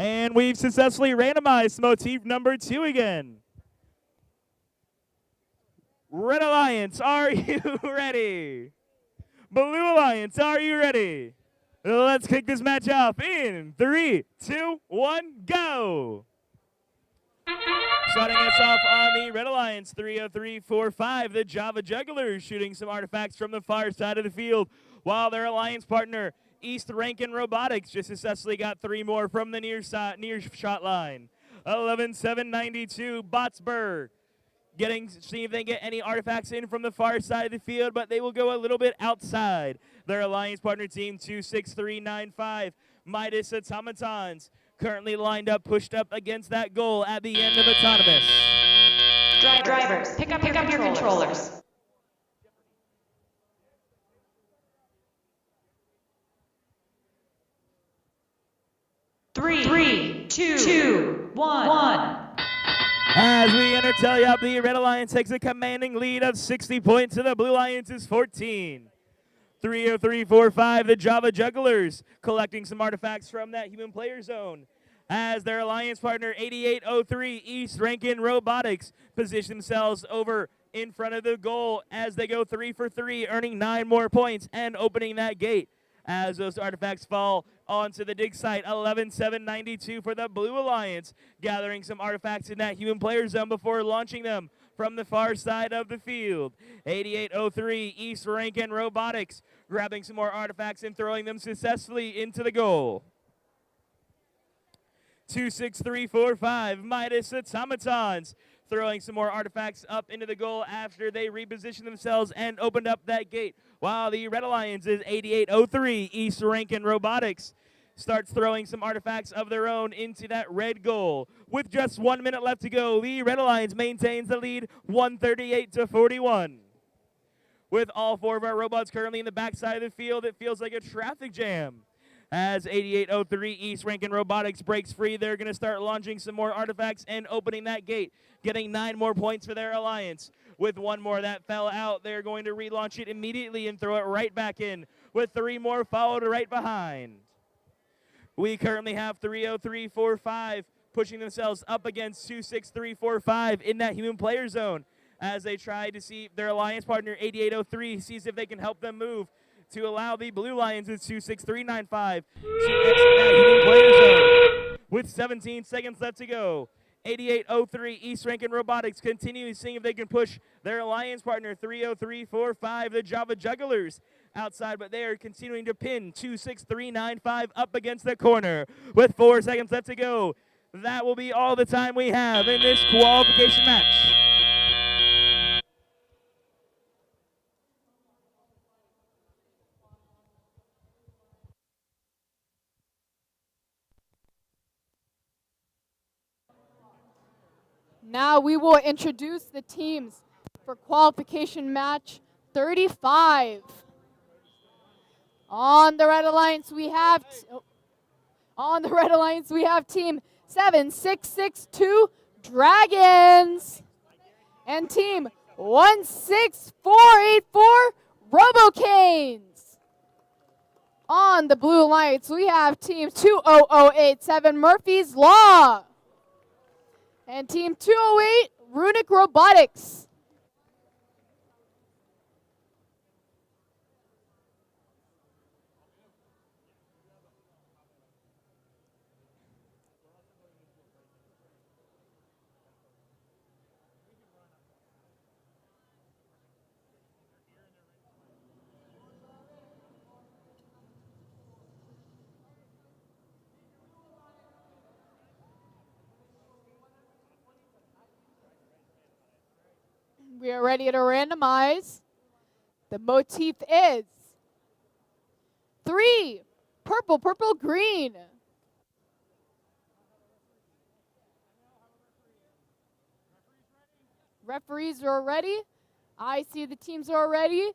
And we've successfully randomized motif number 2 again. Red Alliance, are you ready? Blue Alliance, are you ready? Let's kick this match off in 3, 2, 1, go! Starting us off on the Red Alliance, 30345, the Java Jugglers shooting some artifacts from the far side of the field, while their alliance partner, East Rankin Robotics, just successfully got 3 more from the near shot line. 11792, Botsburg. See if they get any artifacts in from the far side of the field, but they will go a little bit outside. Their alliance partner team 26395, Midas Automatons, currently lined up, pushed up against that goal at the end of Autonomous. Drivers, pick up your controllers. Three, two, one. As we enter tally-up, the Red Alliance takes a commanding lead of 60 points to the Blue Alliance's 14. 30345, the Java Jugglers, collecting some artifacts from that human player zone. As their alliance partner, 8803 East Rankin Robotics, position themselves over in front of the goal as they go 3 for 3, earning 9 more points and opening that gate. As those artifacts fall onto the dig site, 11792 for the Blue Alliance, gathering some artifacts in that human player zone before launching them from the far side of the field. 8803 East Rankin Robotics, grabbing some more artifacts and throwing them successfully into the goal. 26345 Midas Automatons, throwing some more artifacts up into the goal after they repositioned themselves and opened up that gate. While the Red Alliance is 8803 East Rankin Robotics starts throwing some artifacts of their own into that red goal. With just 1 minute left to go, the Red Alliance maintains the lead 138 to 41. With all 4 of our robots currently in the backside of the field, it feels like a traffic jam. As 8803 East Rankin Robotics breaks free, they're going to start launching some more artifacts and opening that gate, getting 9 more points for their alliance. With 1 more that fell out, they're going to relaunch it immediately and throw it right back in, with 3 more followed right behind. We currently have 30345 pushing themselves up against 26345 in that human player zone as they try to see their alliance partner 8803 sees if they can help them move to allow the Blue Lions with 26395 to exit that human player zone. With 17 seconds left to go, 8803 East Rankin Robotics continue seeing if they can push their alliance partner 30345, the Java Jugglers, outside, but they are continuing to pin 26395 up against the corner. With 4 seconds left to go, that will be all the time we have in this qualification match. Now we will introduce the teams for qualification match 35. On the Red Alliance, we have Team 7662 Dragons and Team 16484 Robocanes. On the Blue Alliance, we have Team 20087 Murphy's Law and Team 208 Runic Robotics. We are ready to randomize. The motif is 3, purple, purple, green. Referees are ready. I see the teams are ready.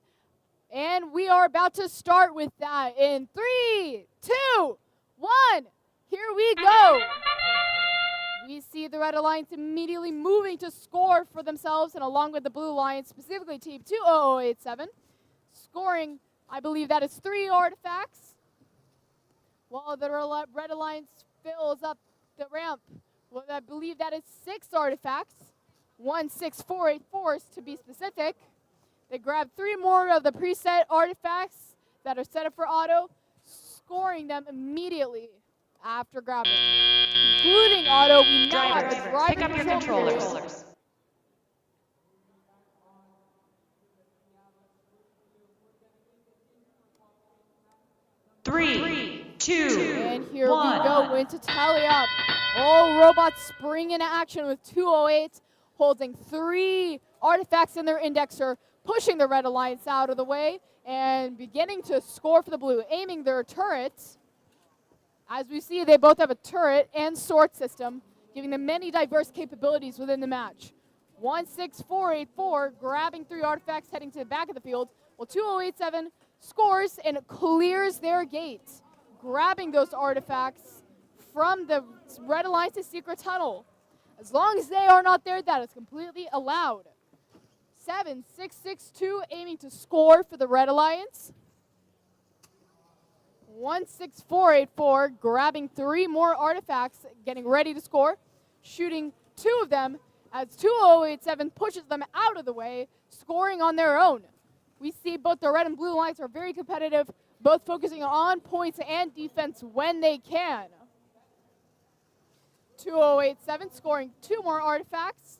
And we are about to start with that in 3, 2, 1. Here we go. We see the Red Alliance immediately moving to score for themselves, and along with the Blue Alliance, specifically Team 20087, scoring, I believe that is 3 artifacts, while the Red Alliance fills up the ramp. Well, I believe that is 6 artifacts, 16484 to be specific. They grab 3 more of the preset artifacts that are set up for auto, scoring them immediately after grabbing. Including auto, we now have the driver pick up your controllers. Three, two, and here one. we go into tally up. All robots spring into action with 208, holding 3 artifacts in their indexer, pushing the Red Alliance out of the way, and beginning to score for the blue, aiming their turrets. As we see, they both have a turret and sword system, giving them many diverse capabilities within the match. 16484 grabbing 3 artifacts, heading to the back of the field, while 2087 scores and clears their gate, grabbing those artifacts from the Red Alliance's secret tunnel. As long as they are not there, that is completely allowed. 7662 aiming to score for the Red Alliance. 16484 grabbing 3 more artifacts, getting ready to score, shooting 2 of them as 2087 pushes them out of the way, scoring on their own. We see both the Red and Blue Alliance are very competitive, both focusing on points and defense when they can. 2087 scoring 2 more artifacts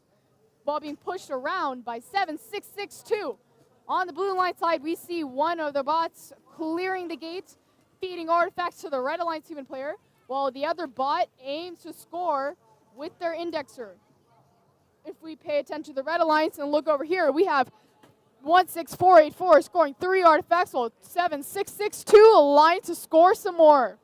while being pushed around by 7662. On the Blue Alliance side, we see one of the bots clearing the gate, feeding artifacts to the Red Alliance human player, while the other bot aims to score with their indexer. If we pay attention to the Red Alliance and look over here, we have 16484 scoring 3 artifacts, while 7662 Alliance to score some more.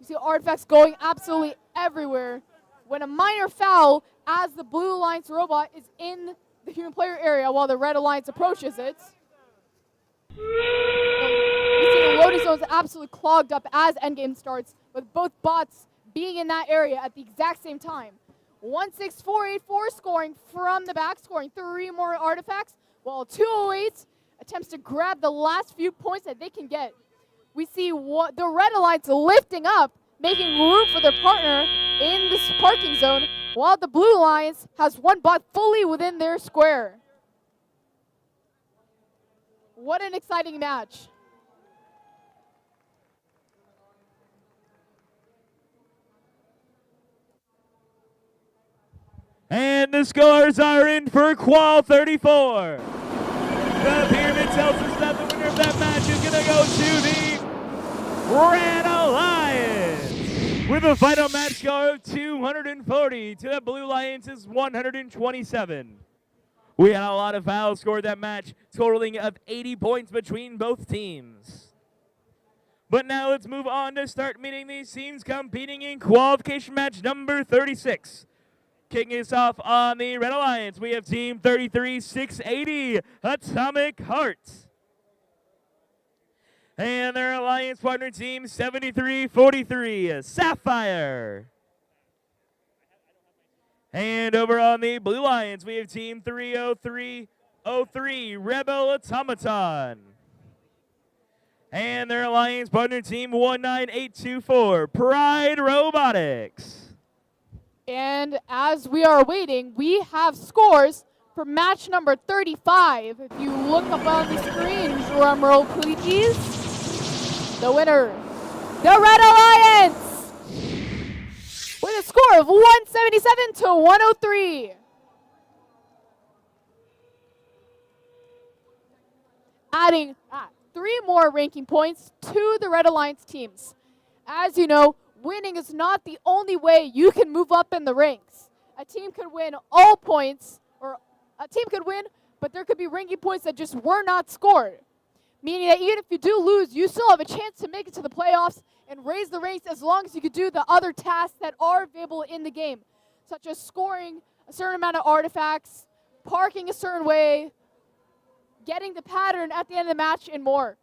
You see artifacts going absolutely everywhere. When a minor foul, as the Blue Alliance robot is in the human player area while the Red Alliance approaches it. You see the loading zone is absolutely clogged up as endgame starts, with both bots being in that area at the exact same time. 16484 scoring from the back, scoring 3 more artifacts, while 208 attempts to grab the last few points that they can get. We see the Red Alliance lifting up, making room for their partner in this parking zone, while the Blue Alliance has 1 bot fully within their square. What an exciting match. And the scores are in for Qual 34. The pyramid tells us that the winner of that match is going to go to the Red Alliance with a final match score of 240 to the Blue Alliance's 127. We had a lot of fouls scored that match, totaling of 80 points between both teams. But now let's move on to start meeting these teams competing in qualification match number 36. Kicking us off on the Red Alliance, we have Team 33-680, Atomic Hearts. And their alliance partner team, 73-43, Sapphire. And over on the Blue Lions, we have Team 303-03, Rebel Automaton. And their alliance partner team, 19824, Pride Robotics. And as we are waiting, we have scores for match number 35. If you look up on the screen, drum roll please. The winner, the Red Alliance, with a score of 177 to 103. Adding 3 more ranking points to the Red Alliance teams. As you know, winning is not the only way you can move up in the ranks. A team could win all points, or a team could win, but there could be ranking points that just were not scored. Meaning that even if you do lose, you still have a chance to make it to the playoffs and raise the ranks as long as you can do the other tasks that are available in the game, such as scoring a certain amount of artifacts, parking a certain way, getting the pattern at the end of the match, and more.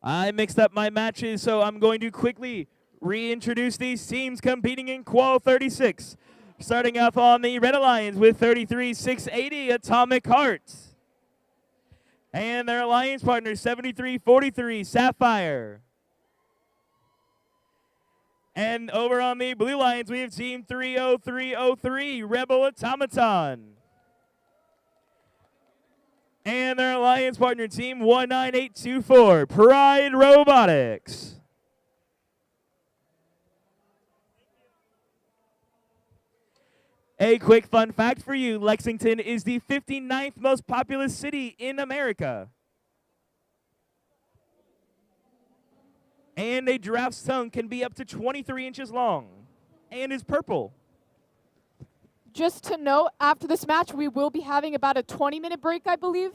I mixed up my matches, so I'm going to quickly reintroduce these teams competing in Qual 36. Starting off on the Red Alliance with 33-680, Atomic Hearts. And their alliance partner, 73-43, Sapphire. And over on the Blue Lions, we have Team 303-03, Rebel Automaton. And their alliance partner team, 19824, Pride Robotics. A quick fun fact for you, Lexington is the 59th most populous city in America. And a giraffe's tongue can be up to 23 inches long and is purple. Just to note, after this match, we will be having about a 20-minute break, I believe.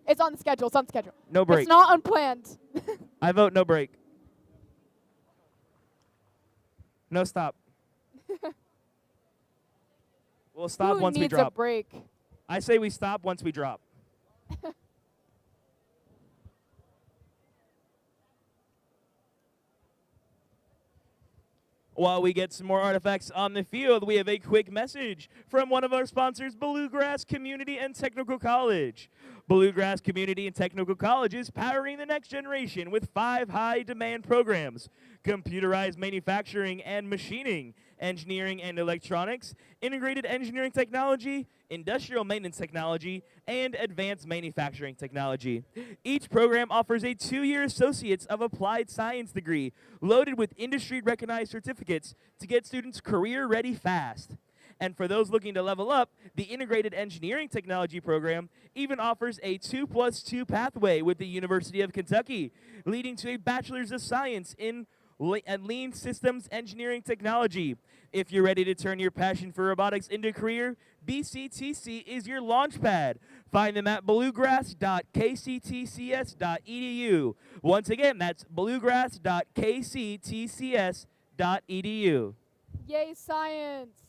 It's on the schedule. It's on the schedule. No break. It's not unplanned. I vote no break. No stop. We'll stop once we needs drop. a break? I say we stop once we drop. While we get some more artifacts on the field, we have a quick message from one of our sponsors, Bluegrass Community and Technical College. Bluegrass Community and Technical College is powering the next generation with 5 high-demand programs: computerized manufacturing and machining, engineering and electronics, integrated engineering technology, industrial maintenance technology, and advanced manufacturing technology. Each program offers a 2-year Associates of Applied Science degree loaded with industry-recognized certificates to get students career-ready fast. And for those looking to level up, the Integrated Engineering Technology program even offers a 2+2 pathway with the University of Kentucky, leading to a Bachelor's of Science in Lean Systems Engineering Technology. If you're ready to turn your passion for robotics into a career, BCTC is your launch pad. Find them at bluegrass.kctcs.edu. Once again, that's bluegrass.kctcs.edu. Yay, science!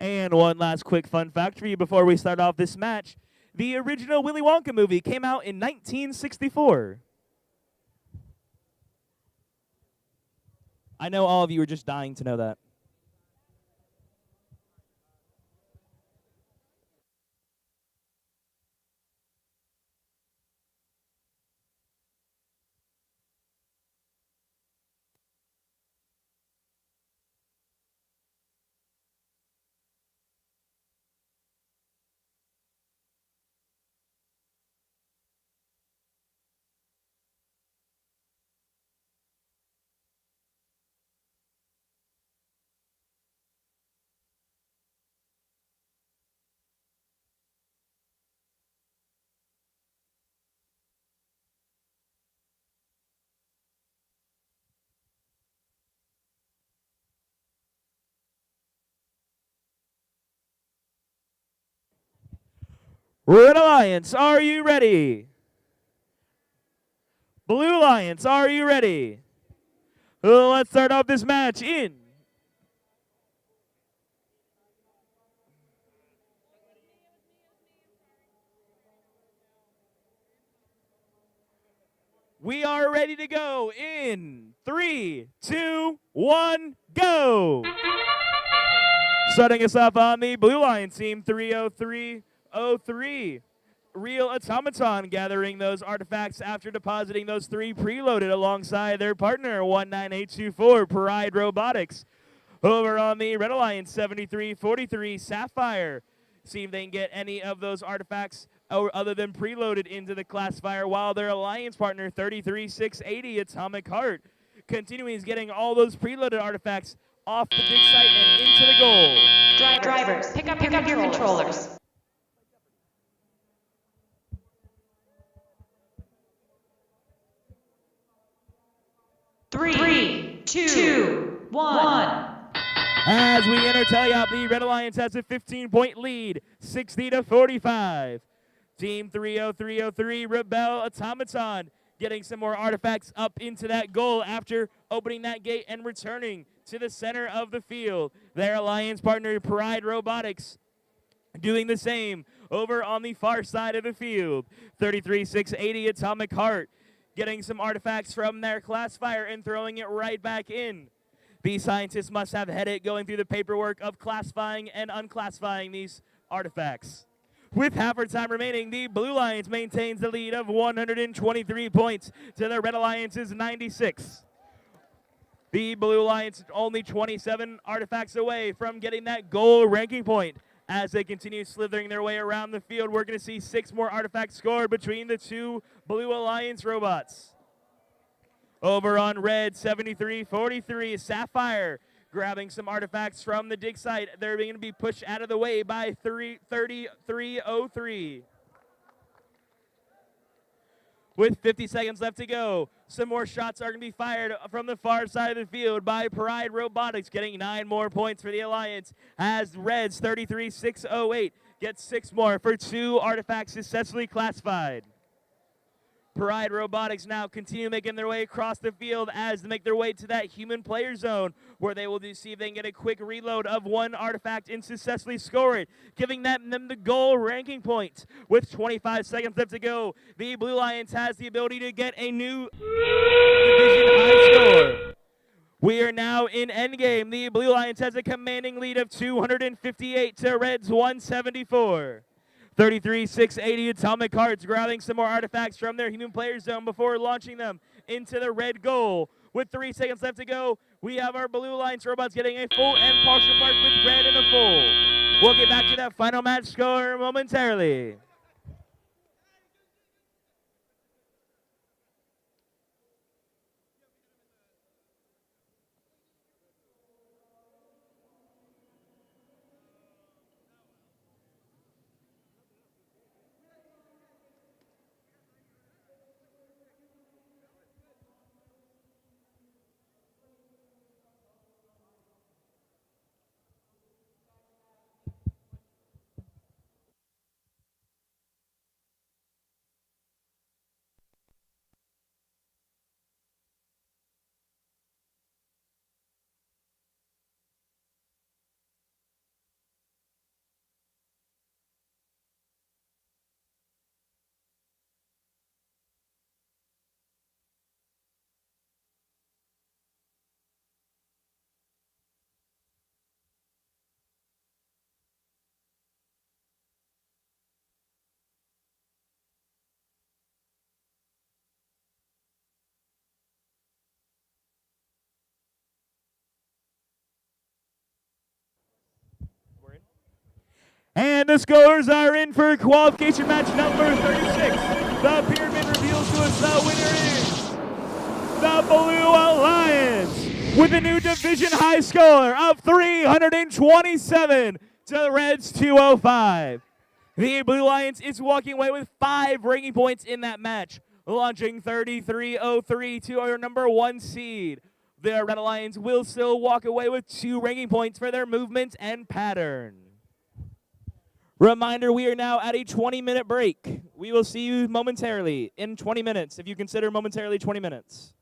And one last quick fun fact for you before we start off this match. The original Willy Wonka movie came out in 1964. I know all of you are just dying to know that. Red Alliance, are you ready? Blue Alliance, are you ready? Let's start off this match in. We are ready to go in 3, 2, 1, go! Starting us off on the Blue Alliance team, 30303. Real Automaton gathering those artifacts after depositing those 3 preloaded alongside their partner, 19824, Pride Robotics. Over on the Red Alliance, 7343, Sapphire. See if they can get any of those artifacts other than preloaded into the classifier, while their alliance partner, 33680, Atomic Heart, continuing getting all those preloaded artifacts off the dig site and into the goal. Drivers, pick up your controllers. Three, two, one. As we enter tally-out, the Red Alliance has a 15-point lead, 60-45. Team 30303, Rebel Automaton, getting some more artifacts up into that goal after opening that gate and returning to the center of the field. Their alliance partner, Pride Robotics, doing the same over on the far side of the field. 33680, Atomic Heart, getting some artifacts from their classifier and throwing it right back in. The scientists must have had it going through the paperwork of classifying and unclassifying these artifacts. With half our time remaining, the Blue Alliance maintains the lead of 123 points to the Red Alliance's 96. The Blue Alliance only 27 artifacts away from getting that goal ranking point. As they continue slithering their way around the field, we're going to see 6 more artifacts scored between the 2 Blue Alliance robots. Over on Red, 7343, Sapphire, grabbing some artifacts from the dig site. They're going to be pushed out of the way by 3303. With 50 seconds left to go, some more shots are going to be fired from the far side of the field by Pride Robotics, getting 9 more points for the Alliance, as Reds 33608 gets 6 more for 2 artifacts successfully classified. Pride Robotics now continue making their way across the field as they make their way to that human player zone, where they will see if they can get a quick reload of 1 artifact and successfully score it, giving them the goal ranking point. With 25 seconds left to go, the Blue Alliance has the ability to get a new division high score. We are now in endgame. The Blue Alliance has a commanding lead of 258 to Reds 174. 33680 Atomic Hearts grabbing some more artifacts from their human player zone before launching them into the red goal. With 3 seconds left to go, we have our Blue Alliance robots getting a full and partial mark with red and a full. We'll get back to that final match score momentarily. And the scores are in for qualification match number 36. The pyramid reveals to us the winner is the Blue Alliance with a new division high score of 327 to the Reds 205. The Blue Alliance is walking away with 5 ranking points in that match, launching 33-03 to our number 1 seed. The Red Alliance will still walk away with 2 ranking points for their movement and pattern. Reminder, we are now at a 20-minute break. We will see you momentarily in 20 minutes, if you consider momentarily 20 minutes.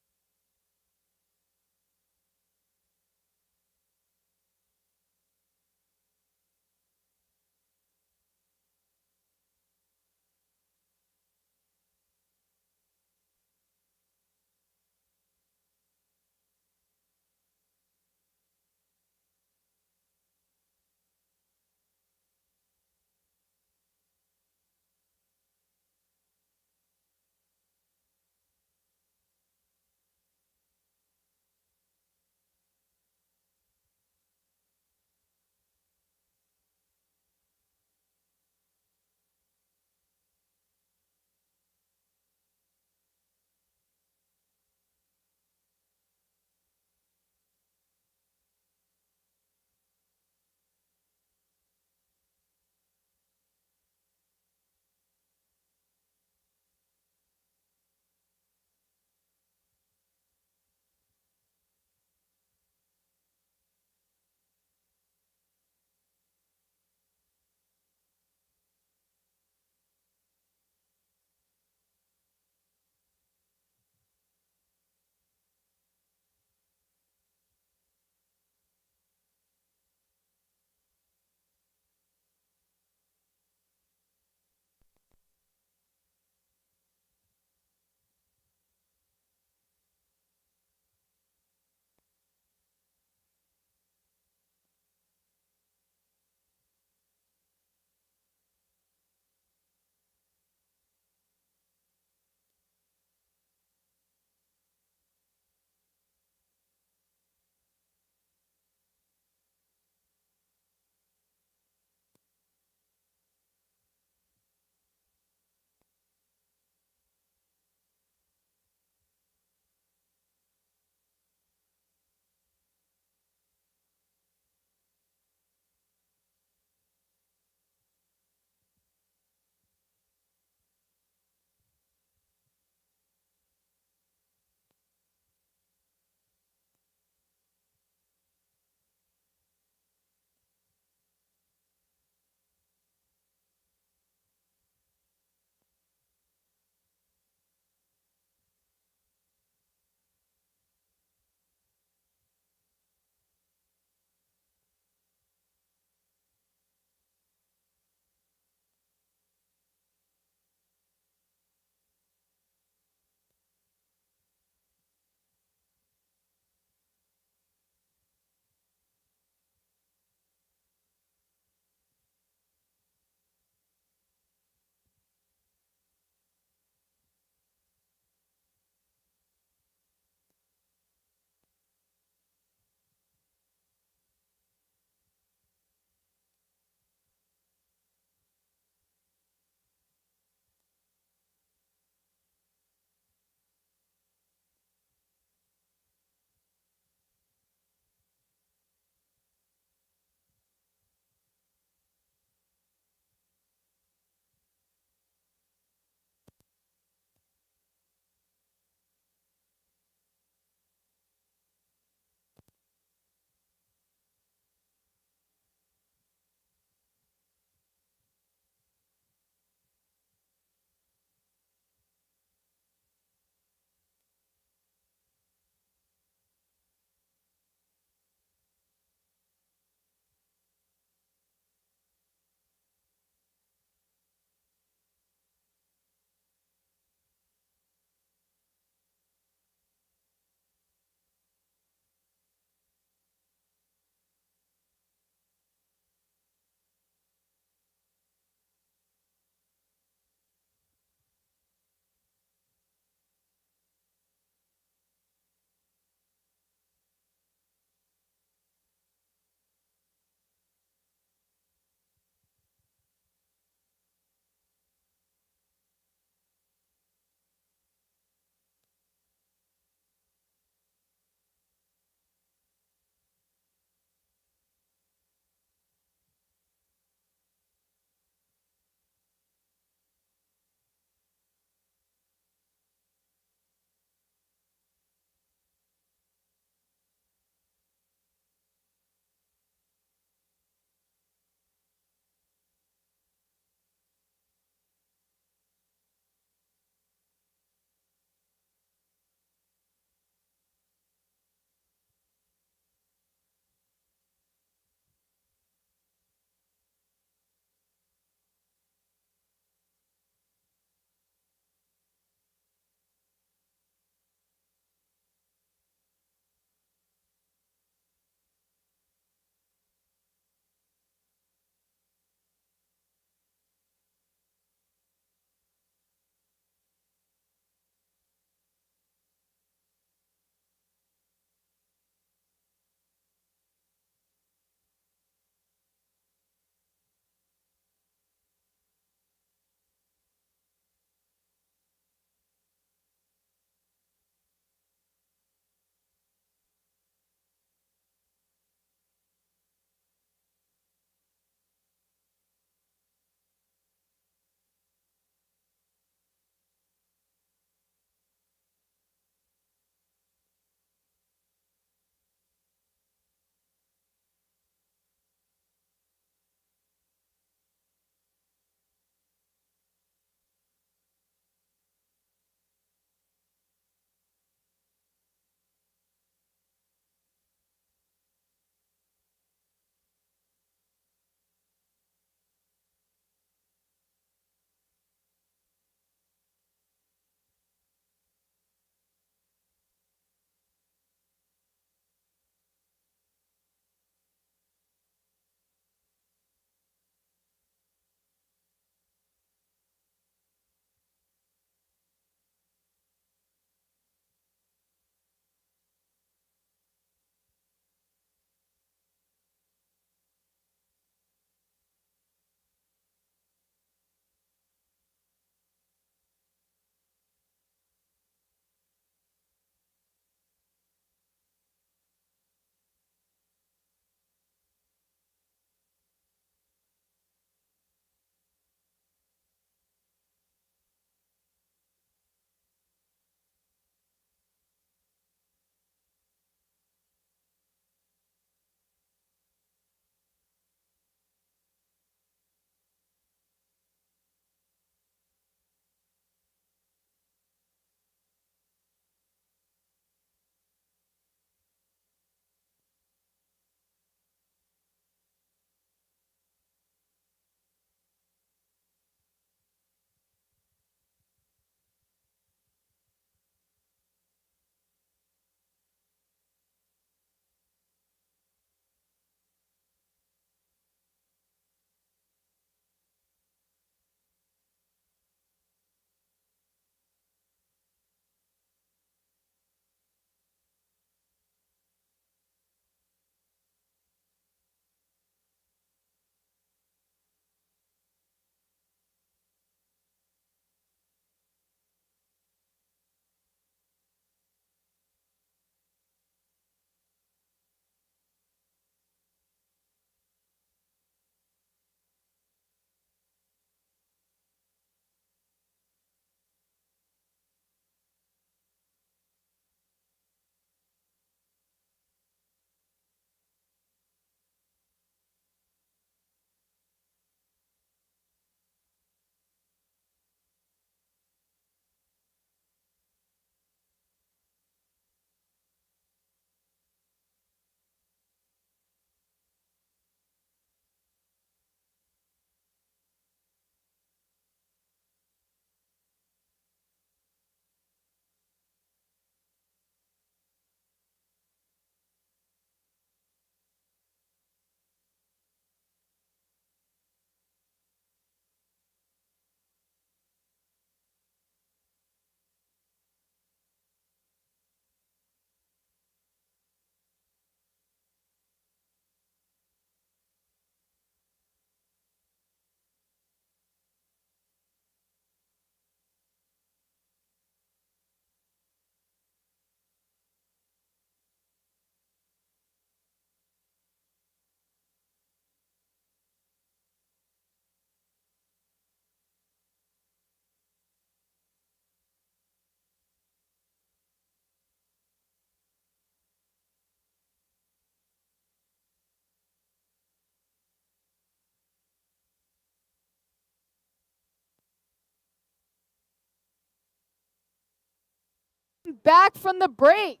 welcome back from the break.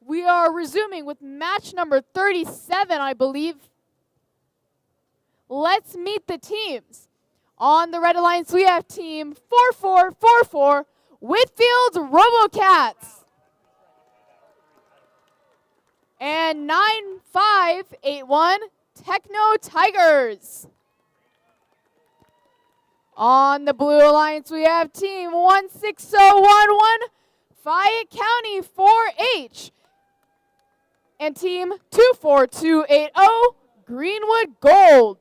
We are resuming with match number 37, I believe. Let's meet the teams. On the Red Alliance, we have team 4444, Whitfield RoboCats. And 9581, Techno Tigers. On the Blue Alliance, we have team 16011, Fayette County 4H. And team 24280, Greenwood Gold.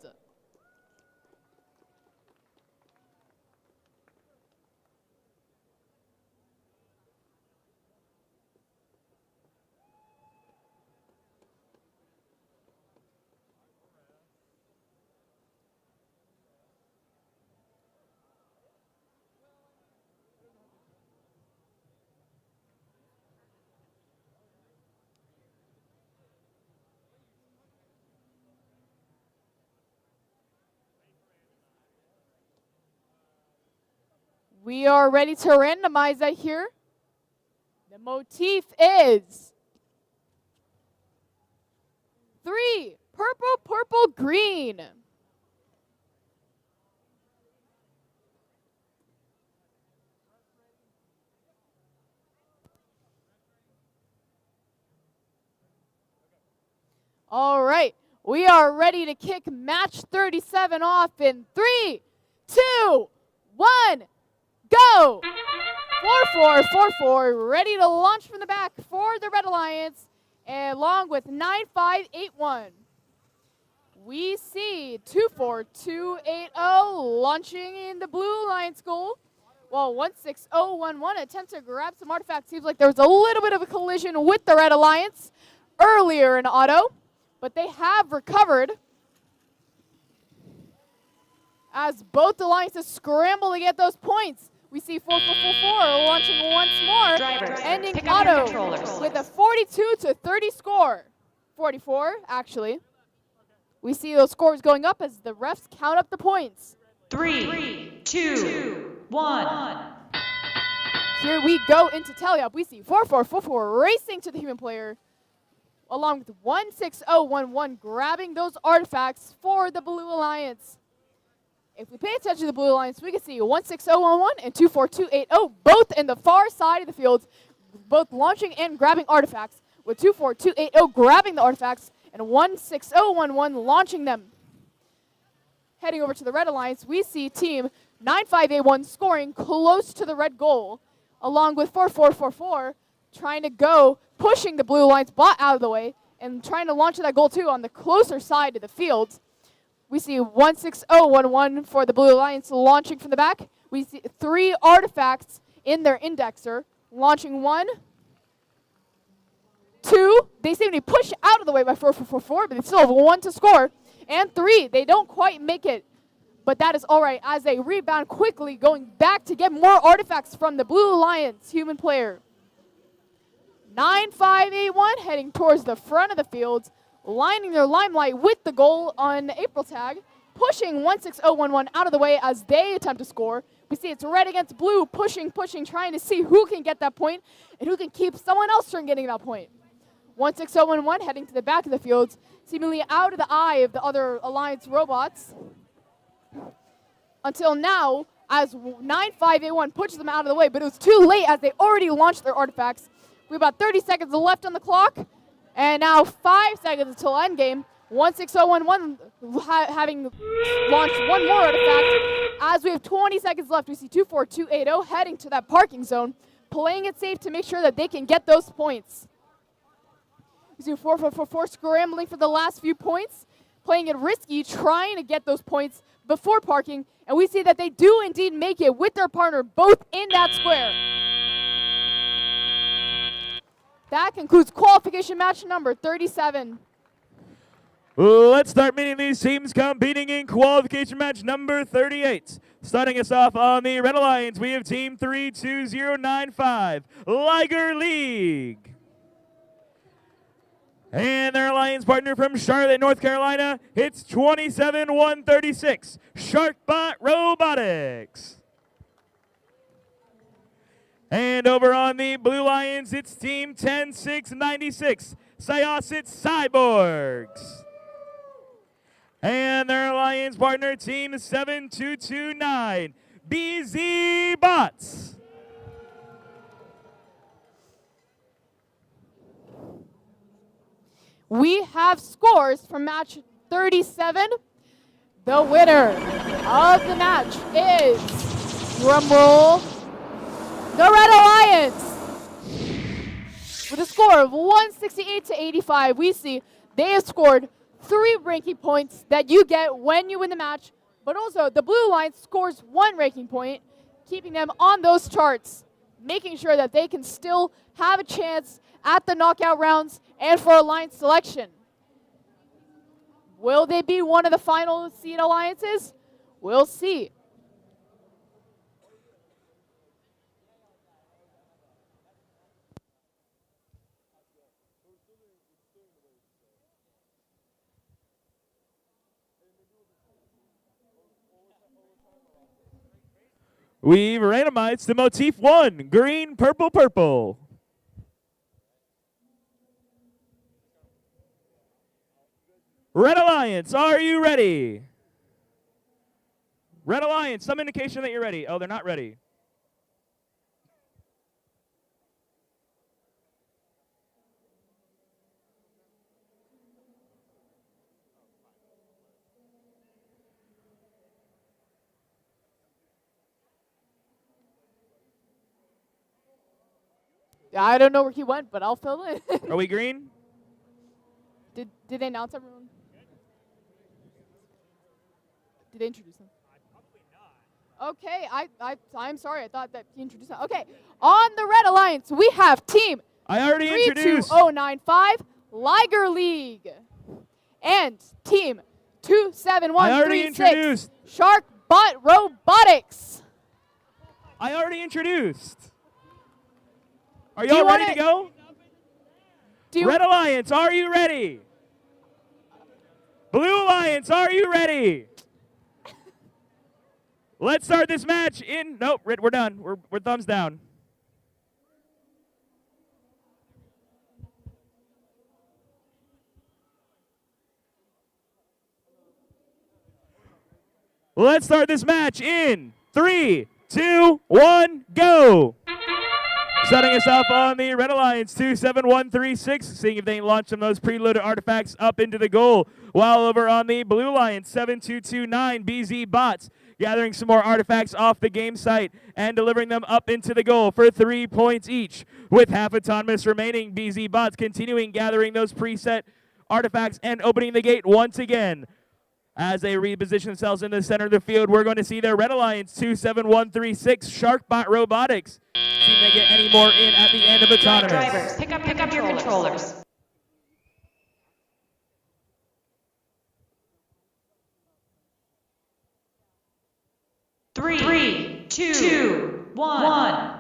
We are ready to randomize that here. The motif is 3, purple, purple, green. All right, we are ready to kick match 37 off in 3, 2, 1. Go! 4444, ready to launch from the back for the Red Alliance, along with 9581. We see 24280 launching in the Blue Alliance goal, while 16011 attempt to grab some artifacts. Seems like there was a little bit of a collision with the Red Alliance earlier in auto, but they have recovered, as both alliances scramble to get those points. We see 4444 launching once more, Drivers, ending pick up your auto controllers. with a 42-30 score. 44, actually. We see those scores going up as the refs count up the points. 3, 2, 1. Here we go into tally-up. We see 4444 racing to the human player, along with 16011 grabbing those artifacts for the Blue Alliance. If we pay attention to the Blue Alliance, we can see 16011 and 24280 both in the far side of the field, both launching and grabbing artifacts, with 24280 grabbing the artifacts and 16011 launching them. Heading over to the Red Alliance, we see team 9581 scoring close to the red goal, along with 4444 trying to go, pushing the Blue Alliance bot out of the way, and trying to launch that goal too on the closer side of the field. We see 16011 for the Blue Alliance launching from the back. We see 3 artifacts in their indexer, launching 1, 2. They seem to be pushed out of the way by 4444, but they still have 1 to score. And 3, they don't quite make it, but that is all right as they rebound quickly, going back to get more artifacts from the Blue Alliance human player. 9581 heading towards the front of the field, lining their limelight with the goal on April tag, pushing 16011 out of the way as they attempt to score. We see it's red against blue, pushing, trying to see who can get that point and who can keep someone else from getting that point. 16011 heading to the back of the field, seemingly out of the eye of the other Alliance robots. Until now, as 9581 pushes them out of the way, but it was too late as they already launched their artifacts. We have about 30 seconds left on the clock. And now 5 seconds until endgame. 16011 having launched 1 more artifact. As we have 20 seconds left, we see 24280 heading to that parking zone, playing it safe to make sure that they can get those points. We see 4444 scrambling for the last few points, playing it risky, trying to get those points before parking. And we see that they do indeed make it with their partner both in that square. That concludes qualification match number 37. Let's start meeting these teams competing in qualification match number 38. Starting us off on the Red Alliance, we have team 32095, Liger League. And their alliance partner from Charlotte, North Carolina, it's 27136, Sharkbot Robotics. And over on the Blue Lions, it's Team 10696, Syosset Cyborgs. And their alliance partner, Team 7229, BZ Bots. We have scores from match 37. The winner of the match is, drumroll, the Red Alliance. With a score of 168 to 85, we see they have scored 3 ranking points that you get when you win the match, but also the Blue Alliance scores 1 ranking point, keeping them on those charts, making sure that they can still have a chance at the knockout rounds and for alliance selection. Will they be one of the final seed alliances? We'll see. We've randomized to motif 1, green, purple, purple. Red Alliance, are you ready? Red Alliance, some indication that you're ready. Oh, they're not ready. I don't know where he went, but I'll fill in. Are we green? Did they announce everyone? Did they introduce them? Okay, I'm sorry. I thought that he introduced them. Okay, on the Red Alliance, we have Team I already introduced. 32095 Liger League and Team 27136 Shark Butt Robotics. I already introduced. Are y'all ready to go? Red Alliance, are you ready? Blue Alliance, are you ready? Let's start this match in... Nope, we're done. We're thumbs down. Let's start this match in 3, 2, 1, go! Starting us off on the Red Alliance, 27136, seeing if they can launch some of those preloaded artifacts up into the goal. While over on the Blue Alliance, 7229 BZ Bots, gathering some more artifacts off the game site and delivering them up into the goal for 3 points each. With half autonomous remaining, BZ Bots continuing gathering those preset artifacts and opening the gate once again. As they reposition themselves in the center of the field, we're going to see their Red Alliance, 27136 Sharkbot Robotics. See if they get any more in at the end of autonomous. Drivers, pick up your controllers. Three, two, one.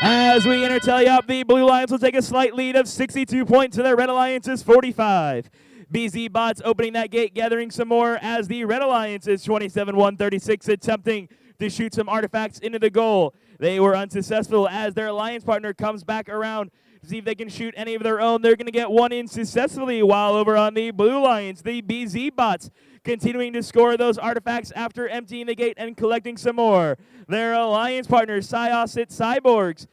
As we enter tally-up, the Blue Lions will take a slight lead of 62 points to their Red Alliance's 45. BZ Bots opening that gate, gathering some more as the Red Alliance is 27-136, attempting to shoot some artifacts into the goal. They were unsuccessful as their alliance partner comes back around to see if they can shoot any of their own. They're going to get one in successfully, while over on the Blue Lions, the BZ Bots continuing to score those artifacts after emptying the gate and collecting some more. Their alliance partners, Syosset Cyborgs,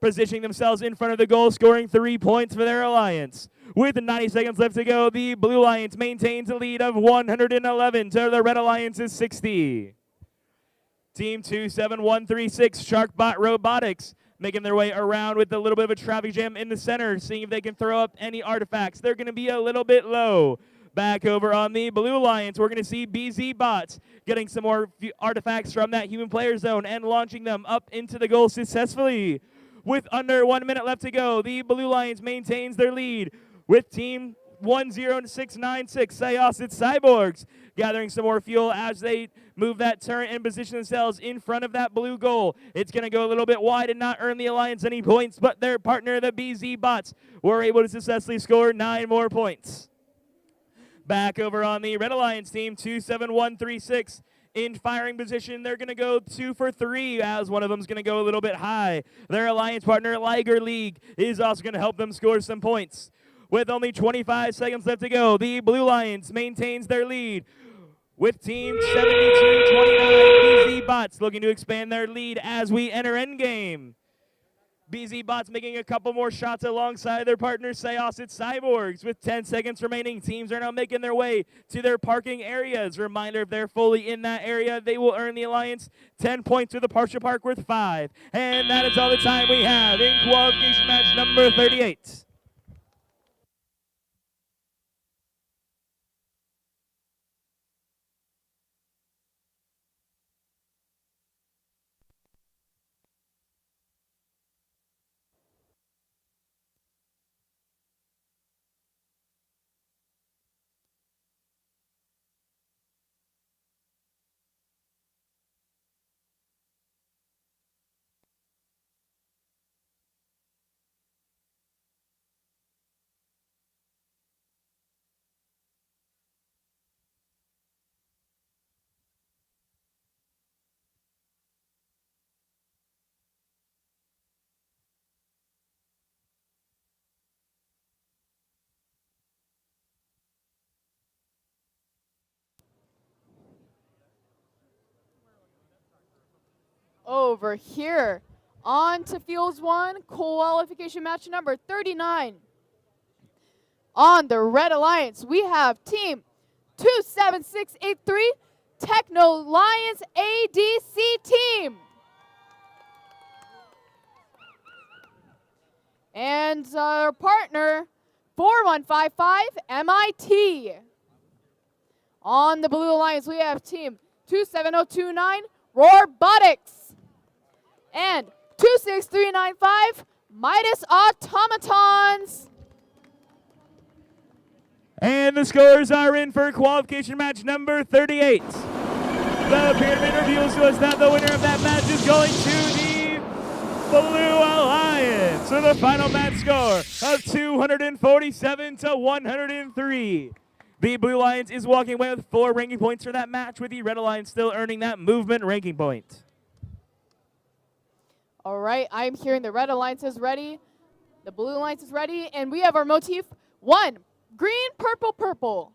positioning themselves in front of the goal, scoring 3 points for their alliance. With 90 seconds left to go, the Blue Alliance maintains a lead of 111 to the Red Alliance's 60. Team 27136 Sharkbot Robotics making their way around with a little bit of a traffic jam in the center, seeing if they can throw up any artifacts. They're going to be a little bit low. Back over on the Blue Alliance, we're going to see BZ Bots getting some more artifacts from that human player zone and launching them up into the goal successfully. With under 1 minute left to go, the Blue Lions maintains their lead with Team 10696 Syosset Cyborgs gathering some more fuel as they move that turret and position themselves in front of that blue goal. It's going to go a little bit wide and not earn the Alliance any points, but their partner, the BZ Bots, were able to successfully score 9 more points. Back over on the Red Alliance team, 27136. In firing position, they're going to go 2 for 3 as one of them's going to go a little bit high. Their alliance partner, Liger League, is also going to help them score some points. With only 25 seconds left to go, the Blue Lions maintains their lead with Team 72-29. BZ Bots looking to expand their lead as we enter endgame. BZ Bots making a couple more shots alongside their partner, Syosset Cyborgs. With 10 seconds remaining, teams are now making their way to their parking areas. Reminder, if they're fully in that area, they will earn the Alliance 10 points with the partial park worth 5. And that is all the time we have in qualification match number 38. Over here, on to Fields 1, qualification match number 39. On the Red Alliance, we have Team 27683, Techno Lions ADC team. And our partner, 4155 MIT. On the Blue Alliance, we have Team 27029, Robotics. And 26395, Midas Automatons. And the scores are in for qualification match number 38. The pyramid reveals to us that the winner of that match is going to the Blue Alliance with a final match score of 247 to 103. The Blue Alliance is walking away with 4 ranking points for that match, with the Red Alliance still earning that movement ranking point. All right, I'm hearing the Red Alliance is ready, the Blue Alliance is ready, and we have our motif 1, green, purple, purple.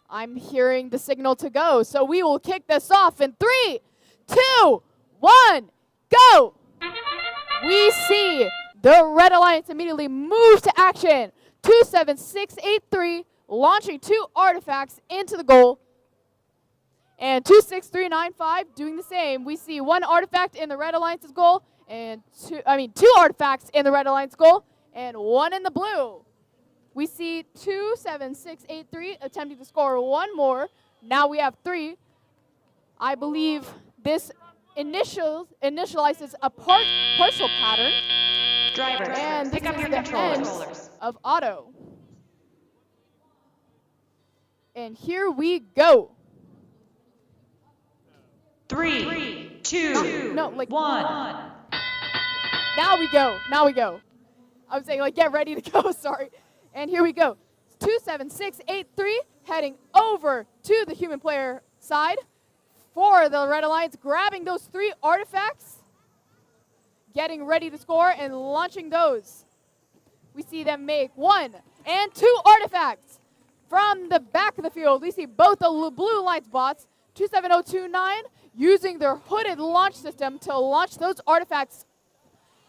I'm hearing the signal to go, so we will kick this off in 3, 2, 1, go! We see the Red Alliance immediately move to action. 27683 launching 2 artifacts into the goal. And 26395 doing the same. We see 1 artifact in the Red Alliance's goal, and 2 artifacts in the Red Alliance goal, and 1 in the blue. We see 27683 attempting to score 1 more. Now we have 3. I believe this initializes a partial pattern. Drivers, and pick up your controllers of auto. And here we go. 3, 2, no, like 1. Now we go. Now we go. I was saying, like, get ready to go. Sorry. And here we go. 27683 heading over to the human player side for the Red Alliance, grabbing those 3 artifacts, getting ready to score and launching those. We see them make 1 and 2 artifacts from the back of the field. We see both the Blue Alliance bots, 27029, using their hooded launch system to launch those artifacts.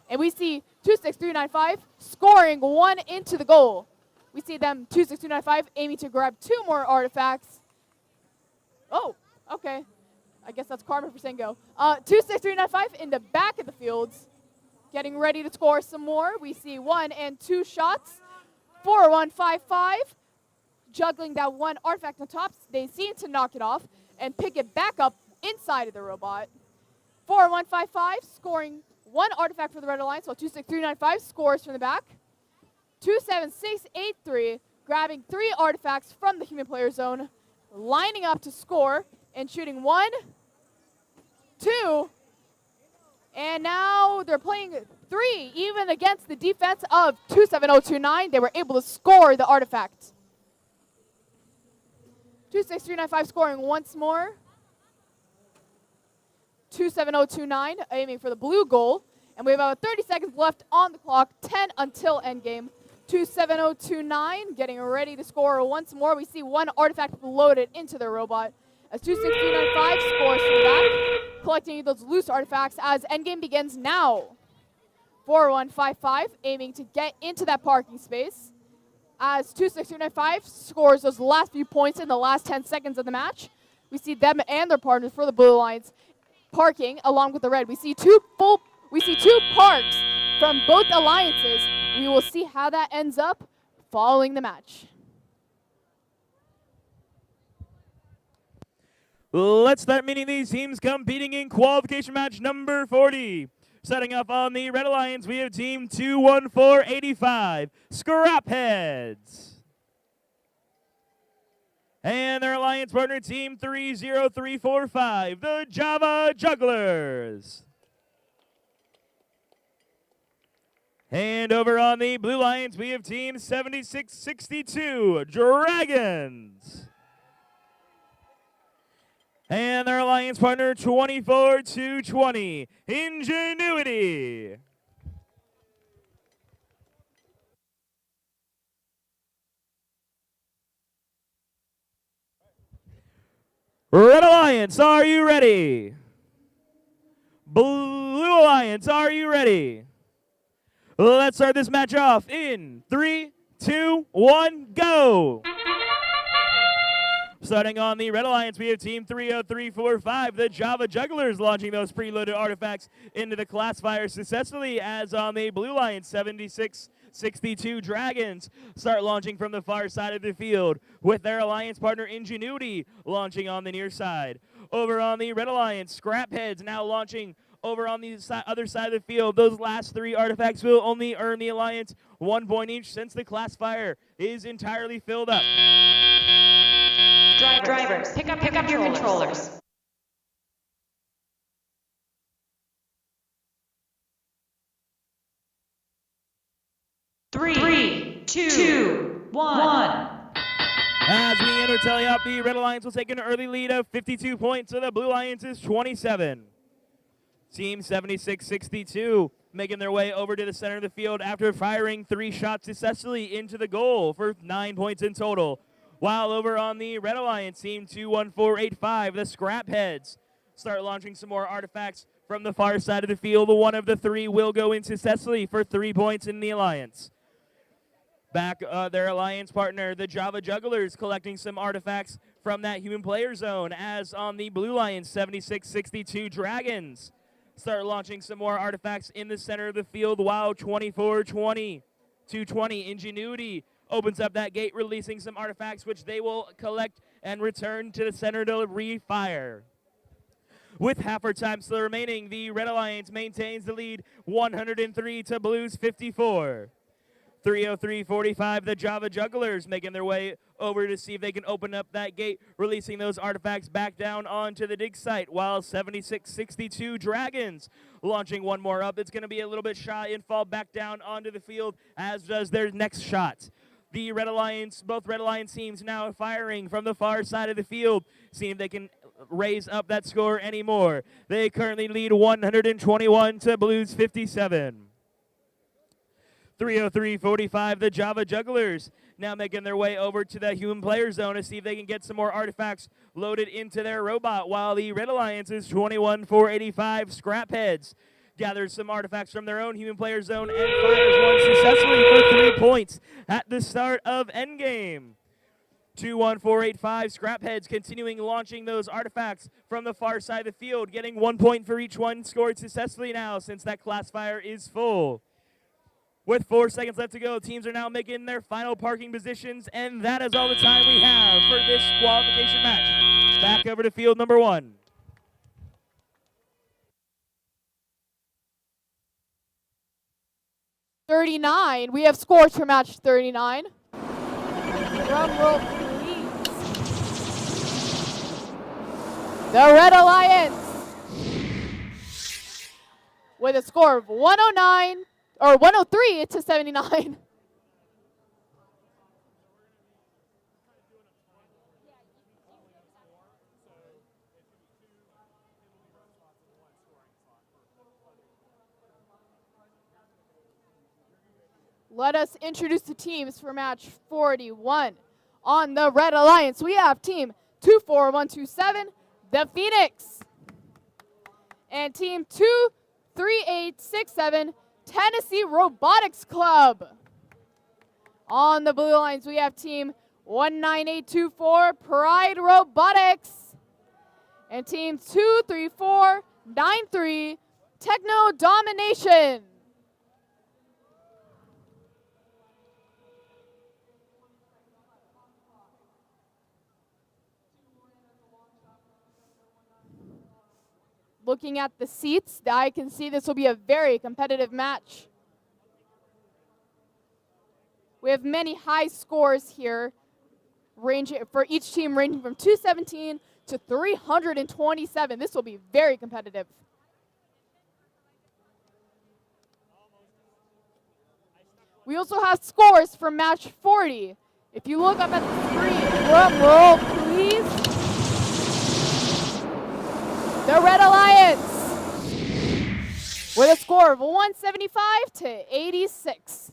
And we see 26395 scoring 1 into the goal. We see them 26295 aiming to grab 2 more artifacts. Oh, okay. I guess that's karma for saying go. 26395 in the back of the fields, getting ready to score some more. We see 1 and 2 shots. 4155 juggling that 1 artifact on top. They seem to knock it off and pick it back up inside of the robot. 4155 scoring 1 artifact for the Red Alliance, while 26395 scores from the back. 27683 grabbing 3 artifacts from the human player zone, lining up to score and shooting 1, 2, and now they're playing 3. Even against the defense of 27029, they were able to score the artifact. 26395 scoring once more. 27029 aiming for the blue goal. And we have about 30 seconds left on the clock, 10 until endgame. 27029 getting ready to score once more. We see one artifact loaded into their robot as 26395 scores from the back, collecting those loose artifacts as endgame begins now. 4155 aiming to get into that parking space as 26395 scores those last few points in the last 10 seconds of the match. We see them and their partners for the Blue Alliance parking along with the red. We see two parks from both alliances. We will see how that ends up following the match. Let's start meeting these teams competing in qualification match number 40. Starting off on the Red Alliance, we have team 21485, Scrapheads. And their alliance partner, team 30345, the Java Jugglers. And over on the Blue Alliance, we have team 7662, Dragons. And their alliance partner, 24220, Ingenuity. Red Alliance, are you ready? Blue Alliance, are you ready? Let's start this match off in 3, 2, 1, go! Starting on the Red Alliance, we have team 30345, the Java Jugglers, launching those preloaded artifacts into the classifier successfully, as on the Blue Alliance, 7662 Dragons start launching from the far side of the field, with their alliance partner Ingenuity launching on the near side. Over on the Red Alliance, Scrapheads now launching over on the other side of the field. Those last three artifacts will only earn the alliance 1 point each, since the classifier is entirely filled up. Drivers, pick up your controllers. Three, two, one. As we enter tally-up, the Red Alliance will take an early lead of 52 points, so the Blue Alliance is 27. Team 7662 making their way over to the center of the field after firing 3 shots successfully into the goal for 9 points in total. While over on the Red Alliance, team 21485, the Scrapheads start launching some more artifacts from the far side of the field. One of the 3 will go in successfully for 3 points in the alliance. Back their alliance partner, the Java Jugglers, collecting some artifacts from that human player zone, as on the Blue Alliance, 7662 Dragons start launching some more artifacts in the center of the field, while 220 Ingenuity opens up that gate, releasing some artifacts which they will collect and return to the center to refire. With half our time still remaining, the Red Alliance maintains the lead, 103 to Blues 54. 303-45, the Java Jugglers making their way over to see if they can open up that gate, releasing those artifacts back down onto the dig site, while 7662 Dragons launching one more up. It's going to be a little bit shy and fall back down onto the field, as does their next shot. The Red Alliance, both Red Alliance teams now firing from the far side of the field, seeing if they can raise up that score anymore. They currently lead 121 to Blues 57. 303-45, the Java Jugglers now making their way over to the human player zone to see if they can get some more artifacts loaded into their robot, while the Red Alliance's 21-485 Scrapheads gathers some artifacts from their own human player zone and fires one successfully for 3 points at the start of endgame. 21485 Scrapheads continuing launching those artifacts from the far side of the field, getting 1 point for each one scored successfully now, since that classifier is full. With 4 seconds left to go, teams are now making their final parking positions, and that is all the time we have for this qualification match. Back over to field number 1. #39. We have scores for match 39. Drum roll, please. The Red Alliance with a score of 103 to 79. let us introduce the teams for match 41. On the Red Alliance, we have team 24127, the Phoenix, and team 23867, Tennessee Robotics Club. On the Blue Alliance, we have team 19824, Pride Robotics, and team 23493, Techno Domination. Looking at the seats, I can see this will be a very competitive match. We have many high scores here, ranging for each team ranging from 217 to 327. This will be very competitive. We also have scores for match 40. If you look up at the screen, drum roll, please. The Red Alliance with a score of 175 to 86.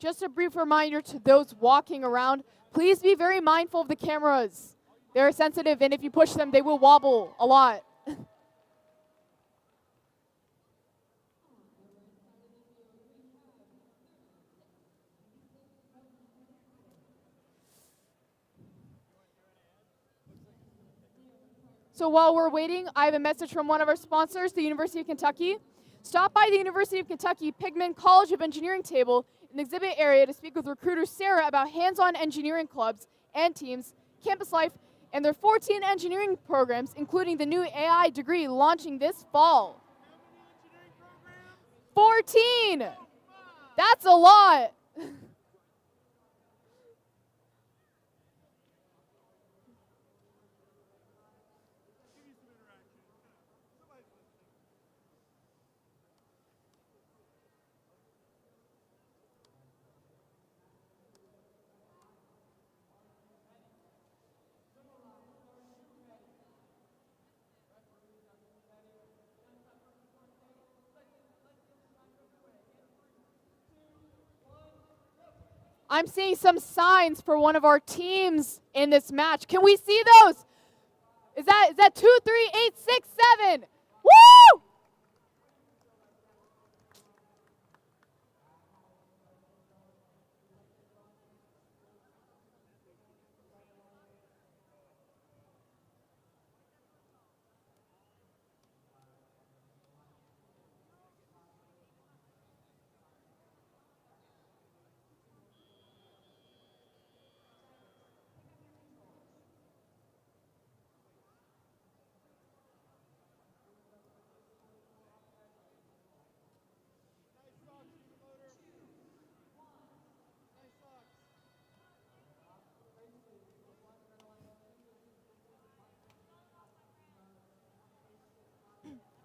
Just a brief reminder to those walking around, please be very mindful of the cameras. They're sensitive, and if you push them, they will wobble a lot. So while we're waiting, I have a message from one of our sponsors, the University of Kentucky. Stop by the University of Kentucky Pigman College of Engineering table in the exhibit area to speak with recruiter Sarah about hands-on engineering clubs and teams, campus life, and their 14 engineering programs, including the new AI degree launching this fall. 14! That's a lot! I'm seeing some signs for one of our teams in this match. Can we see those? Is that 23867? Woo!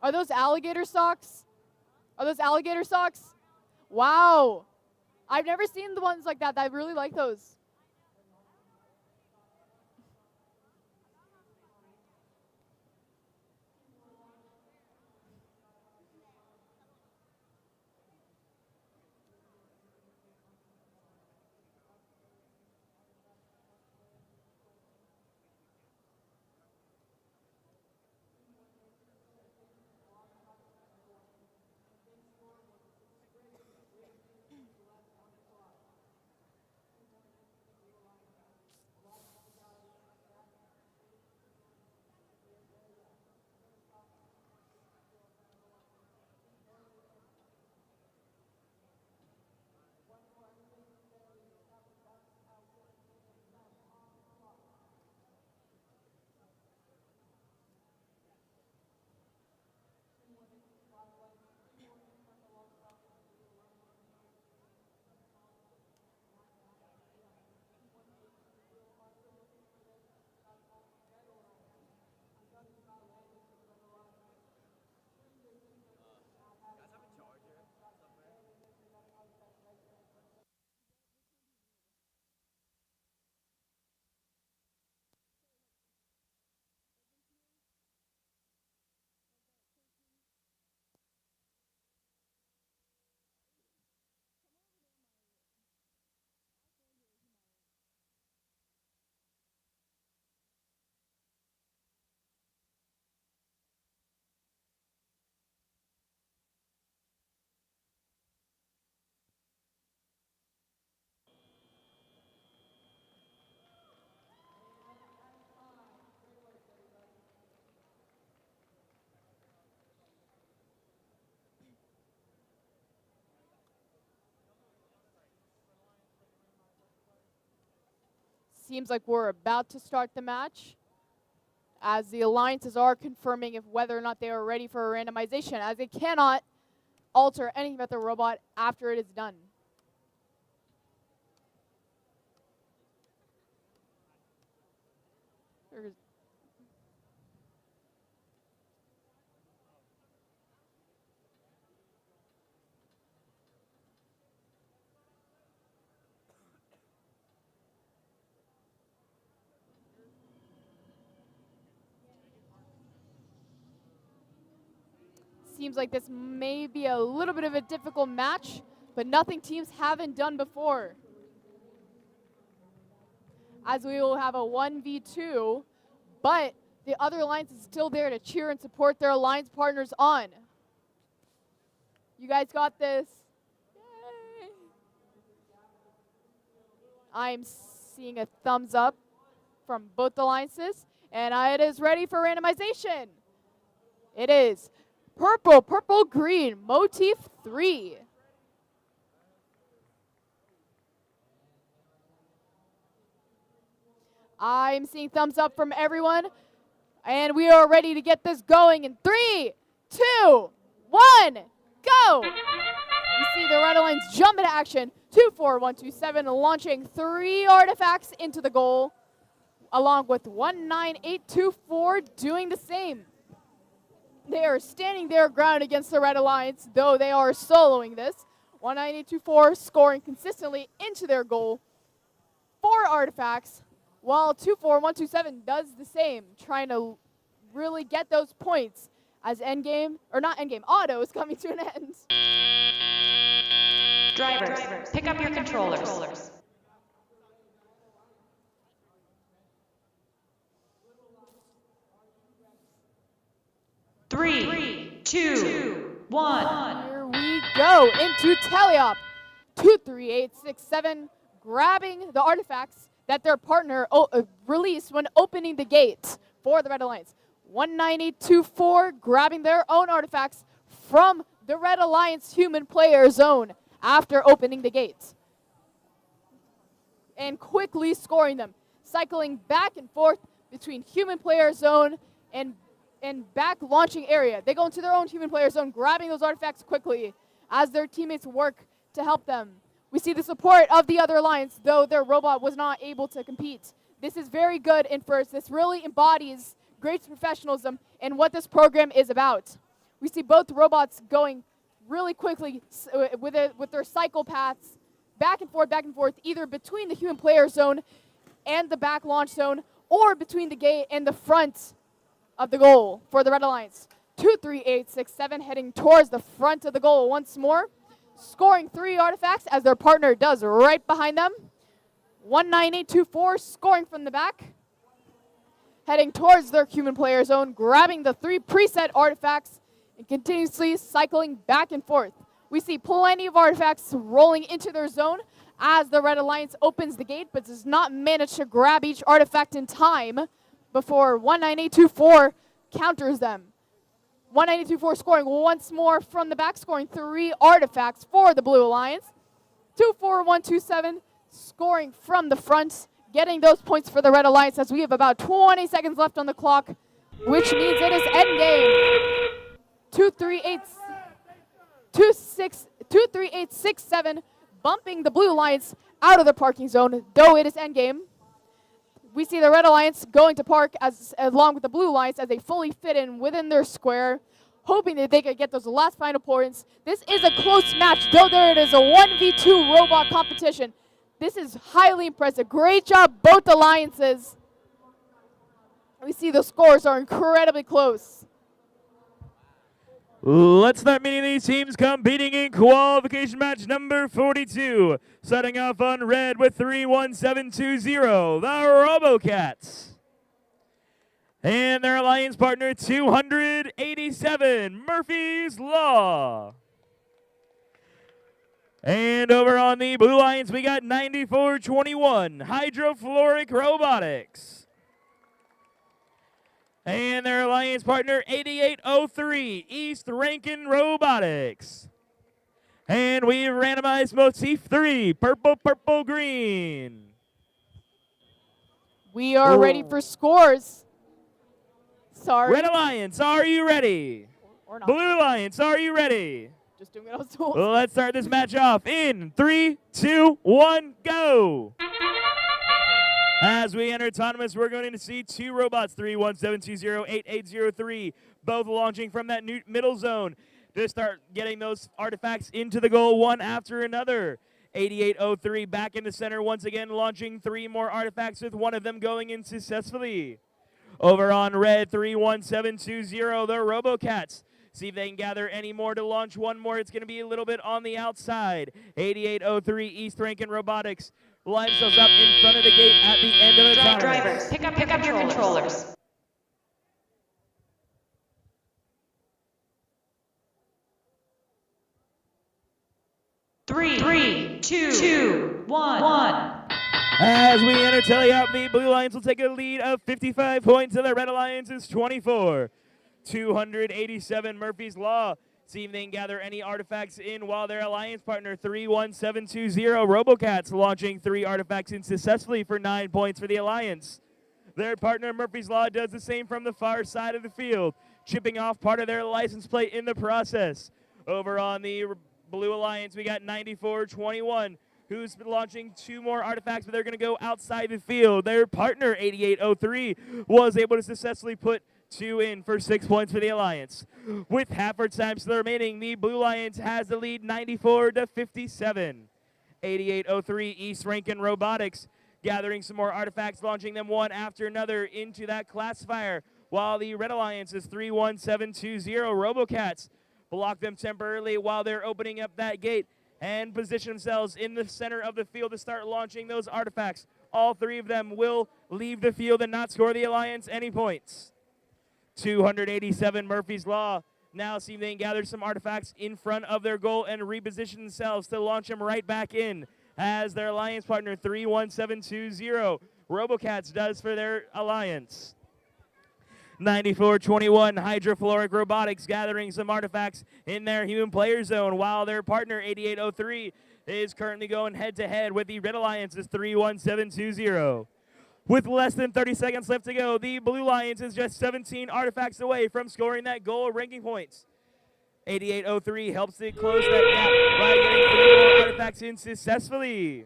Are those alligator socks? Are those alligator socks? Wow. I've never seen the ones like that. I really like those. Seems like we're about to start the match, as the alliances are confirming if whether or not they are ready for a randomization, as they cannot alter anything about the robot after it is done. Seems like this may be a little bit of a difficult match, but nothing teams haven't done before. As we will have a 1v2, but the other alliance is still there to cheer and support their alliance partners on. You guys got this. Yay. I'm seeing a thumbs up from both alliances, and it is ready for randomization. It is purple, purple, green, motif 3. I'm seeing thumbs up from everyone, and we are ready to get this going in 3, 2, 1, go! You see the Red Alliance jump into action. 24127 launching 3 artifacts into the goal, along with 19824 doing the same. They are standing their ground against the Red Alliance, though they are soloing this. 19824 scoring consistently into their goal. 4 artifacts, while 24127 does the same, trying to really get those points as endgame, or not endgame, auto is coming to an end. Drivers, pick up your controllers. Three, two, one. Here we go into Teleop. 23867 grabbing the artifacts that their partner released when opening the gate for the Red Alliance. 19824 grabbing their own artifacts from the Red Alliance human player zone after opening the gate. And quickly scoring them, cycling back and forth between human player zone and back launching area. They go into their own human player zone, grabbing those artifacts quickly as their teammates work to help them. We see the support of the other alliance, though their robot was not able to compete. This is very good in first. This really embodies great professionalism and what this program is about. We see both robots going really quickly with their cycle paths back and forth, either between the human player zone and the back launch zone, or between the gate and the front of the goal for the Red Alliance. 23867 heading towards the front of the goal once more, scoring 3 artifacts as their partner does right behind them. 19824 scoring from the back, heading towards their human player zone, grabbing the 3 preset artifacts and continuously cycling back and forth. We see plenty of artifacts rolling into their zone as the Red Alliance opens the gate, but does not manage to grab each artifact in time before 19824 counters them. 19824 scoring once more from the back, scoring 3 artifacts for the Blue Alliance. 24127 scoring from the front, getting those points for the Red Alliance as we have about 20 seconds left on the clock, which means it is endgame. 23867 bumping the Blue Alliance out of the parking zone, though it is endgame. We see the Red Alliance going to park along with the Blue Alliance as they fully fit in within their square, hoping that they could get those last final points. This is a close match, though there it is a 1v2 robot competition. This is highly impressive. Great job, both alliances. We see the scores are incredibly close. Let's start meeting these teams competing in qualification match number 42. Starting off on red with 31720, the RoboCats. And their alliance partner 287, Murphy's Law. And over on the Blue Alliance, we got 9421, Hydrofluoric Robotics. And their alliance partner, 8803, East Rankin Robotics. And we randomized motif 3, purple, purple, green. We are ready for scores. Sorry. Red Alliance, are you ready? Or not. Blue Alliance, are you ready? Just doing what I was told. Let's start this match off in 3, 2, 1, go. As we enter autonomous, we're going to see 2 robots, 317208803, both launching from that middle zone to start getting those artifacts into the goal one after another. 8803 back in the center once again, launching 3 more artifacts with one of them going in successfully. Over on red, 31720, the RoboCats. See if they can gather any more to launch one more. It's going to be a little bit on the outside. 8803 East Rankin Robotics line themselves up in front of the gate at the end of the tunnel. Drivers, pick up your controllers. Three, two, one. As we enter tally up, the Blue Alliance will take a lead of 55 points, and the Red Alliance is 24. 287 Murphy's Law. See if they can gather any artifacts in while their alliance partner 31720 RoboCats launching 3 artifacts in successfully for 9 points for the alliance. Their partner Murphy's Law does the same from the far side of the field, chipping off part of their license plate in the process. Over on the Blue Alliance, we got 9421, who's been launching 2 more artifacts, but they're going to go outside the field. Their partner 8803 was able to successfully put 2 in for 6 points for the alliance. With half our time still remaining, the Blue Alliance has the lead 94-57. 8803 East Rankin Robotics gathering some more artifacts, launching them one after another into that classifier, while the Red Alliance is 31720 RoboCats block them temporarily while they're opening up that gate and position themselves in the center of the field to start launching those artifacts. All 3 of them will leave the field and not score the alliance any points. 287 Murphy's Law now see if they can gather some artifacts in front of their goal and reposition themselves to launch them right back in, as their alliance partner 31720 RoboCats does for their alliance. 9421 Hydrofluoric Robotics gathering some artifacts in their human player zone, while their partner 8803 is currently going head-to-head with the Red Alliance's 31720. With less than 30 seconds left to go, the Blue Alliance is just 17 artifacts away from scoring that goal of ranking points. 8803 helps to close that gap by getting 3 more artifacts in successfully.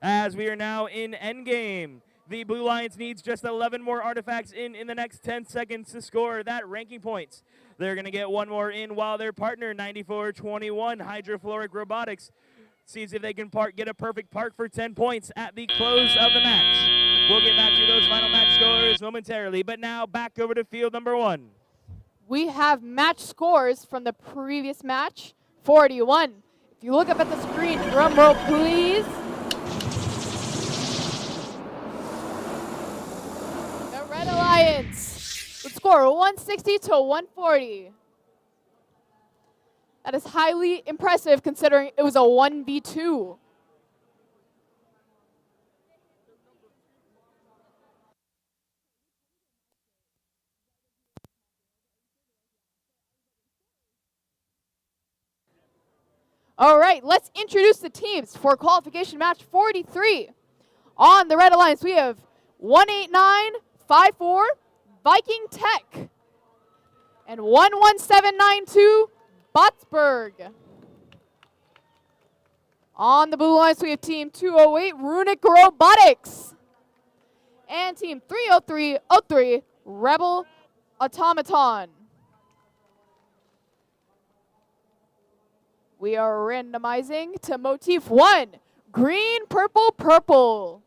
As we are now in endgame, the Blue Alliance needs just 11 more artifacts in the next 10 seconds to score that ranking points. They're going to get 1 more in, while their partner 9421 Hydrofluoric Robotics sees if they can get a perfect park for 10 points at the close of the match. We'll get back to those final match scores momentarily, but now back over to field number 1. We have match scores from the previous match, 41. If you look up at the screen, drum roll please. The Red Alliance would score 160 to 140. That is highly impressive considering it was a 1v2. All right, let's introduce the teams for qualification match 43. On the Red Alliance, we have 18954 Viking Tech and 11792 Botsburg. On the Blue Alliance, we have team 208 Runic Robotics and team 30303 Rebel Automaton. We are randomizing to motif 1, green, purple, purple.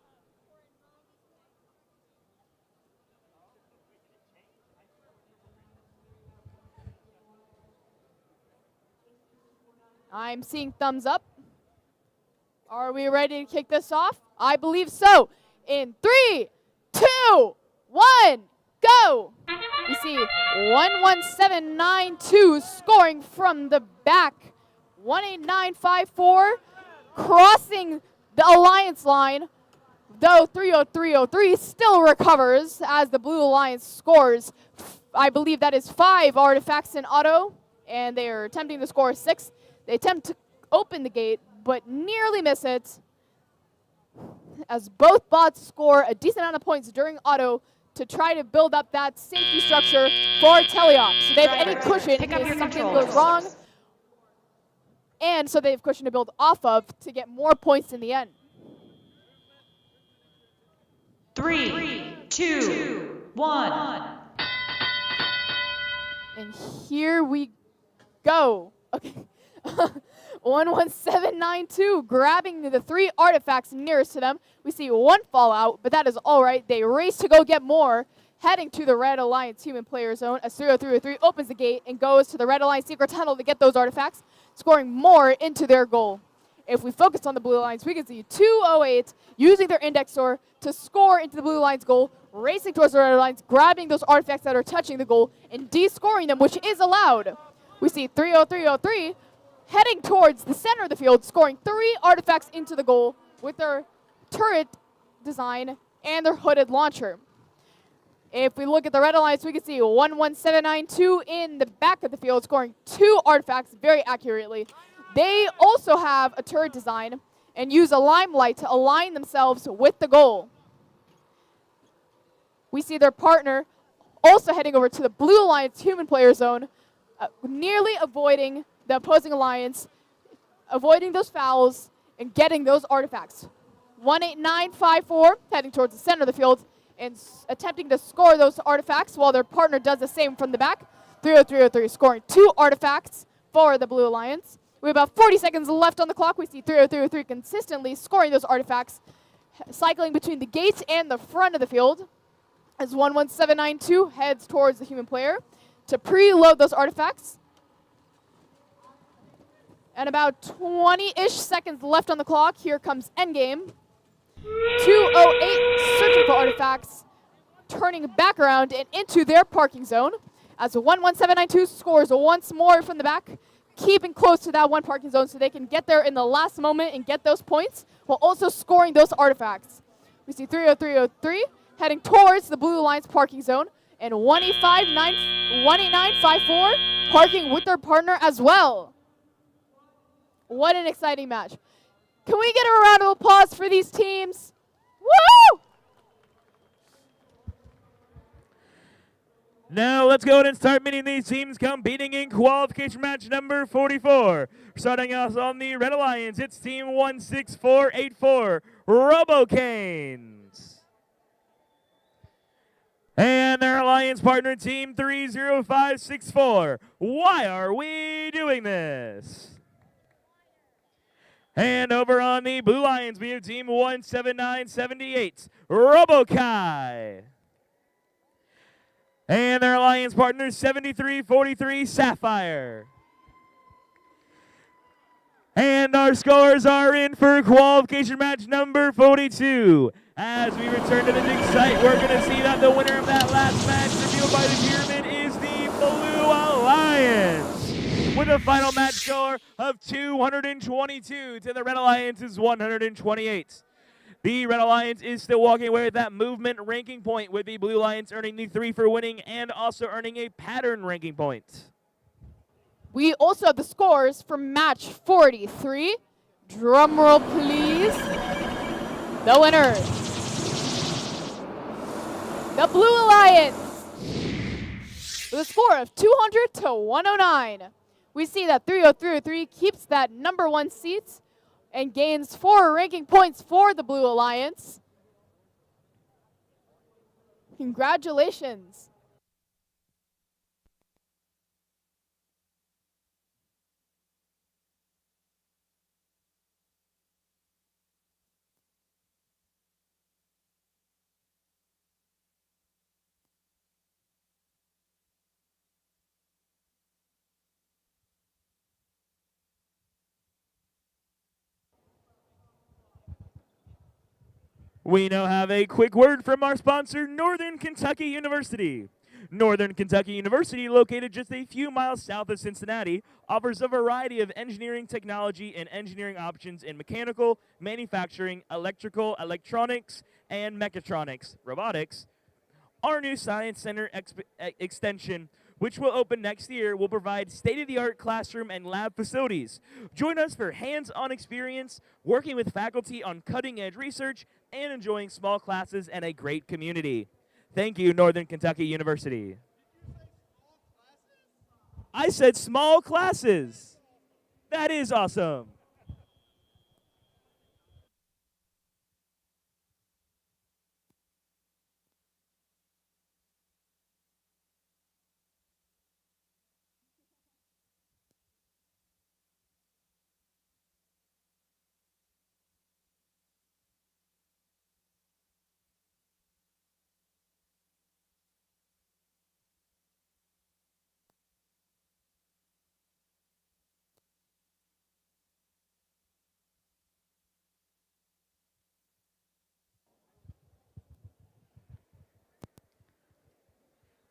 I'm seeing thumbs up. Are we ready to kick this off? I believe so. In 3, 2, 1, go. We see 11792 scoring from the back. 18954 crossing the alliance line, though 30303 still recovers as the Blue Alliance scores. I believe that is 5 artifacts in auto, and they are attempting to score 6. They attempt to open the gate, but nearly miss it. as both bots score a decent amount of points during auto to try to build up that safety structure for teleops. So they have any cushion in case something goes wrong, and so they have cushion to build off of to get more points in the end. 3, 2, 1. And here we go. Okay. 11792, grabbing the 3 artifacts nearest to them. We see 1 fallout, but that is all right. They race to go get more, heading to the Red Alliance human player zone as 30303 opens the gate and goes to the Red Alliance secret tunnel to get those artifacts, scoring more into their goal. If we focus on the Blue Alliance, we can see 208 using their index store to score into the Blue Alliance goal, racing towards the Red Alliance, grabbing those artifacts that are touching the goal, and de-scoring them, which is allowed. We see 30303 heading towards the center of the field, scoring 3 artifacts into the goal with their turret design and their hooded launcher. If we look at the Red Alliance, we can see 11792 in the back of the field, scoring 2 artifacts very accurately. They also have a turret design and use a limelight to align themselves with the goal. We see their partner also heading over to the Blue Alliance human player zone, nearly avoiding the opposing alliance, avoiding those fouls, and getting those artifacts. 18954 heading towards the center of the field and attempting to score those artifacts while their partner does the same from the back. 30303 scoring 2 artifacts for the Blue Alliance. We have about 40 seconds left on the clock. We see 30303 consistently scoring those artifacts, cycling between the gate and the front of the field as 11792 heads towards the human player to preload those artifacts. And about 20-ish seconds left on the clock. Here comes endgame. 208 searching for artifacts, turning back around and into their parking zone as 11792 scores once more from the back, keeping close to that 1 parking zone so they can get there in the last moment and get those points while also scoring those artifacts. We see 30303 heading towards the Blue Alliance parking zone and 18954 parking with their partner as well. What an exciting match. Can we get a round of applause for these teams? Woo! Now let's go ahead and start meeting these teams competing in qualification match number 44. Starting us on the Red Alliance, it's team 16484, Robocanes. And their alliance partner, team 30564. Why are we doing this? And over on the Blue Lions, we have team 17978, Robokai. And their alliance partner, 7343, Sapphire. And our scores are in for qualification match number 42. As we return to the dig site, we're going to see that the winner of that last match revealed by the pyramid is the Blue Alliance, with a final match score of 222 to the Red Alliance's 128. The Red Alliance is still walking away with that movement ranking point, with the Blue Alliance earning the 3 for winning and also earning a pattern ranking point. We also have the scores for match 43. Drum roll, please. The winner, the Blue Alliance, with a score of 200 to 109. We see that 30303 keeps that number 1 seat and gains 4 ranking points for the Blue Alliance. Congratulations. We now have a quick word from our sponsor, Northern Kentucky University. Northern Kentucky University, located just a few miles south of Cincinnati, offers a variety of engineering technology and engineering options in mechanical, manufacturing, electrical, electronics, and mechatronics, robotics. Our new Science Center extension which will open next year, will provide state-of-the-art classroom and lab facilities. Join us for hands-on experience, working with faculty on cutting-edge research, and enjoying small classes and a great community. Thank you, Northern Kentucky University. I said small classes. That is awesome.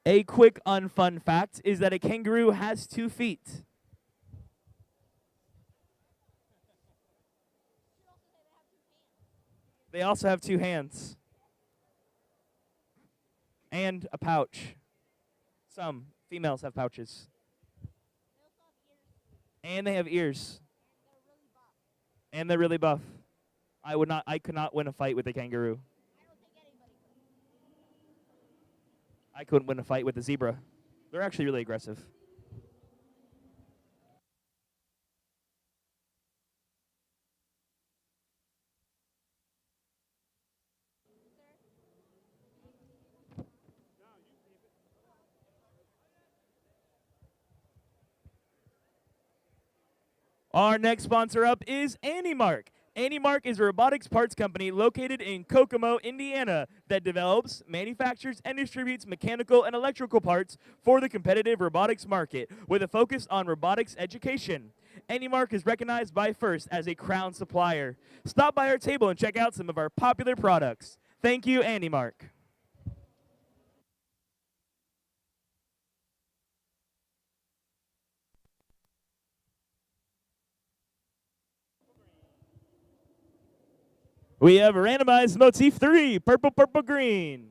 A quick unfun fact is that a kangaroo has 2 feet. They also have 2 hands. And a pouch. Some females have pouches. And they have ears. And they're really buff. I could not win a fight with a kangaroo. I couldn't win a fight with a zebra. They're actually really aggressive. Our next sponsor up is AnyMark. AnyMark is a robotics parts company located in Kokomo, Indiana, that develops, manufactures, and distributes mechanical and electrical parts for the competitive robotics market, with a focus on robotics education. AnyMark is recognized by FIRST as a crown supplier. Stop by our table and check out some of our popular products. Thank you, AnyMark. We have randomized motif 3, purple, purple, green.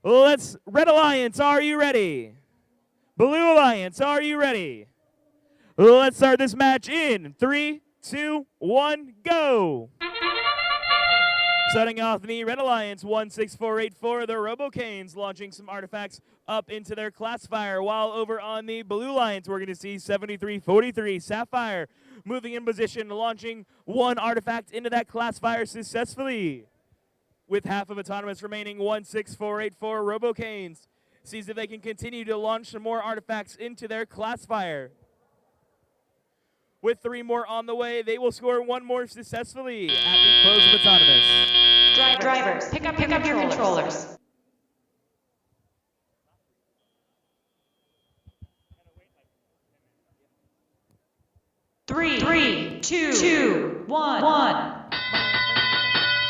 Red Alliance, are you ready? Blue Alliance, are you ready? Let's start this match in 3, 2, 1, go. Starting off the Red Alliance, 16484, the Robocanes launching some artifacts up into their classifier, while over on the Blue Alliance, we're going to see 7343 Sapphire moving in position, launching 1 artifact into that classifier successfully. With half of autonomous remaining, 16484 Robocanes sees if they can continue to launch some more artifacts into their classifier. With 3 more on the way, they will score 1 more successfully at the close of autonomous. Drivers, pick up your controllers. Three, two, one.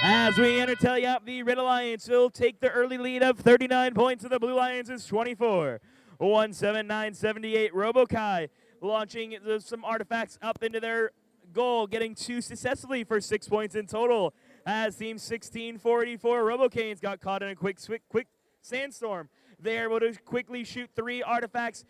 As we enter tally-up, the Red Alliance will take the early lead of 39 points, and the Blue Alliance's 24. 17978 Robokai launching some artifacts up into their goal, getting 2 successfully for 6 points in total. As Team 16484 Robocanes got caught in a quick sandstorm. They are able to quickly shoot 3 artifacts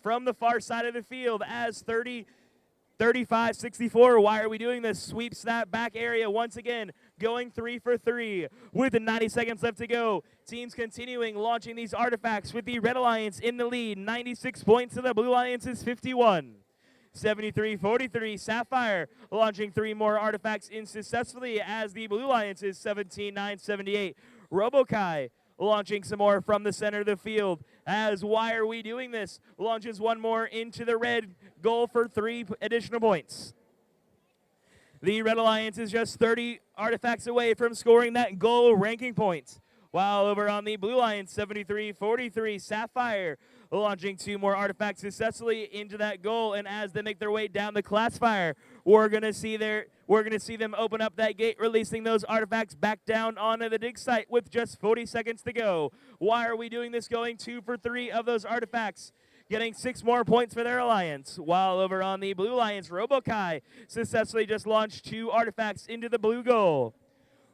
from the far side of the field as 3564. Why are we doing this? Sweeps that back area once again, going 3 for 3 with 90 seconds left to go. Teams continuing launching these artifacts with the Red Alliance in the lead, 96 points to the Blue Alliance's 51. 7343 Sapphire launching 3 more artifacts in successfully as the Blue Alliance's 17978 Robokai launching some more from the center of the field as Why Are We Doing This launches 1 more into the red goal for 3 additional points. The Red Alliance is just 30 artifacts away from scoring that goal ranking point, while over on the Blue Alliance, 7343 Sapphire launching 2 more artifacts successfully into that goal, and as they make their way down the classifier, we're gonna see them open up that gate, releasing those artifacts back down onto the dig site with just 40 seconds to go. Why Are We Doing This going 2 for 3 of those artifacts, getting 6 more points for their alliance, while over on the Blue Alliance, Robokai successfully just launched 2 artifacts into the blue goal.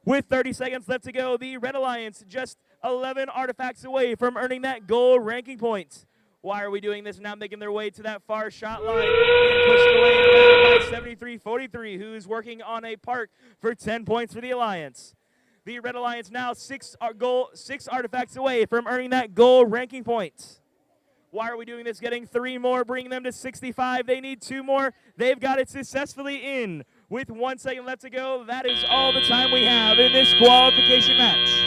With 30 seconds left to go, the Red Alliance just 11 artifacts away from earning that gold ranking point. Why are we doing this? Now making their way to that far shot line, being pushed away around by 73-43, who's working on a park for 10 points for the Alliance. The Red Alliance now six artifacts away from earning that gold ranking point. Why are we doing this? Getting 3 more, bringing them to 65. They need 2 more. They've got it successfully in. With 1 second left to go, that is all the time we have in this qualification match.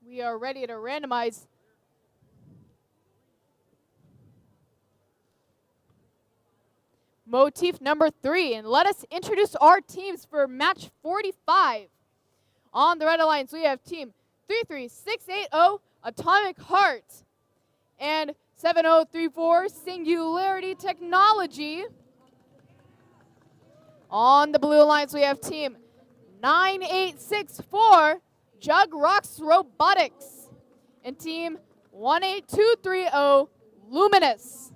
We are ready to randomize. Motif number 3, and let us introduce our teams for match 45. On the Red Alliance, we have team 33680 Atomic Heart and 7034 Singularity Technology. On the Blue Alliance, we have team 9864 Jug Rocks Robotics and team 18230 Luminous.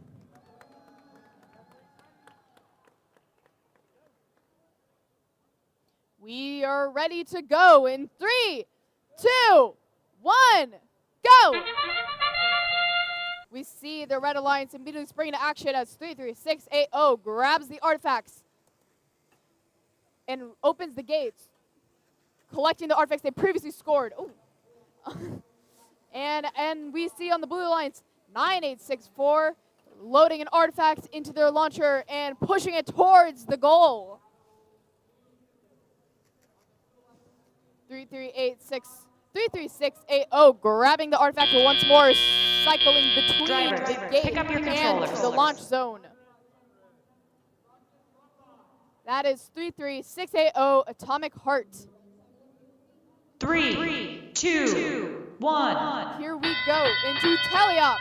We are ready to go in 3, 2, 1, go! We see the Red Alliance immediately spring into action as 33680 grabs the artifacts and opens the gates, collecting the artifacts they previously scored. and we see on the Blue Alliance 9864 loading an artifact into their launcher and pushing it towards the goal. 33680 grabbing the artifact once more, cycling between the gate and the launch zone. That is 33680 Atomic Heart. 3, 2, 1. Here we go into Teleop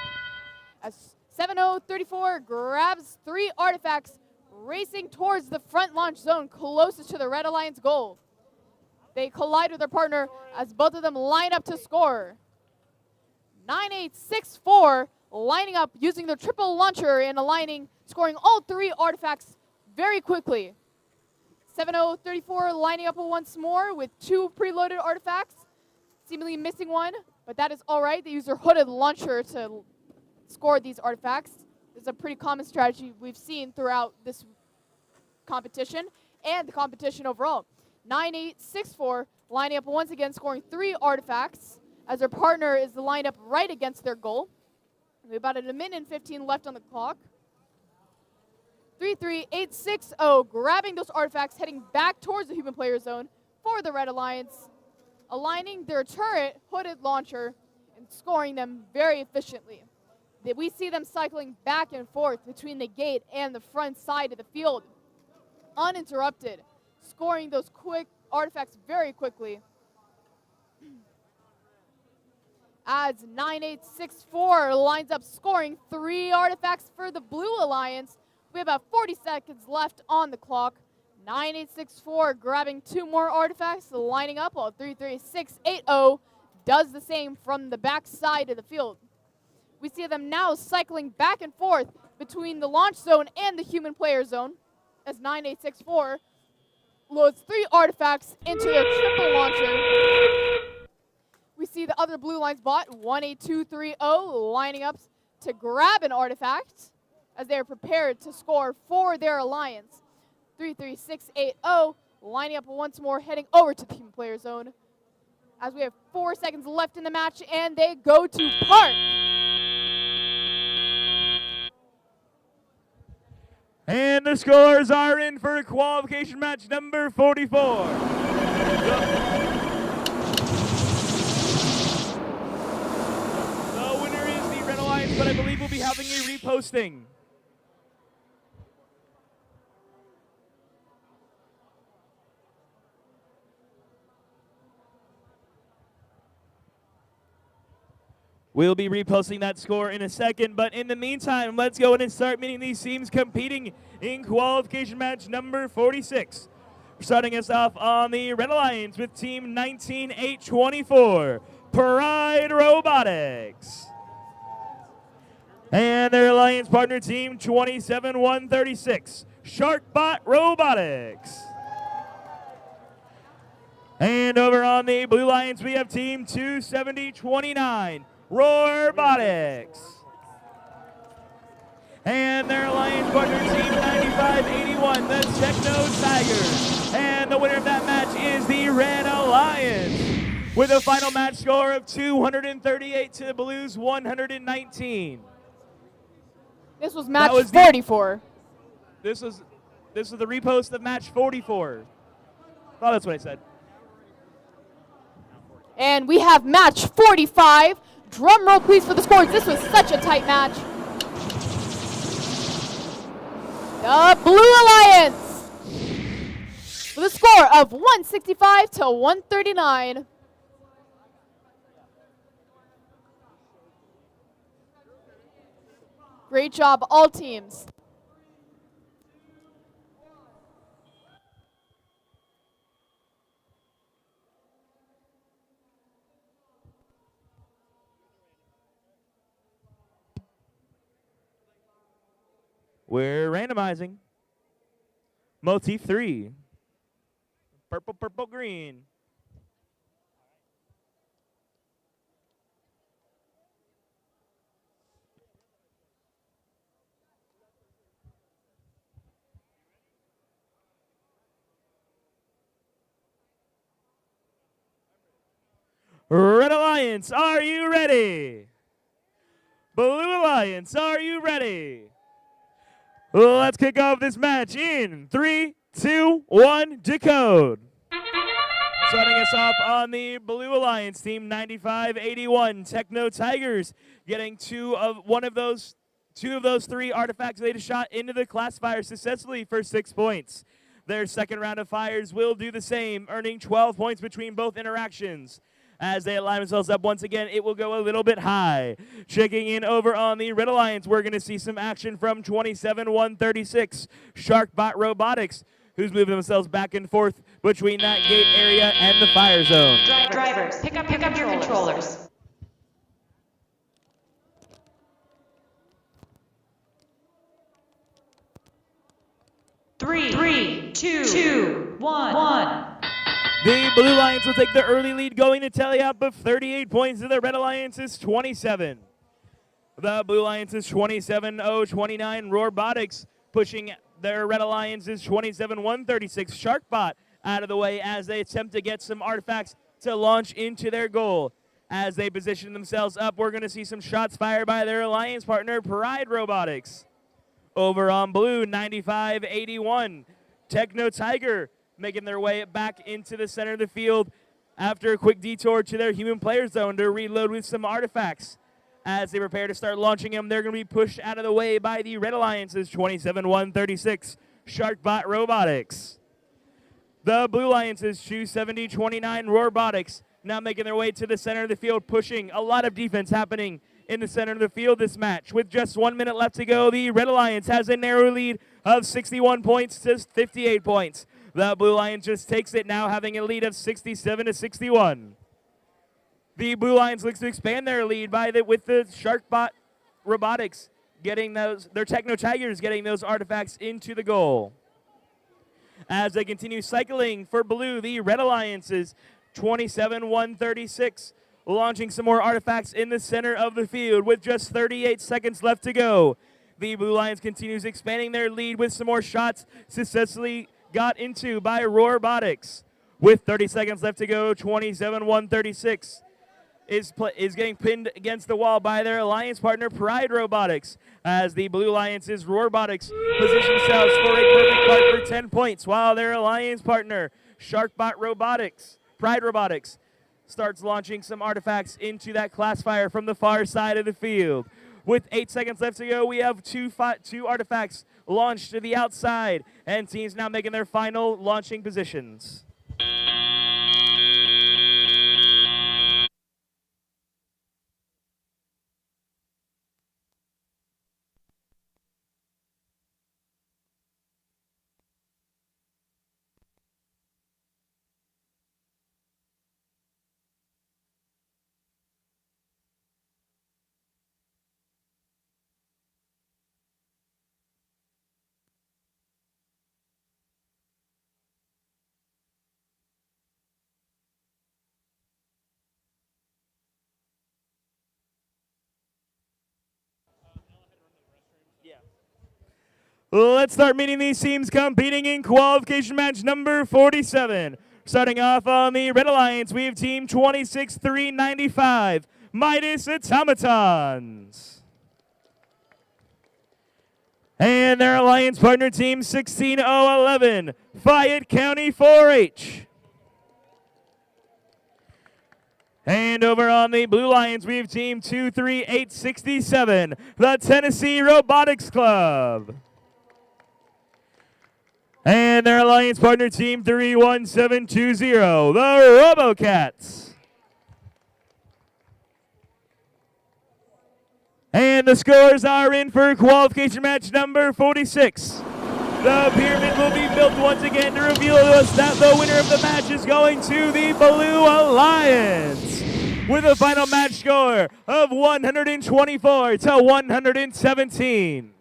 as 7034 grabs 3 artifacts, racing towards the front launch zone closest to the Red Alliance goal. They collide with their partner as both of them line up to score. 9864 lining up using their triple launcher and aligning, scoring all 3 artifacts very quickly. 7034 lining up once more with 2 preloaded artifacts, seemingly missing one, but that is all right. They use their hooded launcher to score these artifacts. This is a pretty common strategy we've seen throughout this competition and the competition overall. 9864 lining up once again, scoring 3 artifacts as their partner is lined up right against their goal. We have about a minute and 15 left on the clock. 33860 grabbing those artifacts, heading back towards the human player zone for the Red Alliance, aligning their turret hooded launcher and scoring them very efficiently. We see them cycling back and forth between the gate and the front side of the field, uninterrupted, scoring those quick artifacts very quickly. As 9864 lines up scoring 3 artifacts for the Blue Alliance. We have about 40 seconds left on the clock. 9864 grabbing 2 more artifacts, lining up while 33680 does the same from the back side of the field. We see them now cycling back and forth between the launch zone and the human player zone as 9864 loads 3 artifacts into their triple launcher. We see the other Blue Alliance bot, 18230, lining up to grab an artifact as they are prepared to score for their alliance. 33680 lining up once more, heading over to the human player zone as we have 4 seconds left in the match, and they go to park. And the scores are in for qualification match number 44. The winner is the Red Alliance, but I believe we'll be having a reposting. We'll be reposting that score in a second, but in the meantime, let's go ahead and start meeting these teams competing in qualification match number 46. Starting us off on the Red Alliance with team 19824, Pride Robotics. And their alliance partner team 27136, Sharkbot Robotics. And over on the Blue Alliance, we have team 27029, Robotics. And their alliance partner team 9581, the Techno Tigers. And the winner of that match is the Red Alliance, with a final match score of 238 to the Blues 119. This was match 44. This was the repost of match 44. Oh, that's what I said. And we have match 45. Drum roll, please, for the scores. This was such a tight match. The Blue Alliance with a score of 165 to 139. Great job, all teams. We're randomizing. Motif 3. Purple, purple, green. Red Alliance, are you ready? Blue Alliance, are you ready? Let's kick off this match in 3, 2, 1, decode. Starting us off on the Blue Alliance, team 9581, Techno Tigers, getting two of those three artifacts they shot into the classifier successfully for 6 points. Their second round of fires will do the same, earning 12 points between both interactions. As they line themselves up once again, it will go a little bit high. Checking in over on the Red Alliance, we're going to see some action from 27136, Sharkbot Robotics, who's moving themselves back and forth between that gate area and the fire zone. Drivers, pick up your controllers. Three, two, one. The Blue Alliance will take the early lead, going to tally up of 38 points to the Red Alliance's 27. The Blue Alliance's 27-0-29, Robotics pushing their Red Alliance's 27-136, Sharkbot out of the way as they attempt to get some artifacts to launch into their goal. As they position themselves up, we're going to see some shots fired by their alliance partner, Pride Robotics. Over on Blue, 95-81, Techno Tiger making their way back into the center of the field after a quick detour to their human player zone to reload with some artifacts. As they prepare to start launching them, they're going to be pushed out of the way by the Red Alliance's 27-136, Sharkbot Robotics. The Blue Alliance's 270-29, Robotics, now making their way to the center of the field, pushing. A lot of defense happening in the center of the field this match. With just 1 minute left to go, the Red Alliance has a narrow lead of 61 points to 58 points. The Blue Alliance just takes it now, having a lead of 67-61. The Blue Alliance looks to expand their lead with the Sharkbot Robotics getting their Techno Tigers getting those artifacts into the goal. As they continue cycling for Blue, the Red Alliance's 27-136, launching some more artifacts in the center of the field with just 38 seconds left to go. The Blue Alliance continues expanding their lead with some more shots successfully got into by Robotics. With 30 seconds left to go, 27-136 is getting pinned against the wall by their alliance partner, Pride Robotics, as the Blue Alliance's Robotics position themselves for a perfect part for 10 points, while their alliance partner, Sharkbot Robotics, Pride Robotics, starts launching some artifacts into that classifier from the far side of the field. With 8 seconds left to go, we have two artifacts launched to the outside, and teams now making their final launching positions. Let's start meeting these teams competing in qualification match number 47. Starting off on the Red Alliance, we have team 26395, Midas Automatons. And their alliance partner team 16011, Fayette County 4-H. And over on the Blue Lions, we have team 23867, the Tennessee Robotics Club. And their alliance partner team 31720, the RoboCats. And the scores are in for qualification match number 46. The pyramid will be built once again to reveal to us that the winner of the match is going to the Blue Alliance with a final match score of 124 to 117.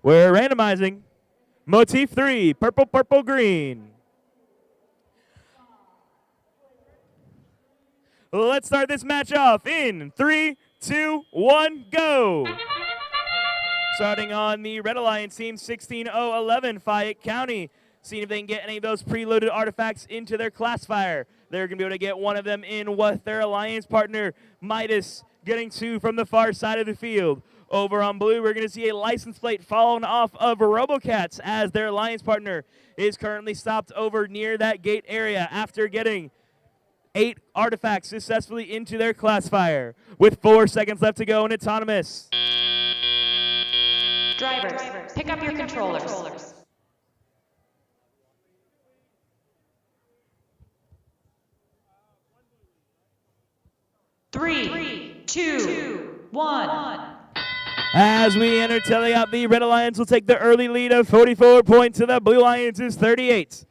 We're randomizing. Motif 3, purple, purple, green. Let's start this match off in 3, 2, 1, go. Starting on the Red Alliance team 16011, Fayette County. Seeing if they can get any of those preloaded artifacts into their classifier. They're going to be able to get one of them in with their alliance partner, Midas, getting 2 from the far side of the field. Over on blue, we're going to see a license plate fallen off of RoboCats as their alliance partner is currently stopped over near that gate area after getting 8 artifacts successfully into their classifier. With 4 seconds left to go in autonomous. Drivers, pick up your controllers. Three, two, one. As we enter telling out, the Red Alliance will take the early lead of 44 points to the Blue Alliance's 38.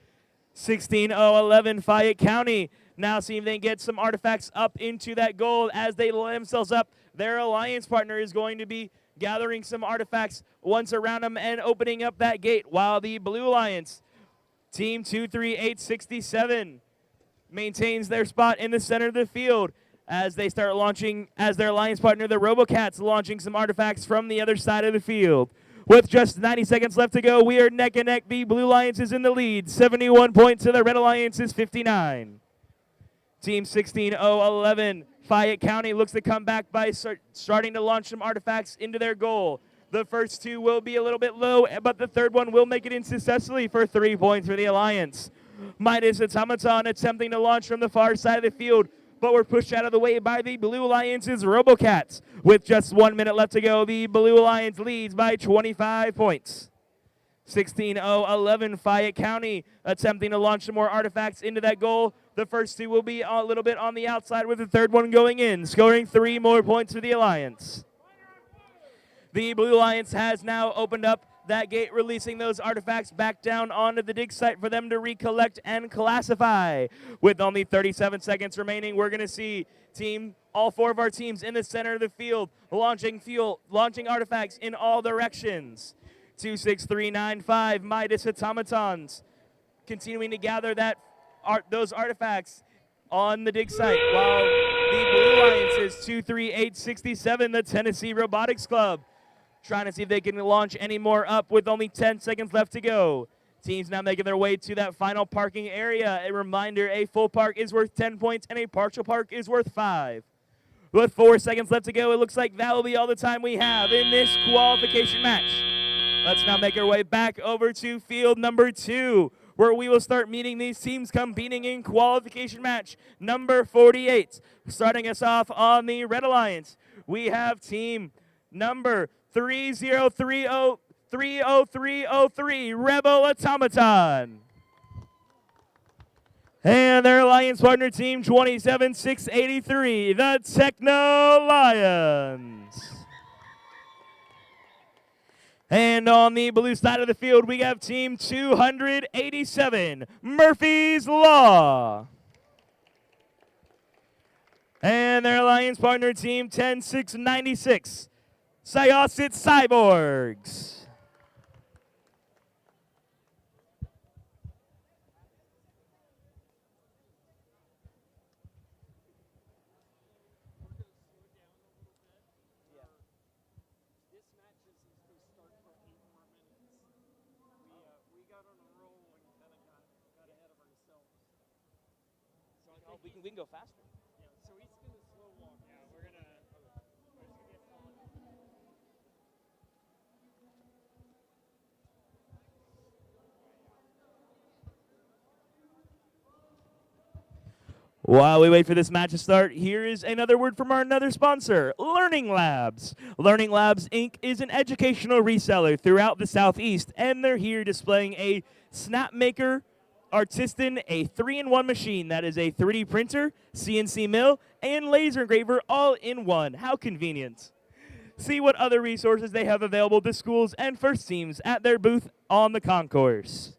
16011 Fayette County. Now see if they can get some artifacts up into that goal as they line themselves up. Their alliance partner is going to be gathering some artifacts once around them and opening up that gate, while the Blue Alliance, team 23867, maintains their spot in the center of the field as they start launching, as their alliance partner, the RoboCats, launching some artifacts from the other side of the field. With just 90 seconds left to go, we are neck and neck. The Blue Alliance is in the lead, 71 points to the Red Alliance's 59. Team 16011, Fayette County, looks to come back by starting to launch some artifacts into their goal. The first 2 will be a little bit low, but the third one will make it in successfully for 3 points for the Alliance. Midas Automaton attempting to launch from the far side of the field, but we're pushed out of the way by the Blue Alliance's RoboCats. With just 1 minute left to go, the Blue Alliance leads by 25 points. 16011 Fayette County attempting to launch some more artifacts into that goal. The first 2 will be a little bit on the outside with the third one going in, scoring 3 more points for the Alliance. The Blue Alliance has now opened up that gate, releasing those artifacts back down onto the dig site for them to recollect and classify. With only 37 seconds remaining, we're going to see all 4 of our teams in the center of the field launching artifacts in all directions. 26395 Midas Automatons continuing to gather those artifacts on the dig site, while the Blue Alliance's 23867, the Tennessee Robotics Club, trying to see if they can launch any more up with only 10 seconds left to go. Teams now making their way to that final parking area. A reminder, a full park is worth 10 points and a partial park is worth 5. With 4 seconds left to go, it looks like that will be all the time we have in this qualification match. Let's now make our way back over to field number 2, where we will start meeting these teams competing in qualification match number 48. Starting us off on the Red Alliance, we have team number 30303, Rebel Automaton. And their alliance partner team 27683, the Techno Lions. And on the blue side of the field, we have team 287, Murphy's Law. And their alliance partner team 10696, Syosset Cyborgs. We can go faster. So he's going to slow walk. Yeah, we're going to get While we wait for this match to start, here is another word from our another sponsor, Learning Labs. Learning Labs, Inc. is an educational reseller throughout the Southeast, and they're here displaying a Snapmaker Artistan, a 3-in-1 machine that is a 3D printer, CNC mill, and laser engraver all in one. How convenient. See what other resources they have available to schools and first teams at their booth on the concourse.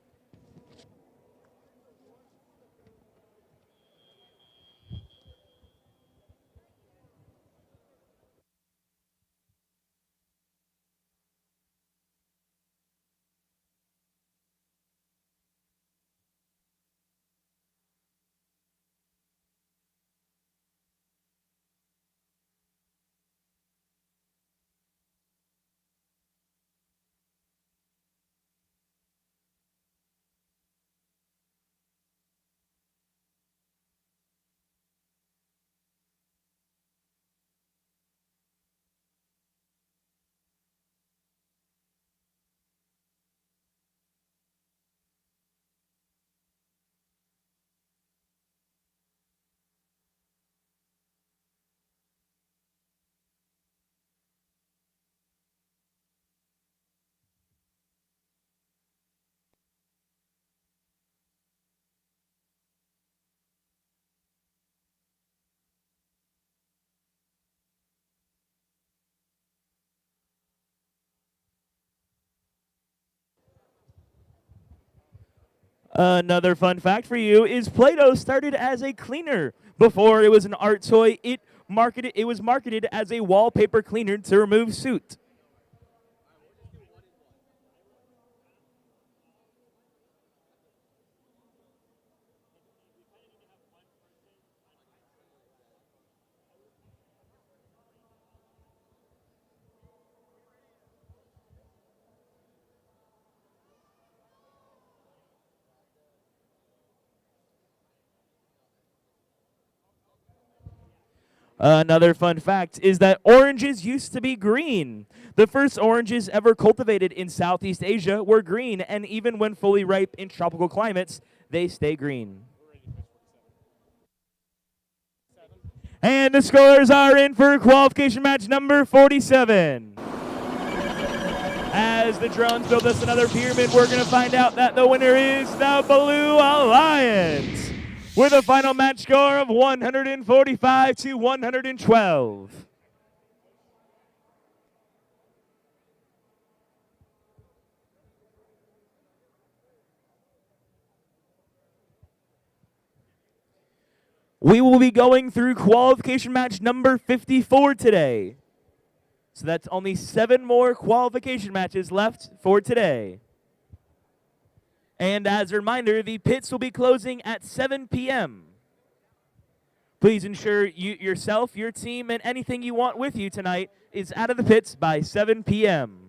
Another fun fact for you is Play-Doh started as a cleaner. Before it was an art toy, it was marketed as a wallpaper cleaner to remove soot. Another fun fact is that oranges used to be green. The first oranges ever cultivated in Southeast Asia were green, and even when fully ripe in tropical climates, they stay green. And the scores are in for qualification match number 47. As the drones build us another pyramid, we're going to find out that the winner is the Blue Alliance, with a final match score of 145 to 112. We will be going through qualification match number 54 today. So that's only 7 more qualification matches left for today. And as a reminder, the pits will be closing at 7 p.m. Please ensure yourself, your team, and anything you want with you tonight is out of the pits by 7 p.m.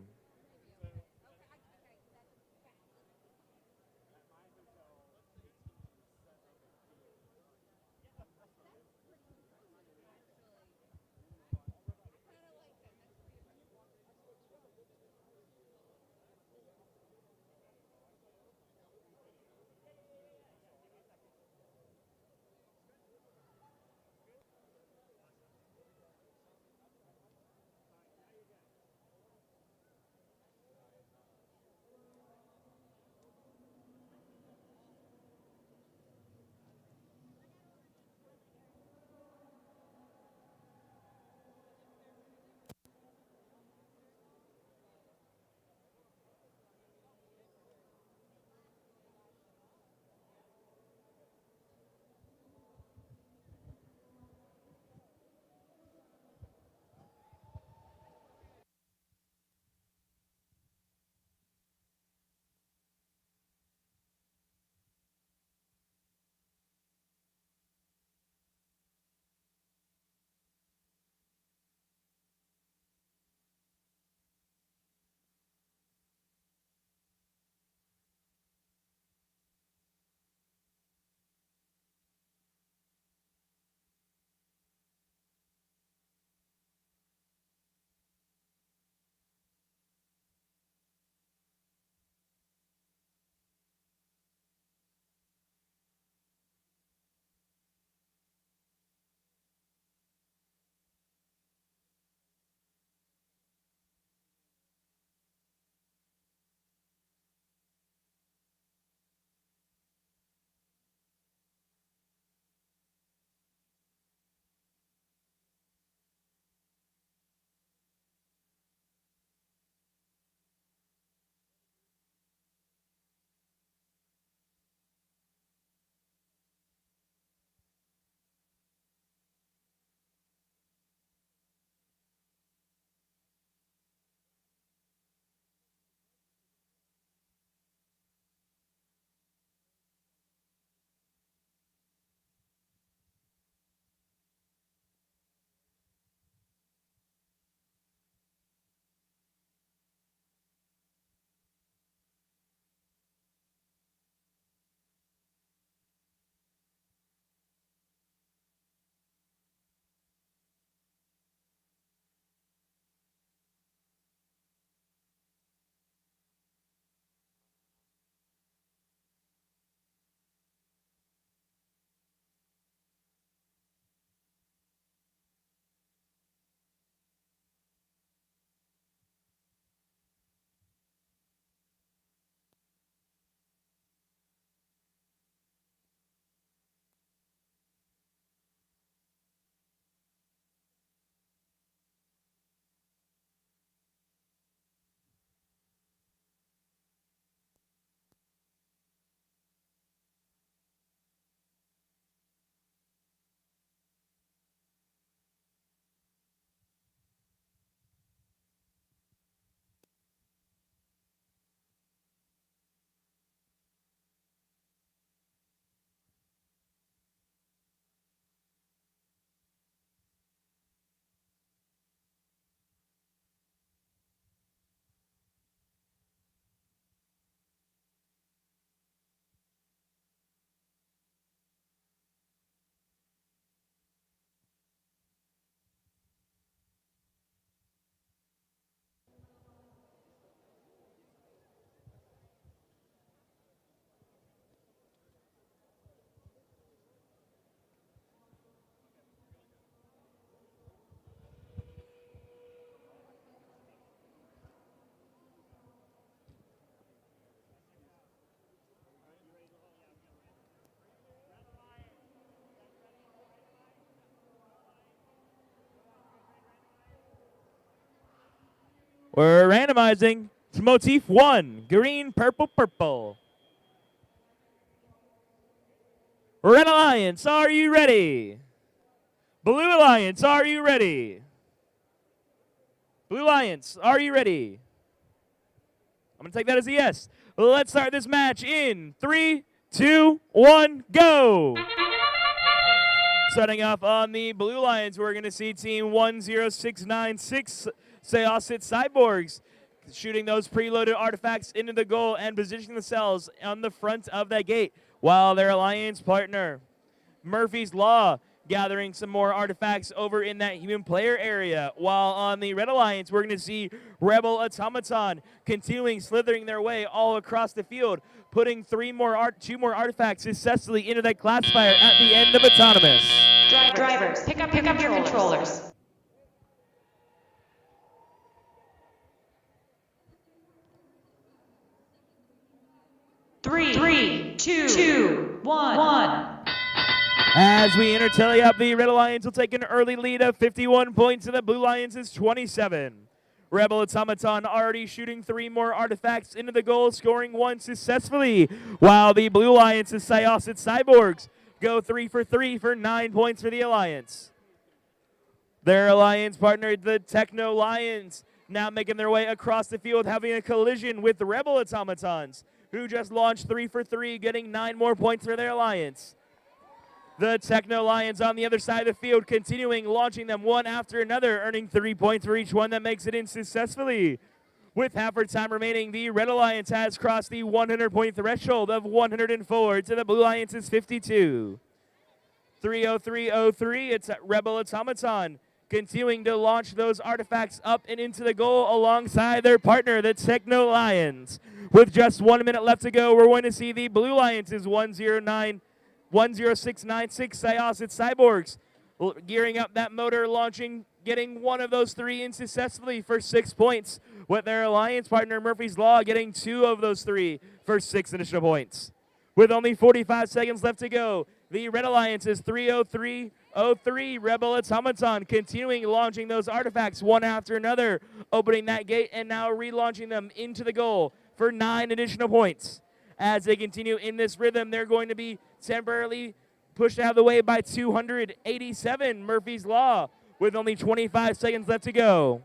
We're randomizing to motif 1, green, purple, purple. Red Alliance, are you ready? Blue Alliance, are you ready? Blue Alliance, are you ready? I'm going to take that as a yes. Let's start this match in 3, 2, 1, go! Starting off on the Blue Alliance, we're going to see Team 10696 Sayosit Cyborgs shooting those preloaded artifacts into the goal and positioning themselves on the front of that gate, while their alliance partner, Murphy's Law, gathering some more artifacts over in that human player area. While on the Red Alliance, we're going to see Rebel Automaton continuing slithering their way all across the field, putting two more artifacts successfully into that classifier at the end of Autonomous. Drivers, pick up your controllers. Three, two, one. As we enter tally-up, the Red Alliance will take an early lead of 51 points, and the Blue Alliance's 27. Rebel Automaton already shooting 3 more artifacts into the goal, scoring 1 successfully, while the Blue Alliance's Sayosit Cyborgs go 3 for 3 for 9 points for the Alliance. Their alliance partner, the Techno Lions, now making their way across the field, having a collision with the Rebel Automatons, who just launched 3 for 3, getting 9 more points for their alliance. The Techno Lions on the other side of the field, continuing launching them one after another, earning 3 points for each one that makes it in successfully. With half our time remaining, the Red Alliance has crossed the 100-point threshold of 104 to the Blue Alliance's 52. 30303, it's Rebel Automaton, continuing to launch those artifacts up and into the goal alongside their partner, the Techno Lions. With just 1 minute left to go, we're going to see the Blue Alliance's 10696 Sayosit Cyborgs gearing up that motor, launching, getting one of those 3 in successfully for 6 points, with their alliance partner Murphy's Law getting 2 of those 3 for 6 additional points. With only 45 seconds left to go, the Red Alliance's 30303 Rebel Automaton continuing launching those artifacts one after another, opening that gate and now relaunching them into the goal for 9 additional points. As they continue in this rhythm, they're going to be temporarily pushed out of the way by 287 Murphy's Law, with only 25 seconds left to go.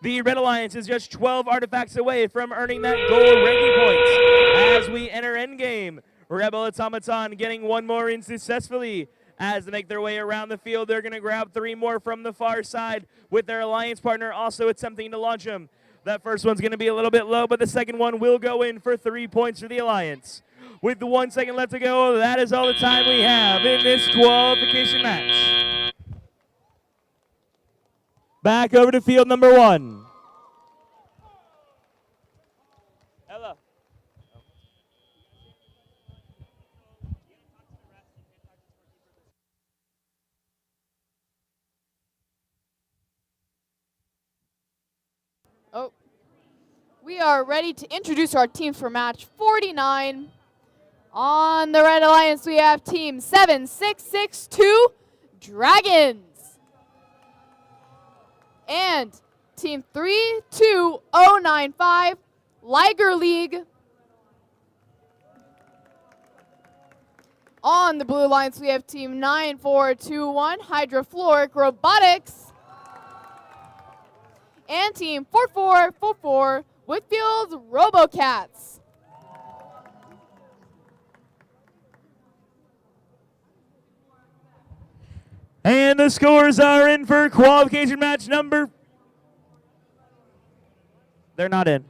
The Red Alliance is just 12 artifacts away from earning that gold ranking points. As we enter endgame, Rebel Automaton getting 1 more in successfully. As they make their way around the field, they're going to grab 3 more from the far side, with their alliance partner also attempting to launch them. That first one's going to be a little bit low, but the second one will go in for 3 points for the Alliance. With 1 second left to go, that is all the time we have in this qualification match. Back over to field number 1. Ella. Oh, we are ready to introduce our teams for match 49. On the Red Alliance, we have Team 7662 Dragons. And Team 32095 Liger League. On the Blue Alliance, we have Team 9421 Hydrofluoric Robotics. And Team 4444 Whitfield's Robocats. And the scores are in for qualification match number. They're not in.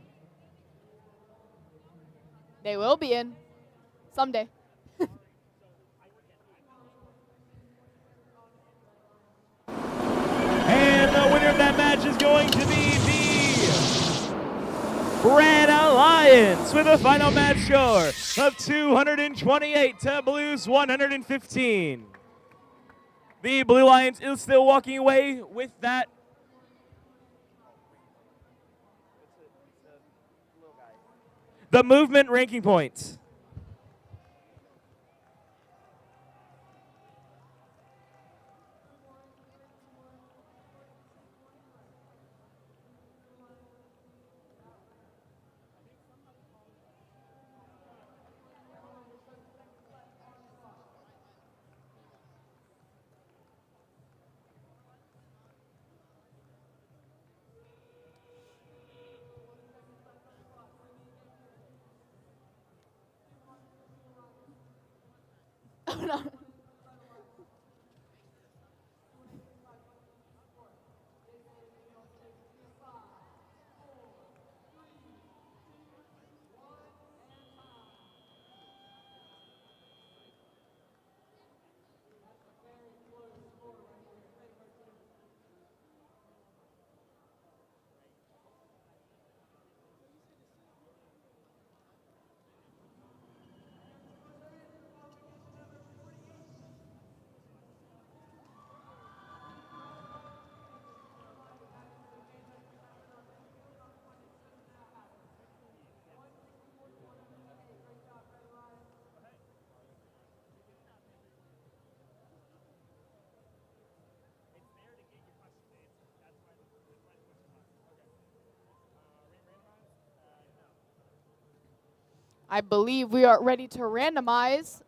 They will be in someday. And the winner of that match is going to be the Red Alliance with a final match score of 228 to Blue's 115. The Blue Alliance is still walking away with that. The movement ranking points. I believe we are ready to randomize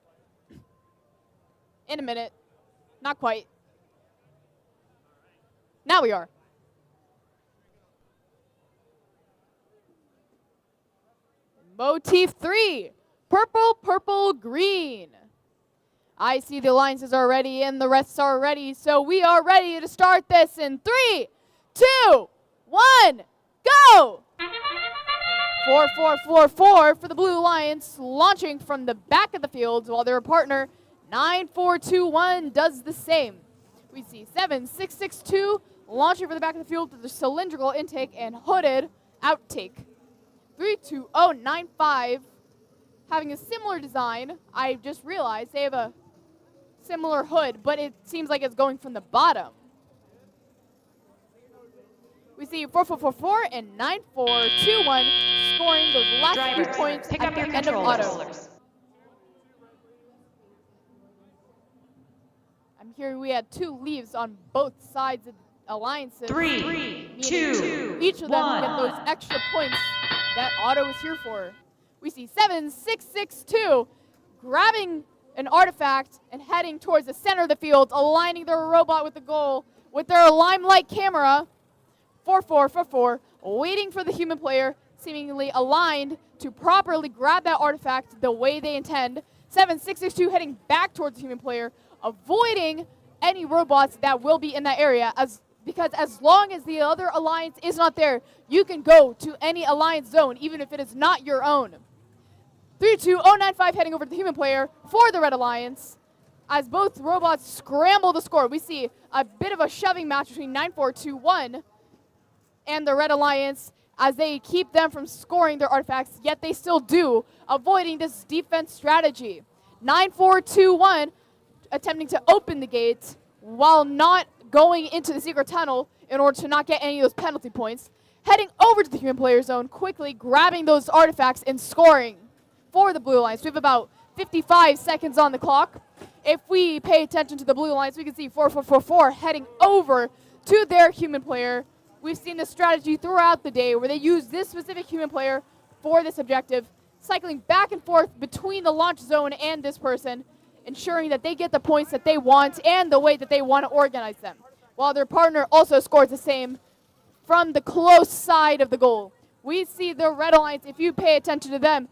in a minute. Not quite. Now we are. Motif 3, purple, purple, green. I see the alliances are ready and the rest are ready, so we are ready to start this in 3, 2, 1, go! 4-4-4-4 for the Blue Alliance, launching from the back of the field, while their partner 9-4-2-1 does the same. We see 7-6-6-2 launching for the back of the field with the cylindrical intake and hooded outtake. 3-2-0-9-5 having a similar design. I just realized they have a similar hood, but it seems like it's going from the bottom. We see 4-4-4-4 and 9-4-2-1 scoring those last Drivers, 3 points pick at up the your end of auto. controllers. I'm hearing we had 2 leaves on both sides of alliances. 3, 2, each of them 1. get those extra points that auto is here for. We see 7-6-6-2 grabbing an artifact and heading towards the center of the field, aligning their robot with the goal with their limelight camera. 4-4-4-4, waiting for the human player, seemingly aligned to properly grab that artifact the way they intend. 7-6-6-2 heading back towards the human player, avoiding any robots that will be in that area, because as long as the other alliance is not there, you can go to any alliance zone, even if it is not your own. 3-2-0-9-5 heading over to the human player for the Red Alliance. As both robots scramble to score, we see a bit of a shoving match between 9-4-2-1 and the Red Alliance as they keep them from scoring their artifacts, yet they still do, avoiding this defense strategy. 9-4-2-1 attempting to open the gate while not going into the secret tunnel in order to not get any of those penalty points. Heading over to the human player zone, quickly grabbing those artifacts and scoring for the Blue Alliance. We have about 55 seconds on the clock. If we pay attention to the Blue Alliance, we can see 4-4-4-4 heading over to their human player. We've seen this strategy throughout the day where they use this specific human player for this objective, cycling back and forth between the launch zone and this person, ensuring that they get the points that they want and the way that they want to organize them, while their partner also scores the same from the close side of the goal. We see the Red Alliance, if you pay attention to them,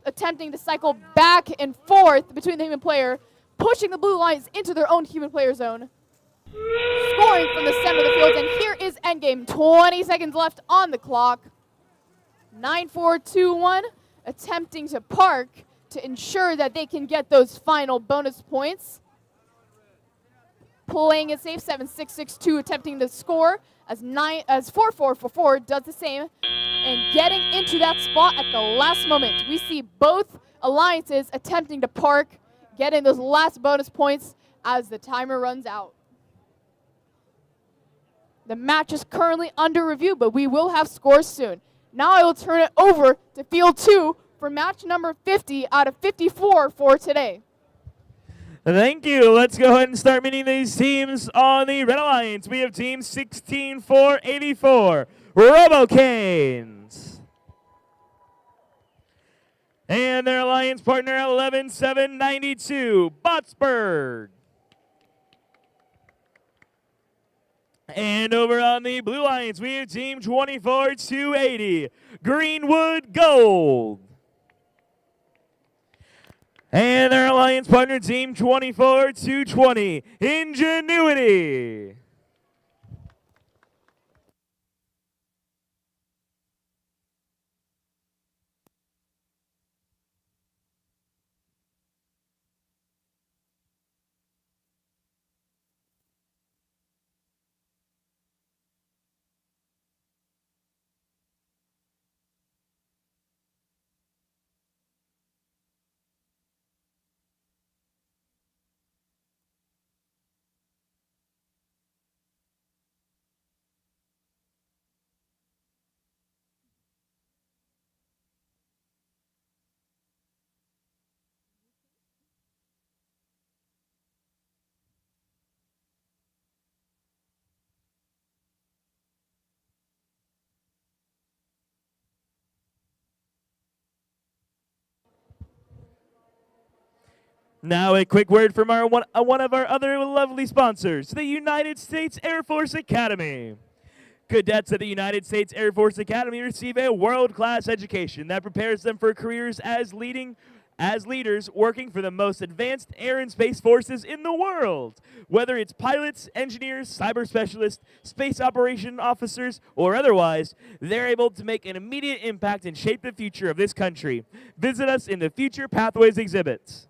attempting to cycle back and forth between the human player, pushing the Blue Alliance into their own human player zone, scoring from the center of the field, and here is endgame. 20 seconds left on the clock. 9-4-2-1 attempting to park to ensure that they can get those final bonus points. Playing it safe, 7-6-6-2 attempting to score as 4-4-4-4 does the same, and getting into that spot at the last moment. We see both alliances attempting to park, getting those last bonus points as the timer runs out. The match is currently under review, but we will have scores soon. Now I will turn it over to Field 2 for match number 50 out of 54 for today. Thank you. Let's go ahead and start meeting these teams on the Red Alliance. We have team 16-4-84, Robocanes. And their alliance partner 11-7-92, Botsburg. And over on the Blue Alliance, we have team 24-280, Greenwood Gold. And their alliance partner, team 24-220, Ingenuity. Now a quick word from one of our other lovely sponsors, the United States Air Force Academy. Cadets at the United States Air Force Academy receive a world-class education that prepares them for careers as leaders working for the most advanced air and space forces in the world. Whether it's pilots, engineers, cyber specialists, space operation officers, or otherwise, they're able to make an immediate impact and shape the future of this country. Visit us in the Future Pathways exhibits.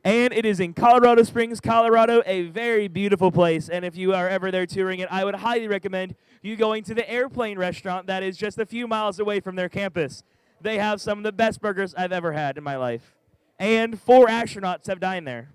And it is in Colorado Springs, Colorado, a very beautiful place. And if you are ever there touring it, I would highly recommend you going to the Airplane restaurant that is just a few miles away from their campus. They have some of the best burgers I've ever had in my life. And 4 astronauts have dined there.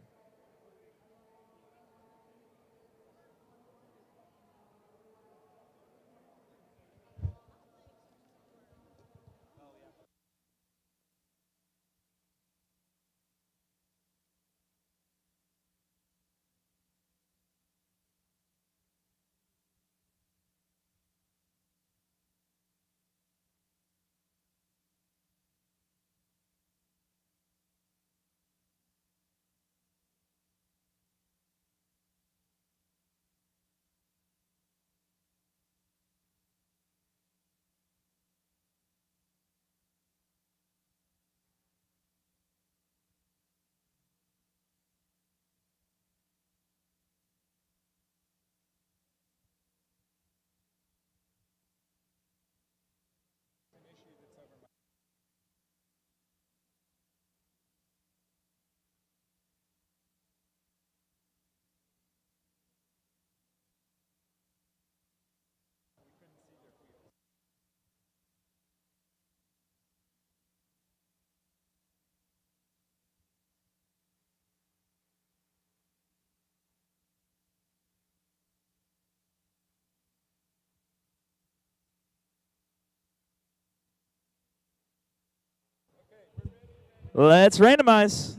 Let's randomize.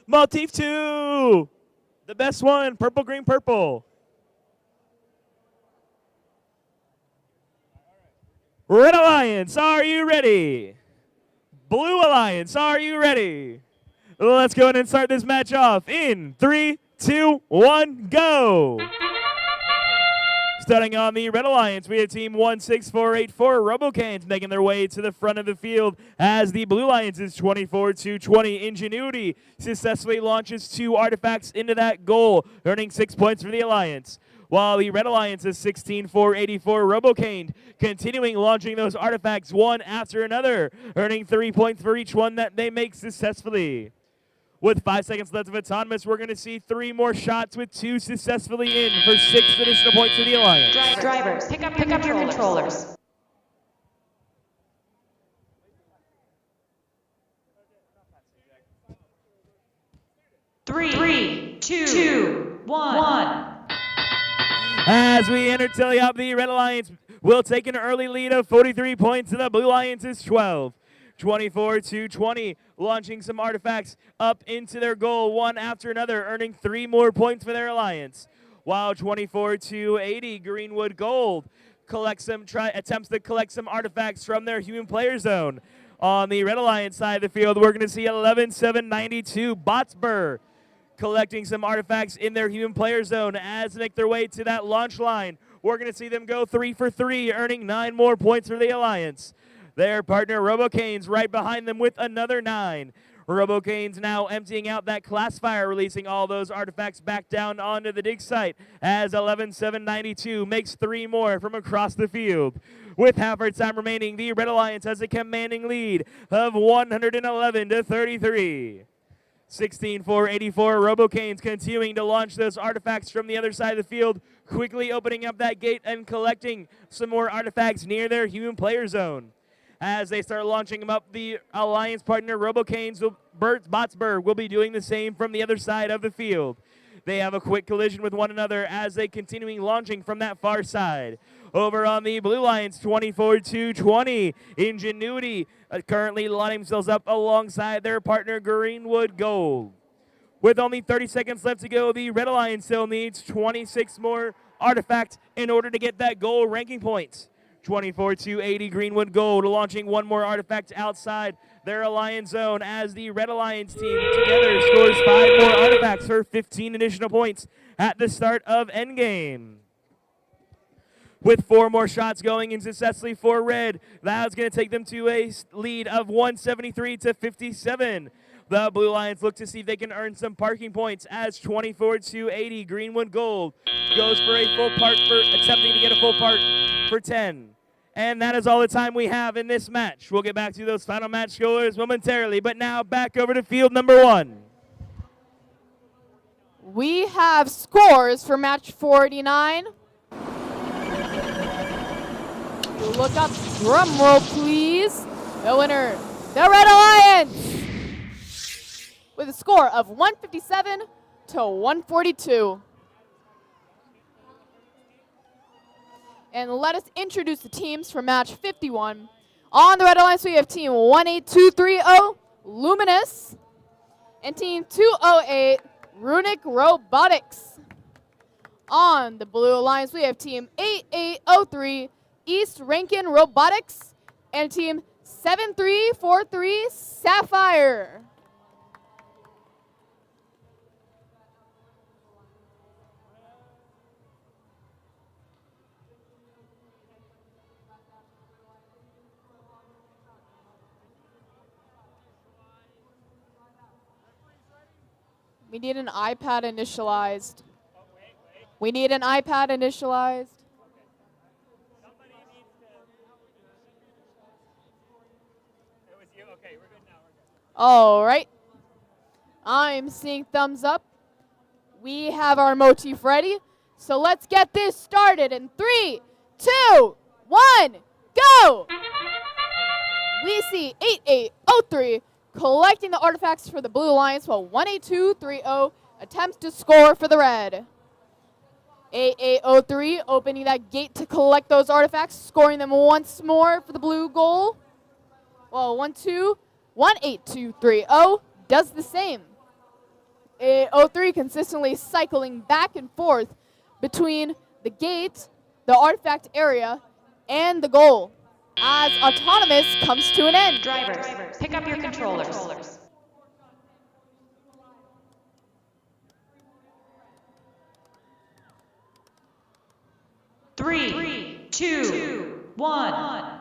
Motif 2. The best one, purple, green, purple. Red Alliance, are you ready? Blue Alliance, are you ready? Let's go ahead and start this match off in 3, 2, 1, go. Starting on the Red Alliance, we have Team 16484 RoboCans making their way to the front of the field as the Blue Alliance's 24-20 Ingenuity successfully launches 2 artifacts into that goal, earning 6 points for the Alliance. While the Red Alliance's 16484 RoboCane continuing launching those artifacts one after another, earning 3 points for each one that they make successfully. With 5 seconds left of Autonomous, we're going to see 3 more shots with 2 successfully in for 6 additional points for the Alliance. Drivers, pick up your controllers. Three, two, one. As we enter Tilly-Up, the Red Alliance will take an early lead of 43 points to the Blue Alliance's 12. 24-20, launching some artifacts up into their goal one after another, earning 3 more points for their Alliance. While 24-80, Greenwood Gold attempts to collect some artifacts from their human player zone. On the Red Alliance side of the field, we're going to see 11-792 Botsburg collecting some artifacts in their human player zone as they make their way to that launch line. We're going to see them go 3 for 3, earning 9 more points for the Alliance. Their partner RoboCanes right behind them with another 9. RoboCanes now emptying out that classifier, releasing all those artifacts back down onto the dig site as 11-792 makes 3 more from across the field. With half our time remaining, the Red Alliance has a commanding lead of 111-33. 16-4-84 RoboCanes continuing to launch those artifacts from the other side of the field, quickly opening up that gate and collecting some more artifacts near their human player zone. As they start launching them up, the Alliance partner RoboCanes, Botsburg, will be doing the same from the other side of the field. They have a quick collision with one another as they continuing launching from that far side. Over on the Blue Alliance, 24-20, Ingenuity currently lining themselves up alongside their partner Greenwood Gold. With only 30 seconds left to go, the Red Alliance still needs 26 more artifacts in order to get that goal ranking points. 24-80 Greenwood Gold, launching one more artifact outside their alliance zone as the Red Alliance team together scores 5 more artifacts for 15 additional points at the start of endgame. With 4 more shots going in successfully for Red, that's going to take them to a lead of 173-57. The Blue Lions look to see if they can earn some parking points as 24-80 Greenwood Gold goes for a full park attempting to get a full park for 10. And that is all the time we have in this match. We'll get back to those final match scores momentarily, but now back over to field number 1. We have scores for match 49. Look up, drum roll please. The winner, the Red Alliance, with a score of 157 to 142. And let us introduce the teams for match 51. On the Red Alliance, we have team 18230, Luminous, and team 208, Runic Robotics. On the Blue Alliance, we have team 8803, East Rankin Robotics, and team 7343, Sapphire. We need an iPad initialized. We need an iPad initialized. All right. I'm seeing thumbs up. We have our motif ready. So let's get this started in 3, 2, 1, go! We see 8803 collecting the artifacts for the Blue Alliance while 18230 attempts to score for the Red. 8803 opening that gate to collect those artifacts, scoring them once more for the blue goal. Well, 18230 does the same. 8803 consistently cycling back and forth between the gate, the artifact area, and the goal as Autonomous comes to an end. Drivers, pick up your controllers. Three, two, one.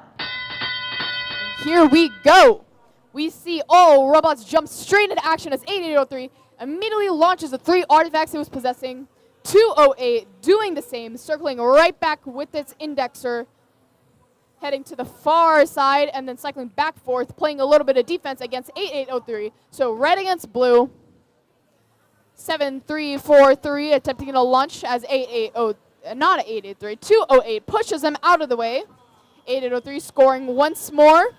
Here we go. We see all robots jump straight into action as 8803 immediately launches the 3 artifacts it was possessing. 208 doing the same, circling right back with its indexer, heading to the far side and then cycling back forth, playing a little bit of defense against 8803. So red against blue. 7343 attempting to launch as 208 pushes them out of the way. 8803 scoring once more.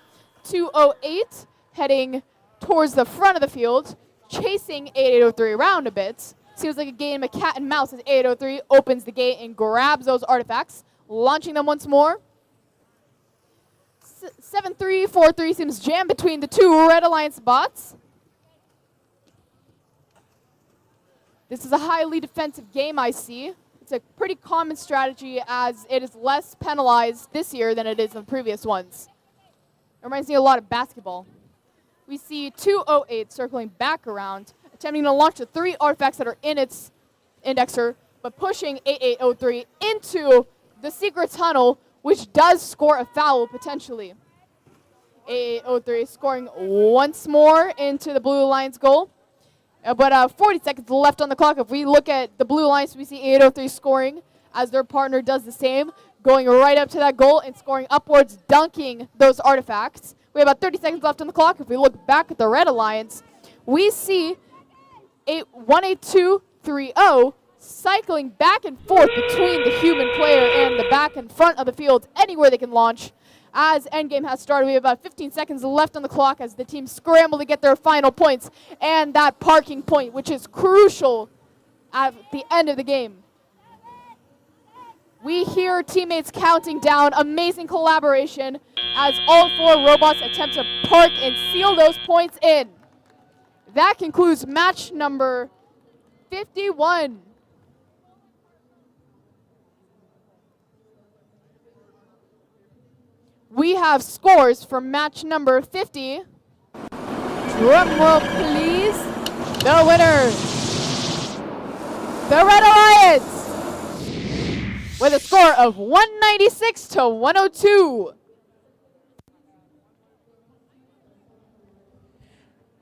208 heading towards the front of the field, chasing 8803 around a bit. Seems like a game of cat and mouse as 8803 opens the gate and grabs those artifacts, launching them once more. 7343 seems jammed between the 2 Red Alliance bots. This is a highly defensive game, I see. It's a pretty common strategy as it is less penalized this year than it is in previous ones. It reminds me a lot of basketball. We see 208 circling back around, attempting to launch the 3 artifacts that are in its indexer, but pushing 8803 into the secret tunnel, which does score a foul potentially. 8803 scoring once more into the Blue Alliance goal. But 40 seconds left on the clock. If we look at the Blue Alliance, we see 8803 scoring as their partner does the same, going right up to that goal and scoring upwards, dunking those artifacts. We have about 30 seconds left on the clock. If we look back at the Red Alliance, we see 18230 cycling back and forth between the human player and the back and front of the field, anywhere they can launch. As endgame has started, we have about 15 seconds left on the clock as the team scramble to get their final points and that parking point, which is crucial at the end of the game. We hear teammates counting down. Amazing collaboration as all 4 robots attempt to park and seal those points in. That concludes match number 51. We have scores for match number 50. Drum roll, please. The winner, the Red Alliance, with a score of 196 to 102.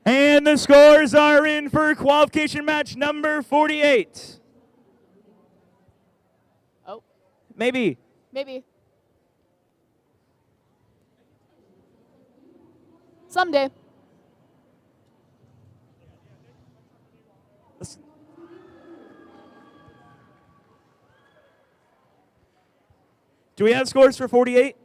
And the scores are in for qualification match number 48. Oh. Maybe. Maybe. Someday. Do we have scores for 48?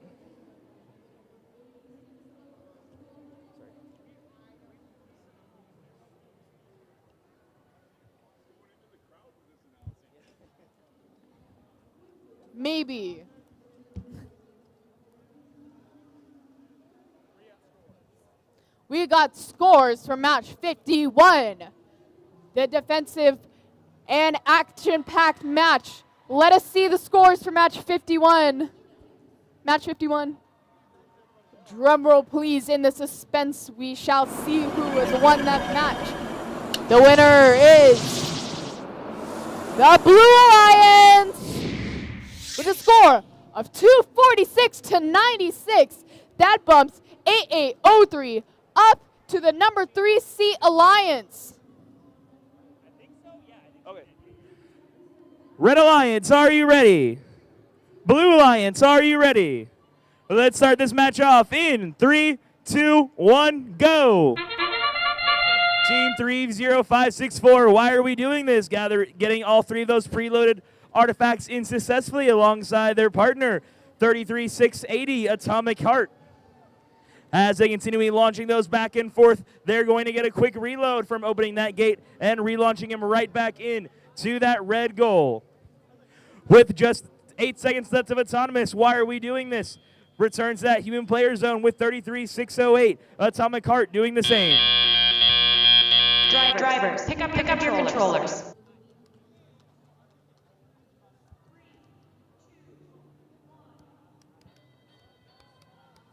Maybe. We got scores for match 51. The defensive and action-packed match. Let us see the scores for match 51. Match 51. Drum roll, please. In the suspense, we shall see who has won that match. The winner is the Blue Alliance with a score of 246 to 96. That bumps 8803 up to the number 3 seed Alliance. Red Alliance, are you ready? Blue Alliance, are you ready? Let's start this match off in 3, 2, 1, go. Team 30564, why are we doing this? Getting all 3 of those preloaded artifacts in successfully alongside their partner, 33680 Atomic Heart. As they continue launching those back and forth, they're going to get a quick reload from opening that gate and relaunching him right back in to that red goal. With just 8 seconds left of Autonomous, why are we doing this? Returns that human player zone with 33608. Atomic Heart doing the same. Drivers, pick up your controllers.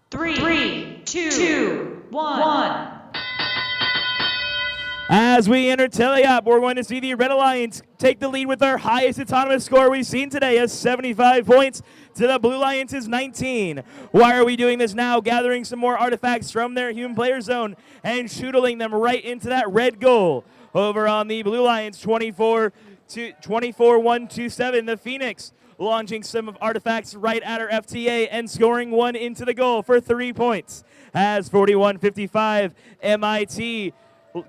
Three, two, one. As we enter Teleop, we're going to see the Red Alliance take the lead with their highest autonomous score we've seen today, as 75 points to the Blue Alliance's 19. Why are we doing this now? Gathering some more artifacts from their human player zone and shootling them right into that red goal. Over on the Blue Alliance, 24-127, the Phoenix launching some of artifacts right at her FTA and scoring 1 into the goal for 3 points. As 41-55, MIT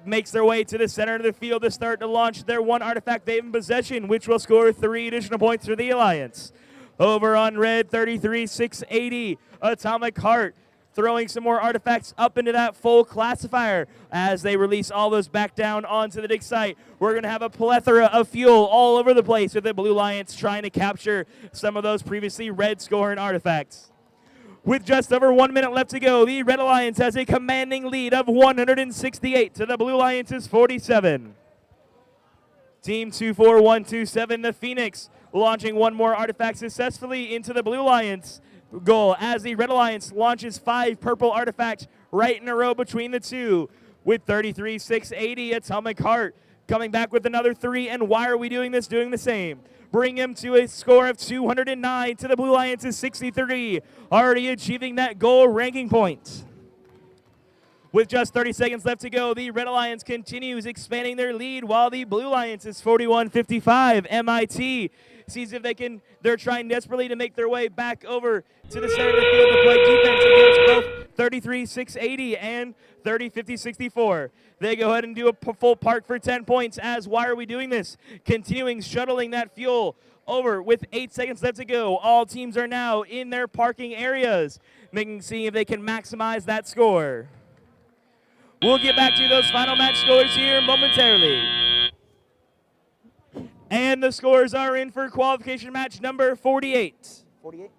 makes their way to the center of the field to start to launch their 1 artifact they have in possession, which will score 3 additional points for the Alliance. Over on red, 33-680, Atomic Heart throwing some more artifacts up into that full classifier as they release all those back down onto the dig site. We're going to have a plethora of fuel all over the place with the Blue Alliance trying to capture some of those previously red scoring artifacts. With just over 1 minute left to go, the Red Alliance has a commanding lead of 168 to the Blue Alliance's 47. Team 24127, the Phoenix, launching 1 more artifact successfully into the Blue Alliance goal as the Red Alliance launches 5 purple artifacts right in a row between the 2 with 33-680 Atomic Heart coming back with another 3. And why are we doing this? Doing the same. Bring him to a score of 209 to the Blue Alliance's 63, already achieving that goal ranking point. With just 30 seconds left to go, the Red Alliance continues expanding their lead while the Blue Alliance is 41-55. MIT sees if they're trying desperately to make their way back over to the center of the field to play defense against both 33-680 and 30-50-64. They go ahead and do a full park for 10 points as why are we doing this? Continuing shuttling that fuel over with 8 seconds left to go. All teams are now in their parking areas, seeing if they can maximize that score. We'll get back to those final match scores here momentarily. And the scores are in for qualification match number 48. 48?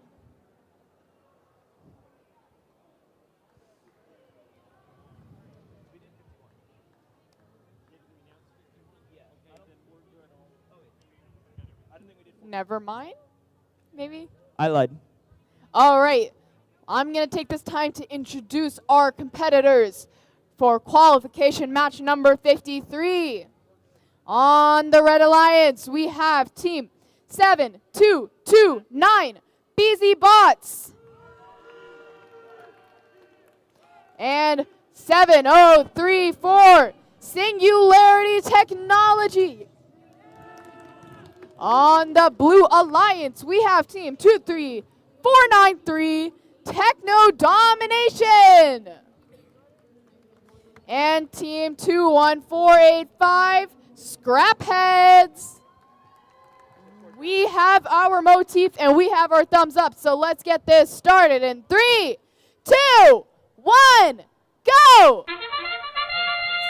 Never mind, maybe? I lied. All right. I'm going to take this time to introduce our competitors for qualification match number 53. On the Red Alliance, we have team 7229 BZ Bots and 7034 Singularity Technology. On the Blue Alliance, we have team 23493 Techno Domination and team 21485 Scrapheads. We have our motif and we have our thumbs up, so let's get this started in 3, 2, 1, go!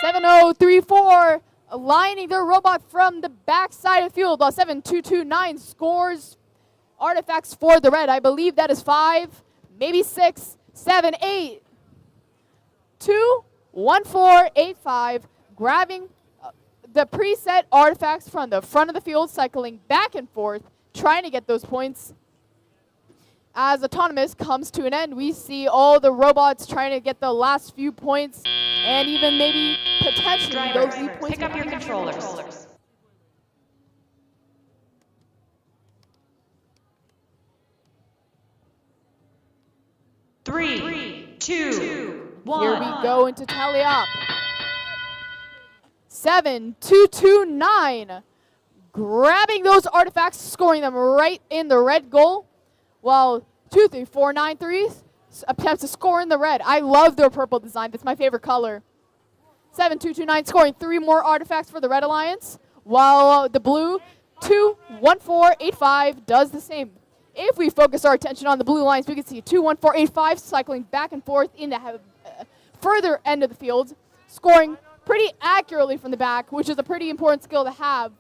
7034 aligning their robot from the back side of the field while 7229 scores artifacts for the red. I believe that is 5, maybe 6, 7, 8. 2, 1, 4, 8, 5, grabbing the preset artifacts from the front of the field, cycling back and forth, trying to get those points. As Autonomous comes to an end, we see all the robots trying to get the last few points and even maybe potentially those lead points. Pick up your controllers. Three, two, one. Here we go into tally up. 7229 grabbing those artifacts, scoring them right in the red goal, while 23493 attempts to score in the red. I love their purple design. That's my favorite color. 7229 scoring 3 more artifacts for the Red Alliance, while the blue 21485 does the same. If we focus our attention on the Blue Alliance, we can see 21485 cycling back and forth in the further end of the field, scoring pretty accurately from the back, which is a pretty important skill to have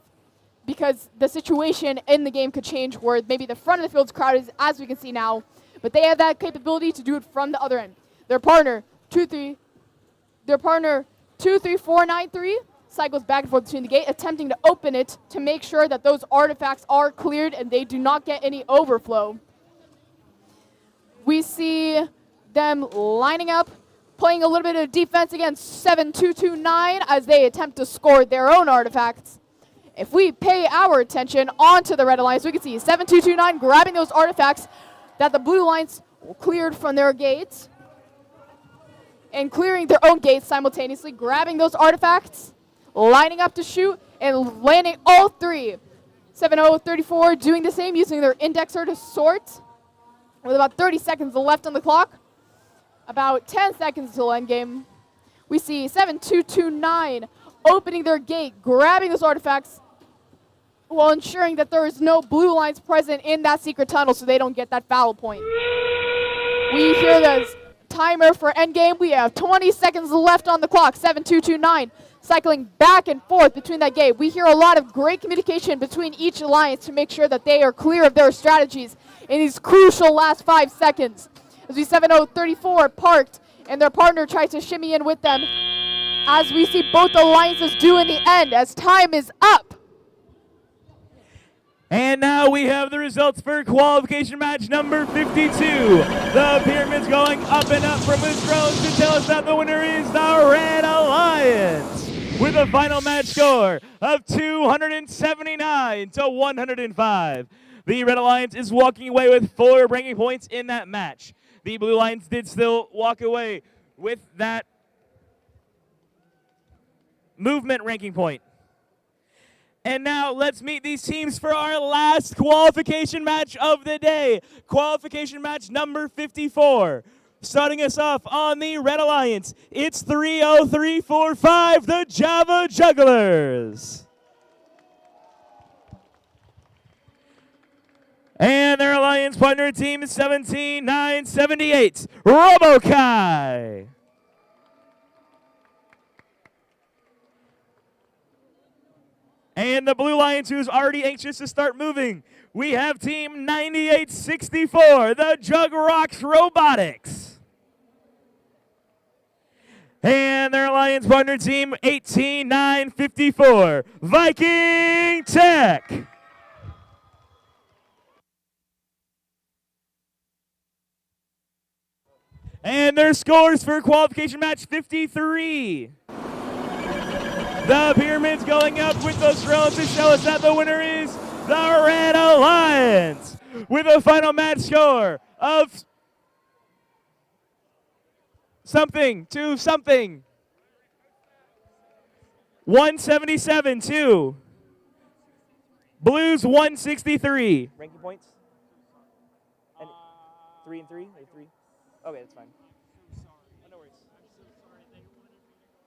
because the situation in the game could change where maybe the front of the field's crowded, as we can see now, but they have that capability to do it from the other end. Their partner 23493 cycles back and forth between the gate, attempting to open it to make sure that those artifacts are cleared and they do not get any overflow. We see them lining up, playing a little bit of defense against 7229 as they attempt to score their own artifacts. If we pay our attention onto the Red Alliance, we can see 7229 grabbing those artifacts that the Blue Alliance cleared from their gates and clearing their own gates simultaneously, grabbing those artifacts, lining up to shoot, and landing all 3. 7034 doing the same, using their indexer to sort with about 30 seconds left on the clock. About 10 seconds till endgame. We see 7229 opening their gate, grabbing those artifacts while ensuring that there is no Blue Lines present in that secret tunnel so they don't get that foul point. We hear the timer for endgame. We have 20 seconds left on the clock. 7229 cycling back and forth between that gate. We hear a lot of great communication between each alliance to make sure that they are clear of their strategies in these crucial last 5 seconds. As we 7034 parked and their partner tries to shimmy in with them, as we see both alliances do in the end as time is up. And now we have the results for qualification match number 52. The pyramids going up and up from the drones to tell us that the winner is the Red Alliance with a final match score of 279 to 105. The Red Alliance is walking away with 4 ranking points in that match. The Blue Alliance did still walk away with that movement ranking point. And now let's meet these teams for our last qualification match of the day. Qualification match number 54. Starting us off on the Red Alliance, it's 30345, the Java Jugglers. And their alliance partner team is 17978, Robokai. And the Blue Lions, who's already anxious to start moving, we have team 9864, the Jug Rocks Robotics. And their alliance partner team 18954, Viking Tech. And their scores for qualification match 53. The Pyramids going up with those throws to show us that the winner is the Red Alliance with a final match score of something to something. 177 to Blues 163. Ranking points? And 3 and 3? Or 3? Okay, that's fine. No worries.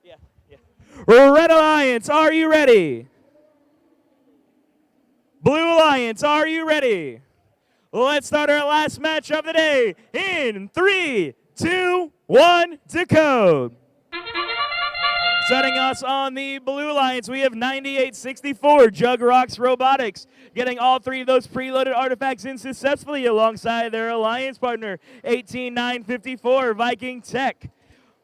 Yeah. Red Alliance, are you ready? Blue Alliance, are you ready? Let's start our last match of the day in 3, 2, 1 to code. Setting us on the Blue Alliance, we have 9864 Jug Rocks Robotics, getting all 3 of those preloaded artifacts in successfully alongside their alliance partner, 18954 Viking Tech.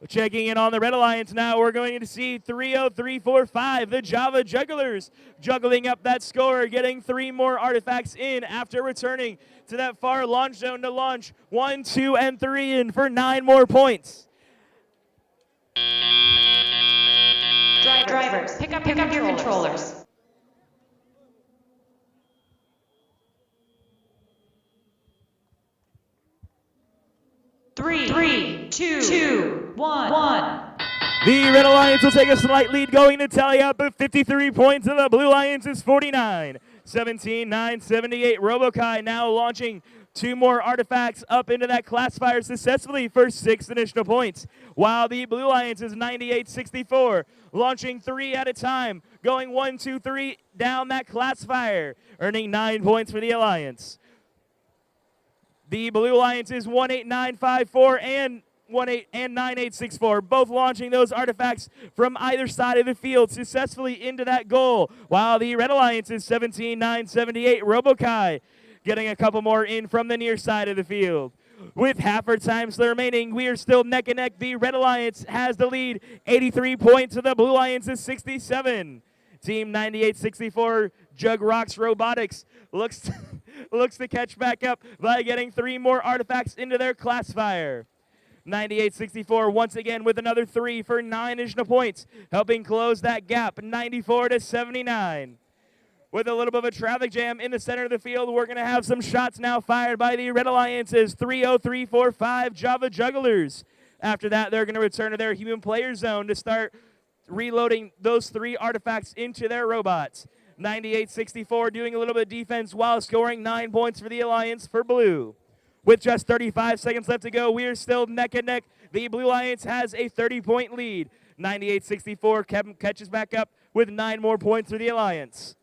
Checking in on the Red Alliance now, we're going to see 30345, the Java Jugglers, juggling up that score, getting 3 more artifacts in after returning to that far launch zone to launch 1, 2, and 3 in for 9 more points. Drivers, pick up your controllers. Three, two, one. The Red Alliance will take a slight lead, going to tally up at 53 points, and the Blue Alliance is 49. 17-9-78. Robokai now launching 2 more artifacts up into that classifier successfully for 6 additional points, while the Blue Alliance is 98-64, launching 3 at a time, going 1, 2, 3 down that classifier, earning 9 points for the Alliance. The Blue Alliance is 18954 and 9864, both launching those artifacts from either side of the field successfully into that goal, while the Red Alliance is 17-9-78. Robokai getting a couple more in from the near side of the field. With half our time still remaining, we are still neck and neck. The Red Alliance has the lead, 83 points, and the Blue Alliance is 67. Team 9864 Jug Rocks Robotics looks to catch back up by getting 3 more artifacts into their classifier. 98-64 once again with another 3 for 9 additional points, helping close that gap, 94-79. With a little bit of a traffic jam in the center of the field, we're going to have some shots now fired by the Red Alliance's 30345 Java Jugglers. After that, they're going to return to their human player zone to start reloading those 3 artifacts into their robots. 98-64 doing a little bit of defense while scoring 9 points for the Alliance for Blue. With just 35 seconds left to go, we are still neck and neck. The Blue Alliance has a 30-point lead. 98-64 catches back up with 9 more points for the Alliance.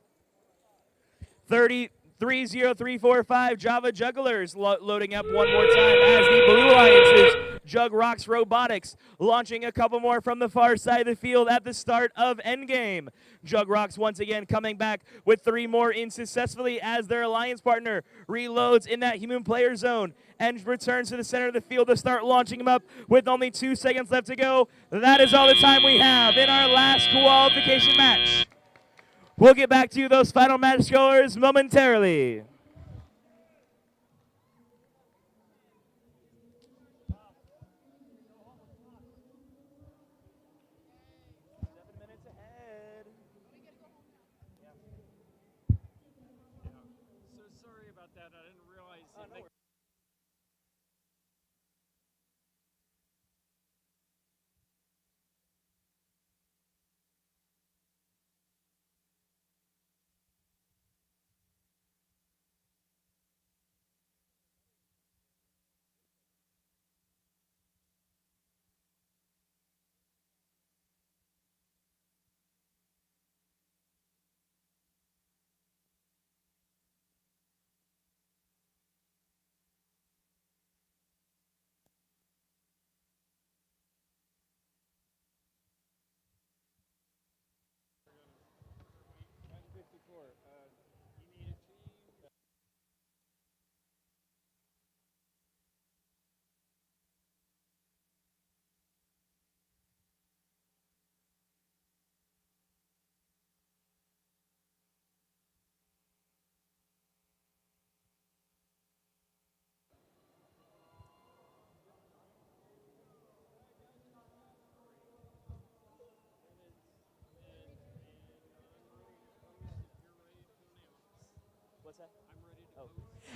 30345 Java Jugglers loading up one more time as the Blue Alliance's Jug Rocks Robotics launching a couple more from the far side of the field at the start of Endgame. Jug Rocks once again coming back with 3 more in successfully as their alliance partner reloads in that human player zone and returns to the center of the field to start launching them up with only 2 seconds left to go. That is all the time we have in our last qualification match. We'll get back to those final match scores momentarily. So sorry about that. I didn't realize.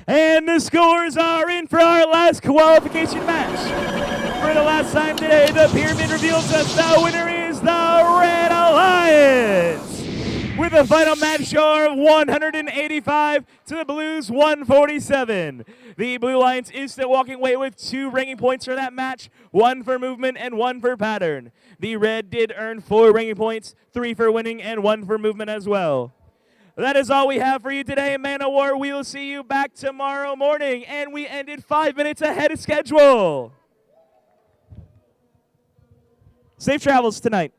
And the scores are in for our last qualification match. For the last time today, the pyramid reveals us the winner is the Red Alliance. With a final match score of 185 to the Blues 147. The Blue Alliance is still walking away with 2 ranking points for that match, 1 for movement and 1 for pattern. The Red did earn 4 ranking points, 3 for winning and 1 for movement as well. That is all we have for you today, Man of War. We will see you back tomorrow morning, and we ended 5 minutes ahead of schedule. Safe travels tonight.